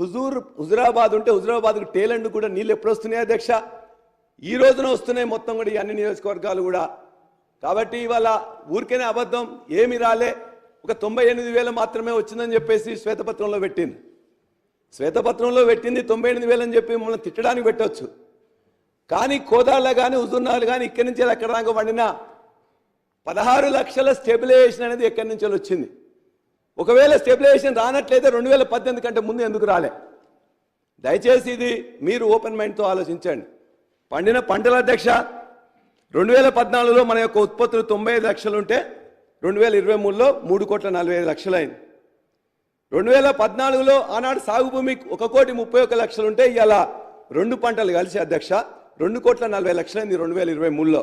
హుజురాబాద్ ఉంటే హుజురాబాద్కి టేలెండ్ కూడా నీళ్ళు ఎప్పుడు వస్తున్నాయి అధ్యక్ష? ఈ రోజున వస్తున్నాయి మొత్తం కూడా ఈ అన్ని నియోజకవర్గాలు కూడా. కాబట్టి ఇవాళ ఊరికేనే అబద్ధం ఏమి రాలే, ఒక 98,000 మాత్రమే వచ్చిందని చెప్పేసి శ్వేతపత్రంలో పెట్టింది. శ్వేతపత్రంలో పెట్టింది 98,000 అని చెప్పి మమ్మల్ని తిట్టడానికి పెట్టవచ్చు. కానీ కోదాళ్ళ కానీ హుజూర్నగర్ కానీ ఇక్కడి నుంచి ఎక్కడ దాకా వండిన 16 లక్షల స్టెబిలైజేషన్ అనేది ఎక్కడి నుంచి వచ్చింది. ఒకవేళ స్టెబిలైజేషన్ రానట్లయితే 2018 కంటే ముందు ఎందుకు రాలే? దయచేసి ఇది మీరు ఓపెన్ మైండ్తో ఆలోచించండి. పండిన పంటల అధ్యక్ష 2014లో మన యొక్క ఉత్పత్తులు 95 లక్షలు ఉంటే 2023లో 3,45,00,000 అయింది. 2014లో ఆనాడు సాగు భూమి 1,31,00,000 ఉంటే ఇవాళ 2 పంటలు కలిసి అధ్యక్ష 2,40,00,000 అయింది 2023లో.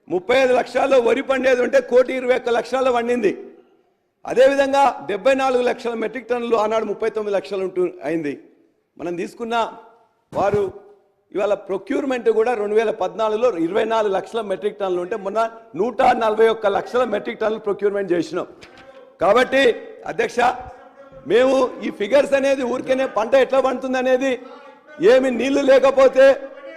35 లక్షల్లో వరి పండేది ఉంటే 1,21,00,000 పండింది. అదేవిధంగా 74 లక్షల మెట్రిక్ టన్నులు ఆనాడు 39 లక్షలు అయింది. మనం తీసుకున్న వారు ఇవాళ ప్రొక్యూర్మెంట్ కూడా 2014లో 24 లక్షల మెట్రిక్ టన్నులు ఉంటే మొన్న 141 లక్షల మెట్రిక్ టన్నులు ప్రొక్యూర్మెంట్ చేసినాం. కాబట్టి అధ్యక్ష మేము ఈ ఫిగర్స్ అనేది ఊరికేనే పంట ఎట్లా పండుతుంది అనేది ఏమి నీళ్లు లేకపోతే,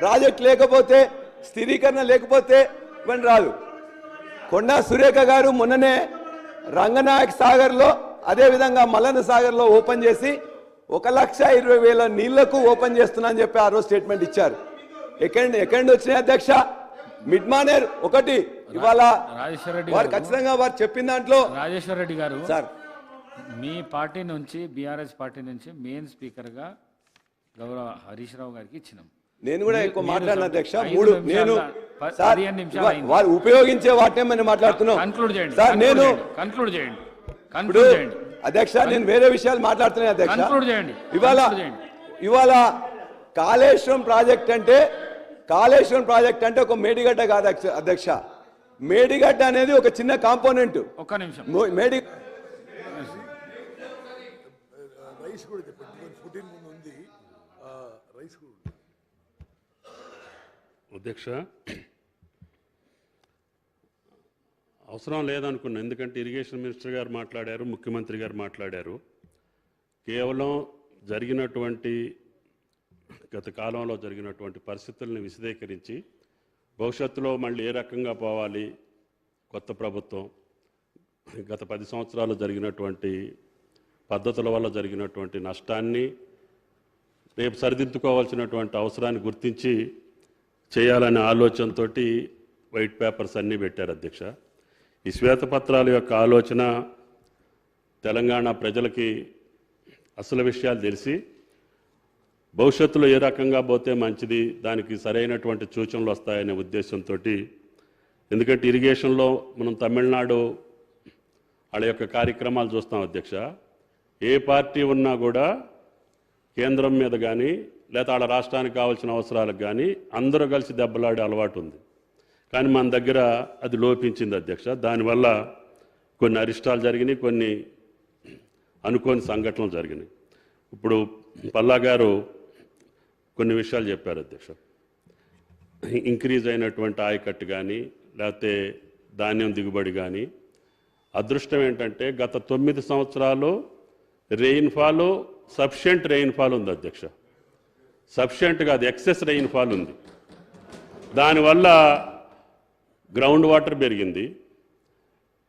ప్రాజెక్ట్ లేకపోతే, స్థిరీకరణ లేకపోతే ఇవన్నీ రాదు. కొండా సురేఖ గారు మొన్ననే రంగనాయక్ సాగర్లో అదేవిధంగా మల్లన్న సాగర్లో ఓపెన్ చేసి 1,20,000 నీళ్లకు ఓపెన్ చేస్తున్నా అని చెప్పి ఆ రోజు స్టేట్మెంట్ ఇచ్చారు. ఎక్కడి వచ్చినాయి అధ్యక్ష? మిడ్ మానేర్ ఒకటి ఇవాళ వారు ఖచ్చితంగా వారు చెప్పిన దాంట్లో. రాజేశ్వర రెడ్డి గారు సార్, మీ పార్టీ నుంచి BRS పార్టీ నుంచి మెయిన్ స్పీకర్ గా గౌరవ హరీష్ రావు గారికి ఇచ్చినాం. నేను కూడా ఎక్కువ మాట్లాడిన అధ్యక్ష. నేను వారు ఉపయోగించే వాటినే మనం మాట్లాడుతున్నాం. కన్క్లూడ్ చేయండి సార్. నేను కన్క్లూడ్ చేయండి అధ్యక్ష. నేను వేరే విషయాలు మాట్లాడుతున్నాను అధ్యక్ష. కన్క్లూడ్ చేయండి. ఇవాళ కాళేశ్వరం ప్రాజెక్ట్ అంటే ఒక మేడిగడ్డ కాదు అధ్యక్ష. మేడిగడ్డ అనేది ఒక చిన్న కాంపోనెంట్. ఒక్క నిమిషం. రైస్ కూడా చెప్పండి. 14 ముందు ఉంది రైస్ కూడా. అధ్యక్ష అవసరం లేదనుకున్నా, ఎందుకంటే ఇరిగేషన్ మినిస్టర్ గారు మాట్లాడారు, ముఖ్యమంత్రి గారు మాట్లాడారు. కేవలం జరిగినటువంటి గత కాలంలో జరిగినటువంటి పరిస్థితులను విశదీకరించి భవిష్యత్తులో మళ్ళీ ఏ రకంగా పోవాలి, కొత్త ప్రభుత్వం గత 10 సంవత్సరాలు జరిగినటువంటి పద్ధతుల వల్ల జరిగినటువంటి నష్టాన్ని రేపు సరిదిద్దుకోవాల్సినటువంటి అవసరాన్ని గుర్తించి చేయాలనే ఆలోచనతో వైట్ పేపర్స్ అన్నీ పెట్టారు అధ్యక్ష. ఈ శ్వేతపత్రాల యొక్క ఆలోచన తెలంగాణ ప్రజలకి అసలు విషయాలు తెలిసి భవిష్యత్తులో ఏ రకంగా పోతే మంచిది, దానికి సరైనటువంటి సూచనలు వస్తాయనే ఉద్దేశంతో. ఎందుకంటే ఇరిగేషన్లో మనం తమిళనాడు వాళ్ళ యొక్క కార్యక్రమాలు చూస్తాం అధ్యక్ష. ఏ పార్టీ ఉన్నా కూడా కేంద్రం మీద కానీ లేదా వాళ్ళ రాష్ట్రానికి కావాల్సిన అవసరాలకు కానీ అందరూ కలిసి దెబ్బలాడే అలవాటు ఉంది. కానీ మన దగ్గర అది లోపించింది అధ్యక్ష. దానివల్ల కొన్ని అరిష్టాలు జరిగినాయి, కొన్ని అనుకోని సంఘటనలు జరిగినాయి. ఇప్పుడు పల్లా గారు కొన్ని విషయాలు చెప్పారు అధ్యక్ష. ఇంక్రీజ్ అయినటువంటి ఆయకట్టు కానీ లేకపోతే ధాన్యం దిగుబడి కానీ, అదృష్టం ఏంటంటే గత 9 సంవత్సరాలు రెయిన్ఫాల్ సఫిషియెంట్ రెయిన్ఫాల్ ఉంది అధ్యక్ష. సఫిషియెంట్ కాదు, ఎక్సెస్ రెయిన్ఫాల్ ఉంది. దానివల్ల గ్రౌండ్ వాటర్ పెరిగింది,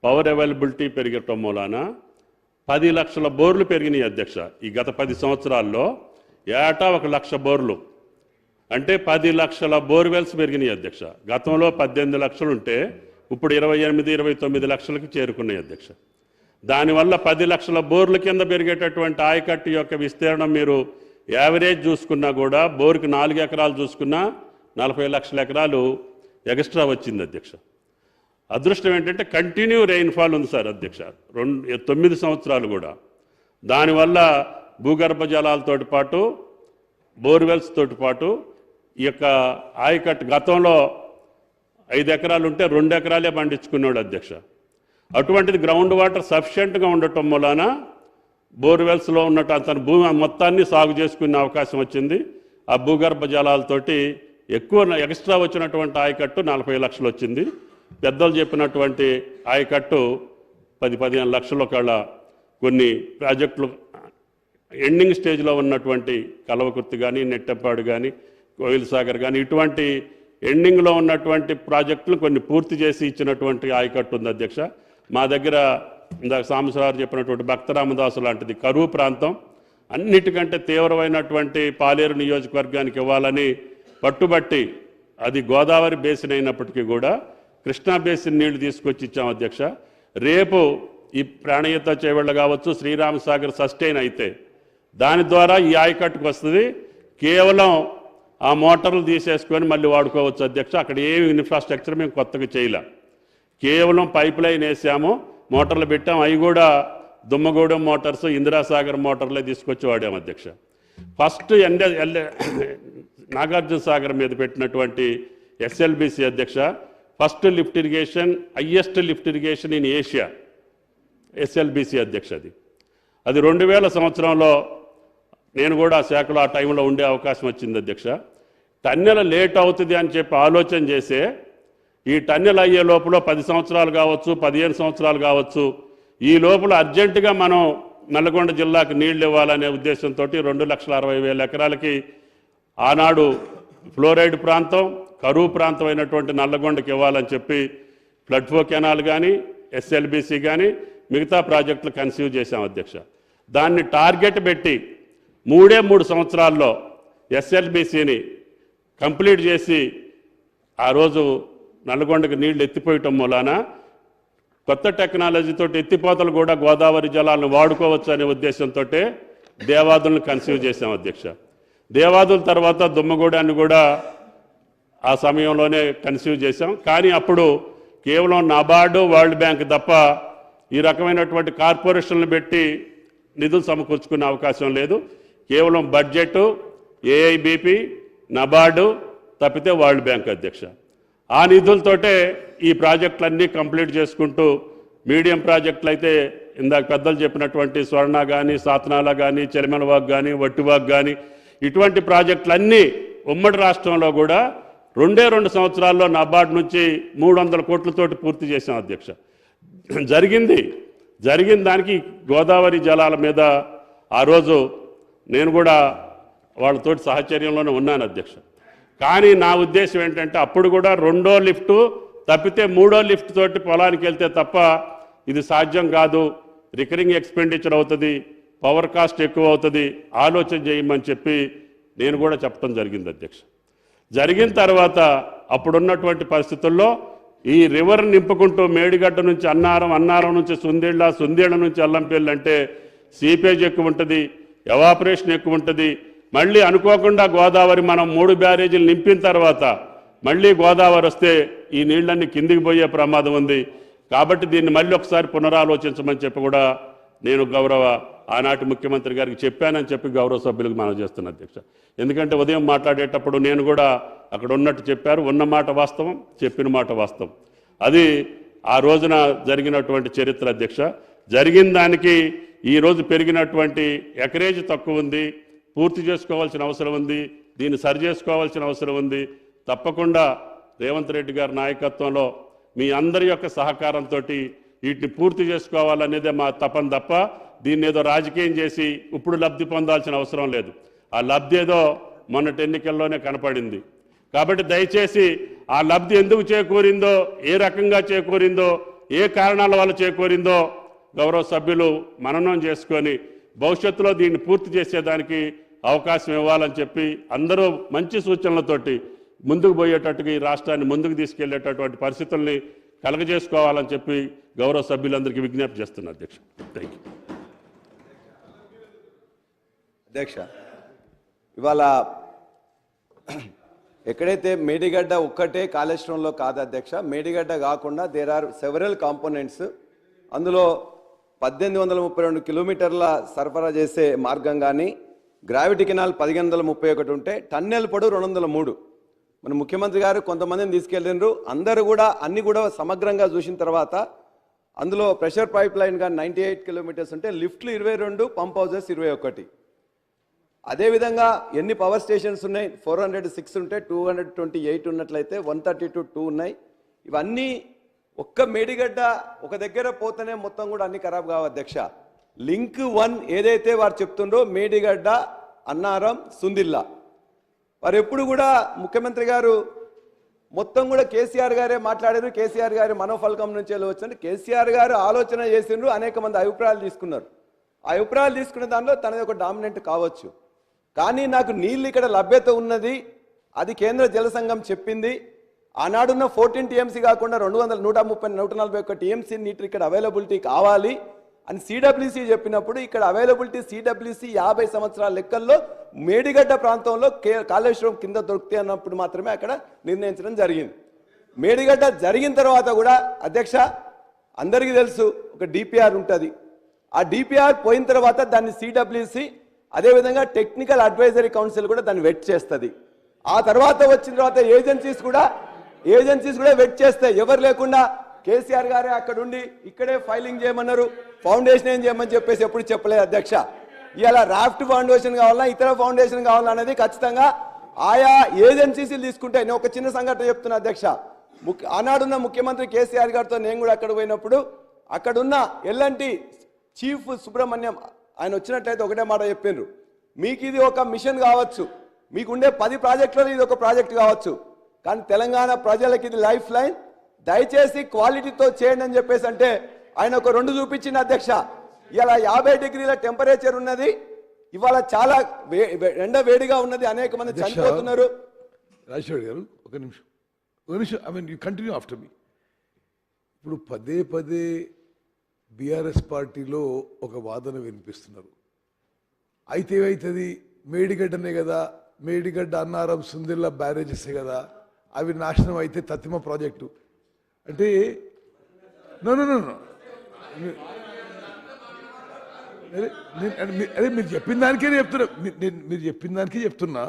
పవర్ అవైలబిలిటీ పెరగటం మూలాన 10 లక్షల బోర్లు పెరిగినాయి అధ్యక్ష. ఈ గత 10 సంవత్సరాల్లో ఏటా 1 లక్ష బోర్లు, అంటే 10 లక్షల బోర్వెల్స్ పెరిగినాయి అధ్యక్ష. గతంలో 18 లక్షలు ఉంటే ఇప్పుడు 28-29 లక్షలకి చేరుకున్నాయి అధ్యక్ష. దానివల్ల 10 లక్షల బోర్ల కింద పెరిగేటటువంటి ఆయకట్టు యొక్క విస్తీర్ణం మీరు యావరేజ్ చూసుకున్నా కూడా బోర్కి 4 ఎకరాలు చూసుకున్నా 40 లక్షల ఎకరాలు ఎక్స్ట్రా వచ్చింది అధ్యక్ష. అదృష్టం ఏంటంటే కంటిన్యూ రెయిన్ఫాల్ ఉంది సార్ అధ్యక్ష 9 సంవత్సరాలు కూడా. దానివల్ల భూగర్భ జలాలతోటి పాటు బోర్వెల్స్ తోటి పాటు ఈ యొక్క ఆయకట్టు గతంలో 5 ఎకరాలు ఉంటే 2 ఎకరాలే పండించుకునేవాడు అధ్యక్ష. అటువంటిది గ్రౌండ్ వాటర్ సఫిషియెంట్గా ఉండటం మూలాన బోర్వెల్స్లో ఉన్నట్టు అతని భూమి మొత్తాన్ని సాగు చేసుకునే అవకాశం వచ్చింది. ఆ భూగర్భ జలాలతోటి ఎక్కువ ఎక్స్ట్రా వచ్చినటువంటి ఆయకట్టు 40 లక్షలు వచ్చింది. పెద్దలు చెప్పినటువంటి ఆయకట్టు 10-15 లక్షల కళ. కొన్ని ప్రాజెక్టులు ఎండింగ్ స్టేజ్లో ఉన్నటువంటి కలవకుర్తి కానీ, నెట్టెంపాడు కానీ, కోయిల్ సాగర్ కానీ, ఇటువంటి ఎండింగ్లో ఉన్నటువంటి ప్రాజెక్టులు కొన్ని పూర్తి చేసి ఇచ్చినటువంటి ఆయకట్టు ఉంది అధ్యక్ష. మా దగ్గర ఇందాక సాంబశివరావు చెప్పినటువంటి భక్తరామదాసు లాంటిది కరువు ప్రాంతం, అన్నిటికంటే తీవ్రమైనటువంటి పాలేరు నియోజకవర్గానికి ఇవ్వాలని పట్టుబట్టి, అది గోదావరి బేసిన్ అయినప్పటికీ కూడా కృష్ణా బేసిన్ నీళ్లు తీసుకొచ్చి ఇచ్చాం అధ్యక్ష. రేపు ఈ ప్రాణహిత చేవెళ్ళ కావచ్చు, శ్రీరామసాగర్ సస్టైన్ అయితే దాని ద్వారా ఈ ఆయకట్టుకు వస్తుంది. కేవలం ఆ మోటార్లు తీసేసుకొని మళ్ళీ వాడుకోవచ్చు అధ్యక్ష. అక్కడ ఏమి ఇన్ఫ్రాస్ట్రక్చర్ మేము కొత్తగా చేయలే, కేవలం పైప్ లైన్ వేసాము, మోటార్లు పెట్టాము. అవి కూడా దుమ్మగూడెం మోటార్స్, ఇందిరాసాగర్ మోటార్లే తీసుకొచ్చి వాడాము అధ్యక్ష. ఫస్ట్ నాగార్జున సాగర్ మీద పెట్టినటువంటి ఎస్ఎల్బిసి అధ్యక్ష, first lift irrigation, highest lift irrigation in Asia SLBC అధ్యక్ష. అది 2000 సంవత్సరంలో నేను కూడా ఆ శాఖలో ఆ టైంలో ఉండే అవకాశం వచ్చింది అధ్యక్ష. టన్నెల లేట్ అవుతుంది అని చెప్పి ఆలోచన చేసే ఈ టన్నెల్ అయ్యే లోపల 10 సంవత్సరాలు కావచ్చు, 15 సంవత్సరాలు కావచ్చు, ఈ లోపల అర్జెంటుగా మనం నల్గొండ జిల్లాకు నీళ్లు ఇవ్వాలనే ఉద్దేశంతో 2,60,000 ఎకరాలకి ఆనాడు ఫ్లోరైడ్ ప్రాంతం, కరువు ప్రాంతం అయినటువంటి నల్లగొండకి ఇవ్వాలని చెప్పి ఫ్లడ్ ఫ్లో కెనాల్ కానీ, ఎస్ఎల్బిసి కానీ మిగతా ప్రాజెక్టులు కన్సీవ్ చేశాం అధ్యక్ష. దాన్ని టార్గెట్ పెట్టి 3 సంవత్సరాల్లో ఎస్ఎల్బిసిని కంప్లీట్ చేసి ఆ రోజు నల్గొండకు నీళ్లు ఎత్తిపోయటం మూలాన కొత్త టెక్నాలజీతో ఎత్తిపోతలు కూడా గోదావరి జలాలను వాడుకోవచ్చు అనే ఉద్దేశంతో దేవాదులను కన్సీవ్ చేశాం అధ్యక్ష. దేవాదుల తర్వాత దుమ్మగూడాన్ని కూడా ఆ సమయంలోనే కన్సీవ్ చేశాం. కానీ అప్పుడు కేవలం నబార్డు, వరల్డ్ బ్యాంక్ తప్ప ఈ రకమైనటువంటి కార్పొరేషన్లు పెట్టి నిధులు సమకూర్చుకునే అవకాశం లేదు. కేవలం బడ్జెట్, ఏఐబిపి, నబార్డు తప్పితే వరల్డ్ బ్యాంక్ అధ్యక్ష. ఆ నిధులతోటే ఈ ప్రాజెక్టులన్నీ కంప్లీట్ చేసుకుంటూ మీడియం ప్రాజెక్టులు అయితే ఇందాక పెద్దలు చెప్పినటువంటి స్వర్ణ కానీ, సాతనాల కానీ, చెలిమెలవాగ్ కానీ, వట్టివాగ్ కానీ ఇటువంటి ప్రాజెక్టులన్నీ ఉమ్మడి రాష్ట్రంలో కూడా 2 సంవత్సరాల్లో నబార్డు నుంచి 300 కోట్లతోటి పూర్తి చేశాం అధ్యక్ష. జరిగిన దానికి గోదావరి జలాల మీద ఆ రోజు నేను కూడా వాళ్ళతోటి సహచర్యంలోనే ఉన్నాను అధ్యక్ష. కానీ నా ఉద్దేశం ఏంటంటే అప్పుడు కూడా 2వ లిఫ్టు తప్పితే 3వ లిఫ్ట్ తోటి పొలానికి వెళ్తే తప్ప ఇది సాధ్యం కాదు, రికరింగ్ ఎక్స్పెండిచర్ అవుతుంది, పవర్ కాస్ట్ ఎక్కువ అవుతుంది, ఆలోచన చేయమని చెప్పి నేను కూడా చెప్పడం జరిగింది అధ్యక్ష. జరిగిన తర్వాత అప్పుడున్నటువంటి పరిస్థితుల్లో ఈ రివర్ నింపుకుంటూ మేడిగడ్డ నుంచి అన్నారం నుంచి సుందేళ్ల నుంచి అల్లంపల్లి అంటే సీపేజ్ ఎక్కువ ఉంటుంది, ఎవాపరేషన్ ఎక్కువ ఉంటుంది. మళ్ళీ అనుకోకుండా గోదావరి మనం 3 బ్యారేజీలు నింపిన తర్వాత మళ్ళీ గోదావరి వస్తే ఈ నీళ్ళన్నీ కిందికి పోయే ప్రమాదం ఉంది. కాబట్టి దీన్ని మళ్ళీ ఒకసారి పునరాలోచించమని చెప్పి కూడా నేను గౌరవ ఆనాటి ముఖ్యమంత్రి గారికి చెప్పానని చెప్పి గౌరవ సభ్యులకు మనం చేస్తున్న అధ్యక్ష. ఎందుకంటే ఉదయం మాట్లాడేటప్పుడు నేను కూడా అక్కడ ఉన్నట్టు చెప్పారు, ఉన్న మాట వాస్తవం, చెప్పిన మాట వాస్తవం. అది ఆ రోజున జరిగినటువంటి చరిత్ర అధ్యక్ష. జరిగిన దానికి ఈరోజు పెరిగినటువంటి ఎకరేజ్ తక్కువ ఉంది, పూర్తి చేసుకోవాల్సిన అవసరం ఉంది, దీన్ని సరి చేసుకోవాల్సిన అవసరం ఉంది. తప్పకుండా రేవంత్ రెడ్డి గారి నాయకత్వంలో మీ అందరి యొక్క సహకారంతో వీటిని పూర్తి చేసుకోవాలనేదే మా తపన తప్ప దీన్ని ఏదో రాజకీయం చేసి ఇప్పుడు లబ్ధి పొందాల్సిన అవసరం లేదు. ఆ లబ్ధి ఏదో మొన్నటి ఎన్నికల్లోనే కనపడింది. కాబట్టి దయచేసి ఆ లబ్ధి ఎందుకు చేకూరిందో, ఏ రకంగా చేకూరిందో, ఏ కారణాల వల్ల చేకూరిందో గౌరవ సభ్యులు మననం చేసుకొని భవిష్యత్తులో దీన్ని పూర్తి చేసేదానికి అవకాశం ఇవ్వాలని చెప్పి అందరూ మంచి సూచనలతోటి ముందుకు పోయేటట్టుగా ఈ రాష్ట్రాన్ని ముందుకు తీసుకెళ్లేటటువంటి పరిస్థితుల్ని కలగజేసుకోవాలని చెప్పి గౌరవ సభ్యులందరికీ విజ్ఞప్తి చేస్తున్నారు అధ్యక్ష. థ్యాంక్ యూ అధ్యక్ష. ఇవాళ ఎక్కడైతే మేడిగడ్డ ఒక్కటే కాళేశ్వరంలో కాదు అధ్యక్ష, మేడిగడ్డ కాకుండా దేర్ ఆర్ సెవరల్ కాంపోనెంట్స్. అందులో 1832 కిలోమీటర్ల సరఫరా చేసే మార్గం కానీ, గ్రావిటీ కెనాల్ 1531 ఉంటే, టన్నెల్ పొడవు 203. మన ముఖ్యమంత్రి గారు కొంతమందిని తీసుకెళ్ళినారు. అందరూ కూడా అన్ని కూడా సమగ్రంగా చూసిన తర్వాత అందులో ప్రెషర్ పైప్ లైన్ కానీ 98 కిలోమీటర్స్ ఉంటే, లిఫ్ట్లు 22, పంప్ హౌజెస్ 21. అదేవిధంగా ఎన్ని పవర్ స్టేషన్స్ ఉన్నాయి, 406 ఉంటే 228 ఉన్నట్లయితే 132 ఉన్నాయి. ఇవన్నీ ఒక్క మేడిగడ్డ ఒక దగ్గర పోతేనే మొత్తం కూడా అన్ని ఖరాబ్ కావు అధ్యక్ష. లింక్ 1 ఏదైతే వారు చెప్తుండ్రో మేడిగడ్డ, అన్నారం, సుందిల్లా, వారు ఎప్పుడు కూడా ముఖ్యమంత్రి గారు మొత్తం కూడా కేసీఆర్ గారే మాట్లాడారు. కేసీఆర్ గారి మనోఫలకం నుంచి వచ్చింది. కేసీఆర్ గారు ఆలోచన చేసిండ్రు, అనేక మంది అభిప్రాయాలు తీసుకున్నారు. ఆ అభిప్రాయాలు తీసుకున్న దానిలో తనది ఒక డామినెంట్ కావచ్చు. కానీ నాకు నీళ్ళు ఇక్కడ లభ్యత ఉన్నది, అది కేంద్ర జల సంఘం చెప్పింది. ఆనాడున్న 14 టీఎంసీ కాకుండా 141 టీఎంసీ నీటి ఇక్కడ అవైలబిలిటీ కావాలి అని సిడబ్ల్యూసీ చెప్పినప్పుడు, ఇక్కడ అవైలబిలిటీ సిడబ్ల్యూసీ 50 సంవత్సరాల లెక్కల్లో మేడిగడ్డ ప్రాంతంలో కాళేశ్వరం కింద దొరుకుతాయి అన్నప్పుడు మాత్రమే అక్కడ నిర్ణయించడం జరిగింది. మేడిగడ్డ జరిగిన తర్వాత కూడా అధ్యక్ష అందరికీ తెలుసు ఒక డిపిఆర్ ఉంటుంది. ఆ డిపిఆర్ పోయిన తర్వాత దాన్ని సిడబ్ల్యూసీ అదేవిధంగా టెక్నికల్ అడ్వైజరీ కౌన్సిల్ కూడా దాన్ని వెట్ చేస్తుంది. ఆ తర్వాత వచ్చిన తర్వాత ఏజెన్సీస్ కూడా వెట్ చేస్తాయి. ఎవరు లేకుండా కేసీఆర్ గారే అక్కడ ఉండి ఇక్కడే ఫైలింగ్ చేయమన్నారు, ఫౌండేషన్ ఏం చేయమని చెప్పేసి ఎప్పుడు చెప్పలేదు అధ్యక్ష. ఇలా రాఫ్ట్ ఫౌండేషన్ కావాలా, ఇతర ఫౌండేషన్ కావాలా అనేది ఖచ్చితంగా ఆయా ఏజెన్సీస్ తీసుకుంటే. నేను ఒక చిన్న సంఘటన చెప్తున్నా అధ్యక్ష. ఆనాడున్న ముఖ్యమంత్రి కేసీఆర్ గారితో నేను కూడా అక్కడ పోయినప్పుడు అక్కడున్న ఎల్ఎన్టీ చీఫ్ సుబ్రహ్మణ్యం ఆయన వచ్చినట్లయితే ఒకటే మాట చెప్పిండ్రు, మీకు ఇది ఒక మిషన్ కావచ్చు, మీకుండే 10 ప్రాజెక్టులలో ఇది ఒక ప్రాజెక్ట్ కావచ్చు, కానీ తెలంగాణ ప్రజలకి ఇది లైఫ్ లైన్, దయచేసి క్వాలిటీతో చేయండి అని చెప్పేసి అంటే ఆయన ఒక 2 చూపించిన అధ్యక్ష. ఇలా 50 డిగ్రీల టెంపరేచర్ ఉన్నది, ఇవాళ చాలా ఎండ వేడిగా ఉన్నది, అనేక మంది చనిపోతున్నారు. రాజశేఖర్ గారు ఒక నిమిషం I mean you continue after me. ఇప్పుడు పదే బీఆర్ఎస్ పార్టీలో ఒక వాదన వినిపిస్తున్నారు. అయితే ఏమవుతుంది, మేడిగడ్డనే కదా, మేడిగడ్డ, అన్నారం, సుందిల్లా బ్యారేజెసే కదా, అవి నాశనం అయితే తత్తిమ ప్రాజెక్టు అంటే నో అదే మీరు చెప్పిన దానికే చెప్తున్నా, మీరు చెప్పిన దానికే చెప్తున్నా.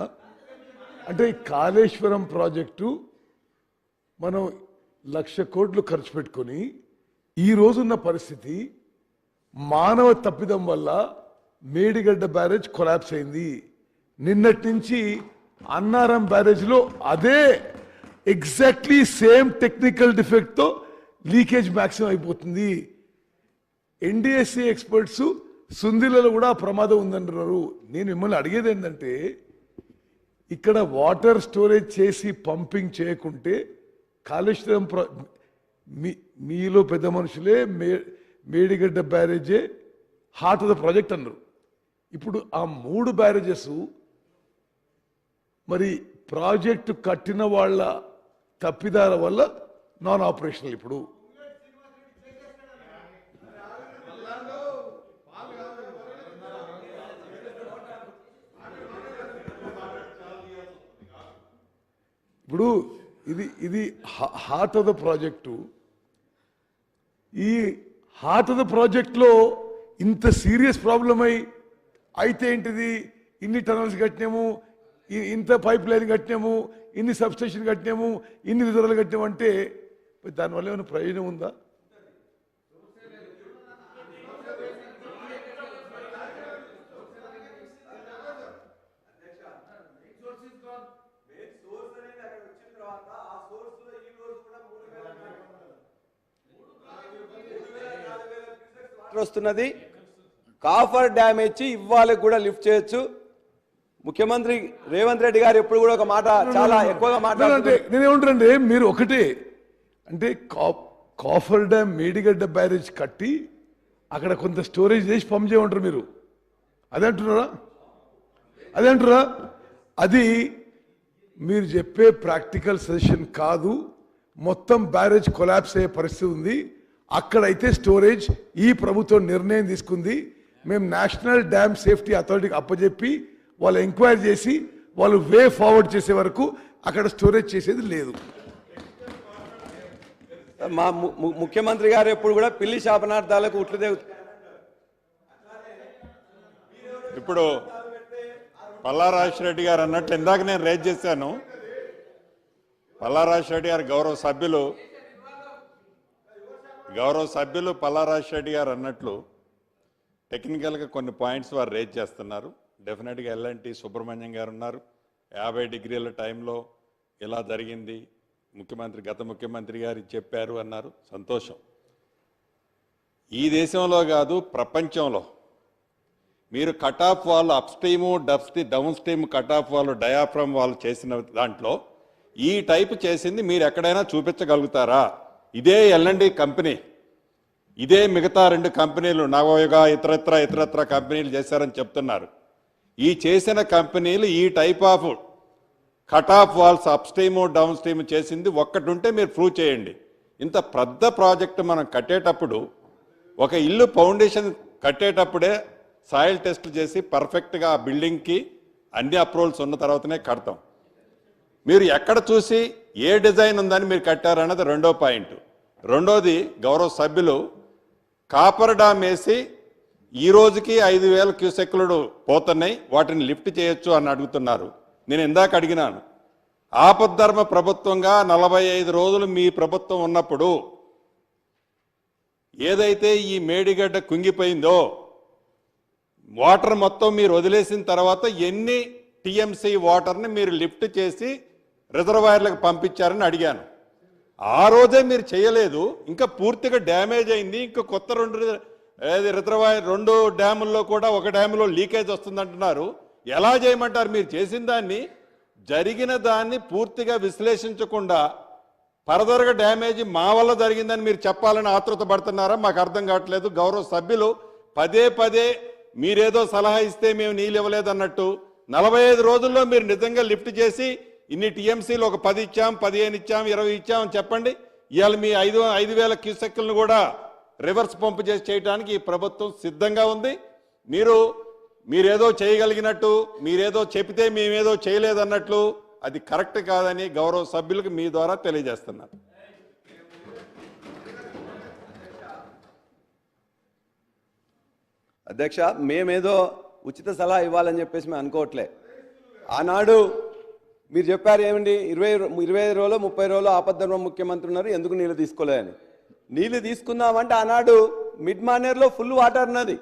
అంటే కాళేశ్వరం ప్రాజెక్టు మనం 1,00,000 కోట్లు ఖర్చు పెట్టుకొని ఈ రోజున్న పరిస్థితి మానవ తప్పిదం వల్ల మేడిగడ్డ బ్యారేజ్ కొలాప్స్ అయింది. నిన్నటి నుంచి అన్నారం బ్యారేజ్లో అదే ఎగ్జాక్ట్లీ సేమ్ టెక్నికల్ డిఫెక్ట్తో లీకేజ్ మ్యాక్సిమం అయిపోతుంది. ఎన్డీఎస్సీ ఎక్స్పర్ట్స్ సుందిలలో కూడా ప్రమాదం ఉందంటున్నారు. నేను మిమ్మల్ని అడిగేది ఏంటంటే, ఇక్కడ వాటర్ స్టోరేజ్ చేసి పంపింగ్ చేయకుంటే కాళేశ్వరం మీలో పెద్ద మనుషులే మేడిగడ్డ బ్యారేజే హార్ట్ ఆఫ్ ద ప్రాజెక్ట్ అన్నారు. ఇప్పుడు ఆ 3 బ్యారేజెస్ మరి ప్రాజెక్టు కట్టిన వాళ్ళ తప్పిదాల వల్ల నాన్ ఆపరేషనల్. ఇప్పుడు ఇది హార్ట్ ఆఫ్ ద ప్రాజెక్టు. ఈ హార్ట్ ఆఫ్ ద ప్రాజెక్ట్లో ఇంత సీరియస్ ప్రాబ్లం అయితే ఏంటిది, ఇన్ని టనల్స్ కట్టినాము, ఇంత పైప్ లైన్ కట్టినాము, ఇన్ని సబ్స్టేషన్ కట్టినాము, ఇన్ని రిజర్వర్లు కట్టినాము అంటే దానివల్ల ఏమైనా ప్రయోజనం ఉందా? వస్తున్నది. కాఫర్ డ్యామేజ్ ఇవ్వాలి కూడా లిఫ్ట్ చేయొచ్చు. ముఖ్యమంత్రి రేవంత్ రెడ్డి గారు ఎప్పుడు కూడా ఒక మాట చాలా ఎక్కువగా మాట్లాడుతుంటే నేనేమంటానంటే మీరు ఒకటే అంటే కాఫర్ డ్యామ్ మేడిగడ్డ బ్యారేజ్ కట్టి అక్కడ కొంత స్టోరేజ్ చేసి పంప్ చేయమంటారు మీరు. అదే అంటున్నారా? అది మీరు చెప్పే ప్రాక్టికల్ సజెషన్ కాదు. మొత్తం బ్యారేజ్ కొలాప్స్ అయ్యే పరిస్థితి ఉంది. అక్కడైతే స్టోరేజ్ ఈ ప్రభుత్వం నిర్ణయం తీసుకుంది. మేము నేషనల్ డ్యామ్ సేఫ్టీ అథారిటీకి అప్పచెప్పి వాళ్ళు ఎంక్వైరీ చేసి వాళ్ళు వే ఫార్వర్డ్ చేసే వరకు అక్కడ స్టోరేజ్ చేసేది లేదు. మా ముఖ్యమంత్రి గారు ఎప్పుడు కూడా పిల్లి శాపనార్థాలకు ఉట్లుదే. ఇప్పుడు పల్లారాజరెడ్డి గారు అన్నట్లు ఇందాక నేను రేజ్ చేశాను. పల్లారాజరెడ్డి గారు గౌరవ సభ్యులు పల్లారాజరెడ్డి గారు అన్నట్లు టెక్నికల్గా కొన్ని పాయింట్స్ వారు రేజ్ చేస్తున్నారు. డెఫినెట్గా ఎల్ఎన్టీ సుబ్రహ్మణ్యం గారు ఉన్నారు. 50 డిగ్రీల టైంలో ఇలా జరిగింది, గత ముఖ్యమంత్రి గారు చెప్పారు అన్నారు. సంతోషం. ఈ దేశంలో కాదు ప్రపంచంలో మీరు కట్ ఆఫ్ వాళ్ళు up stream down stream cut of వాళ్ళు డయాఫ్రమ్ వాళ్ళు చేసిన దాంట్లో ఈ టైపు చేసింది మీరు ఎక్కడైనా చూపించగలుగుతారా? ఇదే ఎల్ఎన్టీ కంపెనీ, ఇదే మిగతా 2 కంపెనీలు నవయుగ ఇతరత్ర కంపెనీలు చేశారని చెప్తున్నారు. ఈ చేసిన కంపెనీలు ఈ type of cut off walls up stream down stream చేసింది ఒక్కటి ఉంటే మీరు ప్రూవ్ చేయండి. ఇంత పెద్ద ప్రాజెక్టు మనం కట్టేటప్పుడు ఒక ఇల్లు ఫౌండేషన్ కట్టేటప్పుడే సాయిల్ టెస్ట్ చేసి పర్ఫెక్ట్గా ఆ బిల్డింగ్కి అన్ని అప్రూవల్స్ ఉన్న తర్వాతనే కడతాం. మీరు ఎక్కడ చూసి ఏ డిజైన్ ఉందని మీరు కట్టారన్నది రెండో పాయింట్. రెండోది గౌరవ సభ్యులు కాపర్ డామ్ వేసి ఈ రోజుకి 5,000 క్యూసెక్లు పోతున్నాయి, వాటిని లిఫ్ట్ చేయొచ్చు అని అడుగుతున్నారు. నేను ఇందాక అడిగినాను, ఆపద్ధర్మ ప్రభుత్వంగా 45 రోజులు మీ ప్రభుత్వం ఉన్నప్పుడు ఏదైతే ఈ మేడిగడ్డ కుంగిపోయిందో వాటర్ మొత్తం మీరు వదిలేసిన తర్వాత ఎన్ని టీఎంసీ వాటర్ని మీరు లిఫ్ట్ చేసి రిజర్వాయర్లకు పంపించారని అడిగాను. ఆ రోజే మీరు చేయలేదు. ఇంకా పూర్తిగా డ్యామేజ్ అయింది. ఇంకా కొత్త 2 రిజర్వాయర్ 2 డ్యాముల్లో కూడా ఒక డ్యాములో లీకేజ్ వస్తుందంటున్నారు. ఎలా చేయమంటారు? మీరు చేసిన దాన్ని, జరిగిన దాన్ని పూర్తిగా విశ్లేషించకుండా ఫర్దర్గా డ్యామేజ్ మా వల్ల జరిగిందని మీరు చెప్పాలని ఆతృత పడుతున్నారా? మాకు అర్థం కావట్లేదు. గౌరవ సభ్యులు పదే మీరేదో సలహా ఇస్తే మేము నీళ్ళు ఇవ్వలేదన్నట్టు 45 రోజుల్లో మీరు నిజంగా లిఫ్ట్ చేసి ఇన్ని టీఎంసీలు ఒక 10 ఇచ్చాం, 15 ఇచ్చాం, 20 ఇచ్చాం అని చెప్పండి. ఇవాళ మీ 5,000 క్యూసెక్లను కూడా రివర్స్ పంపు చేసి చేయడానికి ఈ ప్రభుత్వం సిద్ధంగా ఉంది. మీరేదో చేయగలిగినట్టు, మీరేదో చెప్తే మేమేదో చేయలేదన్నట్లు అది కరెక్ట్ కాదని గౌరవ సభ్యులకు మీ ద్వారా తెలియజేస్తున్నారు. అధ్యక్ష, మేమేదో ఉచిత సలహా ఇవ్వాలని చెప్పేసి మేము అనుకోవట్లే. ఆనాడు మీరు చెప్పారు ఏమండి, 25 రోజులు 30 రోజులు ఆపద్ధర్మ ముఖ్యమంత్రి ఉన్నారు, ఎందుకు నీళ్ళు తీసుకోలేదని. నీళ్ళు తీసుకుందామంటే ఆనాడు మిడ్ మానేర్లో ఫుల్ వాటర్ ఉన్నది.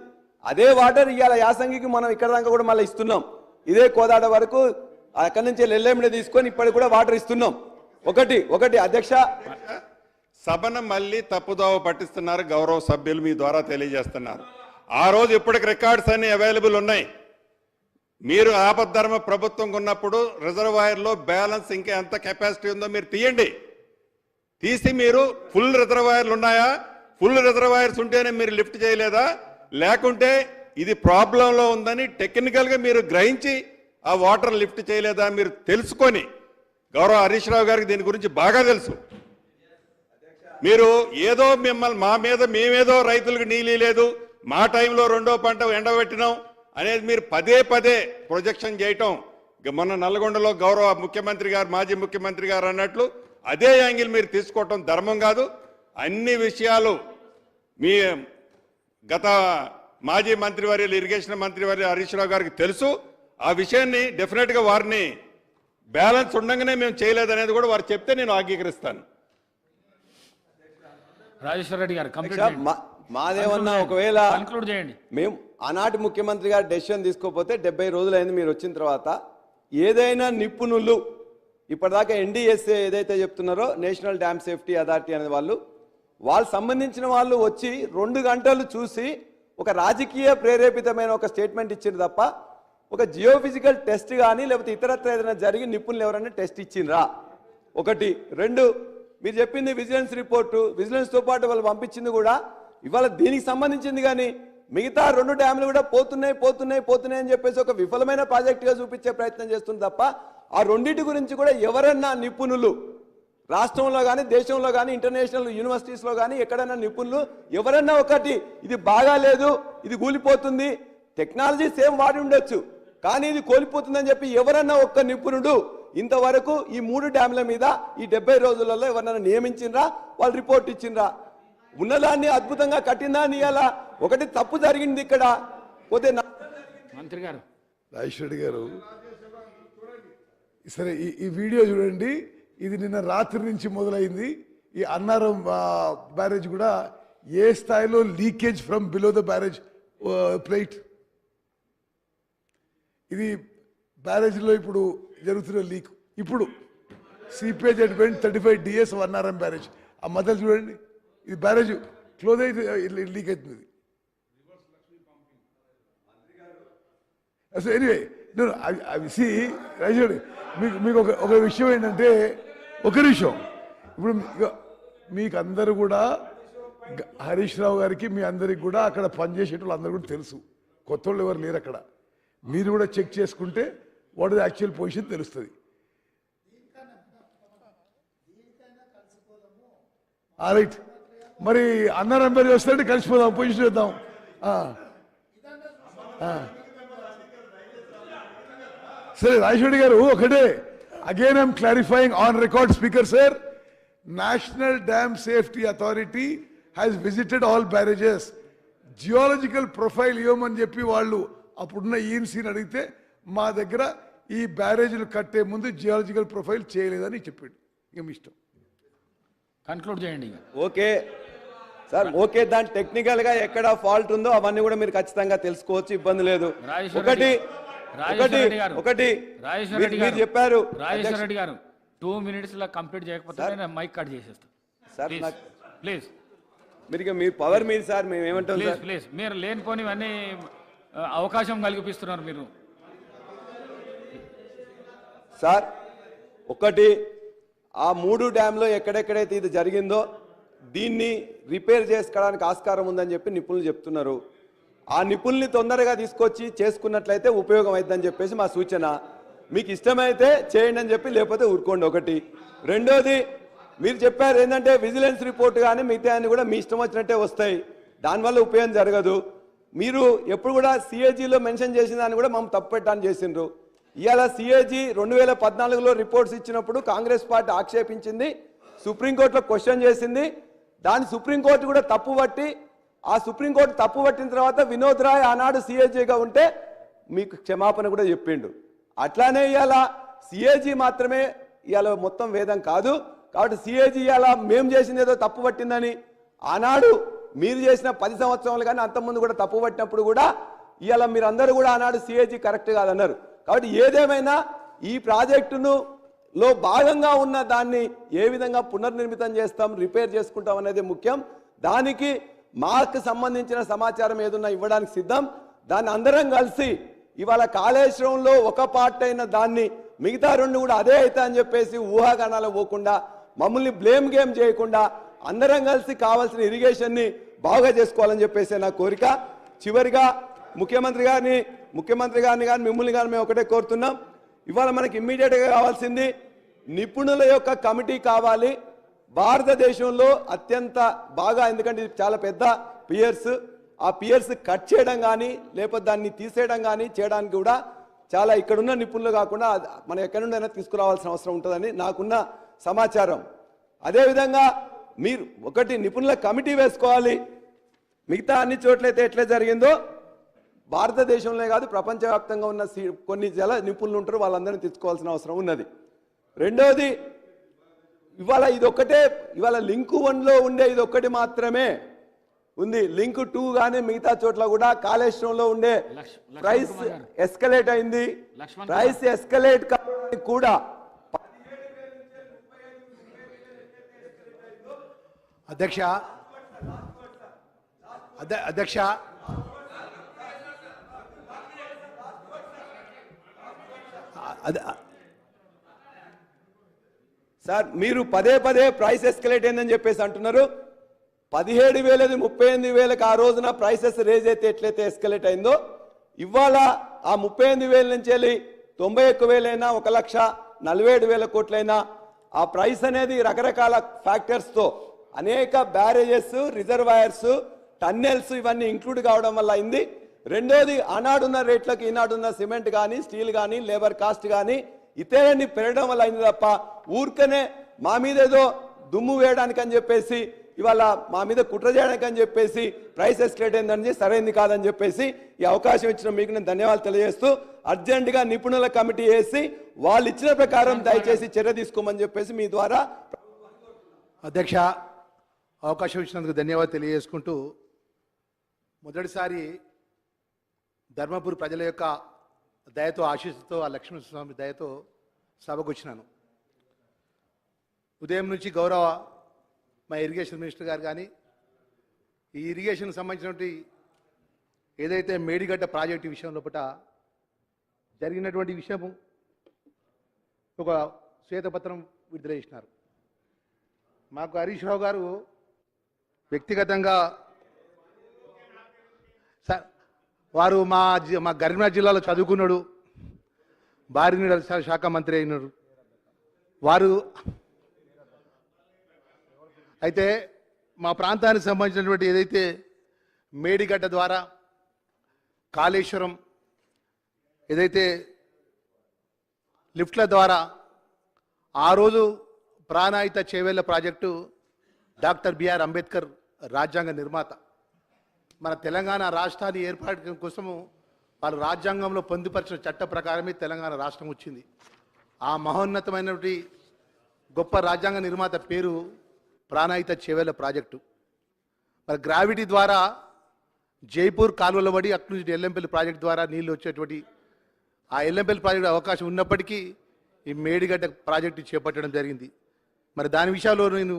అదే వాటర్ ఇవాళ యాసంగికి మనం ఇక్కడ దాకా కూడా మళ్ళీ ఇస్తున్నాం. ఇదే కోదాడ వరకు అక్కడి నుంచి ఎల్ఎండి తీసుకొని ఇప్పటికి కూడా వాటర్ ఇస్తున్నాం. ఒకటి అధ్యక్ష, సభను మళ్ళీ తప్పుదోవ పట్టిస్తున్నారు. గౌరవ సభ్యులు మీ ద్వారా తెలియజేస్తున్నారు. ఆ రోజు ఇప్పటికి రికార్డ్స్ అన్ని అవైలబుల్ ఉన్నాయి. మీరు ఆపద్ధర్మ ప్రభుత్వం ఉన్నప్పుడు రిజర్వాయర్లో బ్యాలెన్స్ ఇంకా ఎంత కెపాసిటీ ఉందో మీరు తీయండి. తీసి మీరు ఫుల్ రిజర్వాయర్లు ఉన్నాయా, ఫుల్ రిజర్వాయర్స్ ఉంటేనే మీరు లిఫ్ట్ చేయలేదా, లేకుంటే ఇది ప్రాబ్లంలో ఉందని టెక్నికల్గా మీరు గ్రహించి ఆ వాటర్ లిఫ్ట్ చేయలేదా మీరు తెలుసుకొని, గౌరవ హరీష్ రావు గారికి దీని గురించి బాగా తెలుసు. మీరు ఏదో మా మీద మేమేదో రైతులకు నీళ్ళు లేదు, మా టైంలో 2వ పంట ఎండబెట్టినాం అనేది మీరు పదే ప్రొజెక్షన్ చేయటం, మొన్న నల్గొండలో గౌరవ ముఖ్యమంత్రి గారు, మాజీ ముఖ్యమంత్రి గారు అన్నట్లు అదే యాంగిల్ మీరు తీసుకోవటం ధర్మం కాదు. అన్ని విషయాలు మీ గత మాజీ మంత్రివర్యులు, ఇరిగేషన్ మంత్రివర్యులు హరీష్ రావు గారికి తెలుసు. ఆ విషయాన్ని డెఫినెట్గా వారిని బ్యాలెన్స్ ఉండగానే మేము చేయలేదనేది కూడా వారు చెప్తే నేను అంగీకరిస్తాను. రాజేశ్వర రెడ్డి గారు కంప్లీట్ అధ్యక్ష, మాదేమన్నా ఒకవేళ కన్క్లూడ్ చేయండి. మేము ఆనాటి ముఖ్యమంత్రి గారు డెసిషన్ తీసుకోకపోతే 70 రోజులైంది మీరు వచ్చిన తర్వాత. ఏదైనా నిపుణులు ఇప్పటిదాకా NDSA ఏదైతే చెప్తున్నారో నేషనల్ డ్యామ్ సేఫ్టీ అథారిటీ అనే వాళ్ళు సంబంధించిన వాళ్ళు వచ్చి 2 గంటలు చూసి ఒక రాజకీయ ప్రేరేపితమైన ఒక స్టేట్మెంట్ ఇచ్చిండ్రు తప్ప ఒక జియోఫిజికల్ టెస్ట్ కానీ లేకపోతే ఇతరత్ర ఏదైనా జరిగి నిపుణులు ఎవరైనా టెస్ట్ ఇచ్చిండ్రా? ఒకటి. 2, మీరు చెప్పింది విజిలెన్స్ రిపోర్టు, విజిలెన్స్తో పాటు వాళ్ళు పంపించింది కూడా ఇవాళ దీనికి సంబంధించింది. కానీ మిగతా 2 డ్యాములు కూడా పోతున్నాయి అని చెప్పేసి ఒక విఫలమైన ప్రాజెక్టుగా చూపించే ప్రయత్నం చేస్తుంది తప్ప ఆ రెండింటి గురించి కూడా ఎవరన్నా నిపుణులు రాష్ట్రంలో కానీ దేశంలో కానీ ఇంటర్నేషనల్ యూనివర్సిటీస్లో కానీ ఎక్కడైనా నిపుణులు ఎవరన్నా ఒకటి ఇది బాగాలేదు, ఇది కూలిపోతుంది, టెక్నాలజీ సేమ్ వాడి ఉండొచ్చు కానీ ఇది కోల్పోతుందని చెప్పి ఎవరన్నా ఒక్క నిపుణుడు ఇంతవరకు ఈ 3 డ్యాముల మీద ఈ 70 రోజులలో ఎవరన్నా నియమించిండ్రా? వాళ్ళు రిపోర్ట్ ఇచ్చిండ్రా? ఉన్నదాన్ని అద్భుతంగా కట్టిందాన్ని ఇవాళ ఒకటి తప్పు జరిగింది ఇక్కడ పోతే మంత్రి గారు రాజేశ్వర రెడ్డి గారు సరే ఈ వీడియో చూడండి. ఇది నిన్న రాత్రి నుంచి మొదలైంది. ఈ అన్నారం బ్యారేజ్ కూడా ఏ స్థాయిలో leakage from below the barrage plate. ఇది బ్యారేజ్లో ఇప్పుడు జరుగుతున్న లీక్. ఇప్పుడు seepage at 35 DS Annaram barrage. ఆ మధ్యలో చూడండి, ఇది బ్యారేజ్ క్లోజ్ అయితే లీక్ అవుతుంది. అసలు ఎనీవే అవి సి రాజేశ్వరి మీకు ఒక విషయం ఏంటంటే, ఒక విషయం ఇప్పుడు మీకు అందరూ కూడా హరీష్ రావు గారికి మీ అందరికి కూడా అక్కడ పనిచేసేటోళ్ళు అందరూ కూడా తెలుసు. కొత్త వాళ్ళు ఎవరు లేరు అక్కడ. మీరు కూడా చెక్ చేసుకుంటే వాట్ ఇస్ యాక్చువల్ పొజిషన్ తెలుస్తుంది. రైట్, మరి అన్నారం ఎంబరీ వస్తే కలిసిపోదాం, పొజిషన్ చేద్దాం. సరే రాజేశ్వరి గారు ఒకటే, again I'm clarifying on record speaker sir, national dam safety authority has visited all barrages. Geological profile ఇవ్వమని చెప్పి వాళ్ళు అప్పుడున్న ఈఎన్సీని అడిగితే మా దగ్గర ఈ బ్యారేజీలు కట్టే ముందు జియాలజికల్ ప్రొఫైల్ చేయలేదని చెప్పాడు. ఇక మీ ఇష్టం, కన్క్లూడ్ చేయండి. Okay sir, okay. దాని టెక్నికల్ గా ఎక్కడ ఫాల్ట్ ఉందో అవన్నీ కూడా మీరు ఖచ్చితంగా తెలుసుకోవచ్చు, ఇబ్బంది లేదు. మీరు చెప్పారు రాజేశ్వర రెడ్డి గారు 2 minutes లో కంప్లీట్ చేయకపోతే నేను మైక్ కట్ చేసేస్తాను సార్. ప్లీజ్ మీరు పవర్ మీరు సార్, మేము ఏమంటాం సార్, ప్లీజ్ మీరు లేనిపోనివన్నీ అవకాశం కల్పిస్తున్నారు మీరు సార్. ఒకటి, ఆ 3 డ్యామ్లో ఎక్కడెక్కడైతే ఇది జరిగిందో దీన్ని రిపేర్ చేసుకోవడానికి ఆస్కారం ఉందని చెప్పి నిపుణులు చెప్తున్నారు. ఆ నిపుణుల్ని తొందరగా తీసుకొచ్చి చేసుకున్నట్లయితే ఉపయోగం అవుతుందని చెప్పేసి మా సూచన. మీకు ఇష్టమైతే చేయండి అని చెప్పి, లేకపోతే ఊరుకోండి. ఒకటి. రెండోది, మీరు చెప్పారు ఏంటంటే విజిలెన్స్ రిపోర్ట్ కానీ మిగతా అన్ని కూడా మీ ఇష్టం వచ్చినట్టే వస్తాయి, దానివల్ల ఉపయోగం జరగదు. మీరు ఎప్పుడు కూడా సిఏజీలో మెన్షన్ చేసిన దాన్ని కూడా మనం తప్పుపెట్టాలని చేసిండ్రు. ఇవాళ సిఏజీ 2014లో రిపోర్ట్స్ ఇచ్చినప్పుడు కాంగ్రెస్ పార్టీ ఆక్షేపించింది, సుప్రీంకోర్టులో క్వశ్చన్ చేసింది. దాన్ని సుప్రీంకోర్టు కూడా తప్పుపట్టి, ఆ సుప్రీంకోర్టు తప్పు పట్టిన తర్వాత వినోద్ రాయ్ ఆనాడు సిఏజీగా ఉంటే మీకు క్షమాపణ కూడా చెప్పిండు. అట్లానే ఇవాళ సిఏజీ మాత్రమే ఇవాళ మొత్తం వేదం కాదు. కాబట్టి సిఏజీ ఇవాళ మేము చేసింది ఏదో తప్పు పట్టిందని, ఆనాడు మీరు చేసిన 10 సంవత్సరాలు కానీ అంతకుముందు కూడా తప్పు పట్టినప్పుడు కూడా ఇవాళ మీరందరూ కూడా ఆనాడు సిఏజీ కరెక్ట్ కాదన్నారు. కాబట్టి ఏదేమైనా ఈ ప్రాజెక్టును లో భాగంగా ఉన్న దాన్ని ఏ విధంగా పునర్నిర్మితం చేస్తాం, రిపేర్ చేసుకుంటాం అనేది ముఖ్యం. దానికి మాకు సంబంధించిన సమాచారం ఏదన్నా ఇవ్వడానికి సిద్ధం. దాన్ని అందరం కలిసి ఇవాళ కాళేశ్వరంలో ఒక పార్ట్ అయిన దాన్ని మిగతా 2 కూడా అదే అయితే అని చెప్పేసి ఊహాగానాలకు పోకుండా, మమ్మల్ని బ్లేమ్ గేమ్ చేయకుండా అందరం కలిసి కావాల్సిన ఇరిగేషన్ని బాగా చేసుకోవాలని చెప్పేసి నా కోరిక. చివరిగా ముఖ్యమంత్రి గారిని కానీ మిమ్మల్ని కానీ మేము ఒకటే కోరుతున్నాం, ఇవాళ మనకి ఇమ్మీడియట్గా కావాల్సింది నిపుణుల యొక్క కమిటీ కావాలి. భారతదేశంలో అత్యంత బాగా, ఎందుకంటే ఇది చాలా పెద్ద పియర్స్, ఆ పియర్స్ కట్ చేయడం కానీ లేకపోతే దాన్ని తీసేయడం కానీ చేయడానికి కూడా చాలా ఇక్కడున్న నిపుణులు కాకుండా మనం ఎక్కడి నుండైనా తీసుకురావాల్సిన అవసరం ఉంటుందని నాకున్న సమాచారం. అదేవిధంగా మీరు ఒకటి నిపుణుల కమిటీ వేసుకోవాలి. మిగతా అన్ని చోట్లయితే ఎట్లా జరిగిందో భారతదేశంలో కాదు ప్రపంచవ్యాప్తంగా ఉన్న కొన్ని జల నిపుణులు ఉంటారు, వాళ్ళందరినీ తెచ్చుకోవాల్సిన అవసరం ఉన్నది. రెండోది, ఇవాళ ఇదొక్కటే, ఇవాళ లింక్ 1లో ఉండే ఇదొక్కటి మాత్రమే ఉంది. లింక్ 2 కానీ మిగతా చోట్ల కూడా కాళేశ్వరంలో ఉండే ప్రైస్ ఎస్కలేట్ అయింది. ప్రైస్ ఎస్కలేట్ కావడానికి కూడా అధ్యక్ష సార్ మీరు పదే పదే ప్రైస్ ఎస్కలేట్ అయిందని చెప్పేసి అంటున్నారు. 17,000ది 38,000కి ఆ రోజున ప్రైసెస్ రేజ్ అయితే ఎట్లయితే ఎస్కలేట్ అయిందో, ఇవాళ ఆ 38,000 నుంచి వెళ్ళి 91,000 అయినా 1,47,000 కోట్లైనా ఆ ప్రైస్ అనేది రకరకాల ఫ్యాక్టర్స్తో అనేక బ్యారేజెస్, రిజర్వాయర్స్, టన్నెల్స్ ఇవన్నీ ఇంక్లూడ్ కావడం వల్ల అయింది. రెండోది, ఆనాడున్న రేట్లకు ఈనాడున్న సిమెంట్ కానీ, స్టీల్ కానీ, లేబర్ కాస్ట్ కానీ ఇతరన్ని పెరగడం వల్ల అయింది తప్ప ఊరికనే మా మీద ఏదో దుమ్ము వేయడానికి అని చెప్పేసి, ఇవాళ మా మీద కుట్ర చేయడానికి అని చెప్పేసి ప్రైస్ ఎస్కలేట్ అయిందని సరైనది కాదని చెప్పేసి ఈ అవకాశం ఇచ్చిన మీకు నేను ధన్యవాదాలు తెలియజేస్తూ, అర్జెంటుగా నిపుణుల కమిటీ వేసి వాళ్ళు ఇచ్చిన ప్రకారం దయచేసి చర్య తీసుకోమని చెప్పేసి మీ ద్వారా. అధ్యక్ష, అవకాశం ఇచ్చినందుకు ధన్యవాదాలు తెలియజేసుకుంటూ, మొదటిసారి ధర్మపురి ప్రజల యొక్క దయతో, ఆశీస్సుతో, ఆ లక్ష్మీస్వామి దయతో సభకు వచ్చినాను. ఉదయం నుంచి గౌరవ మా ఇరిగేషన్ మినిస్టర్ గారు కానీ, ఈ ఇరిగేషన్ సంబంధించినటువంటి ఏదైతే మేడిగడ్డ ప్రాజెక్టు విషయం లోపల జరిగినటువంటి విషయము ఒక శ్వేతపత్రం విడుదల చేసినారు. మాకు హరీష్ రావు గారు వ్యక్తిగతంగా వారు మా కరీంనగర్ జిల్లాలో చదువుకున్నాడు, భారీ శాఖ మంత్రి అయినారు వారు. అయితే మా ప్రాంతానికి సంబంధించినటువంటి ఏదైతే మేడిగడ్డ ద్వారా కాళేశ్వరం ఏదైతే లిఫ్ట్ల ద్వారా ఆ రోజు Pranahita Chevella project doctor BR Ambedkar రాజ్యాంగ నిర్మాత, మన తెలంగాణ రాష్ట్రాన్ని ఏర్పాటు కోసము వాళ్ళు రాజ్యాంగంలో పొందుపరిచిన చట్ట ప్రకారమే తెలంగాణ రాష్ట్రం వచ్చింది. ఆ మహోన్నతమైనటువంటి గొప్ప రాజ్యాంగ నిర్మాత పేరు ప్రాణాయిత చేవేళ్ల ప్రాజెక్టు. మరి గ్రావిటీ ద్వారా జైపూర్ కాలువలో పడి అక్కడి నుంచి ఎల్లంపల్లి ప్రాజెక్టు ద్వారా నీళ్లు వచ్చేటువంటి ఆ ఎల్లంపల్లి ప్రాజెక్టు అవకాశం ఉన్నప్పటికీ ఈ మేడిగడ్డ ప్రాజెక్టు చేపట్టడం జరిగింది. మరి దాని విషయాల్లో నేను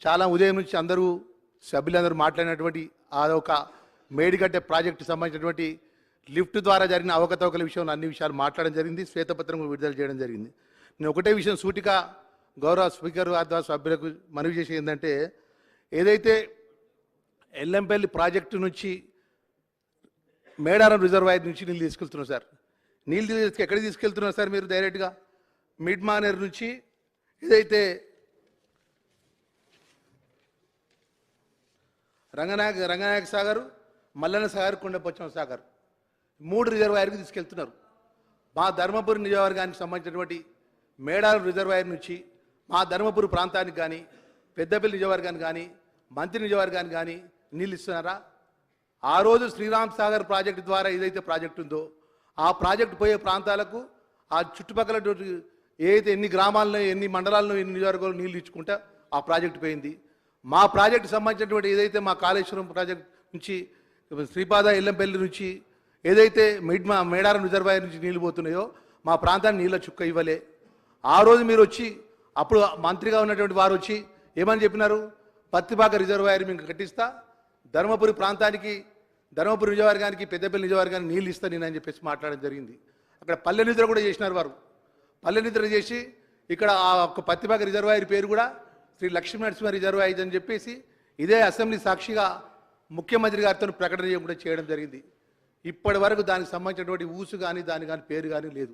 చాలా ఉదయం నుంచి అందరూ సభ్యులందరూ మాట్లాడినటువంటి అదొక మేడిగడ్డ ప్రాజెక్టు సంబంధించినటువంటి లిఫ్ట్ ద్వారా జరిగిన అవకతవకల విషయంలో అన్ని విషయాలు మాట్లాడడం జరిగింది, శ్వేతపత్రం విడుదల చేయడం జరిగింది. నేను ఒకటే విషయం సూటిగా గౌరవ స్పీకర్ ద్వారా సభ్యులకు మనవి చేసేది ఏంటంటే, ఏదైతే ఎల్లంపల్లి ప్రాజెక్టు నుంచి మేడారం రిజర్వాయర్ నుంచి నీళ్ళు తీసుకెళ్తున్నారు సార్, నీళ్ళు ఎక్కడికి తీసుకెళ్తున్నారు సార్ మీరు? డైరెక్ట్గా మిడ్ మానేర్ నుంచి ఏదైతే రంగనాయక సాగర్, మల్లన్న సాగర్, కొండపోచమ్మ సాగర్ 3 రిజర్వాయర్కి తీసుకెళ్తున్నారు. మా ధర్మపురి నియోజకవర్గానికి సంబంధించినటువంటి మేడారం రిజర్వాయర్ నుంచి మా ధర్మపురి ప్రాంతానికి కానీ, పెద్దపల్లి నియోజకవర్గానికి కానీ, మంత్రి నియోజకవర్గానికి కానీ నీళ్ళు ఇస్తున్నారా? ఆ రోజు శ్రీరామ్ సాగర్ ప్రాజెక్టు ద్వారా ఏదైతే ప్రాజెక్టు ఉందో ఆ ప్రాజెక్టు పోయే ప్రాంతాలకు ఆ చుట్టుపక్కల ఏదైతే ఎన్ని గ్రామాల్లో, ఎన్ని మండలాల్లో, ఎన్ని నియోజకవర్గాల్లో నీళ్ళు ఇచ్చుకుంటా ఆ ప్రాజెక్టు పోయింది. మా ప్రాజెక్టు సంబంధించినటువంటి ఏదైతే మా కాళేశ్వరం ప్రాజెక్టు నుంచి శ్రీపాద ఎల్లంపల్లి నుంచి ఏదైతే మేడారం రిజర్వాయర్ నుంచి నీళ్ళు పోతున్నాయో మా ప్రాంతానికి నీళ్ళ చుక్క ఇవ్వలే. ఆ రోజు మీరు వచ్చి అప్పుడు మంత్రిగా ఉన్నటువంటి వారు వచ్చి ఏమని చెప్పినారు? పత్తిపాక రిజర్వాయర్ మీకు కట్టిస్తా, ధర్మపురి ప్రాంతానికి, ధర్మపురి నియోజకవర్గానికి, పెద్దపల్లి నియోజకవర్గానికి నీళ్ళు ఇస్తా నేను అని చెప్పేసి మాట్లాడడం జరిగింది. అక్కడ పల్లె నిద్ర కూడా చేసినారు వారు. పల్లె నిద్ర చేసి ఇక్కడ ఆ ఒక్క పత్తిపాక రిజర్వాయర్ పేరు కూడా శ్రీ లక్ష్మీనరసింహ రిజర్వాయర్ అని చెప్పేసి ఇదే అసెంబ్లీ సాక్షిగా ముఖ్యమంత్రి గారితో ప్రకటన కూడా చేయడం జరిగింది. ఇప్పటి వరకు దానికి సంబంధించినటువంటి ఊసు కానీ దాని కానీ పేరు కానీ లేదు.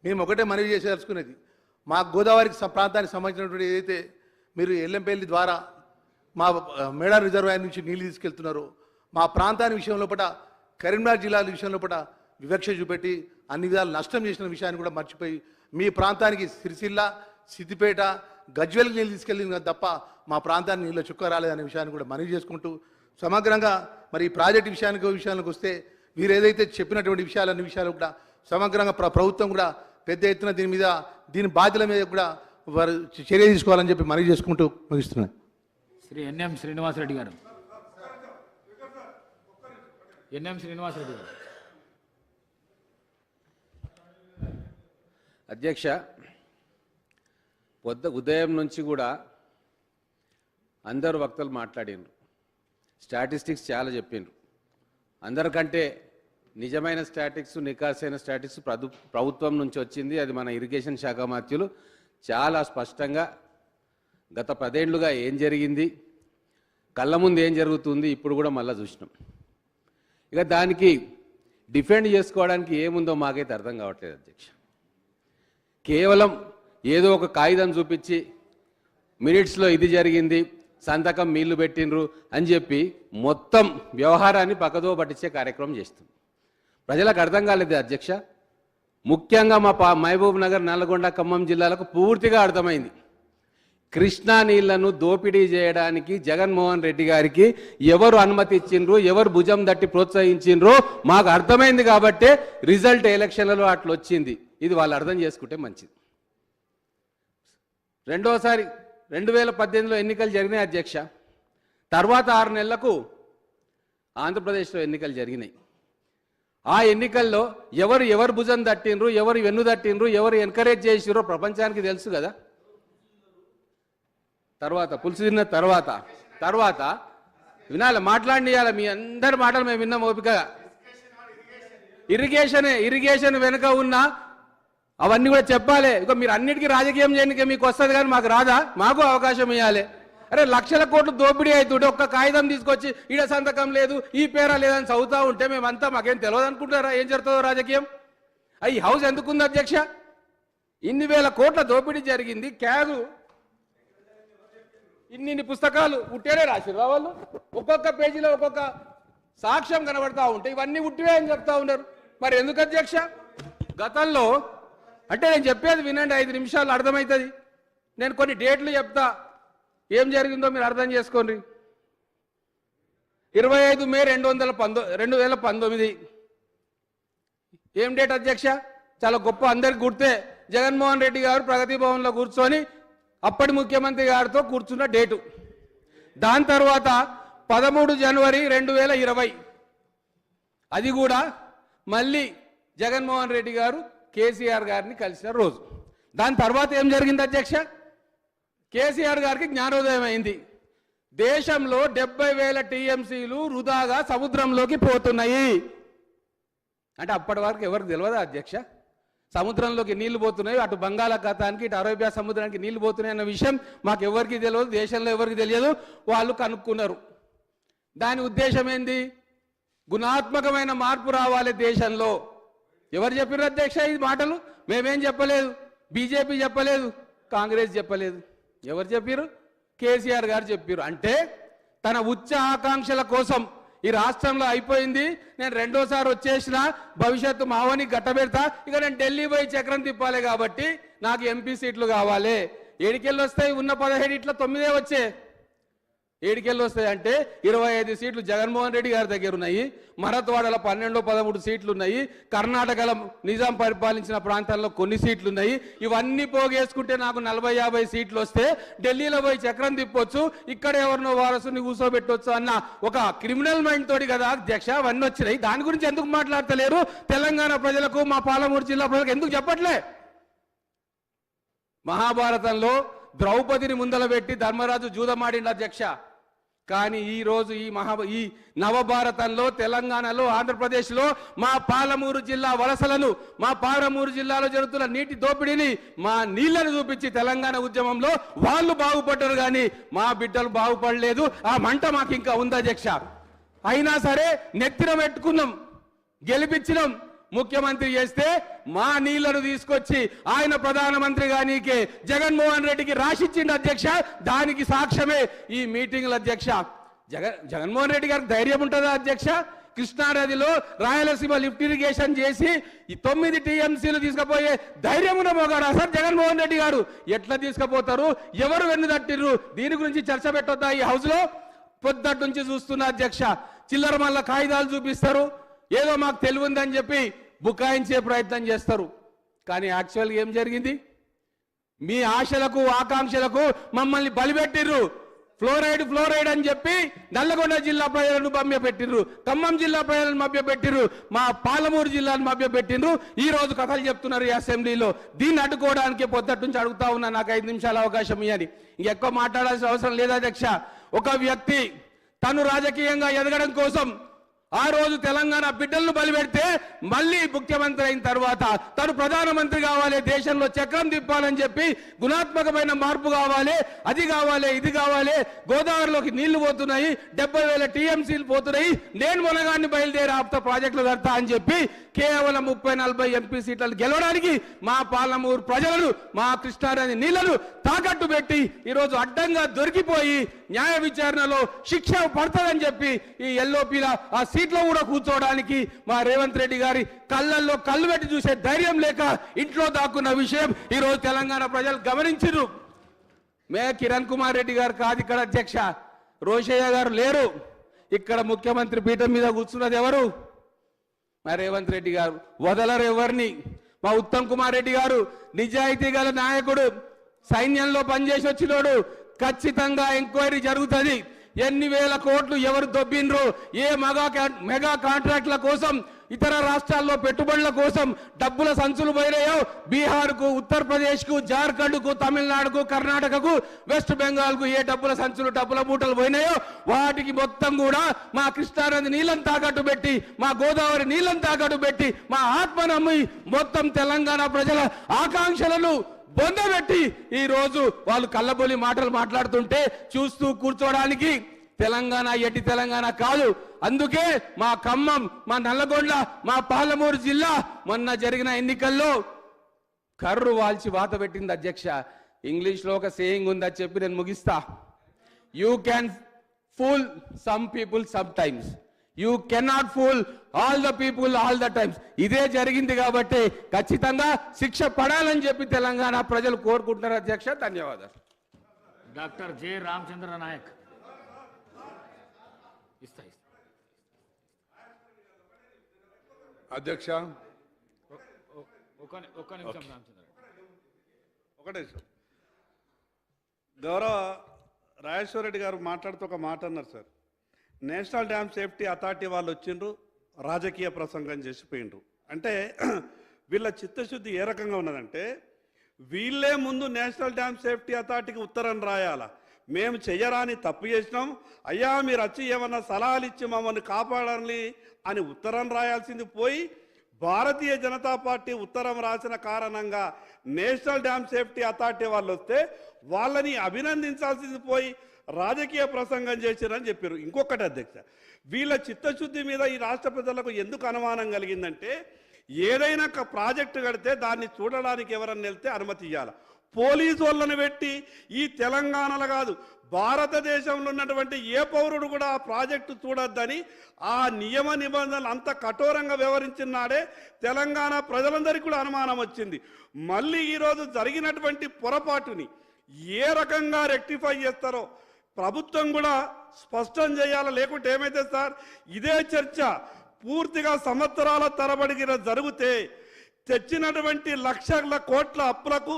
మేము ఒకటే మనవి చేసేదలుచుకునేది, మా గోదావరికి ప్రాంతానికి సంబంధించినటువంటి ఏదైతే మీరు ఎల్లంపల్లి ద్వారా మా మేడారం రిజర్వాయర్ నుంచి నీళ్ళు తీసుకెళ్తున్నారో మా ప్రాంతాన్ని విషయం లోపల, కరీంనగర్ జిల్లాల విషయం లోపల వివక్ష చూపెట్టి అన్ని విధాలు నష్టం చేసిన విషయాన్ని కూడా మర్చిపోయి మీ ప్రాంతానికి సిరిసిల్ల, సిద్దిపేట, గజ్వేల్కి నీళ్ళు తీసుకెళ్ళింది తప్ప మా ప్రాంతానికి నీళ్ళు చుక్క రాలేదనే విషయాన్ని కూడా మనవి చేసుకుంటూ, సమగ్రంగా మరి ఈ ప్రాజెక్టు విషయానికి వస్తే వీరు ఏదైతే చెప్పినటువంటి విషయాలు కూడా సమగ్రంగా ప్రభుత్వం కూడా పెద్ద ఎత్తున దీని బాధ్యుల మీద కూడా వారు చర్య తీసుకోవాలని చెప్పి మనవి చేసుకుంటూ ముగిస్తున్నాను. శ్రీ ఎన్ఎం శ్రీనివాసరెడ్డి గారు. ఎన్ఎం శ్రీనివాసరెడ్డి గారు. అధ్యక్ష, ఉదయం నుంచి కూడా అందరు వక్తలు మాట్లాడినారు, స్టాటిస్టిక్స్ చాలా చెప్పిండ్రు. అందరికంటే నిజమైన స్టాటిక్స్, నికాసైన స్టాటిక్స్ ప్రభుత్వం నుంచి వచ్చింది. అది మన ఇరిగేషన్ శాఖ మంత్రులు చాలా స్పష్టంగా గత 10 ఏళ్లుగా ఏం జరిగింది, కళ్ళ ముందు ఏం జరుగుతుంది ఇప్పుడు కూడా మళ్ళీ చూసినాం. ఇక దానికి డిఫెండ్ చేసుకోవడానికి ఏముందో మాకైతే అర్థం కావట్లేదు అధ్యక్ష. కేవలం ఏదో ఒక కాగితం చూపించి మినిట్స్లో ఇది జరిగింది, సంతకం మీళ్ళు పెట్టినరు అని చెప్పి మొత్తం వ్యవహారాన్ని పక్కదో పట్టించే కార్యక్రమం చేస్తుంది. ప్రజలకు అర్థం కాలేదు అధ్యక్ష. ముఖ్యంగా మా మహబూబ్ నగర్, నల్గొండ, ఖమ్మం జిల్లాలకు పూర్తిగా అర్థమైంది. కృష్ణా నీళ్లను దోపిడీ చేయడానికి జగన్మోహన్ రెడ్డి గారికి ఎవరు అనుమతి ఇచ్చిండ్రు, ఎవరు భుజం తట్టి ప్రోత్సహించిండ్రో మాకు అర్థమైంది. కాబట్టే రిజల్ట్ ఎలక్షన్లలో అట్లా వచ్చింది. ఇది వాళ్ళు అర్థం చేసుకుంటే మంచిది. రెండోసారి 2018లో ఎన్నికలు జరిగినాయి అధ్యక్ష. తర్వాత 6 నెలలకు ఆంధ్రప్రదేశ్లో ఎన్నికలు జరిగినాయి. ఆ ఎన్నికల్లో ఎవరు భుజం తట్టిండ్రు, ఎవరు వెన్ను తట్టిండ్రు, ఎవరు ఎంకరేజ్ చేసిరో ప్రపంచానికి తెలుసు కదా. తర్వాత పులుసు తిన్న తర్వాత వినాలి, మాట్లాడియాలి. మీ అందరి మాటలు మేము విన్నాం ఓపికగా. ఇరిగేషన్ వెనుక ఉన్న అవన్నీ కూడా చెప్పాలి. ఇక మీరు అన్నిటికీ రాజకీయం చేయడానికి మీకు వస్తుంది, కానీ మాకు రాదా? మాకు అవకాశం ఇవ్వాలి. అరే, లక్షల కోట్లు దోపిడీ అవుతుంటే ఒక్క కాగితం తీసుకొచ్చి ఈడ సంతకం లేదు, ఈ పేర లేదని చదువుతూ ఉంటే మేమంతా మాకేం తెలియదు అనుకుంటారా ఏం జరుగుతుందో రాజకీయం? ఈ హౌస్ ఎందుకుంది అధ్యక్ష? ఇన్ని వేల కోట్ల దోపిడీ జరిగింది. క్యాగు ఇన్ని పుస్తకాలు ఉట్టేనే రాసిర్రు వాళ్ళు. ఒక్కొక్క పేజీలో ఒక్కొక్క సాక్ష్యం కనబడతా ఉంటే ఇవన్నీ ఉట్టివే అని చెప్తా ఉన్నారు. మరి ఎందుకు అధ్యక్ష? గతంలో అంటే నేను చెప్పేది వినండి, 5 నిమిషాలు అర్థమవుతుంది. నేను కొన్ని డేట్లు చెప్తా, ఏం జరిగిందో మీరు అర్థం చేసుకోండి. 25 మే 2019 ఏం డేట్ అధ్యక్ష? చాలా గొప్ప, అందరికి గుర్తే. జగన్మోహన్ రెడ్డి గారు ప్రగతి భవన్లో కూర్చొని అప్పటి ముఖ్యమంత్రి గారితో కూర్చున్న డేటు. దాని తర్వాత 13 జనవరి 2020 అది కూడా మళ్ళీ జగన్మోహన్ రెడ్డి గారు కేసీఆర్ గారిని కలిసిన రోజు. దాని తర్వాత ఏం జరిగింది అధ్యక్ష? కేసీఆర్ గారికి జ్ఞానోదయం అయింది. దేశంలో 70,000 టీఎంసీలు వృధాగా సముద్రంలోకి పోతున్నాయి అంటే అప్పటి వరకు ఎవరికి తెలియదా అధ్యక్ష? సముద్రంలోకి నీళ్లు పోతున్నాయి, అటు బంగాళాఖాతానికి ఇటు అరేబియా సముద్రానికి నీళ్లు పోతున్నాయి అన్న విషయం మాకు ఎవరికి తెలియదు, దేశంలో ఎవరికి తెలియదు. వాళ్ళు కనుక్కున్నారు. దాని ఉద్దేశం ఏంది? గుణాత్మకమైన మార్పు రావాలి దేశంలో. ఎవరు చెప్పారు అధ్యక్ష ఈ మాటలు? మేమేం చెప్పలేదు, బీజేపీ చెప్పలేదు, కాంగ్రెస్ చెప్పలేదు. ఎవరు చెప్పారు? కేసీఆర్ గారు చెప్పారు. అంటే తన ఉచ్చ ఆకాంక్షల కోసం ఈ రాష్ట్రంలో అయిపోయింది, నేను రెండోసారి వచ్చేసిన, భవిష్యత్తు మావని గట్టబెడతా, ఇక నేను ఢిల్లీ పోయి చక్రం తిప్పాలి కాబట్టి నాకు ఎంపీ సీట్లు కావాలి. 7కెళ్ళి వస్తాయి, ఉన్న 17 ఇట్లా 9 వచ్చే. 7కెళ్ళి వస్తాయి అంటే 25 సీట్లు జగన్మోహన్ రెడ్డి గారి దగ్గర ఉన్నాయి. మరత్వాడలో 12-13 సీట్లు ఉన్నాయి. కర్ణాటకలో నిజాం పరిపాలించిన ప్రాంతాల్లో కొన్ని సీట్లు ఉన్నాయి. ఇవన్నీ పోగేసుకుంటే నాకు 40-50 సీట్లు వస్తే ఢిల్లీలో పోయి చక్రం తిప్పొచ్చు, ఇక్కడ ఎవరినో వారసుని కూర్చోబెట్టొచ్చు అన్న ఒక క్రిమినల్ మైండ్ తోటి కదా అధ్యక్ష అవన్నీ వచ్చినాయి. దాని గురించి ఎందుకు మాట్లాడతలేరు? తెలంగాణ ప్రజలకు, మా పాలమూరు జిల్లా ప్రజలకు ఎందుకు చెప్పట్లే? మహాభారతంలో ద్రౌపదిని ముందల పెట్టి ధర్మరాజు జూదమాడిండు అధ్యక్ష. కానీ ఈరోజు ఈ నవభారతంలో తెలంగాణలో, ఆంధ్రప్రదేశ్లో మా పాలమూరు జిల్లా వలసలను, మా పాలమూరు జిల్లాలో జరుగుతున్న నీటి దోపిడీని, మా నీళ్లను చూపించి తెలంగాణ ఉద్యమంలో వాళ్ళు బాగుపడ్డారు, కానీ మా బిడ్డలు బాగుపడలేదు. ఆ మంట మాకు ఇంకా ఉంది అధ్యక్ష. అయినా సరే నెత్తిన పెట్టుకున్నాం, గెలిపించినాం, ముఖ్యమంత్రి చేస్తే మా నీళ్లను తీసుకొచ్చి ఆయన ప్రధానమంత్రిగా నీకే జగన్మోహన్ రెడ్డికి రాసిచ్చిండు అధ్యక్ష. దానికి సాక్ష్యమే ఈ మీటింగ్ల అధ్యక్ష. జగన్మోహన్ రెడ్డి గారికి ధైర్యం ఉంటుందా అధ్యక్ష? కృష్ణానదిలో రాయలసీమ లిఫ్ట్ ఇరిగేషన్ చేసి ఈ 9 టీఎంసీలు తీసుకుపోయే ధైర్యం ఉన్న మోగారా సార్ జగన్మోహన్ రెడ్డి గారు? ఎట్లా తీసుకుపోతారు? ఎవరు వెన్ను తట్టిర్రు? దీని గురించి చర్చ పెట్టొద్దా ఈ హౌస్ లో? పొద్దుటి నుంచి చూస్తున్న అధ్యక్ష, చిల్లర మల్ల కాగితాలు చూపిస్తారు, ఏదో మాకు తెలివిందని చెప్పి బుకాయించే ప్రయత్నం చేస్తారు. కానీ యాక్చువల్గా ఏం జరిగింది? మీ ఆశలకు ఆకాంక్షలకు మమ్మల్ని బలిపెట్టిర్రు. ఫ్లోరైడ్ అని చెప్పి నల్లగొండ జిల్లా ప్రజలను మభ్యపెట్టిర్రు, ఖమ్మం జిల్లా ప్రజలను మభ్యపెట్టిర్రు, మా పాలమూరు జిల్లాను మభ్యపెట్టిర్రు. ఈ రోజు కథలు చెప్తున్నారు ఈ అసెంబ్లీలో. దీన్ని అడ్డుకోవడానికి పొద్దుటి నుంచి అడుగుతా ఉన్నా, నాకు 5 నిమిషాల అవకాశం ఇవ్వని. ఇంకెక్కువ మాట్లాడాల్సిన అవసరం లేదు అధ్యక్ష. ఒక వ్యక్తి తను రాజకీయంగా ఎదగడం కోసం ఆ రోజు తెలంగాణ బిడ్డలను బలిపెడితే మళ్ళీ ముఖ్యమంత్రి అయిన తర్వాత తను ప్రధానమంత్రి కావాలి, దేశంలో చక్రం తిప్పాలని చెప్పి గుణాత్మకమైన మార్పు కావాలి, అది కావాలి, ఇది కావాలి, గోదావరిలోకి నీళ్లు పోతున్నాయి, 70,000 టీఎంసీలు పోతున్నాయి, నేను మునగాన్ని బయలుదేరి ఆపుతా ప్రాజెక్టులు కడతా అని చెప్పి కేవలం 30-40 ఎంపీ సీట్లను గెలవడానికి మా పాలమూరు ప్రజలను, మా కృష్ణానది నీళ్లను తాకట్టు పెట్టి ఈరోజు అడ్డంగా దొరికిపోయి న్యాయ విచారణలో శిక్ష పడుతుందని చెప్పి ఈ ఎల్ఓపీల ఆ సీట్లో కూడా కూర్చోవడానికి మా రేవంత్ రెడ్డి గారి కళ్ళల్లో కళ్ళు పెట్టి చూసే ధైర్యం లేక ఇంట్లో దాక్కున్న విషయం ఈరోజు తెలంగాణ ప్రజలు గమనించారు. కిరణ్ కుమార్ రెడ్డి గారు కాదు ఇక్కడ అధ్యక్ష, రోషయ్య గారు లేరు ఇక్కడ. ముఖ్యమంత్రి పీఠం మీద కూర్చున్నది ఎవరు? మా రేవంత్ రెడ్డి గారు. వదలరు ఎవరిని. మా ఉత్తమ్ కుమార్ రెడ్డి గారు నిజాయితీ గల నాయకుడు, సైన్యంలో పనిచేసి వచ్చినోడు. ఖచ్చితంగా ఎంక్వైరీ జరుగుతుంది. ఎన్ని వేల కోట్లు ఎవరు దొబ్బిండ్రు, ఏ మెగా కాంట్రాక్ట్ల కోసం, ఇతర రాష్ట్రాల్లో పెట్టుబడుల కోసం డబ్బుల సంచులు పోయినాయో, బీహార్కు, ఉత్తరప్రదేశ్కు, జార్ఖండ్కు, తమిళనాడుకు, కర్ణాటకకు, వెస్ట్ బెంగాల్కు ఏ డబ్బుల సంచులు, డబ్బుల మూటలు పోయినాయో వాటికి మొత్తం కూడా మా కృష్ణానది నీళ్ళని తాకట్టు పెట్టి, మా గోదావరి నీళ్ళని తాకట్టు పెట్టి, మా ఆత్మనమ్మి మొత్తం తెలంగాణ ప్రజల ఆకాంక్షలను బొందబెట్టి ఈ రోజు వాళ్ళు కళ్ళబొలి మాటలు మాట్లాడుతుంటే చూస్తూ కూర్చోవడానికి తెలంగాణ ఎట్టి తెలంగాణ కాదు. అందుకే మా ఖమ్మం, మా నల్లగొండ, మా పాలమూరు జిల్లా మొన్న జరిగిన ఎన్నికల్లో కర్రు వాల్చి వాత పెట్టింది అధ్యక్ష. ఇంగ్లీష్లో ఒక సేయింగ్ ఉంది, అది చెప్పి నేను ముగిస్తా. You can fool some people some times, you cannot fool all the people all the times. ఇదే జరిగింది కాబట్టి ఖచ్చితంగా శిక్ష పడాలని చెప్పి తెలంగాణ ప్రజలు కోరుకుంటున్నారు అధ్యక్ష. ధన్యవాదాలు. Doctor J Ramachandra Nayak. అధ్యక్ష ఒక్క నిమిషం రామచంద్ర. ఒకటే గౌరవ రాజేశ్వర రెడ్డి గారు మాట్లాడుతూ ఒక మాట అన్నారు sir. National dam safety authority వాళ్ళు వచ్చిండ్రు, రాజకీయ ప్రసంగం చేసిపోయిండ్రు. అంటే వీళ్ళ చిత్తశుద్ధి ఏ రకంగా ఉన్నదంటే, వీళ్ళే ముందు నేషనల్ డ్యామ్ సేఫ్టీ అథారిటీకి ఉత్తరం రాయాలా, మేము చెయ్యరాని తప్పు చేసినాం, అయ్యా మీరు వచ్చి ఏమన్నా సలహాలు ఇచ్చి మమ్మల్ని కాపాడాలి అని ఉత్తరం రాయాల్సింది పోయి, భారతీయ జనతా పార్టీ ఉత్తరం రాసిన కారణంగా నేషనల్ డ్యామ్ సేఫ్టీ అథారిటీ వాళ్ళు వస్తే వాళ్ళని అభినందించాల్సింది పోయి రాజకీయ ప్రసంగం చేశారని చెప్పారు. ఇంకొకటి అధ్యక్ష, వీళ్ళ చిత్తశుద్ధి మీద ఈ రాష్ట్ర ప్రజలకు ఎందుకు అనుమానం కలిగిందంటే, ఏదైనా ప్రాజెక్టు కడితే దాన్ని చూడడానికి ఎవరన్నా వెళ్తే అనుమతి ఇవ్వాలి. పోలీసు వాళ్ళని పెట్టి ఈ తెలంగాణలో కాదు భారతదేశంలో ఉన్నటువంటి ఏ పౌరుడు కూడా ఆ ప్రాజెక్టు చూడొద్దని ఆ నియమ నిబంధనలు అంత కఠోరంగా వ్యవహరించినాడే తెలంగాణ ప్రజలందరికీ కూడా అనుమానం వచ్చింది. మళ్ళీ ఈరోజు జరిగినటువంటి పొరపాటుని ఏ రకంగా రెక్టిఫై చేస్తారో ప్రభుత్వం కూడా స్పష్టం చేయాలి. లేకుంటే ఏమైతే సార్, ఇదే చర్చ పూర్తిగా సంవత్సరాల తరబడి జరిగితే తెచ్చినటువంటి లక్షల కోట్ల అప్పులకు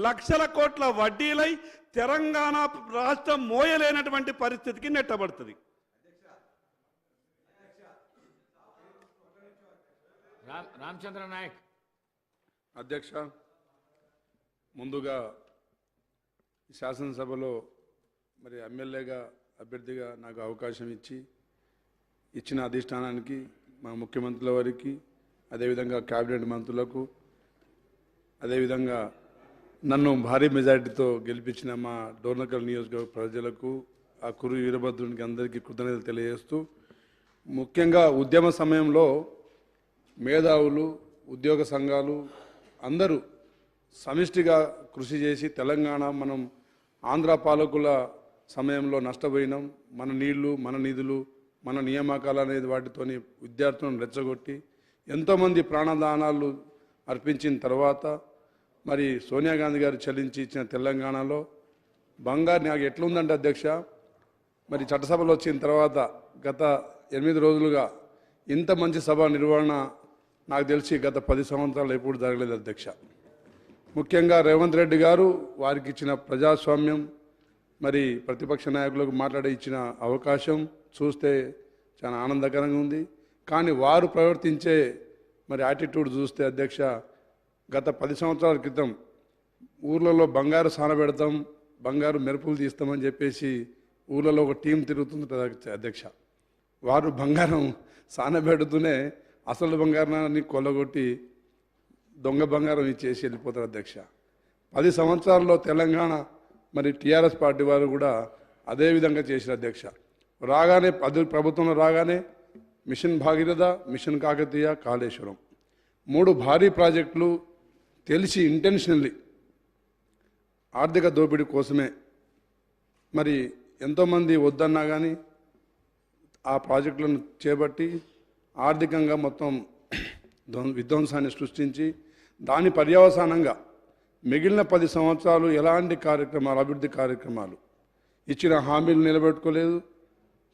లక్షల కోట్ల వడ్డీలై తెలంగాణ రాష్ట్రం మోయలేనటువంటి పరిస్థితికి నెట్టబడుతుంది. రామచంద్ర నాయక్. అధ్యక్ష, ముందుగా శాసనసభలో మరి ఎమ్మెల్యేగా అభ్యర్థిగా నాకు అవకాశం ఇచ్చిన అధిష్టానానికి, మా ముఖ్యమంత్రుల వారికి, అదేవిధంగా క్యాబినెట్ మంత్రులకు, అదేవిధంగా నన్ను భారీ మెజారిటీతో గెలిపించిన మా డోర్నకల్ నియోజకవర్గ ప్రజలకు, ఆ కురు వీరభద్రునికి అందరికీ కృతజ్ఞతలు తెలియజేస్తూ, ముఖ్యంగా ఉద్యమ సమయంలో మేధావులు, ఉద్యోగ సంఘాలు అందరూ సమిష్టిగా కృషి చేసి తెలంగాణ మనం ఆంధ్ర పాలకుల సమయంలో నష్టపోయినాం. మన నీళ్లు, మన నిధులు, మన నియామకాలు అనేది వాటితోని విద్యార్థులను రెచ్చగొట్టి ఎంతోమంది ప్రాణదానాలు అర్పించిన తర్వాత మరి సోనియా గాంధీ గారు చెల్లించి ఇచ్చిన తెలంగాణలో బంగారు నాకు ఎట్లుందంటే అధ్యక్ష, మరి చట్టసభలో వచ్చిన తర్వాత గత 8 రోజులుగా ఇంత మంచి సభ నిర్వహణ నాకు తెలిసి గత 10 సంవత్సరాలు ఎప్పుడు జరగలేదు అధ్యక్ష. ముఖ్యంగా రేవంత్ రెడ్డి గారు వారికి ఇచ్చిన ప్రజాస్వామ్యం, మరి ప్రతిపక్ష నాయకులకు మాట్లాడే ఇచ్చిన అవకాశం చూస్తే చాలా ఆనందకరంగా ఉంది. కానీ వారు ప్రవర్తించే మరి యాటిట్యూడ్ చూస్తే అధ్యక్ష, గత 10 సంవత్సరాల క్రితం ఊర్లలో బంగారు సానబెడతాం, బంగారు మెరుపులు తీస్తామని చెప్పేసి ఊర్లలో ఒక టీం తిరుగుతుంది అధ్యక్ష. వారు బంగారం సానబెడుతూనే అసలు బంగారాన్ని కొల్లగొట్టి దొంగ బంగారం ఇచ్చేసి వెళ్ళిపోతారు అధ్యక్ష. 10 సంవత్సరాల్లో తెలంగాణ మరి టీఆర్ఎస్ పార్టీ వారు కూడా అదే విధంగా చేసిన అధ్యక్ష. రాగానే ప్రభుత్వంలో రాగానే మిషన్ భాగీరథ, మిషన్ కాకతీయ, కాళేశ్వరం 3 భారీ ప్రాజెక్టులు తెలిసి ఇంటెన్షనల్లీ ఆర్థిక దోపిడీ కోసమే మరి ఎంతోమంది వద్దన్నా కానీ ఆ ప్రాజెక్టులను చేపట్టి ఆర్థికంగా మొత్తం విధ్వంసాన్ని సృష్టించి దాని పర్యవసానంగా మిగిలిన 10 సంవత్సరాలు ఎలాంటి కార్యక్రమాలు, అభివృద్ధి కార్యక్రమాలు ఇచ్చిన హామీలు నిలబెట్టుకోలేదు.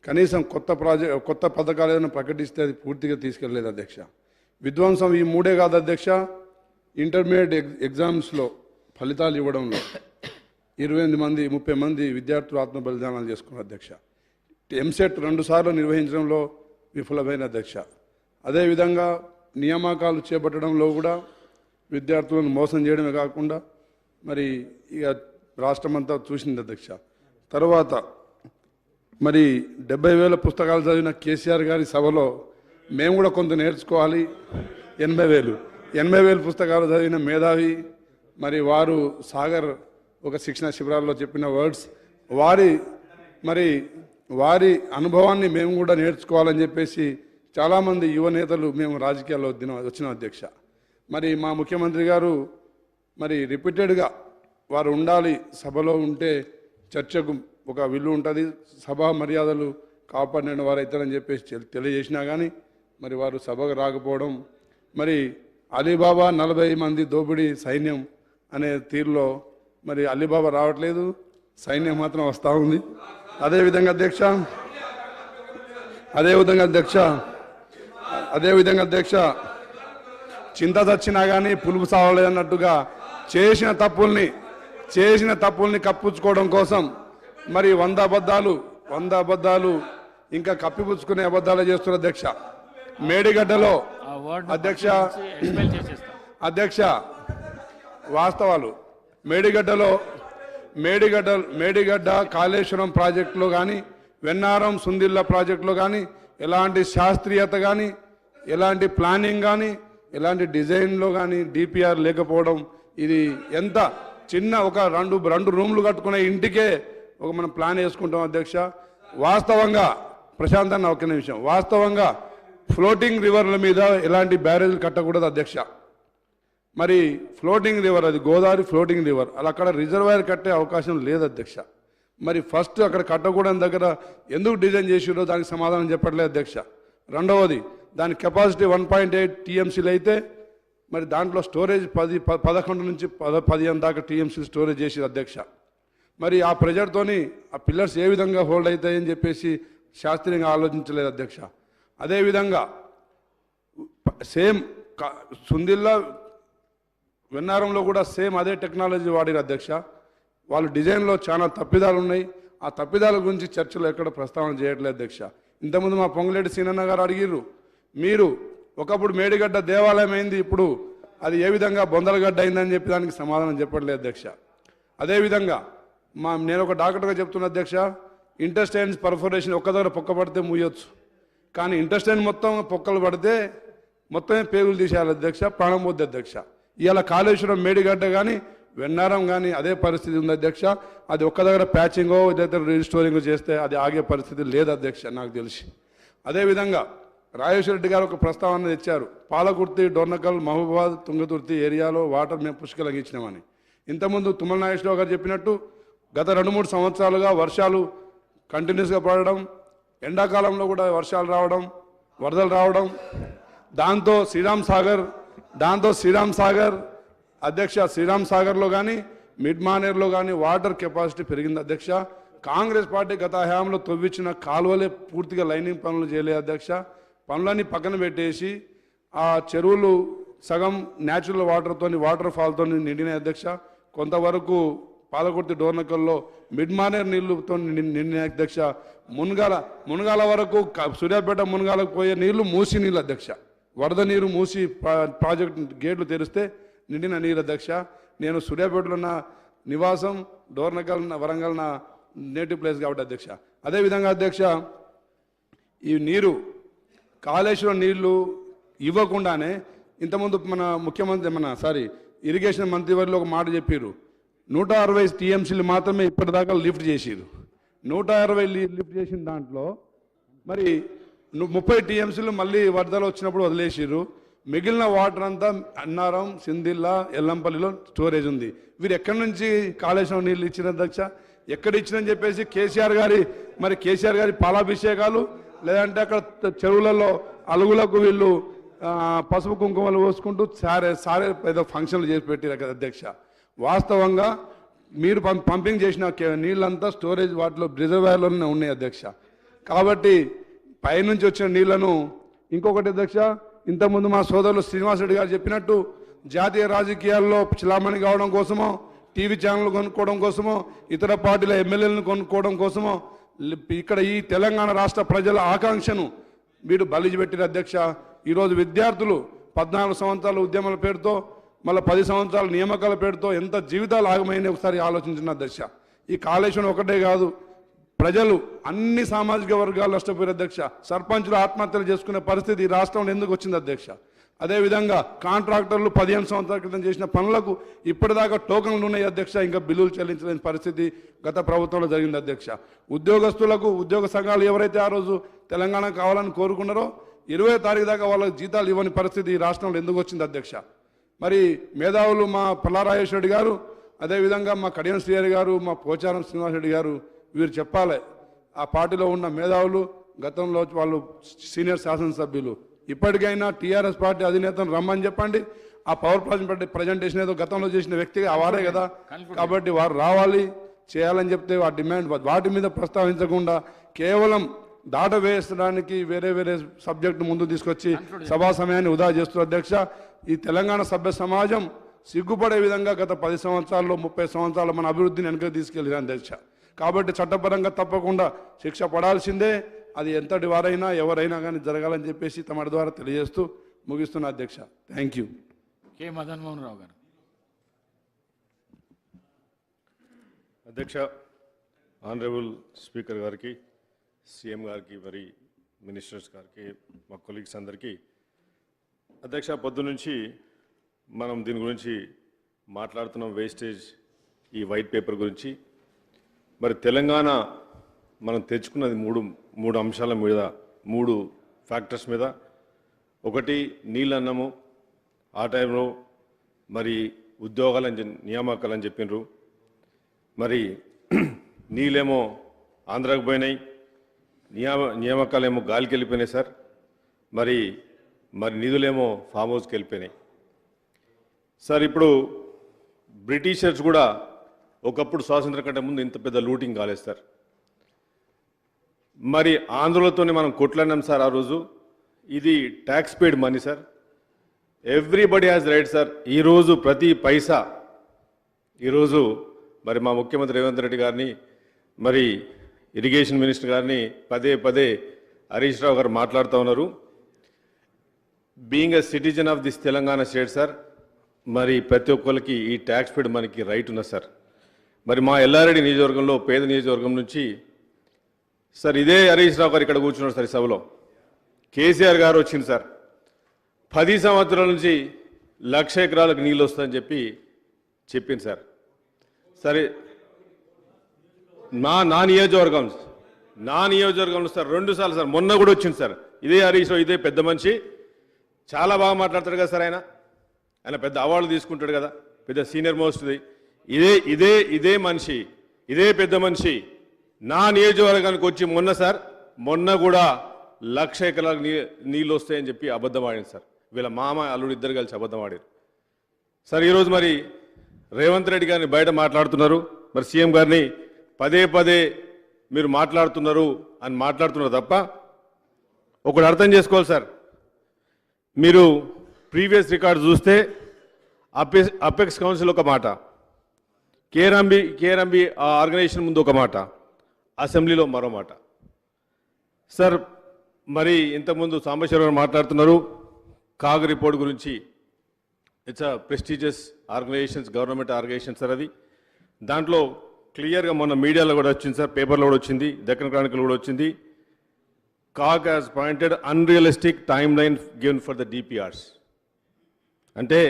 కనీసం కొత్త పథకాలు ఏదైనా ప్రకటిస్తే అది పూర్తిగా తీసుకెళ్ళలేదు అధ్యక్ష. విధ్వంసం ఈ 3 కాదు అధ్యక్ష, ఇంటర్మీడియట్ ఎగ్జామ్స్లో ఫలితాలు ఇవ్వడంలో 28 మంది 30 మంది విద్యార్థులు ఆత్మ బలిదానాలు చేసుకున్నారు అధ్యక్ష. ఎంసెట్ 2 సార్లు నిర్వహించడంలో విఫలమైన అధ్యక్ష. అదేవిధంగా నియామకాలు చేపట్టడంలో కూడా విద్యార్థులను మోసం చేయడమే కాకుండా మరి ఇక రాష్ట్రమంతా చూసింది అధ్యక్ష. తర్వాత మరి 70,000 పుస్తకాలు చదివిన కేసీఆర్ గారి సభలో మేము కూడా కొంత నేర్చుకోవాలి. 80,000 పుస్తకాలు చదివిన మేధావి మరి వారు సాగర్ ఒక శిక్షణ శిబిరాల్లో చెప్పిన వర్డ్స్, వారి అనుభవాన్ని మేము కూడా నేర్చుకోవాలని చెప్పేసి చాలామంది యువ నేతలు మేము రాజకీయాల్లో వచ్చిన అధ్యక్ష. మరి మా ముఖ్యమంత్రి గారు మరి రిపీటెడ్గా వారు ఉండాలి, సభలో ఉంటే చర్చకు ఒక విలువ ఉంటుంది, సభా మర్యాదలు కాపాడిన వారు అవుతారని చెప్పేసి తెలియజేసినా కానీ మరి వారు సభకు రాకపోవడం, మరి అలీబాబా 40 మంది దోపిడీ సైన్యం అనే తీరులో మరి అలీబాబా రావట్లేదు, సైన్యం మాత్రం వస్తూ ఉంది. అదేవిధంగా అధ్యక్ష చింత చచ్చినా కానీ పులుపు సావలేదన్నట్టుగా చేసిన తప్పుల్ని కప్పించుకోవడం కోసం మరి 100 అబద్ధాలు ఇంకా కప్పిపుచ్చుకునే అబద్ధాలు చేస్తున్నారు అధ్యక్ష. మేడిగడ్డలో అధ్యక్ష వాస్తవాలు మేడిగడ్డ కాళేశ్వరం ప్రాజెక్టులో కానీ, వెన్నారం సుందిల్ల ప్రాజెక్టులో కానీ ఎలాంటి శాస్త్రీయత కానీ, ఎలాంటి ప్లానింగ్ కానీ, ఎలాంటి డిజైన్లో కానీ డిపిఆర్ లేకపోవడం, ఇది ఎంత చిన్న ఒక రెండు రూమ్లు కట్టుకునే ఇంటికే ఒక మనం ప్లాన్ వేసుకుంటాం అధ్యక్ష. వాస్తవంగా ప్రశాంతన్న ఒక్క నిమిషం, వాస్తవంగా ఫ్లోటింగ్ రివర్ల మీద ఎలాంటి బ్యారేజ్లు కట్టకూడదు అధ్యక్ష. మరి ఫ్లోటింగ్ రివర్, అది గోదావరి ఫ్లోటింగ్ రివర్, అలా అక్కడ రిజర్వాయర్ కట్టే అవకాశం లేదు అధ్యక్ష. మరి ఫస్ట్ అక్కడ కట్టకూడని దగ్గర ఎందుకు డిజైన్ చేసిరో దానికి సమాధానం చెప్పట్లేదు అధ్యక్ష. రెండవది, దాని కెపాసిటీ 1.8 టీఎంసీలు అయితే మరి దాంట్లో స్టోరేజ్ 11 నుంచి 15 దాకా టీఎంసీ స్టోరేజ్ చేసిరు అధ్యక్ష. మరి ఆ ప్రెజర్తోని ఆ పిల్లర్స్ ఏ విధంగా హోల్డ్ అవుతాయని చెప్పేసి శాస్త్రీయంగా ఆలోచించలేదు అధ్యక్ష. అదేవిధంగా సేమ్ సుందిల్లా వెన్నారంలో కూడా సేమ్ అదే టెక్నాలజీ వాడిరు అధ్యక్ష. వాళ్ళు డిజైన్లో చాలా తప్పిదాలు ఉన్నాయి, ఆ తప్పిదాల గురించి చర్చలో ఎక్కడ ప్రస్తావన చేయట్లేదు అధ్యక్ష. ఇంతకుముందు మా పొంగులేటి సీనన్న గారు అడిగిర్రు, మీరు ఒకప్పుడు మేడిగడ్డ దేవాలయం అయింది, ఇప్పుడు అది ఏ విధంగా బొందలగడ్డ అయిందని చెప్పి దానికి సమాధానం చెప్పట్లేదు అధ్యక్ష. అదేవిధంగా నేను ఒక డాక్టర్గా చెప్తున్న అధ్యక్ష, ఇంటెస్టైన్స్ పర్ఫోరేషన్ ఒక్క దగ్గర పొక్క పడితే మూయొచ్చు, కానీ ఇంటెస్టైన్ మొత్తం పొక్కలు పడితే మొత్తమే పేగులు తీసేయాలి అధ్యక్ష, ప్రాణం పోద్ది అధ్యక్ష. ఇవాళ కాళేశ్వరం మేడిగడ్డ కానీ వెన్నారం కానీ అదే పరిస్థితి ఉంది అధ్యక్ష. అది ఒక్క దగ్గర ప్యాచింగో ఇదైతే రీస్టోరింగ్ చేస్తే అది ఆగే పరిస్థితి లేదు అధ్యక్ష నాకు తెలిసి. అదేవిధంగా రాజేశ్వర రెడ్డి గారు ఒక ప్రస్తావన తెచ్చారు, పాలకుర్తి, డొర్నకల్, మహబూబాద్, తుంగతుర్తి ఏరియాలో వాటర్ మేము పుష్కలంగా ఇచ్చినామని. ఇంతకుముందు తుమ్మల నాగేశ్వరరావు గారు చెప్పినట్టు గత 2-3 సంవత్సరాలుగా వర్షాలు కంటిన్యూస్గా పడడం, ఎండాకాలంలో కూడా వర్షాలు రావడం, వరదలు రావడం, దాంతో శ్రీరామ్ సాగర్ అధ్యక్ష, శ్రీరామ్ సాగర్లో కానీ మిడ్ మానేర్లో కానీ వాటర్ కెపాసిటీ పెరిగింది అధ్యక్ష. కాంగ్రెస్ పార్టీ గత హయాంలో తవ్వించిన కాలువలే పూర్తిగా లైనింగ్ పనులు చేయలేదు అధ్యక్ష. పనులన్నీ పక్కన పెట్టేసి ఆ చెరువులు సగం న్యాచురల్ వాటర్తో వాటర్ ఫాల్తో నిండిన అధ్యక్ష, కొంతవరకు పాలకుర్తి డోర్నకల్లో మిడ్ మానేర్ నీళ్లతో నిండిన అధ్యక్ష, మునగాల వరకు సూర్యాపేట మునగాలకు పోయే నీళ్లు మూసి నీళ్ళు అధ్యక్ష, వరద నీరు మూసి ప్రాజెక్ట్ గేట్లు తెరిస్తే నిండిన నీళ్ళు అధ్యక్ష. నేను సూర్యాపేటలో ఉన్న నివాసం, డోర్నకల్ వరంగల్ నా నేటివ్ ప్లేస్ కాబట్టి అధ్యక్ష. అదేవిధంగా అధ్యక్ష, ఈ నీరు కాళేశ్వరం నీళ్లు ఇవ్వకుండానే ఇంతకుముందు మన ముఖ్యమంత్రి ఇరిగేషన్ మంత్రివర్యులు ఒక మాట చెప్పారు, 160 టీఎంసీలు మాత్రమే ఇప్పటిదాకా లిఫ్ట్ చేసిరు. 160 లిఫ్ట్ చేసిన దాంట్లో మరి 30 టీఎంసీలు మళ్ళీ వరదలు వచ్చినప్పుడు వదిలేసిరు. మిగిలిన వాటర్ అంతా అన్నారం, సిందిల్లా, ఎల్లంపల్లిలో స్టోరేజ్ ఉంది. వీరు ఎక్కడి నుంచి కాళేశ్వరం నీళ్ళు ఇచ్చిన అధ్యక్ష, ఎక్కడ ఇచ్చినని చెప్పేసి కేసీఆర్ గారి పాలాభిషేకాలు, లేదంటే అక్కడ చెరువులలో అలుగులకు వీళ్ళు పసుపు కుంకుమలు పోసుకుంటూ సారే ఏదో ఫంక్షన్లు చేసి పెట్టారు కదా అధ్యక్ష. వాస్తవంగా మీరు పంపింగ్ చేసిన నీళ్ళంతా స్టోరేజ్ వాటిలో రిజర్వాయర్లోనే ఉన్నాయి అధ్యక్ష. కాబట్టి పైనుంచి వచ్చిన నీళ్లను ఇంకొకటి అధ్యక్ష, ఇంతకుముందు మా సోదరులు శ్రీనివాసరెడ్డి గారు చెప్పినట్టు జాతీయ రాజకీయాల్లో చిలామణి కావడం కోసమో, టీవీ ఛానల్ కొనుక్కోవడం కోసమో, ఇతర పార్టీల ఎమ్మెల్యేలను కొనుక్కోవడం కోసమో ఇక్కడ ఈ తెలంగాణ రాష్ట్ర ప్రజల ఆకాంక్షను మీరు బలిపెట్టిన అధ్యక్ష. ఈరోజు విద్యార్థులు 14 సంవత్సరాల ఉద్యమాల పేరుతో, మళ్ళీ 10 సంవత్సరాల నియామకాల పేరుతో ఎంత జీవితాలు ఆగమైనా ఒకసారి ఆలోచించిన అధ్యక్ష. ఈ కాళేశ్వరం ఒకటే కాదు, ప్రజలు అన్ని సామాజిక వర్గాలు నష్టపోయారు అధ్యక్ష. సర్పంచులు ఆత్మహత్యలు చేసుకునే పరిస్థితి ఈ రాష్ట్రంలో ఎందుకు వచ్చింది అధ్యక్ష? అదేవిధంగా కాంట్రాక్టర్లు 15 సంవత్సరాల క్రితం చేసిన పనులకు ఇప్పటిదాకా టోకన్లు ఉన్నాయి అధ్యక్ష, ఇంకా బిల్లులు చెల్లించలేని పరిస్థితి గత ప్రభుత్వంలో జరిగింది అధ్యక్ష. ఉద్యోగస్తులకు ఉద్యోగ సంఘాలు ఎవరైతే ఆ రోజు తెలంగాణ కావాలని కోరుకున్నారో 20వ తారీఖు దాకా వాళ్ళకి జీతాలు ఇవ్వని పరిస్థితి ఈ రాష్ట్రంలో ఎందుకు వచ్చింది అధ్యక్ష? మరి మేధావులు మా పల్లారాజేశ్వరరెడ్డి గారు, అదేవిధంగా మా కడియం శ్రీహరి గారు, మా పోచారం శ్రీనివాసరెడ్డి గారు, వీరు చెప్పాలి. ఆ పార్టీలో ఉన్న మేధావులు, గతంలో వాళ్ళు సీనియర్ శాసనసభ్యులు, ఇప్పటికైనా టీఆర్ఎస్ పార్టీ అధినేతను రమ్మని చెప్పండి. ఆ పవర్ ప్రజెంటేషన్ ఏదో గతంలో చేసిన వ్యక్తిగా వారే కదా, కాబట్టి వారు రావాలి, చేయాలని చెప్తే ఆ డిమాండ్ వాటి మీద ప్రస్తావించకుండా కేవలం దాట వేయడానికి వేరే సబ్జెక్టు ముందు తీసుకొచ్చి సభా సమయాన్ని వృధా చేస్తున్న అధ్యక్ష. ఈ తెలంగాణ సభ్య సమాజం సిగ్గుపడే విధంగా గత 10 సంవత్సరాల్లో 30 సంవత్సరాలు మన అభివృద్ధిని వెనుక తీసుకెళ్ళిన అధ్యక్ష. కాబట్టి చట్టపరంగా తప్పకుండా శిక్ష పడాల్సిందే, అది ఎంతటి వారైనా ఎవరైనా కానీ జరగాలని చెప్పేసి తమ ద్వారా తెలియజేస్తూ ముగిస్తున్న అధ్యక్ష. Thank you. కె మదన్మోహన్ రావు గారు. అధ్యక్ష, ఆనరబుల్ స్పీకర్ గారికి, సీఎం గారికి, మరి మినిస్టర్స్ గారికి, మా కొలీగ్స్ అందరికీ అధ్యక్ష, పొద్దునుంచి మనం దీని గురించి మాట్లాడుతున్నాం, వేస్టేజ్ ఈ వైట్ పేపర్ గురించి. మరి తెలంగాణ మనం తెచ్చుకున్నది మూడు అంశాల మీద, 3 ఫ్యాక్టర్స్ మీద. ఒకటి నీళ్ళన్నము, ఆ టైంలో మరి ఉద్యోగాలని నియామకాలని చెప్పినారు. మరి నీళ్ళేమో ఆంధ్రాకు పోయినాయి, నియామకాలేమో గాలికి వెళ్ళిపోయినాయి సార్. మరి నిధులేమో ఫామ్ హౌస్కి వెళ్ళిపోయినాయి సార్. ఇప్పుడు బ్రిటిషర్స్ కూడా ఒకప్పుడు స్వాతంత్రం కంటే ముందు ఇంత పెద్ద లూటింగ్ కాలేదు సార్. మరి ఆంధ్రులతోనే మనం కొట్లాడినాం సార్ ఆ రోజు. ఇది tax paid money sir, everybody has right sir. ఈరోజు ప్రతి పైసా, ఈరోజు మరి మా ముఖ్యమంత్రి రేవంత్ రెడ్డి గారిని, మరి ఇరిగేషన్ మినిస్టర్ గారిని పదే హరీష్ రావు గారు మాట్లాడుతూ ఉన్నారు. Being a citizen of this Telangana state sir, మరి ప్రతి ఒక్కరికి ఈ ట్యాక్స్ పేడ్ మనకి రైట్ ఉన్నది సార్. మరి మా ఎల్లారెడ్డి నియోజకవర్గంలో, పేద నియోజకవర్గం నుంచి సార్ ఇదే హరీష్ రావు గారు ఇక్కడ కూర్చున్నారు సార్ ఈ సభలో. కేసీఆర్ గారు వచ్చింది సార్, 10 సంవత్సరాల నుంచి 1,00,000 ఎకరాలకు నీళ్ళు వస్తుందని చెప్పింది సార్. సరే, నా నియోజకవర్గంలో సార్ 2 సార్లు సార్, మొన్న కూడా వచ్చింది సార్. ఇదే హరీష్ రావు, ఇదే పెద్ద మనిషి, చాలా బాగా మాట్లాడతాడు కదా సార్. ఆయన పెద్ద అవార్డులు తీసుకుంటాడు కదా, పెద్ద సీనియర్ మోస్ట్ది. ఇదే మనిషి, ఇదే పెద్ద మనిషి నా నియోజకవర్గానికి వచ్చి మొన్న కూడా 1,00,000 ఎకరాలకు నీళ్ళు వస్తాయని చెప్పి అబద్ధం ఆడింది సార్. వీళ్ళ మామ అల్లుడు ఇద్దరు కలిసి అబద్ధం ఆడారు సార్. ఈరోజు మరి రేవంత్ రెడ్డి గారిని బయట మాట్లాడుతున్నారు, మరి సీఎం గారిని పదే మీరు మాట్లాడుతున్నారు తప్ప ఒకటి అర్థం చేసుకోవాలి సార్. మీరు ప్రీవియస్ రికార్డు చూస్తే అపెక్స్ కౌన్సిల్ ఒక మాట, కేఆర్ఎంబి ఆర్గనైజేషన్ ముందు ఒక మాట, అసెంబ్లీలో మరో మాట. సార్ మరి ఇంతకుముందు సాంబశివరావు మాట్లాడుతున్నారు కాగ్ రిపోర్ట్ గురించి. It's a prestigious organisations, government organisation sir. అది దాంట్లో క్లియర్గా మొన్న మీడియాలో కూడా వచ్చింది సార్, పేపర్లో కూడా వచ్చింది, దక్కన్ క్రానికల్ కూడా వచ్చింది. CAG has pointed unrealistic time line given for the DPRs. అంటే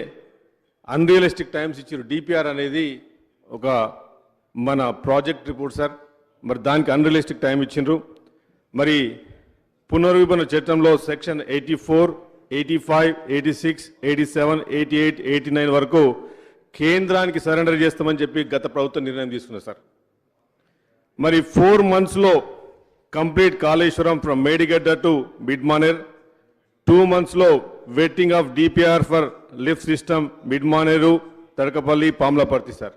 అన్రియలిస్టిక్ టైమ్స్ ఇచ్చారు. డిపిఆర్ అనేది ఒక మన ప్రాజెక్ట్ రిపోర్ట్ సార్, మరి దానికి అన్రియలిస్టిక్ టైం ఇచ్చిండ్రు. మరి పునర్విభజన చట్టంలో సెక్షన్ 84, 85, 86, 87, 88, 89 వరకు కేంద్రానికి సరెండర్ చేస్తామని చెప్పి గత ప్రభుత్వం నిర్ణయం తీసుకున్నారు సార్. మరి 4 monthsలో complete Kaleshwaram from Medigadda to Mid Manair, 2 monthsలో vetting of DPR for lift system Mid Manair, Tadakapalli, Pamulaparthi sir.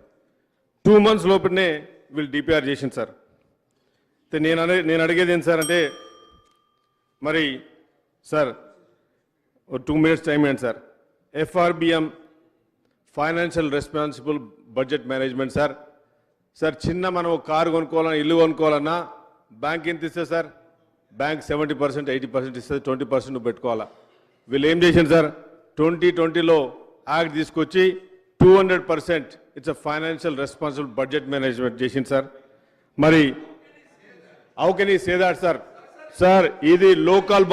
2 months లోపలనే వీళ్ళు డిపిఆర్ చేసింది సార్. నేను అడిగేది ఏంటి సార్ అంటే, మరి సార్ 2 minutes టైం ఏంటి sir, FRBM financial responsible budget management sir. Sir చిన్న మనం ఒక కారు కొనుక్కోవాలన్నా, ఇల్లు కొనుక్కోవాలన్నా బ్యాంక్ ఎంత ఇస్తుంది సార్? బ్యాంక్ 70%, 80% ఇస్తుంది, 20% నువ్వు పెట్టుకోవాలా. వీళ్ళు ఏం చేసింది సార్, 2020లో యాక్ట్ తీసుకొచ్చి 200% it's a financial responsible budget management చేసింది సార్. మరి how can you say that sir? Sir ఇది లోకల్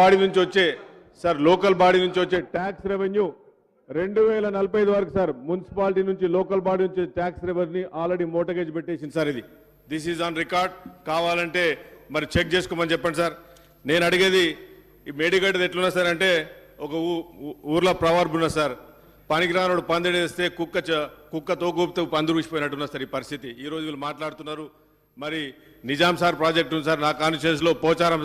బాడీ నుంచి వచ్చే సార్, లోకల్ బాడీ నుంచి వచ్చే ట్యాక్స్ రెవెన్యూ 2045 వరకు సార్, మున్సిపాలిటీ నుంచి లోకల్ బాడీ నుంచి ట్యాక్స్ రెవెన్యూ ఆల్రెడీ మోటగేజ్ పెట్టేసింది సార్. ఇది దిస్ ఈజ్ ఆన్ రికార్డ్. కావాలంటే మరి చెక్ చేసుకోమని చెప్పండి సార్. నేను అడిగేది ఈ మేడిగడ్డది ఎట్లున్నా సార్ అంటే, ఒక ఊర్లో ప్రవర్బ్ ఉన్నా సార్, పనికిరానుడు పందిడేస్తే కుక్క తోకూపుతూ పందులు ఊసిపోయినట్టున్నా సార్ ఈ పరిస్థితి. ఈరోజు వీళ్ళు మాట్లాడుతున్నారు. మరి నిజాం సార్ ప్రాజెక్ట్ ఉంది సార్, నా కాన్స్టిట్యూన్సీలో పోచారం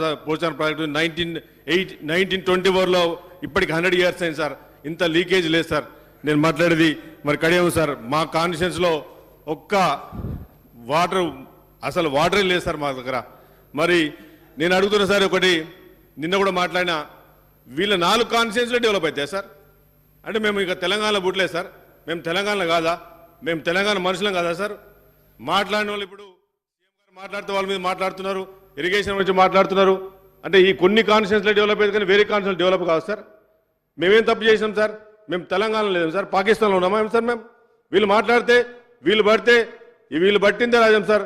ప్రాజెక్ట్ 1924లో ఇప్పటికి 100 years అయింది సార్. ఇంత లీకేజ్ లేదు సార్. నేను మాట్లాడేది మరి కడియం సార్, మా కాన్స్టిట్యూన్సీలో ఒక్క అసలు వాటరే లేదు సార్ మా దగ్గర. మరి నేను అడుగుతున్నా సార్, ఒకటి నిన్న కూడా మాట్లాడినా, వీళ్ళ 4 కాన్స్టిట్యూన్సీలో డెవలప్ అవుతాయి సార్. అంటే మేము ఇక తెలంగాణలో పుట్టలేదు సార్, మేము తెలంగాణలో కాదా, మేము తెలంగాణ మనుషులం కాదా సార్? మాట్లాడిన వాళ్ళు ఇప్పుడు మాట్లాడుతూ వాళ్ళ మీద మాట్లాడుతున్నారు, ఇరిగేషన్ గురించి మాట్లాడుతున్నారు. అంటే ఈ కొన్ని కాన్స్టిట్యూన్సీలో డెవలప్ అయ్యేది కానీ వేరే కాన్స్టిట్యూన్సీ డెవలప్ కాదు సార్. మేమేం తప్పు చేసినాం సార్? మేము తెలంగాణలో లేదాం సార్, పాకిస్తాన్లో ఉన్నామా ఏం సార్? మేము వీళ్ళు మాట్లాడితే వీళ్ళు బట్టిందే రాజం సార్.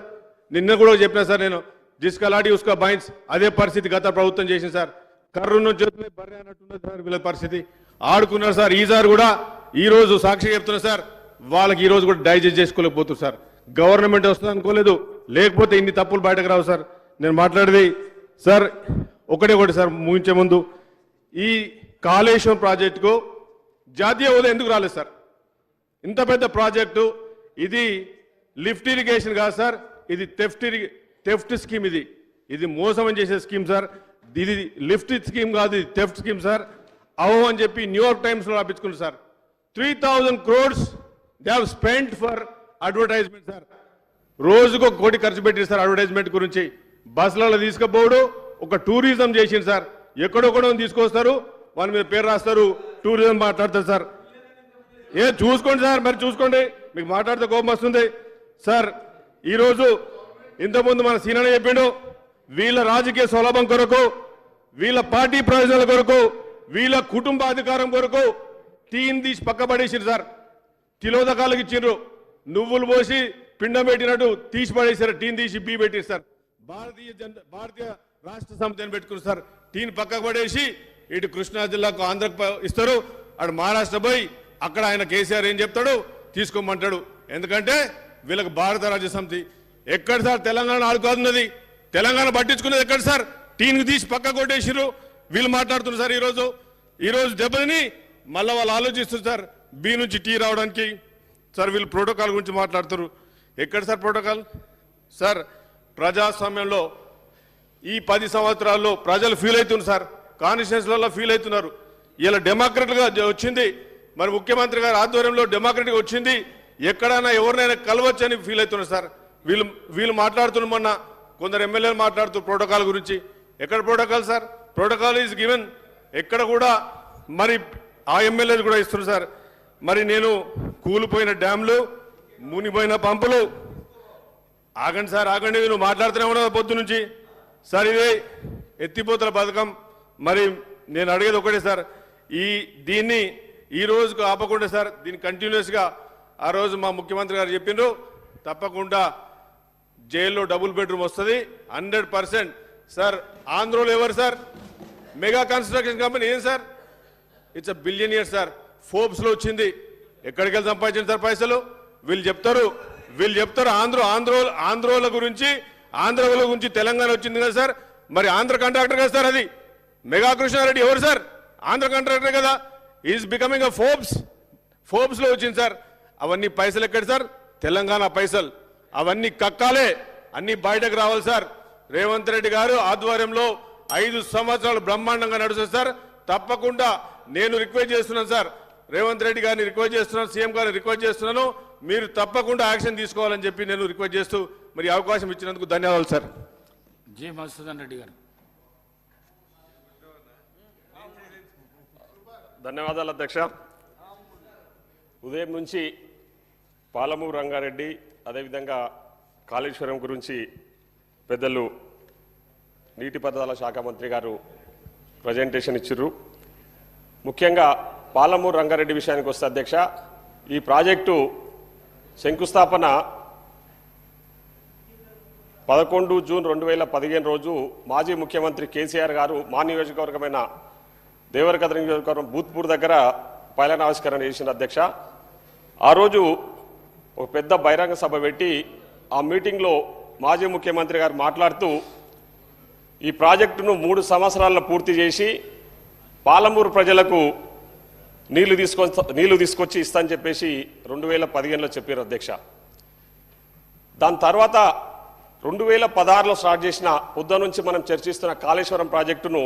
నిన్న కూడా చెప్పినా సార్ నేను, జిస్కా లాఠీ ఉస్కా బైన్స్, అదే పరిస్థితి గత ప్రభుత్వం చేసింది సార్. కర్రున్న చేతులే బర్రె అన్నట్టున్నది సార్ వీళ్ళ పరిస్థితి. ఆడుకున్నారు సార్. ఈసారి కూడా ఈ రోజు సాక్షి చెప్తున్నారు సార్, వాళ్ళకి ఈ రోజు కూడా డైజెస్ట్ చేసుకోలేకపోతున్నారు సార్. గవర్నమెంట్ వస్తుంది అనుకోలేదు, లేకపోతే ఇన్ని తప్పులు బయటకు రావు సార్. నేను మాట్లాడేది సార్ ఒకటి సార్, ముగించే ముందు, ఈ కాళేశ్వరం ప్రాజెక్టుకు జాతీయ హోదా ఎందుకు రాలేదు సార్? ఇంత పెద్ద ప్రాజెక్టు ఇది, లిఫ్ట్ ఇరిగేషన్ కాదు సార్, ఇది థెఫ్ట్ స్కీమ్. ఇది మోసం చేసే స్కీమ్ సార్. ఇది లిఫ్ట్ స్కీమ్ కాదు, ఇది థెఫ్ట్ స్కీమ్ సార్. అవో అని చెప్పి న్యూయార్క్ టైమ్స్లో రాపించుకున్నారు sir. 3000 crores they have spent for advertisement sir. రోజుకు 1 కోటి ఖర్చు పెట్టారు సార్ అడ్వర్టైజ్మెంట్ గురించి. బస్సులలో తీసుకుపోవడం ఒక టూరిజం చేసింది సార్. ఎక్కడొక్కడో తీసుకొస్తారు, వాళ్ళ మీద పేరు రాస్తారు, టూరిజం మాట్లాడతారు సార్. చూసుకోండి సార్, మరి చూసుకోండి, మీకు మాట్లాడితే కోపం వస్తుంది సార్. ఈరోజు ఇంతకుముందు మన సీనన్న చెప్పిండు, వీళ్ళ రాజకీయ సౌలభ్యం కొరకు, వీళ్ళ పార్టీ ప్రయోజనాల కొరకు, వీళ్ళ కుటుంబ అధికారం కొరకు టీని తీసి పక్కబడేసారు సార్. తిలోదకాలకు ఇచ్చిండ్రు, నువ్వులు పోసి పిండం పెట్టినట్టు తీసి పడేసారు. టీని తీసి బీ పెట్టారు సార్. భారతీయ రాష్ట్ర సమితిని పెట్టుకున్నారు సార్. టీని పక్కకు పడేసి ఇటు కృష్ణా జిల్లాకు ఆంధ్రకు ఇస్తారు, అటు మహారాష్ట్ర పోయి అక్కడ ఆయన కేసీఆర్ ఏం చెప్తాడు తీసుకోమంటాడు. ఎందుకంటే వీళ్ళకి భారత రాజ్య సమితి ఎక్కడ సార్? తెలంగాణ ఆడుకోతున్నది, తెలంగాణ పట్టించుకున్నది ఎక్కడ సార్? టీని తీసి పక్క కొట్టేసిరు. వీళ్ళు మాట్లాడుతున్నారు సార్. ఈరోజు దెబ్బని మళ్ళీ వాళ్ళు ఆలోచిస్తారు సార్, బి నుంచి టీ రావడానికి సార్. వీళ్ళు ప్రోటోకాల్ గురించి మాట్లాడుతారు. ఎక్కడ సార్ ప్రోటోకాల్ సార్? ప్రజాస్వామ్యంలో ఈ 10 సంవత్సరాల్లో ప్రజలు ఫీల్ అవుతున్నారు సార్, కాన్స్టిట్యూన్సీలలో ఫీల్ అవుతున్నారు. ఇలా డెమోక్రట్గా వచ్చింది, మరి ముఖ్యమంత్రి గారి ఆధ్వర్యంలో డెమోక్రట్గా వచ్చింది. ఎక్కడైనా ఎవరినైనా కలవచ్చని ఫీల్ అవుతున్నారు సార్. వీళ్ళు మాట్లాడుతున్నారు. మొన్న కొందరు ఎమ్మెల్యేలు మాట్లాడుతూ ప్రోటోకాల్ గురించి. ఎక్కడ protocol sir? Protocol is given ఎక్కడ కూడా మరి ఆ ఎమ్మెల్యేలు కూడా ఇస్తున్నారు సార్. మరి నేను కూలిపోయిన డ్యామ్లు, మునిపోయిన పంపులు, ఆగండి సార్ ఆగండి, నువ్వు మాట్లాడుతూనే ఉన్నావు పొద్దు నుంచి సార్. ఇదే ఎత్తిపోతల పథకం. మరి నేను అడిగేది ఒకటే సార్, దీన్ని ఈ రోజుకు ఆపకుండా సార్, దీన్ని కంటిన్యూస్గా ఆ రోజు మా ముఖ్యమంత్రి గారు చెప్పిండ్రు, తప్పకుండా జైల్లో డబుల్ బెడ్రూమ్ వస్తుంది 100%. సార్ ఆంధ్రలో ఎవరు సార్ మెగా కన్స్ట్రక్షన్ కంపెనీ ఏం sir? It's a billionaire sir. ఫోర్బ్స్లో వచ్చింది. ఎక్కడికి వెళ్ళి సంపాదించింది సార్ పైసలు? వీళ్ళు చెప్తారు ఆంధ్రోల గురించి తెలంగాణ వచ్చింది కదా సార్. మరి ఆంధ్ర కాంట్రాక్టర్ కదా సార్ అది. మెగా కృష్ణారెడ్డి ఎవరు సార్? ఆంధ్ర కాంట్రాక్టర్ కదా. ఈజ్ బికమింగ్ అ ఫోర్బ్స్లో వచ్చింది సార్. అవన్నీ పైసలు ఎక్కడ సార్? తెలంగాణ పైసలు. అవన్నీ కక్కాలే, అన్ని బయటకు రావాలి సార్. రేవంత్ రెడ్డి గారు ఆధ్వర్యంలో 5 సంవత్సరాలు బ్రహ్మాండంగా నడుస్తుంది సార్. తప్పకుండా నేను రిక్వెస్ట్ చేస్తున్నాను సార్, రేవంత్ రెడ్డి గారిని రిక్వెస్ట్ చేస్తున్నాను, సీఎం గారిని రిక్వెస్ట్ చేస్తున్నాను, మీరు తప్పకుండా యాక్షన్ తీసుకోవాలని చెప్పి నేను రిక్వెస్ట్ చేస్తూ మరి అవకాశం ఇచ్చినందుకు ధన్యవాదాలు సార్. జి మధుసూదన్ రెడ్డి గారు. ధన్యవాదాలు అధ్యక్ష. ఉదయం నుంచి పాలమూరు రంగారెడ్డి అదేవిధంగా కాళేశ్వరం గురించి పెద్దలు నీటిపారుదల శాఖ మంత్రి గారు ప్రజెంటేషన్ ఇచ్చిర్రు. ముఖ్యంగా పాలమూరు రంగారెడ్డి విషయానికి వస్తే అధ్యక్ష, ఈ ప్రాజెక్టు శంకుస్థాపన 11 జూన్ 2015 రోజు మాజీ ముఖ్యమంత్రి కేసీఆర్ గారు మా నియోజకవర్గమైన దేవరకద్ర నియోజకవర్గం బూత్పూర్ దగ్గర పైలాన్ ఆవిష్కరణ చేసిన అధ్యక్ష. ఆ రోజు ఒక పెద్ద బహిరంగ సభ పెట్టి ఆ మీటింగ్లో మాజీ ముఖ్యమంత్రి గారు మాట్లాడుతూ ఈ ప్రాజెక్టును 3 సంవత్సరాల్లో పూర్తి చేసి పాలమూరు ప్రజలకు నీళ్లు తీసుకొచ్చి ఇస్తా అని చెప్పేసి 2015లో చెప్పారు అధ్యక్ష. దాని తర్వాత 2016లో స్టార్ట్ చేసిన పొద్దు నుంచి మనం చర్చిస్తున్న కాళేశ్వరం ప్రాజెక్టును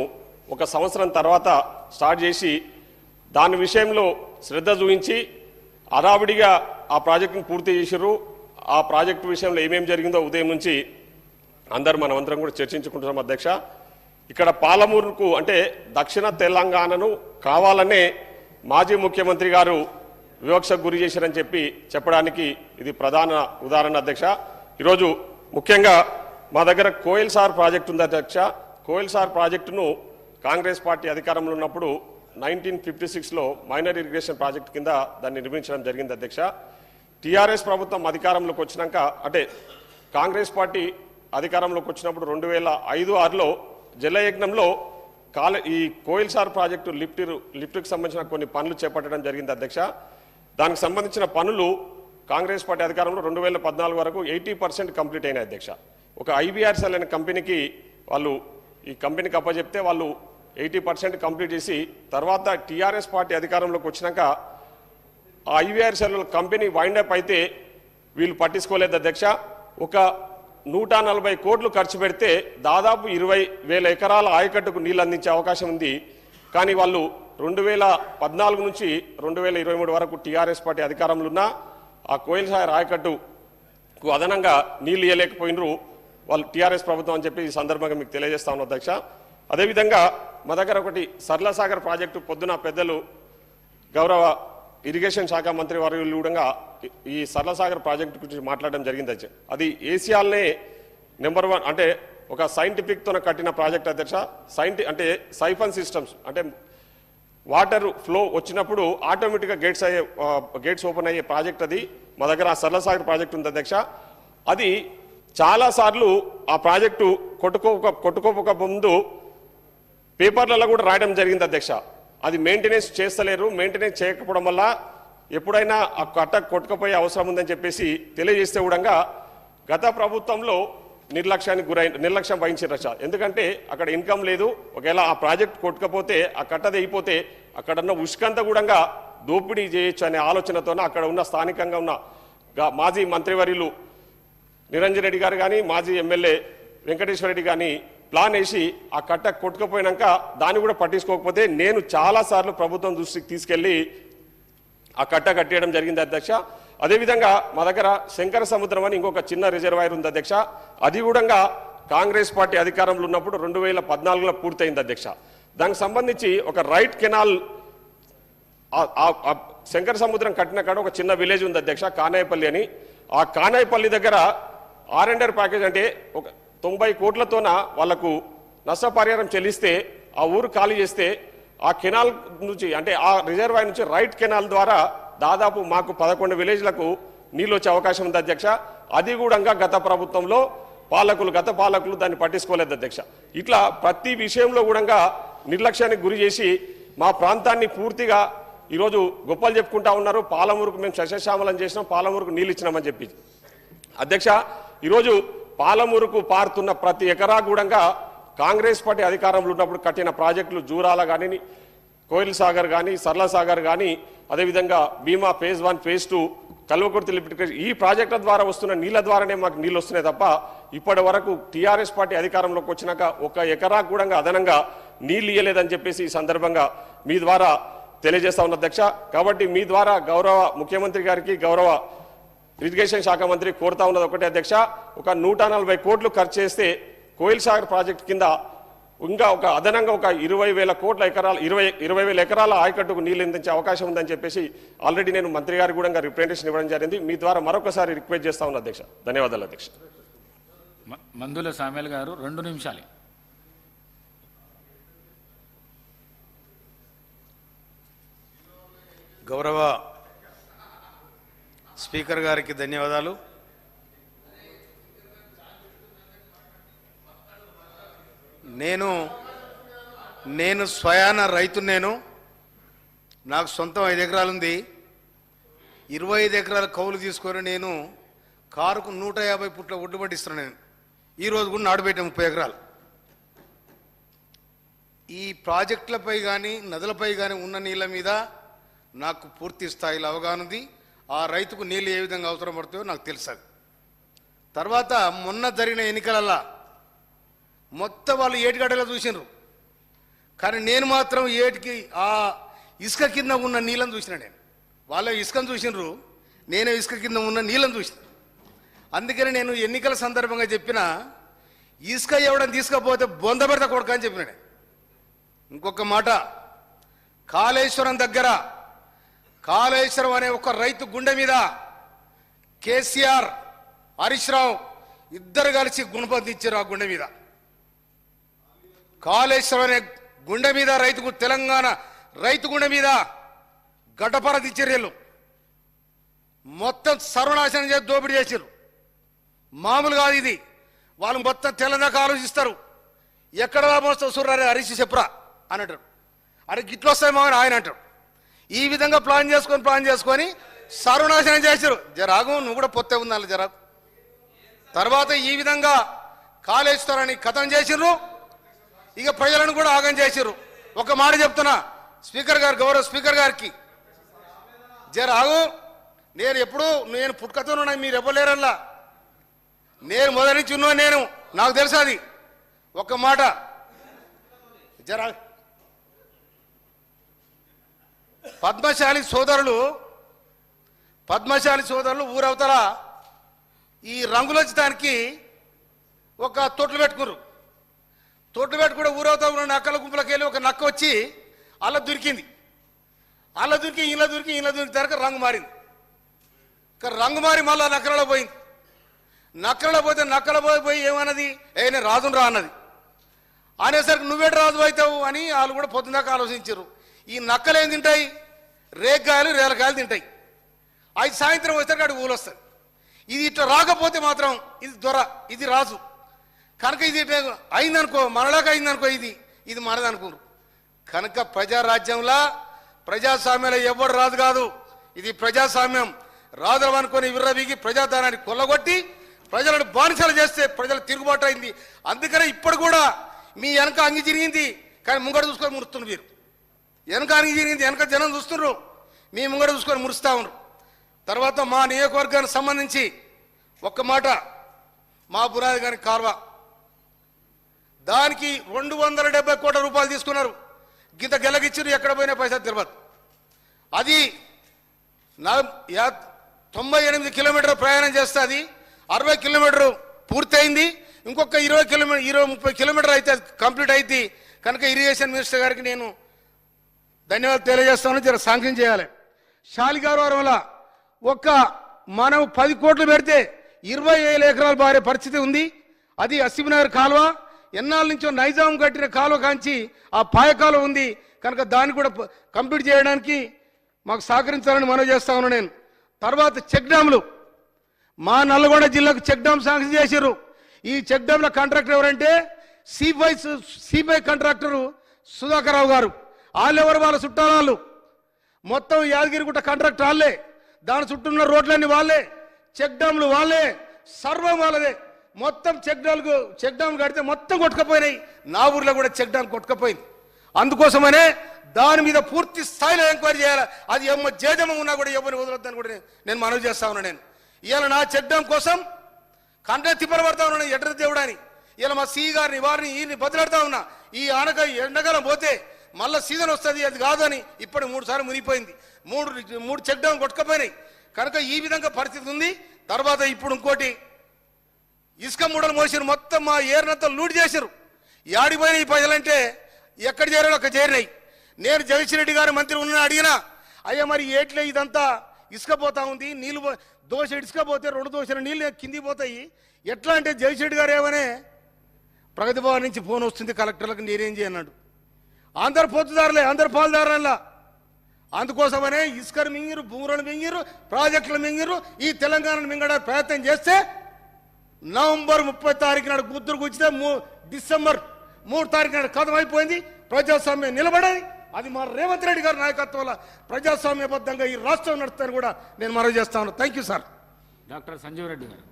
1 సంవత్సరం తర్వాత స్టార్ట్ చేసి దాని విషయంలో శ్రద్ధ చూపించి హడావిడిగా ఆ ప్రాజెక్టును పూర్తి చేసిర్రు. ఆ ప్రాజెక్టు విషయంలో ఏమేమి జరిగిందో ఉదయం నుంచి మనమందరం కూడా చర్చించుకుంటున్నాం అధ్యక్ష. ఇక్కడ పాలమూరుకు అంటే దక్షిణ తెలంగాణను కావాలనే మాజీ ముఖ్యమంత్రి గారు వివక్షకు గురి చేశారని చెప్పడానికి ఇది ప్రధాన ఉదాహరణ అధ్యక్ష. ఈరోజు ముఖ్యంగా మా దగ్గర కోయిల్ సార్ ప్రాజెక్టు ఉంది అధ్యక్ష. కోయిల్ సార్ ప్రాజెక్టును కాంగ్రెస్ పార్టీ అధికారంలో ఉన్నప్పుడు 1956లో మైనర్ ఇరిగేషన్ ప్రాజెక్టు కింద దాన్ని నిర్మించడం జరిగింది అధ్యక్ష. టీఆర్ఎస్ ప్రభుత్వం అధికారంలోకి వచ్చినాక అంటే కాంగ్రెస్ పార్టీ అధికారంలోకి వచ్చినప్పుడు 2005-6లో జలయజ్ఞంలో ఈ కోయిల్ సార్ ప్రాజెక్టు లిఫ్ట్కి సంబంధించిన కొన్ని పనులు చేపట్టడం జరిగింది అధ్యక్ష. దానికి సంబంధించిన పనులు కాంగ్రెస్ పార్టీ అధికారంలో 2014 వరకు 80% కంప్లీట్ అయినాయి అధ్యక్ష. ఒక ఐబీఆర్ఎస్ఎల్ అనే కంపెనీకి ఈ కంపెనీకి అప్పచెప్తే వాళ్ళు 80% కంప్లీట్ చేసి తర్వాత టీఆర్ఎస్ పార్టీ అధికారంలోకి వచ్చినాక ఆ ఐబీఆర్ఎస్ఎల్ కంపెనీ వైండప్ అయితే వీళ్ళు పట్టించుకోలేదు అధ్యక్ష. ఒక 140 కోట్లు ఖర్చు పెడితే దాదాపు 20,000 ఎకరాల ఆయకట్టుకు నీళ్ళు అందించే అవకాశం ఉంది. కానీ వాళ్ళు 2014 నుంచి 2023 వరకు టీఆర్ఎస్ పార్టీ అధికారంలో ఉన్న ఆ కోయిల్ సార్ ఆయకట్టుకు అదనంగా నీళ్ళు ఇవ్వలేకపోయినరు వాళ్ళు టీఆర్ఎస్ ప్రభుత్వం అని చెప్పి ఈ సందర్భంగా మీకు తెలియజేస్తా ఉన్నాను అధ్యక్ష. అదేవిధంగా మా దగ్గర ఒకటి సరళసాగర్ ప్రాజెక్టు పొద్దున పెద్దలు గౌరవ ఇరిగేషన్ శాఖ మంత్రి వర్యులు కూడా ఈ సరళసాగర్ ప్రాజెక్టు గురించి మాట్లాడడం జరిగింది అధ్యక్ష. అది ఏసియాలోనే నెంబర్ 1 అంటే ఒక సైంటిఫిక్తో కట్టిన ప్రాజెక్ట్ అధ్యక్ష. అంటే సైఫన్ సిస్టమ్స్ అంటే వాటర్ ఫ్లో వచ్చినప్పుడు ఆటోమేటిక్గా గేట్స్ ఓపెన్ అయ్యే ప్రాజెక్ట్ అది. మా దగ్గర ఆ సరళసాగర్ ప్రాజెక్ట్ ఉంది అధ్యక్ష. అది చాలాసార్లు ఆ ప్రాజెక్టు కొట్టుకోక ముందు పేపర్లలో కూడా రాయడం జరిగింది అధ్యక్ష. అది మెయింటెనెన్స్ చేస్తలేరు, మెయింటెనెన్స్ చేయకపోవడం వల్ల ఎప్పుడైనా ఆ కట్ట కొట్టుకుపోయే అవసరం ఉందని చెప్పేసి తెలియజేస్తే కూడా గత ప్రభుత్వంలో నిర్లక్ష్యం వహించారు. ఎందుకంటే అక్కడ ఇన్కమ్ లేదు. ఒకవేళ ఆ ప్రాజెక్ట్ కొట్టుకపోతే ఆ కట్ట తెగిపోతే అక్కడున్న ఉష్కంతా కూడా దోపిడీ చేయొచ్చు అనే ఆలోచనతోనే అక్కడ ఉన్న స్థానికంగా ఉన్న మాజీ మంత్రివర్యులు నిరంజన్ రెడ్డి గారు కానీ మాజీ ఎమ్మెల్యే వెంకటేశ్వర రెడ్డి కానీ ప్లాన్ వేసి ఆ కట్ట కొట్టుకుపోయినాక దాన్ని కూడా పట్టించుకోకపోతే నేను చాలాసార్లు ప్రభుత్వం దృష్టికి తీసుకెళ్లి ఆ కట్ట కట్టేయడం జరిగింది అధ్యక్ష. అదేవిధంగా మా దగ్గర శంకర సముద్రం అని ఇంకొక చిన్న రిజర్వాయర్ ఉంది అధ్యక్ష. అది కూడా కాంగ్రెస్ పార్టీ అధికారంలో ఉన్నప్పుడు 2014లో పూర్తయింది అధ్యక్ష. దానికి సంబంధించి ఒక రైట్ కెనాల్ శంకర సముద్రం కట్టిన కాడ ఒక చిన్న విలేజ్ ఉంది అధ్యక్ష, కానాయపల్లి అని. ఆ కానాయపల్లి దగ్గర R&R ప్యాకేజ్ అంటే ఒక 90 కోట్లతోన వాళ్లకు నష్టపరిహారం చెల్లిస్తే ఆ ఊరు ఖాళీ చేస్తే ఆ కెనాల్ నుంచి అంటే ఆ రిజర్వాయర్ నుంచి రైట్ కెనాల్ ద్వారా దాదాపు మాకు 11 విలేజ్లకు నీళ్ళు వచ్చే అవకాశం ఉంది అధ్యక్ష. అది కూడా గత ప్రభుత్వంలో గత పాలకులు దాన్ని పట్టించుకోలేదు అధ్యక్ష. ఇట్లా ప్రతి విషయంలో కూడా నిర్లక్ష్యానికి గురి చేసి మా ప్రాంతాన్ని పూర్తిగా ఈరోజు గొప్పలు చెప్పుకుంటా ఉన్నారు. పాలమూరుకు మేము సస్యశ్యామలం చేసినాం, పాలమూరుకు నీళ్ళు ఇచ్చినామని చెప్పి అధ్యక్ష. ఈరోజు పాలమూరుకు పారుతున్న ప్రతి ఎకరా కూడా కాంగ్రెస్ పార్టీ అధికారంలో ఉన్నప్పుడు కట్టిన ప్రాజెక్టులు జూరాల కానీ, కోయిల్ సాగర్ కానీ, సర్ల సాగర్ కానీ, అదేవిధంగా భీమా ఫేజ్ 1 ఫేజ్ 2 కల్వకుర్తి లిఫ్ట్ ఈ ప్రాజెక్టుల ద్వారా వస్తున్న నీళ్ళ ద్వారానే మాకు నీళ్ళు వస్తున్నాయి తప్ప ఇప్పటి వరకు టీఆర్ఎస్ పార్టీ అధికారంలోకి వచ్చినాక ఒక ఎకరా కూడా అదనంగా నీళ్ళు ఇయ్యలేదని చెప్పేసి ఈ సందర్భంగా మీ ద్వారా తెలియజేస్తా ఉన్న అధ్యక్ష. కాబట్టి మీ ద్వారా గౌరవ ముఖ్యమంత్రి గారికి, గౌరవ ఇరిగేషన్ శాఖ మంత్రి కోరుతా ఉన్నది ఒకటే అధ్యక్ష, ఒక 140 కోట్లు ఖర్చు చేస్తే కోయిల్ సాగర్ ప్రాజెక్టు కింద ఇంకా ఒక అదనంగా ఒక 20,000 ఎకరాల ఆయకట్టుకు నీళ్ళు అందించే అవకాశం ఉందని చెప్పేసి ఆల్రెడీ నేను మంత్రి గారికి కూడా రిప్రజెంటేషన్ ఇవ్వడం జరిగింది. మీ ద్వారా మరొకసారి రిక్వెస్ట్ చేస్తా ఉన్నా అధ్యక్ష. ధన్యవాదాలు అధ్యక్ష. మందుల సామ్యాల్ గారు 2 నిమిషాలు. గౌరవ స్పీకర్ గారికి ధన్యవాదాలు. నేను స్వయాన రైతు. నాకు సొంతం 5 ఎకరాలు ఉంది. 25 ఎకరాల కౌలు తీసుకొని నేను కారుకు 150 పుట్ల ఒడ్డు పట్టిస్తున్నాను. నేను ఈరోజు కూడా నాటుపెట్టాను 30 ఎకరాలు. ఈ ప్రాజెక్టులపై కానీ నదులపై కానీ ఉన్న నీళ్ళ మీద నాకు పూర్తి స్థాయిలో అవగాహన ఉంది. ఆ రైతుకు నీళ్ళు ఏ విధంగా అవసరం పడుతుందో నాకు తెలుసు. తర్వాత మొన్న జరిగిన ఎన్నికలల్లా మొత్తం వాళ్ళు ఏటిగడ్డలో చూసినారు, కానీ నేను మాత్రం ఏటికి ఆ ఇసుక కింద ఉన్న నీళ్ళని చూసిన. నేను వాళ్ళ ఇసుకను చూసినారు, నేనే ఇసుక కింద ఉన్న నీళ్ళని చూసిన. అందుకని నేను ఎన్నికల సందర్భంగా చెప్పిన ఇసుక ఎవడం తీసుకపోతే బొందబెడత కొడుక అని చెప్పిన. ఇంకొక మాట, కాళేశ్వరం దగ్గర కాళేశ్వరం అనే ఒక రైతు గుండె మీద KCR హరీష్ రావు ఇద్దరు కలిసి గుణపందించారు. ఆ గుండె మీద కాళేశ్వరం అనే గుండె మీద రైతుకు తెలంగాణ రైతు గుండె మీద గడ్డపరది చర్యలు మొత్తం సర్వనాశనం చేసి దోపిడీ చేశారు. మామూలు కాదు ఇది. వాళ్ళు మొత్తం తెలంగాణ ఆలోచిస్తారు. ఎక్కడ లాభం వస్తుంది సూర్యారే హరీష్ చెప్పరా అని అంటారు. అరే గిట్లు వస్తాయి మామని ఆయన అంటారు. ఈ విధంగా ప్లాన్ చేసుకొని సర్వనాశనం చేశారు. జరాగు నువ్వు కూడా పొత్తే ఉండాలి జరాగు. తర్వాత ఈ విధంగా కాళేశ్వరాన్ని ఖతం చేసిర్రు. ఇక ప్రజలను కూడా ఆగం చేసిర్రు. ఒక మాట చెప్తున్నా స్పీకర్ గారు, గౌరవ స్పీకర్ గారికి, జరాగు నేను పుట్టుకతో మీరు ఇవ్వలేరల్లా. నేను మొదటి నుంచి ఉన్నా, నాకు తెలుసు అది. ఒక్క మాట జరా పద్మశాలి సోదరులు ఊరవతల ఈ రంగులు వచ్చేదానికి ఒక తొట్లు పెట్టుకున్నారు. తొట్లు పెట్టుకుంటే ఊరవతల ఉన్న నక్కల గుంపులకు వెళ్ళి ఒక నక్క వచ్చి అలా దొరికింది. ఇలా దొరికి తరక రంగు మారింది. రంగు మారి మళ్ళా నక్కలలో పోయింది. నక్కలలో పోయి ఏమన్నది, నేను రాజును రా అన్నది. అనేసరికి నువ్వేటి రాజు అవుతావు అని వాళ్ళు కూడా పొద్దుదాకా ఆలోచించారు. ఈ నక్కలు ఏం తింటాయి, రేగ్గాయలు రేలకాయలు తింటాయి. అది సాయంత్రం వచ్చేసరికి అటు ఊళ్ళు వస్తుంది. ఇది ఇట్లా రాకపోతే మాత్రం ఇది దొర, ఇది రాజు కనుక ఇది అయిందనుకో, మనలాగా అయిందనుకో, ఇది మనదనుకోరు. కనుక ప్రజారాజ్యంలా ప్రజాస్వామ్యంలో ఎవడు రాజు కాదు. ఇది ప్రజాస్వామ్యం. రాజులు అనుకొని విర్రబీగి ప్రజాధనాన్ని కొల్లగొట్టి ప్రజలను బానిసలు చేస్తే ప్రజలు తిరుగుబాటు అయింది. అందుకనే ఇప్పుడు కూడా మీ వెనక అంగి జరిగింది, కానీ ముంగడ చూసుకొని మురుస్తున్నారు. మీరు వెనక అంగి జరిగింది, వెనక జనం చూస్తున్నారు, మీ ముంగడ చూసుకొని మురుస్తా ఉన్నారు. తర్వాత మా నియోజకవర్గానికి సంబంధించి ఒక్క మాట, మా బురాది గారి కాల్వ దానికి 270 కోట్ల రూపాయలు తీసుకున్నారు. గింత గెలగిచ్చారు, ఎక్కడ పోయినా పైసా తెలియదు. అది 98 కిలోమీటర్లు ప్రయాణం చేస్తే అది 60 కిలోమీటర్లు పూర్తయింది. ఇంకొక 20-30 కిలోమీటర్లు అయితే కంప్లీట్ అయింది. కనుక ఇరిగేషన్ మినిస్టర్ గారికి నేను ధన్యవాదాలు తెలియజేస్తాను. జర శాంక్షన్ చేయాలి. శాలిగారవరంలో మనం 10 కోట్లు పెడితే 20,000 ఎకరాలు బారే పరిస్థితి ఉంది. అది అసిబ్నగర్ కాలువ ఎన్నాళ్ళ నుంచో నైజాం కట్టిన కాలువ కాంచి ఆ పాయ కాలువ ఉంది కనుక దాన్ని కూడా కంప్లీట్ చేయడానికి మాకు సహకరించాలని మనవి చేస్తా ఉన్నాను నేను. తర్వాత చెక్ డ్యాములు మా నల్గొండ జిల్లాకు చెక్ డ్యామ్ శాంక్షన్ చేశారు. ఈ చెక్ డ్యామ్ల కాంట్రాక్టర్ ఎవరంటే సిబై కాంట్రాక్టరు సుధాకర్ రావు గారు. వాళ్ళెవరు వాళ్ళ చుట్టాలు మొత్తం యాదగిరిగుట్ట కాంట్రాక్ట్ వాళ్ళే, దాని చుట్టూ ఉన్న రోడ్లన్నీ వాళ్ళే, చెక్ డ్యాములు వాళ్ళే, సర్వం వాళ్ళదే. మొత్తం చెక్ డ్యామ్ కడితే మొత్తం కొట్టుకపోయినాయి. నా ఊర్లో కూడా చెక్ డ్యామ్ కొట్టుకపోయింది. అందుకోసమనే దాని మీద పూర్తి స్థాయిలో ఎంక్వైరీ చేయాలి. అది జేజమ్మ ఉన్నా కూడా ఎవరిని వదలొద్దని కూడా నేను మనవి చేస్తా ఉన్నాను. నేను ఇవాళ నా చెక్ డ్యామ్ కోసం కంటే తిప్పలబడతా ఉన్నాను ఎడ్ర దేవుడని. ఇలా మా సి గారిని వారిని ఈయన్ని బదిలాడుతా ఉన్నా. ఈ ఎండకాలం పోతే మళ్ళీ సీజన్ వస్తుంది, అది కాదని ఇప్పుడు 3 సార్లు మునిగిపోయింది. 3 చెక్ డ్యామ్ కొట్టుకపోయినాయి. కనుక ఈ విధంగా పరిస్థితి ఉంది. తర్వాత ఇప్పుడు ఇంకోటి ఇసుక మూడలు మోసారు, మొత్తం మా ఏరినంతా లూట్ చేశారు. యాడిపోయిన ఈ ప్రజలంటే ఎక్కడ చేరాలో అక్కడ చేరినాయి. నేను జగదీష్ రెడ్డి గారు మంత్రి ఉన్న అడిగినా, అయ్యా మరి ఏట్లే ఇదంతా ఇసుక పోతా ఉంది, నీళ్ళు దోశ ఇసుక పోతే 2 దోశల నీళ్ళు కింది పోతాయి ఎట్లా అంటే జగదీష్ రెడ్డి గారు ఏమనే ప్రగతి భవన్ నుంచి ఫోన్ వస్తుంది కలెక్టర్లకు, నేనేం చేయన్నాడు. అందరు పొత్తుదారులే, అందరు పాలుదారులా. అందుకోసమనే ఇసుకను మింగిరు, భూములను మింగిరు, ప్రాజెక్టులు మింగిరు. ఈ తెలంగాణను మింగడానికి ప్రయత్నం చేస్తే నవంబర్ 30 తారీఖు నాడు గుర్తుకు వచ్చితే డిసెంబర్ 3 తారీఖు నాడు కథం అయిపోయింది. ప్రజాస్వామ్యం నిలబడాలి. అది మా రేవంత్ రెడ్డి గారి నాయకత్వంలో ప్రజాస్వామ్యబద్ధంగా ఈ రాష్ట్రం నడుస్తాను కూడా నేను మనవి చేస్తాను. Thank you sir. Doctor Sanjeev Reddy గారు.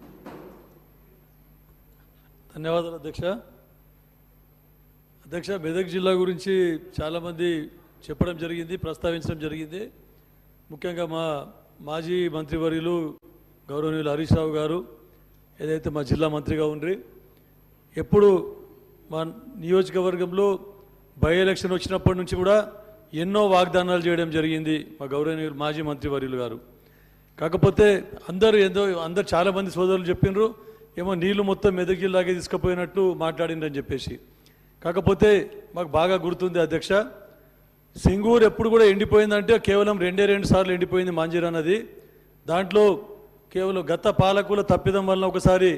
ధన్యవాదాలు అధ్యక్ష. మెదక్ జిల్లా గురించి చాలామంది చెప్పడం జరిగింది, ప్రస్తావించడం జరిగింది. ముఖ్యంగా మా మాజీ మంత్రివర్యులు గౌరవనీయులు హరీష్ రావు గారు ఏదైతే మా జిల్లా మంత్రిగా ఉండ్రి, ఎప్పుడు మా నియోజకవర్గంలో బై ఎలక్షన్ వచ్చినప్పటి నుంచి కూడా ఎన్నో వాగ్దానాలు చేయడం జరిగింది మా గౌరవనీయులు మాజీ మంత్రివర్యులు గారు. కాకపోతే అందరు చాలామంది సోదరులు చెప్పినారు ఏమో నీళ్లు మొత్తం మెదక్ జిల్లాకే తీసుకుపోయినట్టు మాట్లాడిందని చెప్పేసి. కాకపోతే మాకు బాగా గుర్తుంది అధ్యక్ష, సింగూరు ఎప్పుడు కూడా ఎండిపోయిందంటే కేవలం 2 సార్లు ఎండిపోయింది మాంజీరా నది. దాంట్లో కేవలం గత పాలకుల తప్పిదం వలన ఒకసారి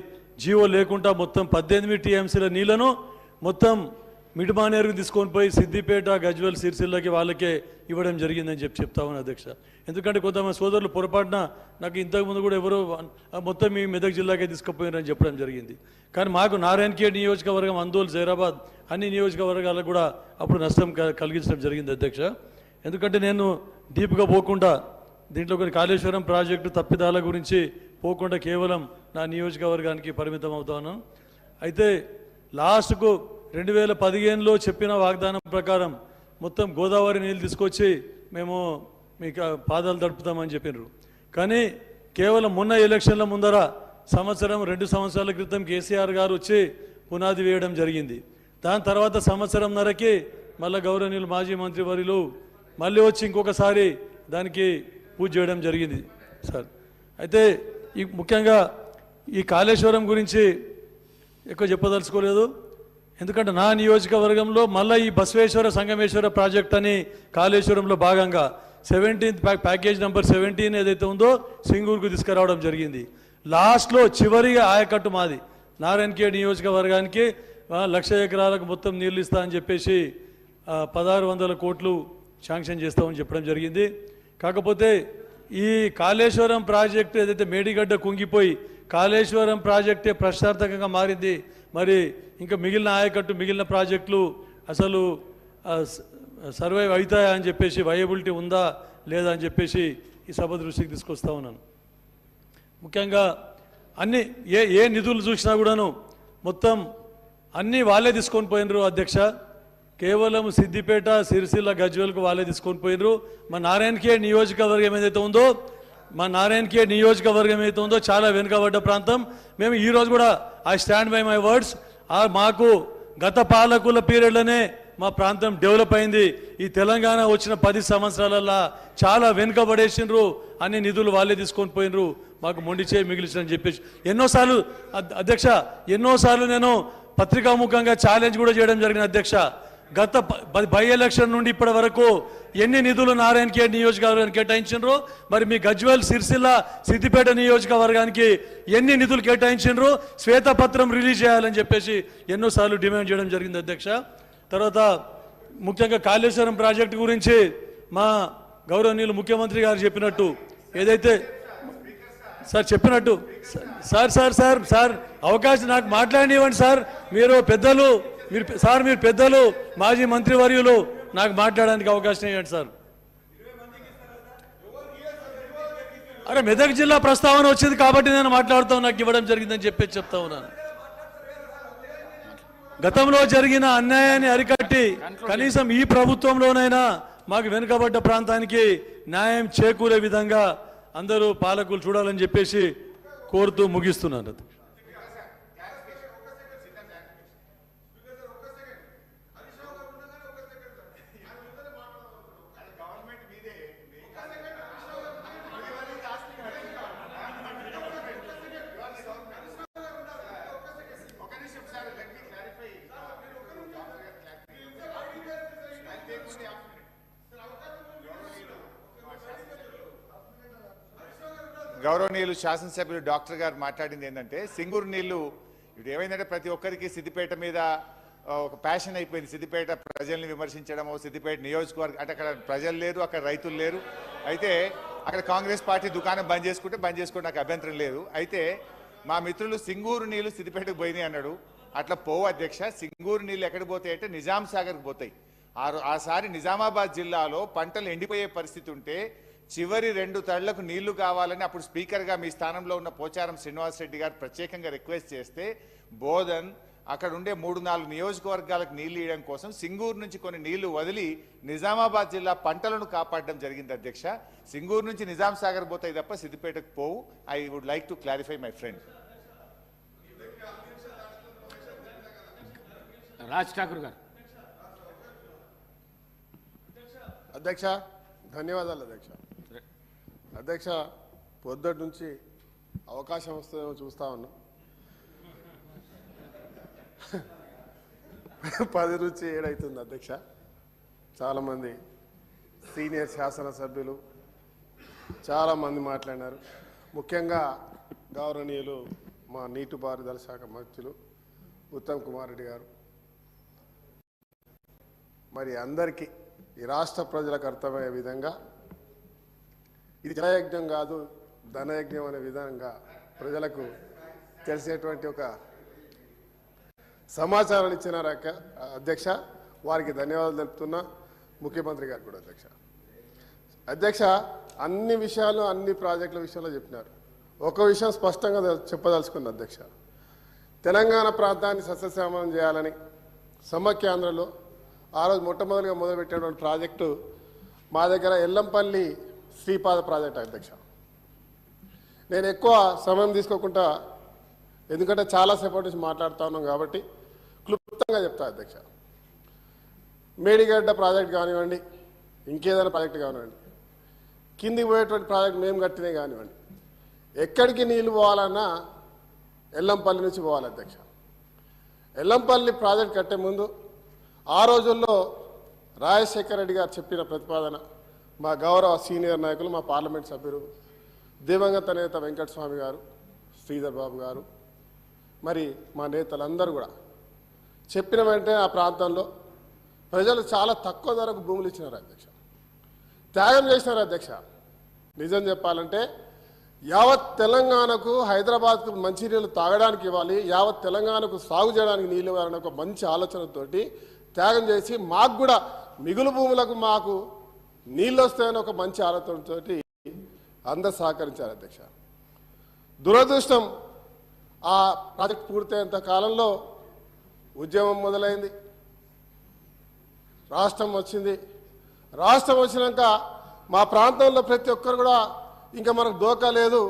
జీవో లేకుండా మొత్తం 18 టీఎంసీల నీళ్లను మొత్తం మిడ్మానేరుకు తీసుకొని పోయి సిద్దిపేట, గజ్వెల్, సిరిసిల్లకి వాళ్ళకే ఇవ్వడం జరిగిందని చెప్తా ఉన్నాను అధ్యక్ష. ఎందుకంటే కొంతమంది సోదరులు పొరపాటున నాకు ఇంతకుముందు కూడా ఎవరో మొత్తం మీ మెదక్ జిల్లాకే తీసుకుపోయినారని చెప్పడం జరిగింది. కానీ మాకు నారాయణఖేడ్ నియోజకవర్గం, అందోల్, జైరాబాద్ అన్ని నియోజకవర్గాలకు కూడా అప్పుడు నష్టం కలిగించడం జరిగింది అధ్యక్ష. ఎందుకంటే నేను డీప్గా పోకుండా దీంట్లో కొన్ని కాళేశ్వరం ప్రాజెక్టు తప్పిదాల గురించి పోకుండా కేవలం నా నియోజకవర్గానికి పరిమితం అవుతా ఉన్నాను. అయితే లాస్ట్కు 2015లో చెప్పిన వాగ్దానం ప్రకారం మొత్తం గోదావరి నీళ్ళు తీసుకొచ్చి మేము మీకు పాదాలు తడుపుతామని చెప్పినారు. కానీ కేవలం మొన్న ఎలక్షన్ల ముందర 2 సంవత్సరాల క్రితం కేసీఆర్ గారు వచ్చి పునాది వేయడం జరిగింది. దాని తర్వాత సంవత్సరంన్నరకి మళ్ళీ గౌరవనీయులు మాజీ మంత్రివర్యులు మళ్ళీ వచ్చి ఇంకొకసారి దానికి పూజ చేయడం జరిగింది సార్. అయితే ముఖ్యంగా ఈ కాళేశ్వరం గురించి ఎక్కువ చెప్పదలుచుకోలేదు. ఎందుకంటే నా నియోజకవర్గంలో మళ్ళీ ఈ బసవేశ్వర సంగమేశ్వర ప్రాజెక్ట్ అని కాళేశ్వరంలో భాగంగా 17th ప్యాకేజ్ నెంబర్ 17 ఏదైతే ఉందో సింగూరుకు తీసుకురావడం జరిగింది. లాస్ట్లో చివరిగా ఆయకట్టు మాది నారాయణఖేడ్ నియోజకవర్గానికి 1,00,000 ఎకరాలకు మొత్తం నీళ్ళు ఇస్తా అని చెప్పేసి 1,600 కోట్లు శాంక్షన్ చేస్తామని చెప్పడం జరిగింది. కాకపోతే ఈ కాళేశ్వరం ప్రాజెక్టు ఏదైతే మేడిగడ్డ కుంగిపోయి కాళేశ్వరం ప్రాజెక్టే ప్రశ్నార్థకంగా మారింది. మరి ఇంకా మిగిలిన ఆయకట్టు, మిగిలిన ప్రాజెక్టులు అసలు సర్వైవ్ అవుతాయా అని చెప్పేసి, వయబిలిటీ ఉందా లేదా అని చెప్పేసి ఈ సభ దృష్టికి తీసుకొస్తా ఉన్నాను. ముఖ్యంగా అన్ని ఏ నిధులు చూసినా కూడాను మొత్తం అన్నీ వాళ్ళే తీసుకొని పోయినరు అధ్యక్ష. కేవలం సిద్దిపేట, సిరిసిల్ల, గజ్వేల్కు వాళ్ళే తీసుకొని పోయినరు. మా నారాయణఖేడ్ నియోజకవర్గం ఏదైతే ఉందో చాలా వెనుకబడ్డ ప్రాంతం. మేము ఈరోజు కూడా I stand by my words. మాకు గత పాలకుల పీరియడ్లోనే మా ప్రాంతం డెవలప్ అయింది. ఈ తెలంగాణ వచ్చిన 10 సంవత్సరాలల్లో చాలా వెనుకబడేసినారు. అన్ని నిధులు వాళ్ళే తీసుకొని పోయినరు, మాకు మొండి చేయి మిగిలించని చెప్పేసి ఎన్నోసార్లు అధ్యక్ష నేను పత్రికాముఖంగా ఛాలెంజ్ కూడా చేయడం జరిగిన అధ్యక్ష. గత బై ఎలక్షన్ నుండి ఇప్పటి వరకు ఎన్ని నిధులు నారాయణ ఖేడ్ నియోజకవర్గానికి కేటాయించారు, మరి మీ గజ్వేల్ సిరిసిల్ల సిద్దిపేట నియోజకవర్గానికి ఎన్ని నిధులు కేటాయించారు, శ్వేతపత్రం రిలీజ్ చేయాలని చెప్పేసి ఎన్నోసార్లు డిమాండ్ చేయడం జరిగింది అధ్యక్ష. తర్వాత ముఖ్యంగా కాళేశ్వరం ప్రాజెక్టు గురించి మా గౌరవనీయులు ముఖ్యమంత్రి గారు చెప్పినట్టు ఏదైతే సార్ చెప్పినట్టు సార్ అవకాశం నాకు మాట్లాడనివ్వండి సార్. మీరు పెద్దలు, మీరు పెద్దలు, మాజీ మంత్రివర్యులు, నాకు మాట్లాడడానికి అవకాశం ఇవ్వండి సార్. అరే మెదక్ జిల్లా ప్రస్తావన వచ్చింది కాబట్టి నేను మాట్లాడుతాను, నాకు ఇవ్వడం జరిగిందని చెప్పేసి చెప్తా ఉన్నాను. గతంలో జరిగిన అన్యాయాన్ని అరికట్టి కనీసం ఈ ప్రభుత్వంలోనైనా మాకు వెనుకబడ్డ ప్రాంతానికి న్యాయం చేకూరే విధంగా అందరూ పాలకులు చూడాలని చెప్పేసి కోరుతూ ముగిస్తున్నాను. గౌరవనీయులు శాసనసభ్యులు డాక్టర్ గారు మాట్లాడింది ఏంటంటే సింగూరు నీళ్లు ఇప్పుడు ఏమైందంటే ప్రతి ఒక్కరికి సిద్దిపేట మీద ఒక ప్యాషన్ అయిపోయింది. సిద్దిపేట ప్రజల్ని విమర్శించడము, సిద్దిపేట నియోజకవర్గం అంటే అక్కడ ప్రజలు లేరు, అక్కడ రైతులు లేరు. అయితే అక్కడ కాంగ్రెస్ పార్టీ దుకాణం బంద్ చేసుకుంటే నాకు అభ్యంతరం లేదు. అయితే మా మిత్రులు సింగూరు నీళ్లు సిద్దిపేటకు పోయినాయి అన్నాడు. అట్లా పోవు అధ్యక్ష. సింగూరు నీళ్లు ఎక్కడికి పోతాయి అంటే నిజాం సాగర్కి పోతాయి. ఆసారి నిజామాబాద్ జిల్లాలో పంటలు ఎండిపోయే పరిస్థితి ఉంటే చివరి 2 తళ్లకు నీళ్లు కావాలని అప్పుడు స్పీకర్గా మీ స్థానంలో ఉన్న పోచారం శ్రీనివాసరెడ్డి గారు ప్రత్యేకంగా రిక్వెస్ట్ చేస్తే బోధన్ అక్కడ ఉండే 3-4 నియోజకవర్గాలకు నీళ్లు ఇవ్వడం కోసం సింగూరు నుంచి కొన్ని నీళ్లు వదిలి నిజామాబాద్ జిల్లా పంటలను కాపాడడం జరిగింది అధ్యక్ష. సింగూరు నుంచి నిజాం సాగర్ పోతాయి తప్ప సిద్దిపేటకు పోవు. I would like to clarify my friend. Raj Thakur గారు. అధ్యక్ష ధన్యవాదాలు అధ్యక్ష. అధ్యక్ష పొద్దుటి నుంచి అవకాశం వస్తుందేమో చూస్తా ఉన్నాం. 10 నుంచి 7 అవుతుంది అధ్యక్ష. చాలామంది సీనియర్ శాసనసభ్యులు చాలామంది మాట్లాడినారు. ముఖ్యంగా గౌరవనీయులు మా నీటిపారుదల శాఖ మంత్రులు ఉత్తమ్ కుమార్ రెడ్డి గారు, మరి అందరికీ ఈ రాష్ట్ర ప్రజలకు అర్థమయ్యే విధంగా ఇది జలయజ్ఞం కాదు ధనయజ్ఞం అనే విధంగా ప్రజలకు తెలిసేటువంటి ఒక సమాచారాన్ని ఇచ్చినారు అధ్యక్ష. వారికి ధన్యవాదాలు తెలుపుతున్నా. ముఖ్యమంత్రి గారు కూడా అధ్యక్ష అన్ని విషయాలు అన్ని ప్రాజెక్టుల విషయంలో చెప్పినారు. ఒక విషయం స్పష్టంగా చెప్పదలుచుకున్న అధ్యక్ష, తెలంగాణ ప్రాంతాన్ని సస్యశ్యామలం చేయాలని సమైక్యాంధ్రలో ఆ రోజు మొట్టమొదటిగా మొదలుపెట్టినటువంటి ప్రాజెక్టు మా దగ్గర ఎల్లంపల్లి శ్రీపాద ప్రాజెక్ట్ అధ్యక్ష. నేను ఎక్కువ సమయం తీసుకోకుండా, ఎందుకంటే చాలాసేపటి నుంచి మాట్లాడుతూ ఉన్నాం కాబట్టి క్లుప్తంగా చెప్తా అధ్యక్ష. మేడిగడ్డ ప్రాజెక్ట్ కానివ్వండి, ఇంకేదైనా ప్రాజెక్ట్ కానివ్వండి, కిందికి పోయేటువంటి ప్రాజెక్ట్ మేము కట్టినే కానివ్వండి, ఎక్కడికి నీళ్లు పోవాలన్నా ఎల్లంపల్లి నుంచి పోవాలి అధ్యక్ష. ఎల్లంపల్లి ప్రాజెక్ట్ కట్టే ముందు ఆ రోజుల్లో రాజశేఖర రెడ్డి గారు చెప్పిన ప్రతిపాదన మా గౌరవ సీనియర్ నాయకులు, మా పార్లమెంట్ సభ్యులు దివంగత నేత వెంకటస్వామి గారు, శ్రీధర్ బాబు గారు, మరి మా నేతలందరూ కూడా చెప్పిన వెంటనే ఆ ప్రాంతంలో ప్రజలు చాలా తక్కువ ధరకు భూములు ఇచ్చినారు అధ్యక్ష. త్యాగం చేసినారు అధ్యక్ష. నిజం చెప్పాలంటే యావత్ తెలంగాణకు, హైదరాబాద్కు మంచినీళ్ళు తాగడానికి ఇవ్వాలి, యావత్ తెలంగాణకు సాగు చేయడానికి నీళ్ళు ఇవ్వాలని ఒక మంచి ఆలోచనతోటి త్యాగం చేసి మాకు కూడా మిగులు భూములకు మాకు నీళ్ళు వస్తాయని ఒక మంచి ఆలోచనతో అందరు సహకరించారు అధ్యక్ష. దురదృష్టం ఆ ప్రాజెక్ట్ పూర్తయ్యేంత కాలంలో ఉద్యమం మొదలైంది, రాష్ట్రం వచ్చింది. రాష్ట్రం వచ్చినాక మా ప్రాంతంలో ప్రతి ఒక్కరు కూడా ఇంకా మనకు దోకా లేదు,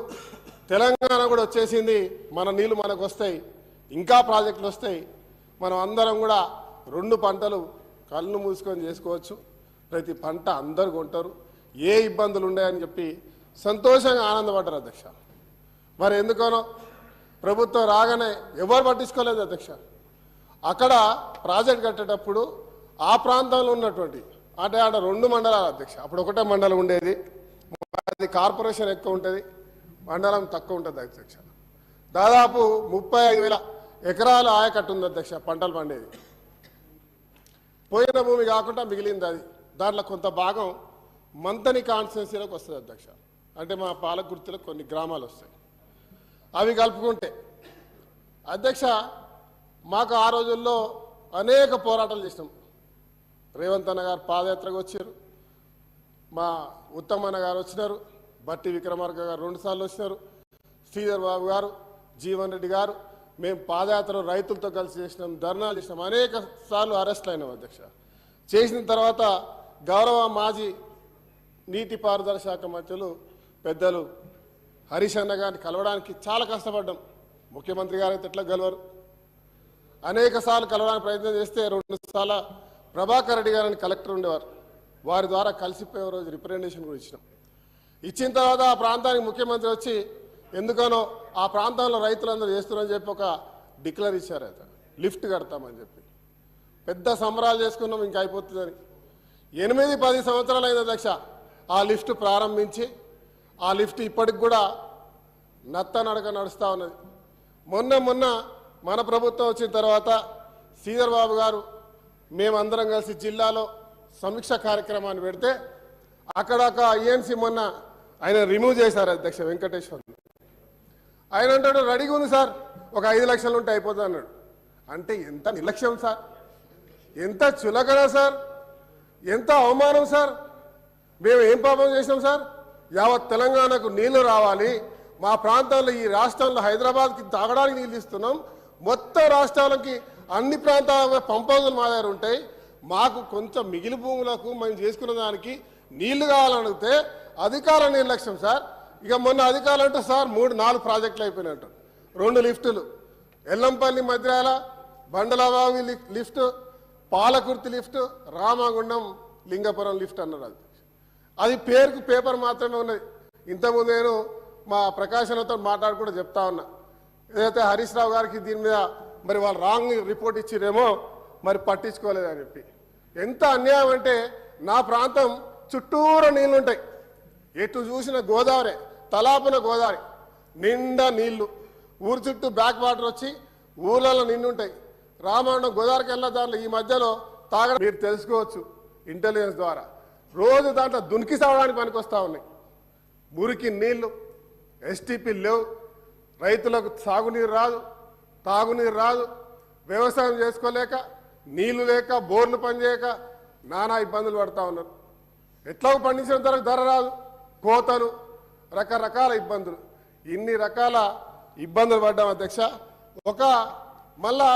తెలంగాణ కూడా వచ్చేసింది, మన నీళ్ళు మనకు వస్తాయి, ఇంకా ప్రాజెక్టులు వస్తాయి, మనం అందరం కూడా 2 పంటలు కళ్ళు మూసుకొని చేసుకోవచ్చు, ప్రతి పంట అందరు కొంటారు, ఏ ఇబ్బందులు ఉన్నాయని చెప్పి సంతోషంగా ఆనందపడ్డారు అధ్యక్ష. మరి ఎందుకనో ప్రభుత్వం రాగానే ఎవరు పట్టించుకోలేదు అధ్యక్ష. అక్కడ ప్రాజెక్ట్ కట్టేటప్పుడు ఆ ప్రాంతంలో ఉన్నటువంటి అంటే ఆడ 2 మండలాలు అధ్యక్ష, అప్పుడు ఒకటే మండలం ఉండేది, అది కార్పొరేషన్ ఎక్కువ ఉంటుంది, మండలం తక్కువ ఉంటుంది అధ్యక్ష. దాదాపు 35,000 ఎకరాలు ఆయకట్టు ఉంది అధ్యక్ష, పంటలు పండేది. పోయిన భూమి కాకుండా మిగిలింది అది. దాంట్లో కొంత భాగం మంతని కాన్స్టిట్యున్సీలోకి వస్తుంది అధ్యక్ష, అంటే మా పాలకుర్తిలో కొన్ని గ్రామాలు వస్తాయి. అవి కలుపుకుంటే అధ్యక్ష మాకు ఆ రోజుల్లో అనేక పోరాటాలు చేసినాం. రేవంత్ అన్న గారు పాదయాత్రకు వచ్చారు, మా ఉత్తమన్న గారు వచ్చినారు, బట్టి విక్రమార్క గారు 2 సార్లు వచ్చినారు, శ్రీధర్ బాబు గారు, జీవన్ రెడ్డి గారు, మేము పాదయాత్ర రైతులతో కలిసి చేసినాం, ధర్నాలు చేసినాం, అనేక సార్లు అరెస్ట్లు అయినాం అధ్యక్ష. చేసిన తర్వాత గౌరవ మాజీ నీటిపారుదల శాఖ మంత్రులు పెద్దలు హరీష్ అన్న గారిని కలవడానికి చాలా కష్టపడ్డాం. ముఖ్యమంత్రి గారు అయితే ఎట్లా గెలవరు, అనేక సార్లు కలవడానికి ప్రయత్నం చేస్తే 2 సార్లు ప్రభాకర్ రెడ్డి గారిని కలెక్టర్ ఉండేవారు, వారి ద్వారా కలిసిపోయే రోజు రిప్రజెంటేషన్ కూడా ఇచ్చినాం. ఇచ్చిన తర్వాత ఆ ప్రాంతానికి ముఖ్యమంత్రి వచ్చి ఎందుకనో ఆ ప్రాంతంలో రైతులందరూ చేస్తున్నారని చెప్పి ఒక డిక్లేర్ ఇచ్చారు, అయితే లిఫ్ట్ కడతామని చెప్పి పెద్ద సంబరాలు చేసుకున్నాం. ఇంకా అయిపోతుందని 8-10 సంవత్సరాలు అయింది అధ్యక్ష ఆ లిఫ్ట్ ప్రారంభించి. ఆ లిఫ్ట్ ఇప్పటికి కూడా నడక నడుస్తూ ఉన్నది. మొన్న మన ప్రభుత్వం వచ్చిన తర్వాత శ్రీధర్ బాబు గారు మేమందరం కలిసి జిల్లాలో సమీక్ష కార్యక్రమాన్ని పెడితే అక్కడ ఒక ఐఎన్సీ మొన్న ఆయన రిమూవ్ చేశారు అధ్యక్ష, వెంకటేశ్వర్. ఆయన అంటాడు రెడీగా ఉంది సార్, ఒక 5 లక్షలు ఉంటే అయిపోతుంది అన్నాడు. అంటే ఎంత నిర్లక్ష్యం సార్, ఎంత చులకన సార్, ఎంత అవమానం సార్. మేము ఏం పాపం చేసాం సార్? యావత్ తెలంగాణకు నీళ్లు రావాలి, మా ప్రాంతాల్లో ఈ రాష్ట్రంలో హైదరాబాద్కి తాగడానికి నీళ్ళు ఇస్తున్నాం, మొత్తం రాష్ట్రాలకి అన్ని ప్రాంతాల పంపౌజులు మా దగ్గర ఉంటాయి, మాకు కొంచెం మిగిలి భూములకు మేము చేసుకున్న దానికి నీళ్లు కావాలని అడిగితే అధికారుల నిర్లక్ష్యం సార్. ఇక మొన్న అధికారులు అంటే సార్ 3-4 ప్రాజెక్టులు అయిపోయినట్టు, 2 లిఫ్టులు, ఎల్లంపల్లి మధ్యాల బండలబావి lift, Palakurthi lift, Ramagundam Lingapuram lift అన్నారు. అది పేరుకు పేపర్ మాత్రమే ఉన్నది. ఇంతకుముందు నేను మా ప్రకాశనతో మాట్లాడుకుంటూ చెప్తా ఉన్నా, ఏదైతే హరీష్ రావు గారికి దీని మీద మరి వాళ్ళు రాంగ్ రిపోర్ట్ ఇచ్చిరేమో మరి పట్టించుకోలేదని చెప్పి. ఎంత అన్యాయం అంటే నా ప్రాంతం చుట్టూరు నీళ్లు ఉంటాయి, ఎటు చూసిన గోదావరి, తలాపున గోదావరి నిండా నీళ్లు, ఊరు చుట్టూ బ్యాక్ వాటర్ వచ్చి ఊళ్ళలో నిండుంటాయి. రామాయణం గోదావరికి వెళ్ళిన దాంట్లో ఈ మధ్యలో తాగడం మీరు తెలుసుకోవచ్చు ఇంటెలిజెన్స్ ద్వారా, రోజు దాంట్లో దునికి సావడానికి పనికొస్తా ఉన్నాయి. మురికి నీళ్లు, ఎస్టీపీ లేవు, రైతులకు సాగునీరు రాదు, తాగునీరు రాదు, వ్యవసాయం చేసుకోలేక, నీళ్లు లేక, బోర్లు పనిచేయక నానా ఇబ్బందులు పడతా ఉన్నారు. ఎట్లా పండించిన తర్వాత ధర రాదు, కోతలు, రకరకాల ఇబ్బందులు, ఇన్ని రకాల ఇబ్బందులు పడ్డాం అధ్యక్ష. మళ్ళా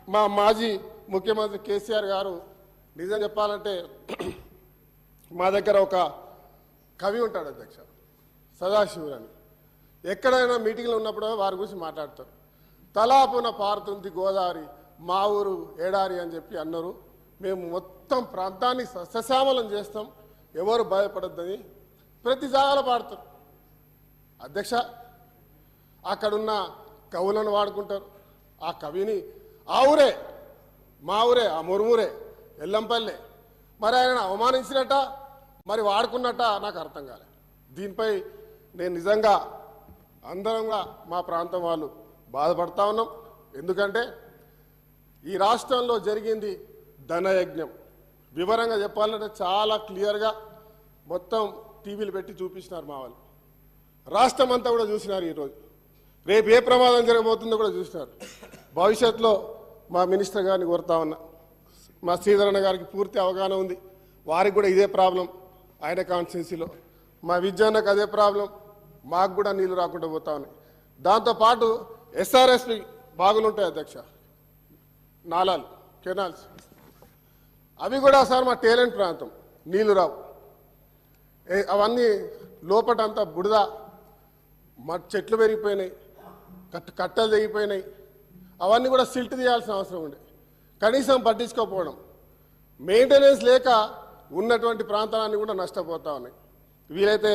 మా మాజీ ముఖ్యమంత్రి కేసీఆర్ గారు నిజం చెప్పాలంటే మా దగ్గర ఒక కవి ఉంటాడు అధ్యక్ష, సదాశివుడు అని. ఎక్కడైనా మీటింగ్లో ఉన్నప్పుడు వారి గురించి మాట్లాడతారు. తలాపున పారుతుంది గోదావరి, మా ఊరు ఏడారి అని చెప్పి అన్నారు. మేము మొత్తం ప్రాంతాన్ని సస్యశ్యామలం చేస్తాం, ఎవరు భయపడద్దని ప్రతి జాగాలో పాడతారు అధ్యక్ష. అక్కడున్న కవులను వాడుకుంటారు. ఆ కవిని ఆ ఊరే, మా ఊరే, ఆ మురుమూరే, ఎల్లంపల్లె, మరి ఆయన అవమానించినట్ట మరి వాడుకున్నట్ట నాకు అర్థం కాలే. దీనిపై నేను నిజంగా అందరంగా మా ప్రాంతం వాళ్ళు బాధపడతా ఉన్నాం. ఎందుకంటే ఈ రాష్ట్రంలో జరిగింది ధనయజ్ఞం. వివరంగా చెప్పాలంటే చాలా క్లియర్గా మొత్తం టీవీలు పెట్టి చూపించినారు మా వాళ్ళు. రాష్ట్రం అంతా కూడా చూసినారు. ఈరోజు రేపు ఏ ప్రమాదం జరగబోతుందో కూడా చూసినారు. భవిష్యత్తులో మా మినిస్టర్ గారిని కోరుతా ఉన్నా, మా శ్రీధరణ గారికి పూర్తి అవగాహన ఉంది, వారికి కూడా ఇదే ప్రాబ్లం ఆయన కాన్స్టిట్యున్సీలో. మా విద్యాన్నకు అదే ప్రాబ్లం, మాకు కూడా నీళ్లు రాకుండా పోతా ఉన్నాయి. దాంతోపాటు ఎస్ఆర్ఎస్పి బాగులు ఉంటాయి అధ్యక్ష, నాలాలు, కెనాల్స్, అవి కూడా సార్ మా టేలెంట్ ప్రాంతం, నీళ్లు రావు. అవన్నీ లోపటంతా బుడద, చెట్లు పెరిగిపోయినాయి, కట్టలు తెగిపోయినాయి. అవన్నీ కూడా సిల్ట్ తీయాల్సిన అవసరం ఉండే, కనీసం పట్టించుకోకపోవడం, మెయింటెనెన్స్ లేక ఉన్నటువంటి ప్రాంతాలన్నీ కూడా నష్టపోతూ ఉన్నాయి. వీలైతే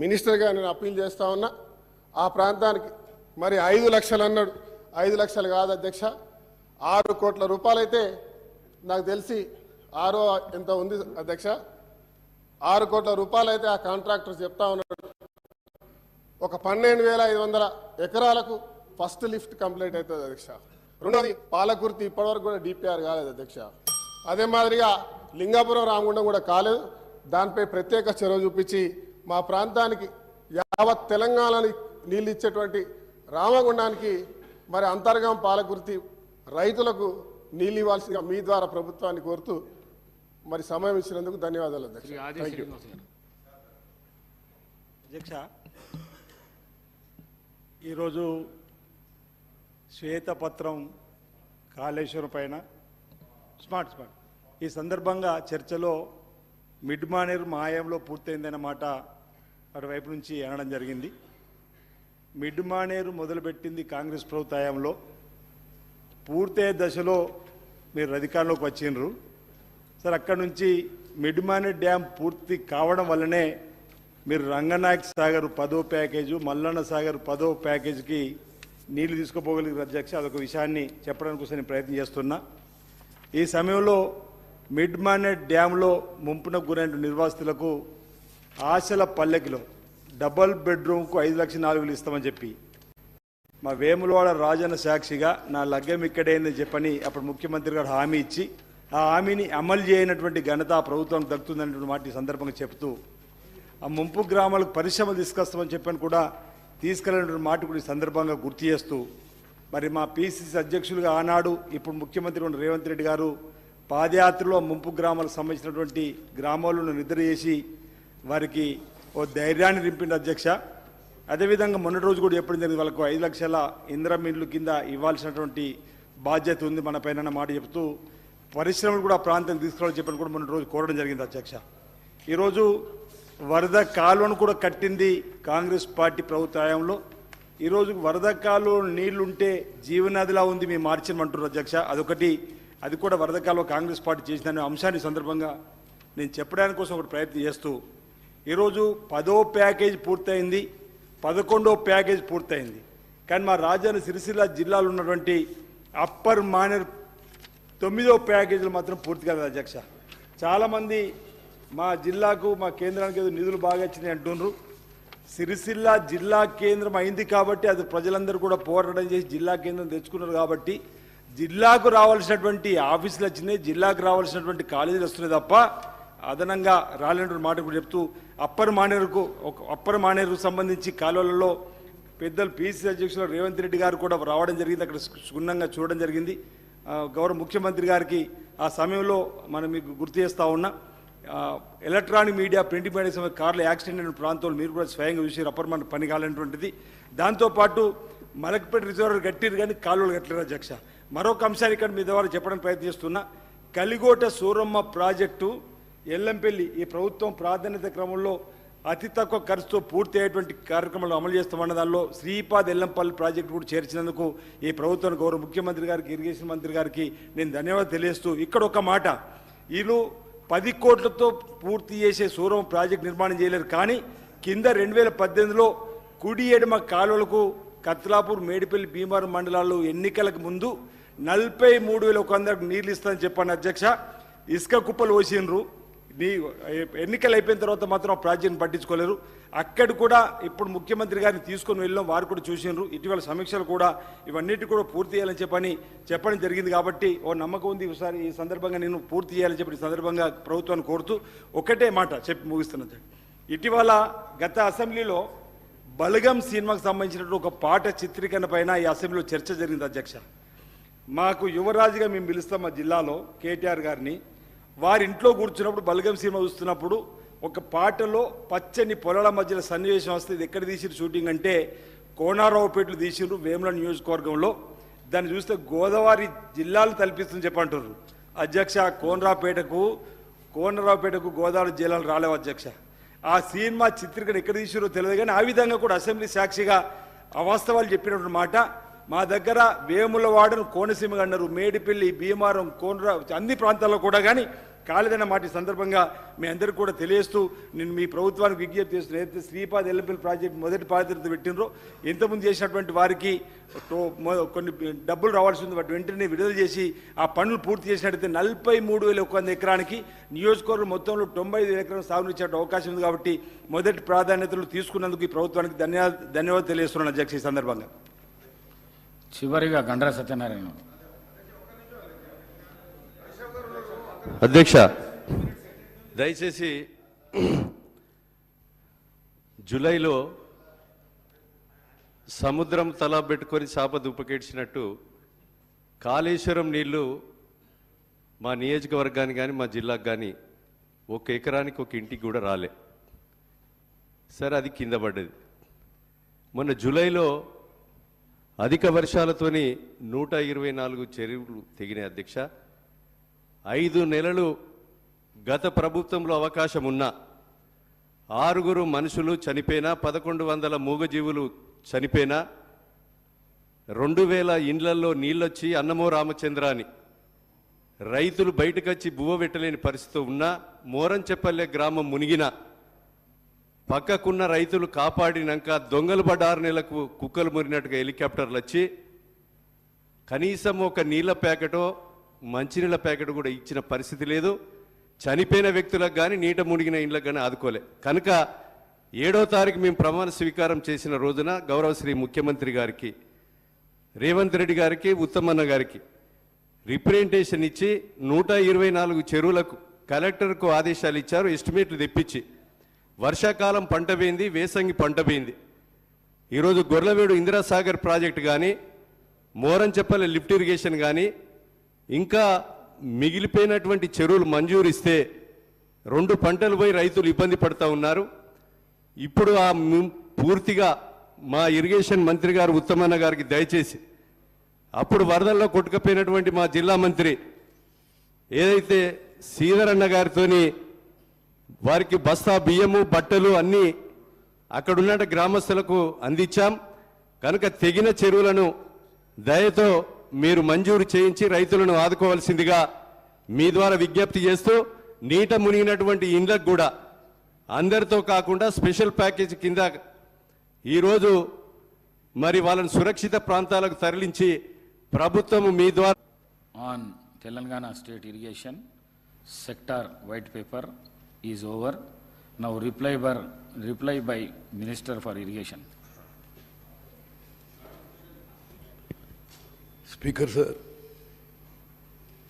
మినిస్టర్గా నేను అప్పీల్ చేస్తూ ఉన్నా, ఆ ప్రాంతానికి మరి 5 లక్షలు అన్నాడు, 5 లక్షలు కాదు అధ్యక్ష, 6 కోట్ల రూపాయలైతే నాకు తెలిసి ఆరో ఎంత ఉంది అధ్యక్ష, 6 కోట్ల రూపాయలు అయితే ఆ కాంట్రాక్టర్ చెప్తా ఉన్నాడు. ఒక 12,500 ఎకరాలకు ఫస్ట్ లిఫ్ట్ కంప్లీట్ అవుతుంది అధ్యక్ష. రెండోది పాలకుర్తి ఇప్పటివరకు కూడా డిపిఆర్ కాలేదు అధ్యక్ష. అదే మాదిరిగా లింగాపురం రామగుండం కూడా కాలేదు. దానిపై ప్రత్యేక చొరవ చూపించి మా ప్రాంతానికి యావత్ తెలంగాణని నీళ్ళు ఇచ్చేటువంటి రామగుండానికి మరి అంతర్గం పాలకుర్తి రైతులకు నీళ్ళు ఇవ్వాల్సిందిగా మీ ద్వారా ప్రభుత్వాన్ని కోరుతూ మరి సమయం ఇచ్చినందుకు ధన్యవాదాలు అధ్యక్ష. థ్యాంక్ యూ అధ్యక్ష. ఈరోజు శ్వేతపత్రం కాళేశ్వరం పైన స్మార్ట్ ఈ సందర్భంగా చర్చలో మిడ్ మానేరు మాయంలో పూర్తయిందన్నమాట అటువైపు నుంచి అనడం జరిగింది. మిడ్ మానేరు మొదలుపెట్టింది కాంగ్రెస్ ప్రభుత్వ హయాంలో, పూర్తయ్యే దశలో మీరు అధికారంలోకి వచ్చిండ్రు సార్. అక్కడ నుంచి మిడ్ మానేరు డ్యామ్ పూర్తి కావడం వల్లనే మీరు రంగనాయక్ సాగర్ 10వ ప్యాకేజు, మల్లన్న సాగర్ 10వ ప్యాకేజీకి నీళ్లు తీసుకుపోగలిగిన అధ్యక్ష. అదొక విషయాన్ని చెప్పడానికి కోసం నేను ప్రయత్నం చేస్తున్నా. ఈ సమయంలో మిడ్ మానేర్ డ్యాంలో ముంపునకు గురైన నిర్వాసితులకు ఆశల పల్లెకిలో డబల్ బెడ్రూమ్కు 5,04,000 ఇస్తామని చెప్పి మా వేములవాడ రాజన్న సాక్షిగా నా లగ్గం ఇక్కడైందని చెప్పని అప్పుడు ముఖ్యమంత్రి గారు హామీ ఇచ్చి ఆ హామీని అమలు చేయనటువంటి ఘనత ఆ ప్రభుత్వానికి దక్కుతుందనేటువంటి మాట ఈ సందర్భంగా చెప్తూ ఆ ముంపు గ్రామాలకు పరిశ్రమలు తీసుకొస్తామని చెప్పని కూడా తీసుకెళ్ళినటువంటి మాట కూడా ఈ సందర్భంగా గుర్తు చేస్తూ మరి మా పిసిసి అధ్యక్షులుగా ఆనాడు ఇప్పుడు ముఖ్యమంత్రి ఉన్న రేవంత్ రెడ్డి గారు పాదయాత్రలో ముంపు గ్రామాలకు సంబంధించినటువంటి గ్రామాలను నిద్ర చేసి వారికి ఓ ధైర్యాన్ని నింపింది అధ్యక్ష. అదేవిధంగా మొన్నటి రోజు కూడా చెప్పడం జరిగింది, వాళ్ళకు 5 లక్షల ఇందిరమ్మ ఇండ్లు కింద ఇవ్వాల్సినటువంటి బాధ్యత ఉంది మన పైన మాట చెప్తూ పరిశ్రమలు కూడా ప్రాంతానికి తీసుకురావాలని చెప్పని కూడా మొన్నటి రోజు కోరడం జరిగింది అధ్యక్ష. ఈరోజు వరద కాలువను కూడా కట్టింది కాంగ్రెస్ పార్టీ ప్రభుత్వ హయాంలో. ఈరోజు వరద కాలువ నీళ్లుంటే జీవనదిలా ఉంది మీ మార్చిమంటారు అధ్యక్ష. అదొకటి, అది కూడా వరద కాలువ కాంగ్రెస్ పార్టీ చేసిన అంశాన్ని సందర్భంగా నేను చెప్పడానికి కోసం ఒకటి ప్రయత్నం చేస్తూ ఈరోజు 10వ ప్యాకేజీ పూర్తయింది, 11వ ప్యాకేజీ పూర్తయింది. కానీ మా రాజధాని సిరిసిల్ల జిల్లాలో ఉన్నటువంటి అప్పర్ మానేర్ 9వ ప్యాకేజీలు మాత్రం పూర్తి కాలేదు అధ్యక్ష. చాలామంది మా జిల్లాకు మా కేంద్రానికి ఏదో నిధులు బాగా వచ్చినాయి అంటున్నారు. సిరిసిల్ల జిల్లా కేంద్రం అయింది కాబట్టి అది ప్రజలందరూ కూడా పోరాటం చేసి జిల్లా కేంద్రం తెచ్చుకున్నారు కాబట్టి జిల్లాకు రావాల్సినటువంటి ఆఫీసులు వచ్చినాయి, జిల్లాకు రావాల్సినటువంటి కాలేజీలు వస్తున్నాయి తప్ప అదనంగా రాలేనటువంటి మాట కూడా చెప్తూ అప్పర్ మానేరుకు సంబంధించి కాలువలలో పెద్దలు పిసిసి అధ్యక్షులు రేవంత్ రెడ్డి గారు కూడా రావడం జరిగింది. అక్కడ క్షుణ్ణంగా చూడడం జరిగింది. గౌరవ ముఖ్యమంత్రి గారికి ఆ సమయంలో మనం మీకు గుర్తు చేస్తూ ఉన్నా. ఎలక్ట్రానిక్ మీడియా ప్రింట్ మీడియా కార్లు యాక్సిడెంట్ అయిన ప్రాంతాలు మీరు కూడా స్వయంగా చూసి అప్పర్ మానేరు పని కాలనేటువంటిది. దాంతోపాటు మలక్పేట రిజర్వర్ కట్టిరు కానీ కాలువలు కట్టలేరు అధ్యక్ష. మరొక అంశాన్ని ఇక్కడ మీ ద్వారా చెప్పడానికి ప్రయత్నం చేస్తున్నా. కలిగోట సూరమ్మ ప్రాజెక్టు ఎల్లంపల్లి ఈ ప్రభుత్వం ప్రాధాన్యత క్రమంలో అతి తక్కువ ఖర్చుతో పూర్తి అయ్యేటువంటి కార్యక్రమాలు అమలు చేస్తామన్న దానిలో శ్రీపాద్ ఎల్లంపల్లి ప్రాజెక్టు కూడా చేర్చినందుకు ఈ ప్రభుత్వానికి గౌరవ ముఖ్యమంత్రి గారికి ఇరిగేషన్ మంత్రి గారికి నేను ధన్యవాదాలు తెలియజేస్తూ ఇక్కడ ఒక మాట, వీళ్ళు 10 కోట్లతో పూర్తి చేసే సూరమ్మ ప్రాజెక్టు నిర్మాణం చేయలేరు. కానీ కింద 2018లో కుడి ఎడమ కాలువలకు కత్లాపూర్, మేడిపల్లి, భీమారం మండలాల్లో ఎన్నికలకు ముందు 43,100 నీళ్ళు ఇస్తానని చెప్పాను అధ్యక్ష. ఇసుక కుప్పలు పోసినరు. ఎన్నికలు అయిపోయిన తర్వాత మాత్రం ఆ ప్రాజెక్టును పట్టించుకోలేరు. అక్కడ కూడా ఇప్పుడు ముఖ్యమంత్రి గారిని తీసుకొని వెళ్ళాం, వారు కూడా చూసినారు. ఇటీవల సమీక్షలు కూడా ఇవన్నిటి కూడా పూర్తి చేయాలని చెప్పడం జరిగింది. కాబట్టి ఓ నమ్మకం ఉంది ఈసారి ఈ సందర్భంగా నేను పూర్తి చేయాలని చెప్పి ఈ సందర్భంగా ప్రభుత్వాన్ని కోరుతూ ఒకటే మాట చెప్పి ముగిస్తున్నాను. ఇటీవల గత అసెంబ్లీలో బలగం సినిమాకు సంబంధించినటువంటి ఒక పాట చిత్రీకరణ పైన ఈ అసెంబ్లీలో చర్చ జరిగింది అధ్యక్ష. మాకు యువరాజుగా మేము పిలుస్తాం మా జిల్లాలో కేటీఆర్ గారిని. వారి ఇంట్లో కూర్చున్నప్పుడు బలగం సినిమా చూస్తున్నప్పుడు ఒక పాటలో పచ్చని పొలాల మధ్యలో సన్నివేశం వస్తే ఇది ఎక్కడ తీసిరు షూటింగ్ అంటే కోనారావుపేటలో తీసిరు, వేముల నియోజకవర్గంలో. దాన్ని చూస్తే గోదావరి జిల్లాలు తలపిస్తుందని చెప్పంటారు అధ్యక్ష. కోనరావుపేటకు గోదావరి జిల్లాలు రాలేవు అధ్యక్ష. ఆ సినిమా చిత్రీకరణ ఎక్కడ తీసిరో తెలియదు కానీ ఆ విధంగా కూడా అసెంబ్లీ సాక్షిగా అవాస్తవాలు చెప్పినటువంటి మాట. మా దగ్గర వేములవాడను కోనసీమగా అన్నారు, మేడిపల్లి, భీమారం, కోనరా అన్ని ప్రాంతాల్లో కూడా కానీ కాలేదన్న మాట ఈ సందర్భంగా మీ అందరికీ కూడా తెలియజేస్తూ నేను మీ ప్రభుత్వానికి విజ్ఞప్తి చేస్తున్నాను. ఏదైతే శ్రీపాద్ ఎల్ఎంపీఎల్ ప్రాజెక్ట్ మొదటి బాధ్యత పెట్టినరో ఇంతకుముందు చేసినటువంటి వారికి కొన్ని డబ్బులు రావాల్సి ఉంది, వాటి వెంటనే విడుదల చేసి ఆ పనులు పూర్తి చేసినట్టయితే 43,100 ఎకరానికి నియోజకవర్గం మొత్తంలో 95 ఎకరాలు సాగునిచ్చే అవకాశం ఉంది. కాబట్టి మొదటి ప్రాధాన్యతలు తీసుకున్నందుకు ఈ ప్రభుత్వానికి ధన్యవాదాలు తెలియజేస్తున్నాను అధ్యక్ష. ఈ సందర్భంగా చివరిగా గండ్రా సత్యనారాయణ. అధ్యక్ష, దయచేసి జూలైలో సముద్రం తల పెట్టుకొని చేప దుప్పకేడ్చినట్టు కాళేశ్వరం నీళ్లు మా నియోజకవర్గానికి కానీ మా జిల్లాకు కానీ 1 ఎకరానికి 1 ఇంటికి కూడా రాలే. సరే, అది కింద పడ్డది. మొన్న జూలైలో అధిక వర్షాలతోని 124 చెరువులు తెగినాయి అధ్యక్ష. 5 నెలలు గత ప్రభుత్వంలో అవకాశం ఉన్నా 6 మనుషులు చనిపోయినా, 1100 మూగజీవులు చనిపోయినా, 2000 ఇండ్లల్లో నీళ్ళొచ్చి అన్నమో రామచంద్ర అని రైతులు బయటకొచ్చి బువ్వ పెట్టలేని పరిస్థితి ఉన్నా, మోరంచెపల్లె గ్రామం మునిగిన పక్కకున్న రైతులు కాపాడినాక దొంగలు పడ్డ 6 నెలలకు కుక్కలు మురినట్టుగా హెలికాప్టర్లు వచ్చి కనీసం ఒక నీళ్ళ ప్యాకెటో మంచినీళ్ళ ప్యాకెట్ కూడా ఇచ్చిన పరిస్థితి లేదు. చనిపోయిన వ్యక్తులకు కానీ నీట మునిగిన ఇండ్లకు కానీ ఆదుకోలే. కనుక 7వ తారీఖు మేము ప్రమాణ స్వీకారం చేసిన రోజున గౌరవ శ్రీ ముఖ్యమంత్రి గారికి, రేవంత్ రెడ్డి గారికి, ఉత్తమన్న గారికి రిప్రజెంటేషన్ ఇచ్చి 124 చెరువులకు కలెక్టర్కు ఆదేశాలు ఇచ్చారు. ఎస్టిమేట్లు తెప్పించి వర్షాకాలం పంట పోయింది, వేసంగి పంట పోయింది. ఈరోజు గొర్లవేడు ఇందిరాసాగర్ ప్రాజెక్టు కానీ, మోరంచెప్పల్లి లిఫ్ట్ ఇరిగేషన్ కానీ, ఇంకా మిగిలిపోయినటువంటి చెరువులు మంజూరు ఇస్తే 2 పంటలు పోయి రైతులు ఇబ్బంది పడుతూ ఉన్నారు. ఇప్పుడు పూర్తిగా మా ఇరిగేషన్ మంత్రి గారు ఉత్తమన్న గారికి దయచేసి అప్పుడు వరదల్లో కొట్టుకుపోయినటువంటి మా జిల్లా మంత్రి ఏదైతే శ్రీధరన్న గారితోని వారికి బస్తా బియ్యము బట్టలు అన్నీ అక్కడున్న గ్రామస్తులకు అందించాం. కనుక తెగిన చెరువులను దయతో మీరు మంజూరు చేయించి రైతులను ఆదుకోవాల్సిందిగా మీ ద్వారా విజ్ఞప్తి చేస్తూ, నీట మునిగినటువంటి ఇండ్లకు కూడా అందరితో కాకుండా స్పెషల్ ప్యాకేజ్ కింద ఈరోజు మరి వాళ్ళని సురక్షిత ప్రాంతాలకు తరలించి ప్రభుత్వం మీ ద్వారా on Telangana state irrigation sector white paper is over. Now reply by minister for irrigation. Speaker sir,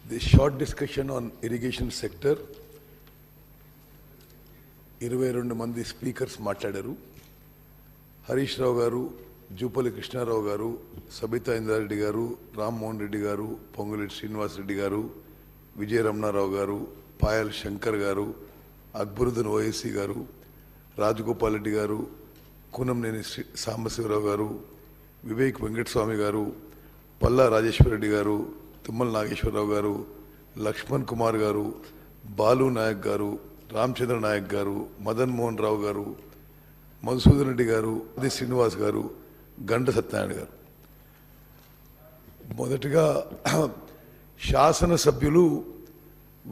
this short discussion on irrigation sector, 22 మంది స్పీకర్స్ మాట్లాడారు. హరీష్ రావు గారు, జూపల్లి కృష్ణారావు గారు, సబితా ఇంద్రారెడ్డి గారు, రామ్మోహన్ రెడ్డి గారు, పొంగులేటి శ్రీనివాస్ రెడ్డి గారు, విజయ రమణారావు గారు, పాయల్ శంకర్ గారు, అక్బరుద్దీన్ ఓవైసీ గారు, రాజగోపాల్ రెడ్డి గారు, కూనంనేని సాంబశివరావు గారు, వివేక్ వెంకటస్వామి గారు, పల్లా రాజేశ్వరరెడ్డి గారు, తుమ్మల నాగేశ్వరరావు గారు, లక్ష్మణ్ కుమార్ గారు, బాలు నాయక్ గారు, రామచంద్ర నాయక్ గారు, మదన్ మోహన్ రావు గారు, మధుసూదన్ రెడ్డి గారు, అది శ్రీనివాస్ గారు, గండ సత్యనారాయణ గారు. మొదటగా శాసనసభ్యులు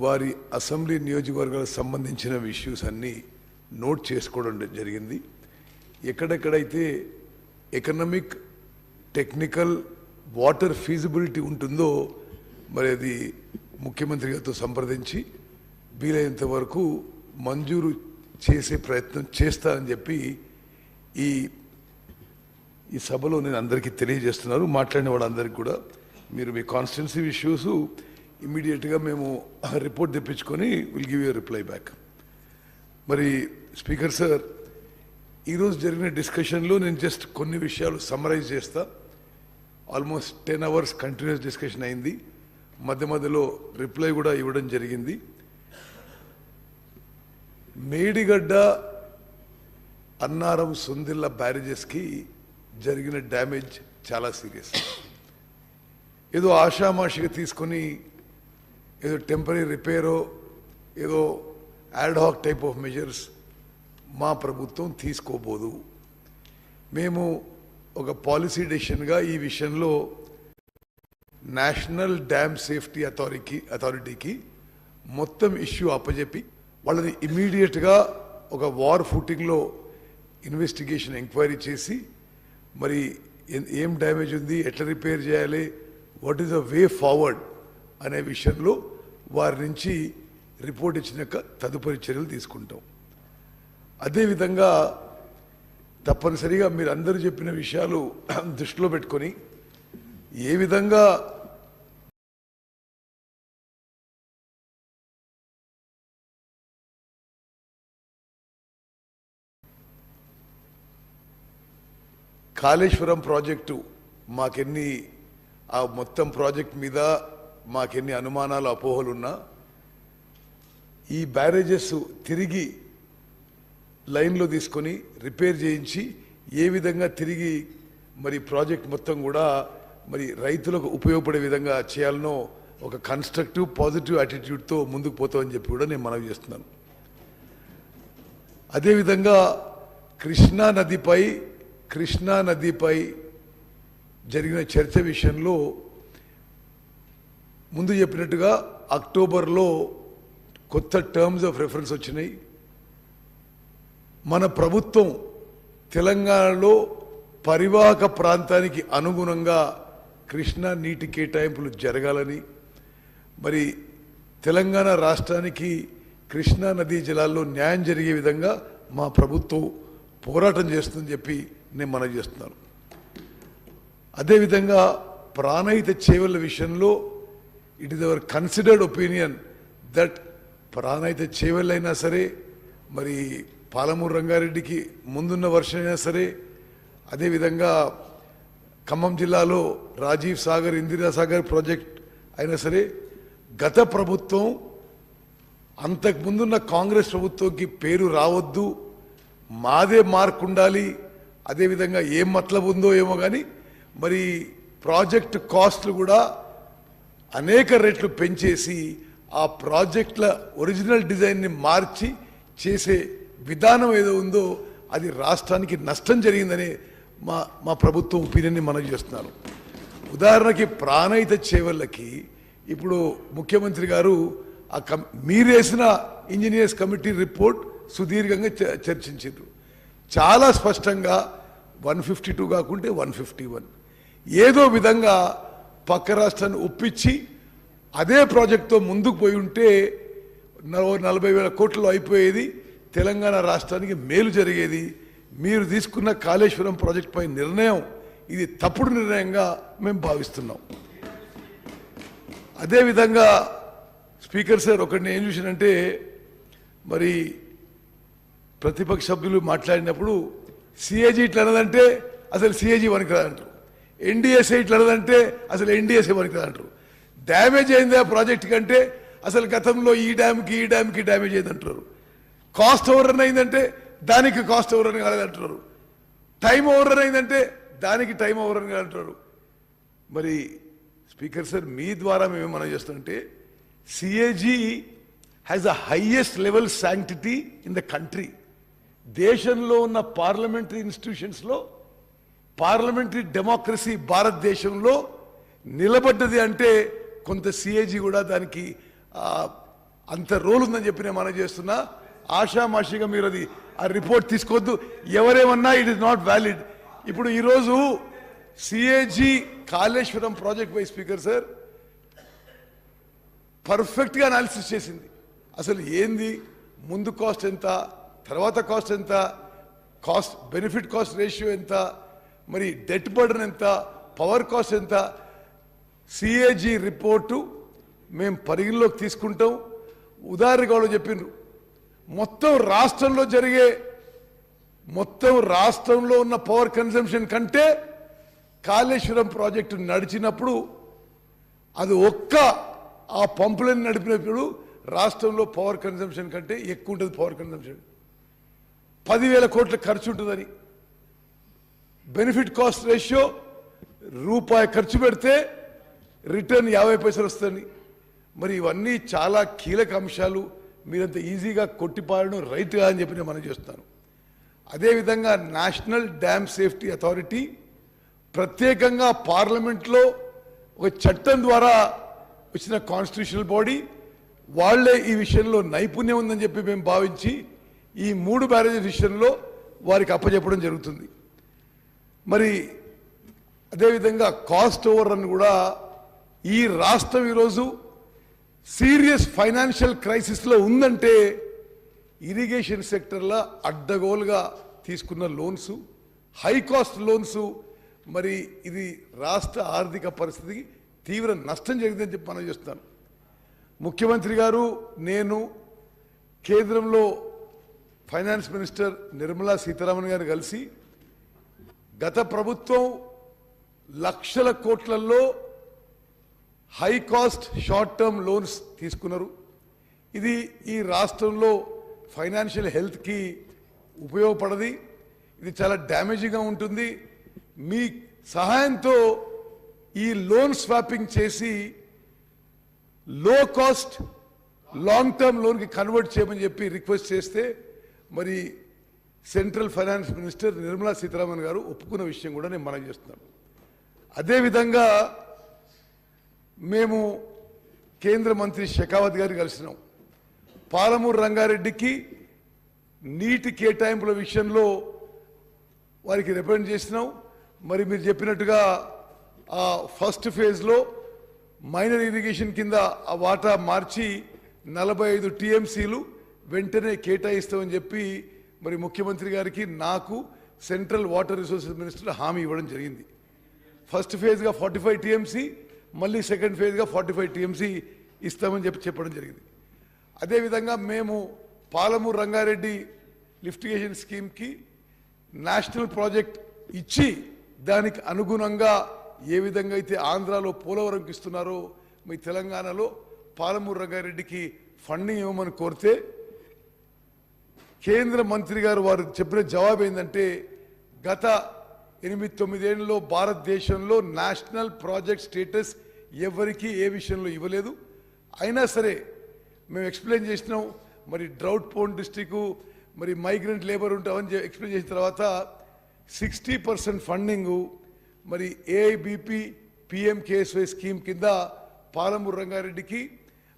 వారి అసెంబ్లీ నియోజకవర్గాలకు సంబంధించిన ఇష్యూస్ అన్నీ నోట్ చేసుకోవడం జరిగింది. ఎక్కడెక్కడైతే ఎకనామిక్, టెక్నికల్, వాటర్ ఫీజిబిలిటీ ఉంటుందో మరి అది ముఖ్యమంత్రి గారితో సంప్రదించి వీలైనంత వరకు మంజూరు చేసే ప్రయత్నం చేస్తారని చెప్పి ఈ సభలో నేను అందరికీ తెలియజేస్తున్నాను. మాట్లాడిన వాళ్ళందరికీ కూడా మీరు మీ కాన్స్టిట్యున్సీ ఇష్యూస్ ఇమ్మీడియట్గా మేము రిపోర్ట్ తెప్పించుకొని will give you reply back. మరి స్పీకర్ సార్, ఈరోజు జరిగిన డిస్కషన్లో నేను జస్ట్ కొన్ని విషయాలు సమ్మరైజ్ చేస్తా. ఆల్మోస్ట్ 10 hours కంటిన్యూస్ డిస్కషన్ అయింది. మధ్య మధ్యలో రిప్లై కూడా ఇవ్వడం జరిగింది. మేడిగడ్డ, అన్నారం, సుందిల్ల బ్యారేజెస్కి జరిగిన డ్యామేజ్ చాలా సీరియస్. ఏదో ఆషామాషిగా తీసుకొని ఏదో టెంపరీ రిపేరో ఏదో add hack type of measures మా ప్రభుత్వం తీసుకోబోదు. మేము ఒక పాలసీ డెసిషన్గా ఈ విషయంలో నేషనల్ డ్యామ్ సేఫ్టీ అథారిటీకి మొత్తం ఇష్యూ అప్పచెప్పి వాళ్ళని ఇమీడియట్గా ఒక వార్ ఫుటింగ్లో ఇన్వెస్టిగేషన్ ఎంక్వైరీ చేసి మరి ఏం డ్యామేజ్ ఉంది, ఎట్లా రిపేర్ చేయాలి, what is the way forward అనే విషయంలో వారి నుంచి రిపోర్ట్ ఇచ్చినాక తదుపరి చర్యలు తీసుకుంటాం. అదేవిధంగా తప్పనిసరిగా మీరు అందరూ చెప్పిన విషయాలు దృష్టిలో పెట్టుకొని ఏ విధంగా కాళేశ్వరం ప్రాజెక్టు మాకెన్ని ఆ మొత్తం ప్రాజెక్ట్ మీద మాకెన్ని అనుమానాలు అపోహలున్నా ఈ బ్యారేజెస్ తిరిగి లైన్లో తీసుకొని రిపేర్ చేయించి ఏ విధంగా తిరిగి మరి ప్రాజెక్ట్ మొత్తం కూడా మరి రైతులకు ఉపయోగపడే విధంగా చేయాలనో ఒక కన్స్ట్రక్టివ్ పాజిటివ్ యాటిట్యూడ్తో ముందుకు పోతామని చెప్పి కూడా నేను మనవి చేస్తున్నాను. అదేవిధంగా కృష్ణా నదిపై జరిగిన చర్చ విషయంలో ముందు చెప్పినట్టుగా అక్టోబర్లో కొత్త టర్మ్స్ ఆఫ్ రెఫరెన్స్ వచ్చినాయి. మన ప్రభుత్వం తెలంగాణలో పరివాహక ప్రాంతానికి అనుగుణంగా కృష్ణా నీటి కేటాయింపులు జరగాలని, మరి తెలంగాణ రాష్ట్రానికి కృష్ణా నదీ జలాల్లో న్యాయం జరిగే విధంగా మా ప్రభుత్వం పోరాటం చేస్తుందని చెప్పి నేను మనవి చేస్తున్నాను. అదేవిధంగా ప్రాణహిత చేవల విషయంలో it is our considered opinion that Pranahita చేవలైనా సరే, మరి పాలమూరు రంగారెడ్డికి ముందున్న వర్షం అయినా సరే, అదేవిధంగా ఖమ్మం జిల్లాలో రాజీవ్ సాగర్ ఇందిరాసాగర్ ప్రాజెక్ట్ అయినా సరే, గత ప్రభుత్వం అంతకుముందున్న కాంగ్రెస్ ప్రభుత్వంకి పేరు రావద్దు, మాదే మార్క్ ఉండాలి, అదేవిధంగా ఏం మతలబు ఉందో ఏమో కానీ మరి ప్రాజెక్ట్ కాస్ట్లు కూడా అనేక రెట్లు పెంచేసి ఆ ప్రాజెక్టుల ఒరిజినల్ డిజైన్ని మార్చి చేసే విధానం ఏదో ఉందో అది రాష్ట్రానికి నష్టం జరిగిందని మా ప్రభుత్వం ఒపీనియన్ని మనవి చేస్తున్నారు. ఉదాహరణకి ప్రాణహిత చేవళ్ళకి ఇప్పుడు ముఖ్యమంత్రి గారు మీరేసిన ఇంజనీర్స్ కమిటీ రిపోర్ట్ సుదీర్ఘంగా చర్చించారు. చాలా స్పష్టంగా 152 కాకుంటే 151 ఏదో విధంగా పక్క రాష్ట్రాన్ని ఒప్పించి అదే ప్రాజెక్టుతో ముందుకు పోయి ఉంటే 40,000 కోట్లు అయిపోయేది, తెలంగాణ రాష్ట్రానికి మేలు జరిగేది. మీరు తీసుకున్న కాళేశ్వరం ప్రాజెక్ట్ పై నిర్ణయం ఇది తప్పుడు నిర్ణయంగా మేము భావిస్తున్నాం. అదేవిధంగా స్పీకర్ సార్ ఒకటి ఏం చూసినంటే, మరి ప్రతిపక్ష సభ్యులు మాట్లాడినప్పుడు సిఏజీ ఇట్లా అన్నదంటే అసలు సిఏజీ వనికిరాదంటారు, ఎన్డీఎస్ఏ ఇట్లా అన్నదంటే అసలు ఎన్డీఎస్ఏ వనికిరాదంటారు, డ్యామేజ్ అయింది ఆ ప్రాజెక్ట్ కంటే అసలు గతంలో ఈ డ్యామ్కి డ్యామేజ్ అయిందంటారు, కాస్ట్ ఓవర్ రన్ అయిందంటే దానికి కాస్ట్ ఓవర్ రన్ కాలేదంటారు, టైం ఓవర్ రన్ అయిందంటే దానికి టైం ఓవర్ రన్ కాదంటారు. మరి స్పీకర్ సార్ మీ ద్వారా మేము మనం చేస్తుంటే CAG has the highest level sanctity in the country. దేశంలో ఉన్న పార్లమెంటరీ ఇన్స్టిట్యూషన్స్లో పార్లమెంటరీ డెమోక్రసీ భారతదేశంలో నిలబడ్డది అంటే కొంత సిఏజీ కూడా దానికి అంత రోల్ ఉందని చెప్పి నేను మనం చేస్తున్నా. ఆషామాషిగా మీరు అది ఆ రిపోర్ట్ తీసుకోవద్దు, ఎవరేమన్నా ఇట్ ఇస్ నాట్ వ్యాలిడ్. ఇప్పుడు ఈరోజు సిఏజీ కాళేశ్వరం ప్రాజెక్ట్ పై స్పీకర్ సార్ పర్ఫెక్ట్గా అనాలిసిస్ చేసింది. అసలు ఏంది, ముందు కాస్ట్ ఎంత, తర్వాత కాస్ట్ ఎంత, బెనిఫిట్ కాస్ట్ రేషియో ఎంత, మరి డెట్ బర్డన్ ఎంత, పవర్ కాస్ట్ ఎంత, సిఏజీ రిపోర్టు మేము పరిగణలోకి తీసుకుంటాం. ఉదాహరణగా వాళ్ళు చెప్పిండ్రు మొత్తం రాష్ట్రంలో ఉన్న పవర్ కన్సంప్షన్ కంటే కాళేశ్వరం ప్రాజెక్టు నడిచినప్పుడు అది ఆ పంపులను నడిపినప్పుడు రాష్ట్రంలో పవర్ కన్సంప్షన్ కంటే ఎక్కువ ఉంటుంది. పవర్ కన్సంప్షన్ 10,000 కోట్ల ఖర్చు ఉంటుందని, బెనిఫిట్ కాస్ట్ రేషియో రూపాయి ఖర్చు పెడితే రిటర్న్ 50 పైసలు వస్తుంది. మరి ఇవన్నీ చాలా కీలక అంశాలు, మీరంత ఈజీగా కొట్టిపారడం రైట్ అని చెప్పి నేను మనం చేస్తున్నాను. అదేవిధంగా నేషనల్ డ్యామ్ సేఫ్టీ అథారిటీ ప్రత్యేకంగా పార్లమెంట్లో ఒక చట్టం ద్వారా వచ్చిన కాన్స్టిట్యూషనల్ బాడీ, వాళ్లే ఈ విషయంలో నైపుణ్యం ఉందని చెప్పి మేము భావించి ఈ 3 బ్యారేజెస్ విషయంలో వారికి అప్పచెప్పడం జరుగుతుంది. మరి అదేవిధంగా కాస్ట్ ఓవర్ రన్ కూడా ఈ రాష్ట్రం ఈరోజు సీరియస్ ఫైనాన్షియల్ క్రైసిస్లో ఉందంటే ఇరిగేషన్ సెక్టర్లో అడ్డగోలుగా తీసుకున్న లోన్స్, హై కాస్ట్ లోన్స్, మరి ఇది రాష్ట్ర ఆర్థిక పరిస్థితికి తీవ్ర నష్టం జరిగిందని చెప్పి మనం చేస్తాను. ముఖ్యమంత్రి గారు, నేను కేంద్రంలో ఫైనాన్స్ మినిస్టర్ నిర్మలా సీతారామన్ గారు కలిసి గత ప్రభుత్వం లక్షల కోట్లలో high cost short term loans తీసుకున్నారు. ఇది ఈ రాష్ట్రంలో ఫైనాన్షియల్ హెల్త్కి ఉపయోగపడది, ఇది చాలా డ్యామేజింగ్గా ఉంటుంది. మీ సహాయంతో ఈ లోన్ స్వాపింగ్ చేసి లో కాస్ట్ లాంగ్ టర్మ్ లోన్కి కన్వర్ట్ చేయమని చెప్పి రిక్వెస్ట్ చేస్తే మరి central finance minister Nirmala Sitharaman గారు ఒప్పుకున్న విషయం కూడా నేను మనవి చేస్తున్నాను. అదేవిధంగా మేము కేంద్ర మంత్రి షెకావత్ గారు కలిసినాం. పాలమూరు రంగారెడ్డికి నీటి కేటాయింపుల విషయంలో వారికి రిప్రజెంట్ చేసినాం. మరి మీరు చెప్పినట్టుగా ఆ ఫస్ట్ ఫేజ్లో మైనర్ ఇరిగేషన్ కింద ఆ వాటా మార్చి 45 టీఎంసీలు వెంటనే కేటాయిస్తామని చెప్పి మరి ముఖ్యమంత్రి గారికి, నాకు సెంట్రల్ వాటర్ రిసోర్సెస్ మినిస్టర్ హామీ ఇవ్వడం జరిగింది. ఫస్ట్ ఫేజ్గా 45 టీఎంసీ, మళ్ళీ సెకండ్ ఫేజ్గా 45 టీఎంసీ ఇస్తామని చెప్పడం జరిగింది. అదేవిధంగా మేము పాలమూరు రంగారెడ్డి లిఫ్టిగేషన్ స్కీమ్కి నేషనల్ ప్రాజెక్ట్ ఇచ్చి దానికి అనుగుణంగా ఏ విధంగా అయితే ఆంధ్రాలో పోలవరంకి ఇస్తున్నారో మీ తెలంగాణలో పాలమూరు రంగారెడ్డికి ఫండింగ్ ఇవ్వమని కోరితే కేంద్ర మంత్రి గారు వారు చెప్పిన జవాబు ఏంటంటే గత 8-9 ఏళ్లలో భారతదేశంలో నేషనల్ ప్రాజెక్ట్ స్టేటస్ ఎవరికి ఏ విషయంలో ఇవ్వలేదు. అయినా సరే మేము ఎక్స్ప్లెయిన్ చేసినాం. మరి డ్రౌట్ పోన్ డిస్ట్రిక్ట్, మరి మైగ్రెంట్ లేబర్ ఉంటామని ఎక్స్ప్లెయిన్ చేసిన తర్వాత 60% ఫండింగు మరి ఏఐబిపి పిఎంకేఎస్వై స్కీమ్ కింద పాలమూరు రంగారెడ్డికి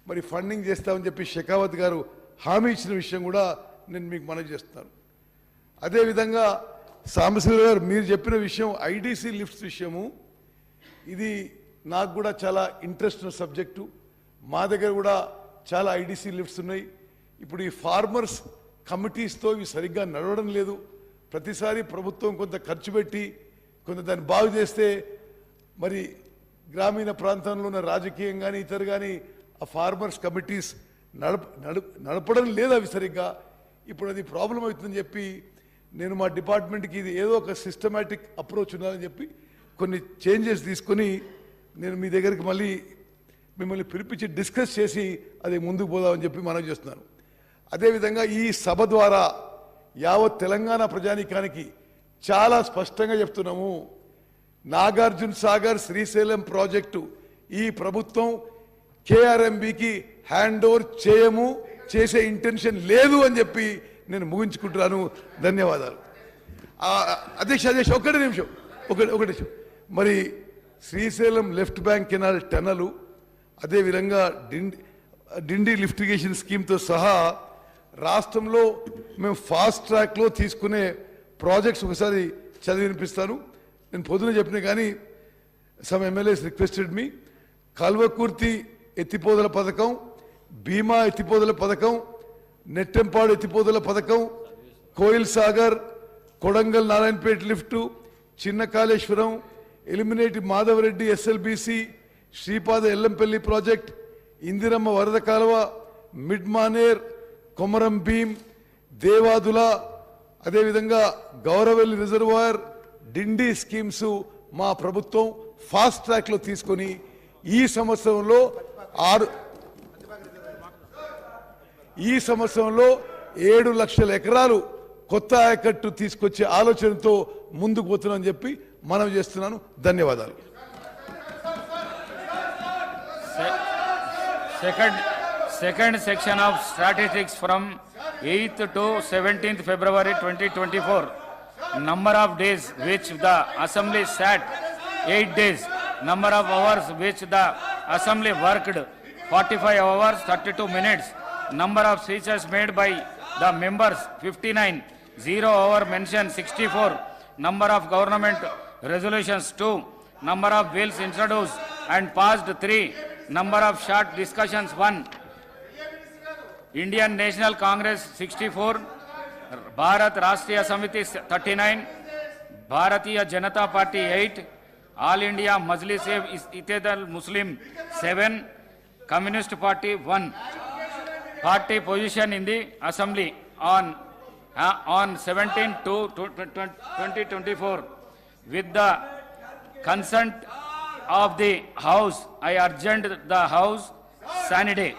మరి ఫండింగ్ చేస్తామని చెప్పి షెకావత్ గారు హామీ ఇచ్చిన విషయం కూడా నేను మీకు మనవి చేస్తున్నాను. అదేవిధంగా సాంబశివరావు గారు మీరు చెప్పిన విషయం ఐడిసి లిఫ్ట్స్ విషయము, ఇది నాకు కూడా చాలా ఇంట్రెస్ట్ ఉన్న సబ్జెక్టు. మా దగ్గర కూడా చాలా ఐడిసి లిఫ్ట్స్ ఉన్నాయి. ఇప్పుడు ఈ ఫార్మర్స్ కమిటీస్తో ఇవి సరిగ్గా నడవడం లేదు. ప్రతిసారి ప్రభుత్వం కొంత ఖర్చు పెట్టి కొంత దాన్ని బాగు చేస్తే మరి గ్రామీణ ప్రాంతంలో ఉన్న రాజకీయం కానీ ఇతరు కానీ ఆ ఫార్మర్స్ కమిటీస్ నడపడం లేదు అవి సరిగ్గా. ఇప్పుడు అది ప్రాబ్లం అవుతుందని చెప్పి నేను మా డిపార్ట్మెంట్కి ఇది ఏదో ఒక సిస్టమేటిక్ అప్రోచ్ ఉండాలని చెప్పి కొన్ని చేంజెస్ తీసుకొని నేను మీ దగ్గరికి మళ్ళీ మిమ్మల్ని పిలిపించి డిస్కస్ చేసి అది ముందుకు పోదామని చెప్పి మనం చేస్తున్నాను. అదేవిధంగా ఈ సభ ద్వారా యావత్ తెలంగాణ ప్రజానీకానికి చాలా స్పష్టంగా చెప్తున్నాము, నాగార్జున సాగర్ శ్రీశైలం ప్రాజెక్టు ఈ ప్రభుత్వం కేఆర్ఎంబికి హ్యాండ్ ఓవర్ చేసే ఇంటెన్షన్ లేదు అని చెప్పి నేను ముగించుకుంటున్నాను. ధన్యవాదాలు. అధ్యక్ష ఒకటి నిమిషం. మరి శ్రీశైలం లెఫ్ట్ బ్యాంక్ కెనాల్ టనలు, అదేవిధంగా డిండి లిఫ్టిగేషన్ స్కీమ్తో సహా రాష్ట్రంలో మేము ఫాస్ట్ ట్రాక్లో తీసుకునే ప్రాజెక్ట్స్ ఒకసారి చదివి వినిపిస్తాను. నేను పొద్దున చెప్పిన కానీ some MLAs requested me. Kalwakurthy ఎత్తిపోదల పథకం, భీమా ఎత్తిపోదల పథకం, నెట్టెంపాడు ఎత్తిపోదల పథకం, కోయిల్ సాగర్, కొడంగల్ నారాయణపేట లిఫ్టు, చిన్న కాళేశ్వరం, ఎలిమినేటి మాధవరెడ్డి ఎస్ఎల్బిసి, శ్రీపాద ఎల్లంపల్లి ప్రాజెక్ట్, ఇందిరమ్మ వరద కాలువ, మిడ్ మానేర్, కొమరం భీం, దేవాదుల, అదేవిధంగా గౌరవెల్లి రిజర్వాయర్, డిండి స్కీమ్స్ మా ప్రభుత్వం ఫాస్ట్ ట్రాక్లో తీసుకొని ఈ సంవత్సరంలో 7 లక్షల ఎకరాలు కొత్త ఆయకట్టు తీసుకొచ్చే ఆలోచనతో ముందుకు పోతున్నామని చెప్పి మనం చేస్తున్నాను. ధన్యవాదాలు. Second section of statistics from 8th to 17th February 2024. Number of days which the assembly sat 8 days. Number of hours which the assembly worked 45 hours 32 minutes. Number of speeches made by the members 59. 0 hour mentioned 64. Number of government resolutions 2. Number of bills introduced and passed 3. Number of short discussions 1. Indian National Congress 64. Bharat Rashtriya Samiti 39. Bharatiya Janata Party 8. All India Majlis-e-Ittihad Muslim 7. Communist Party 1. Party position in the Assembly on 17/2/2024. With the consent of the House, I urged the House Saturday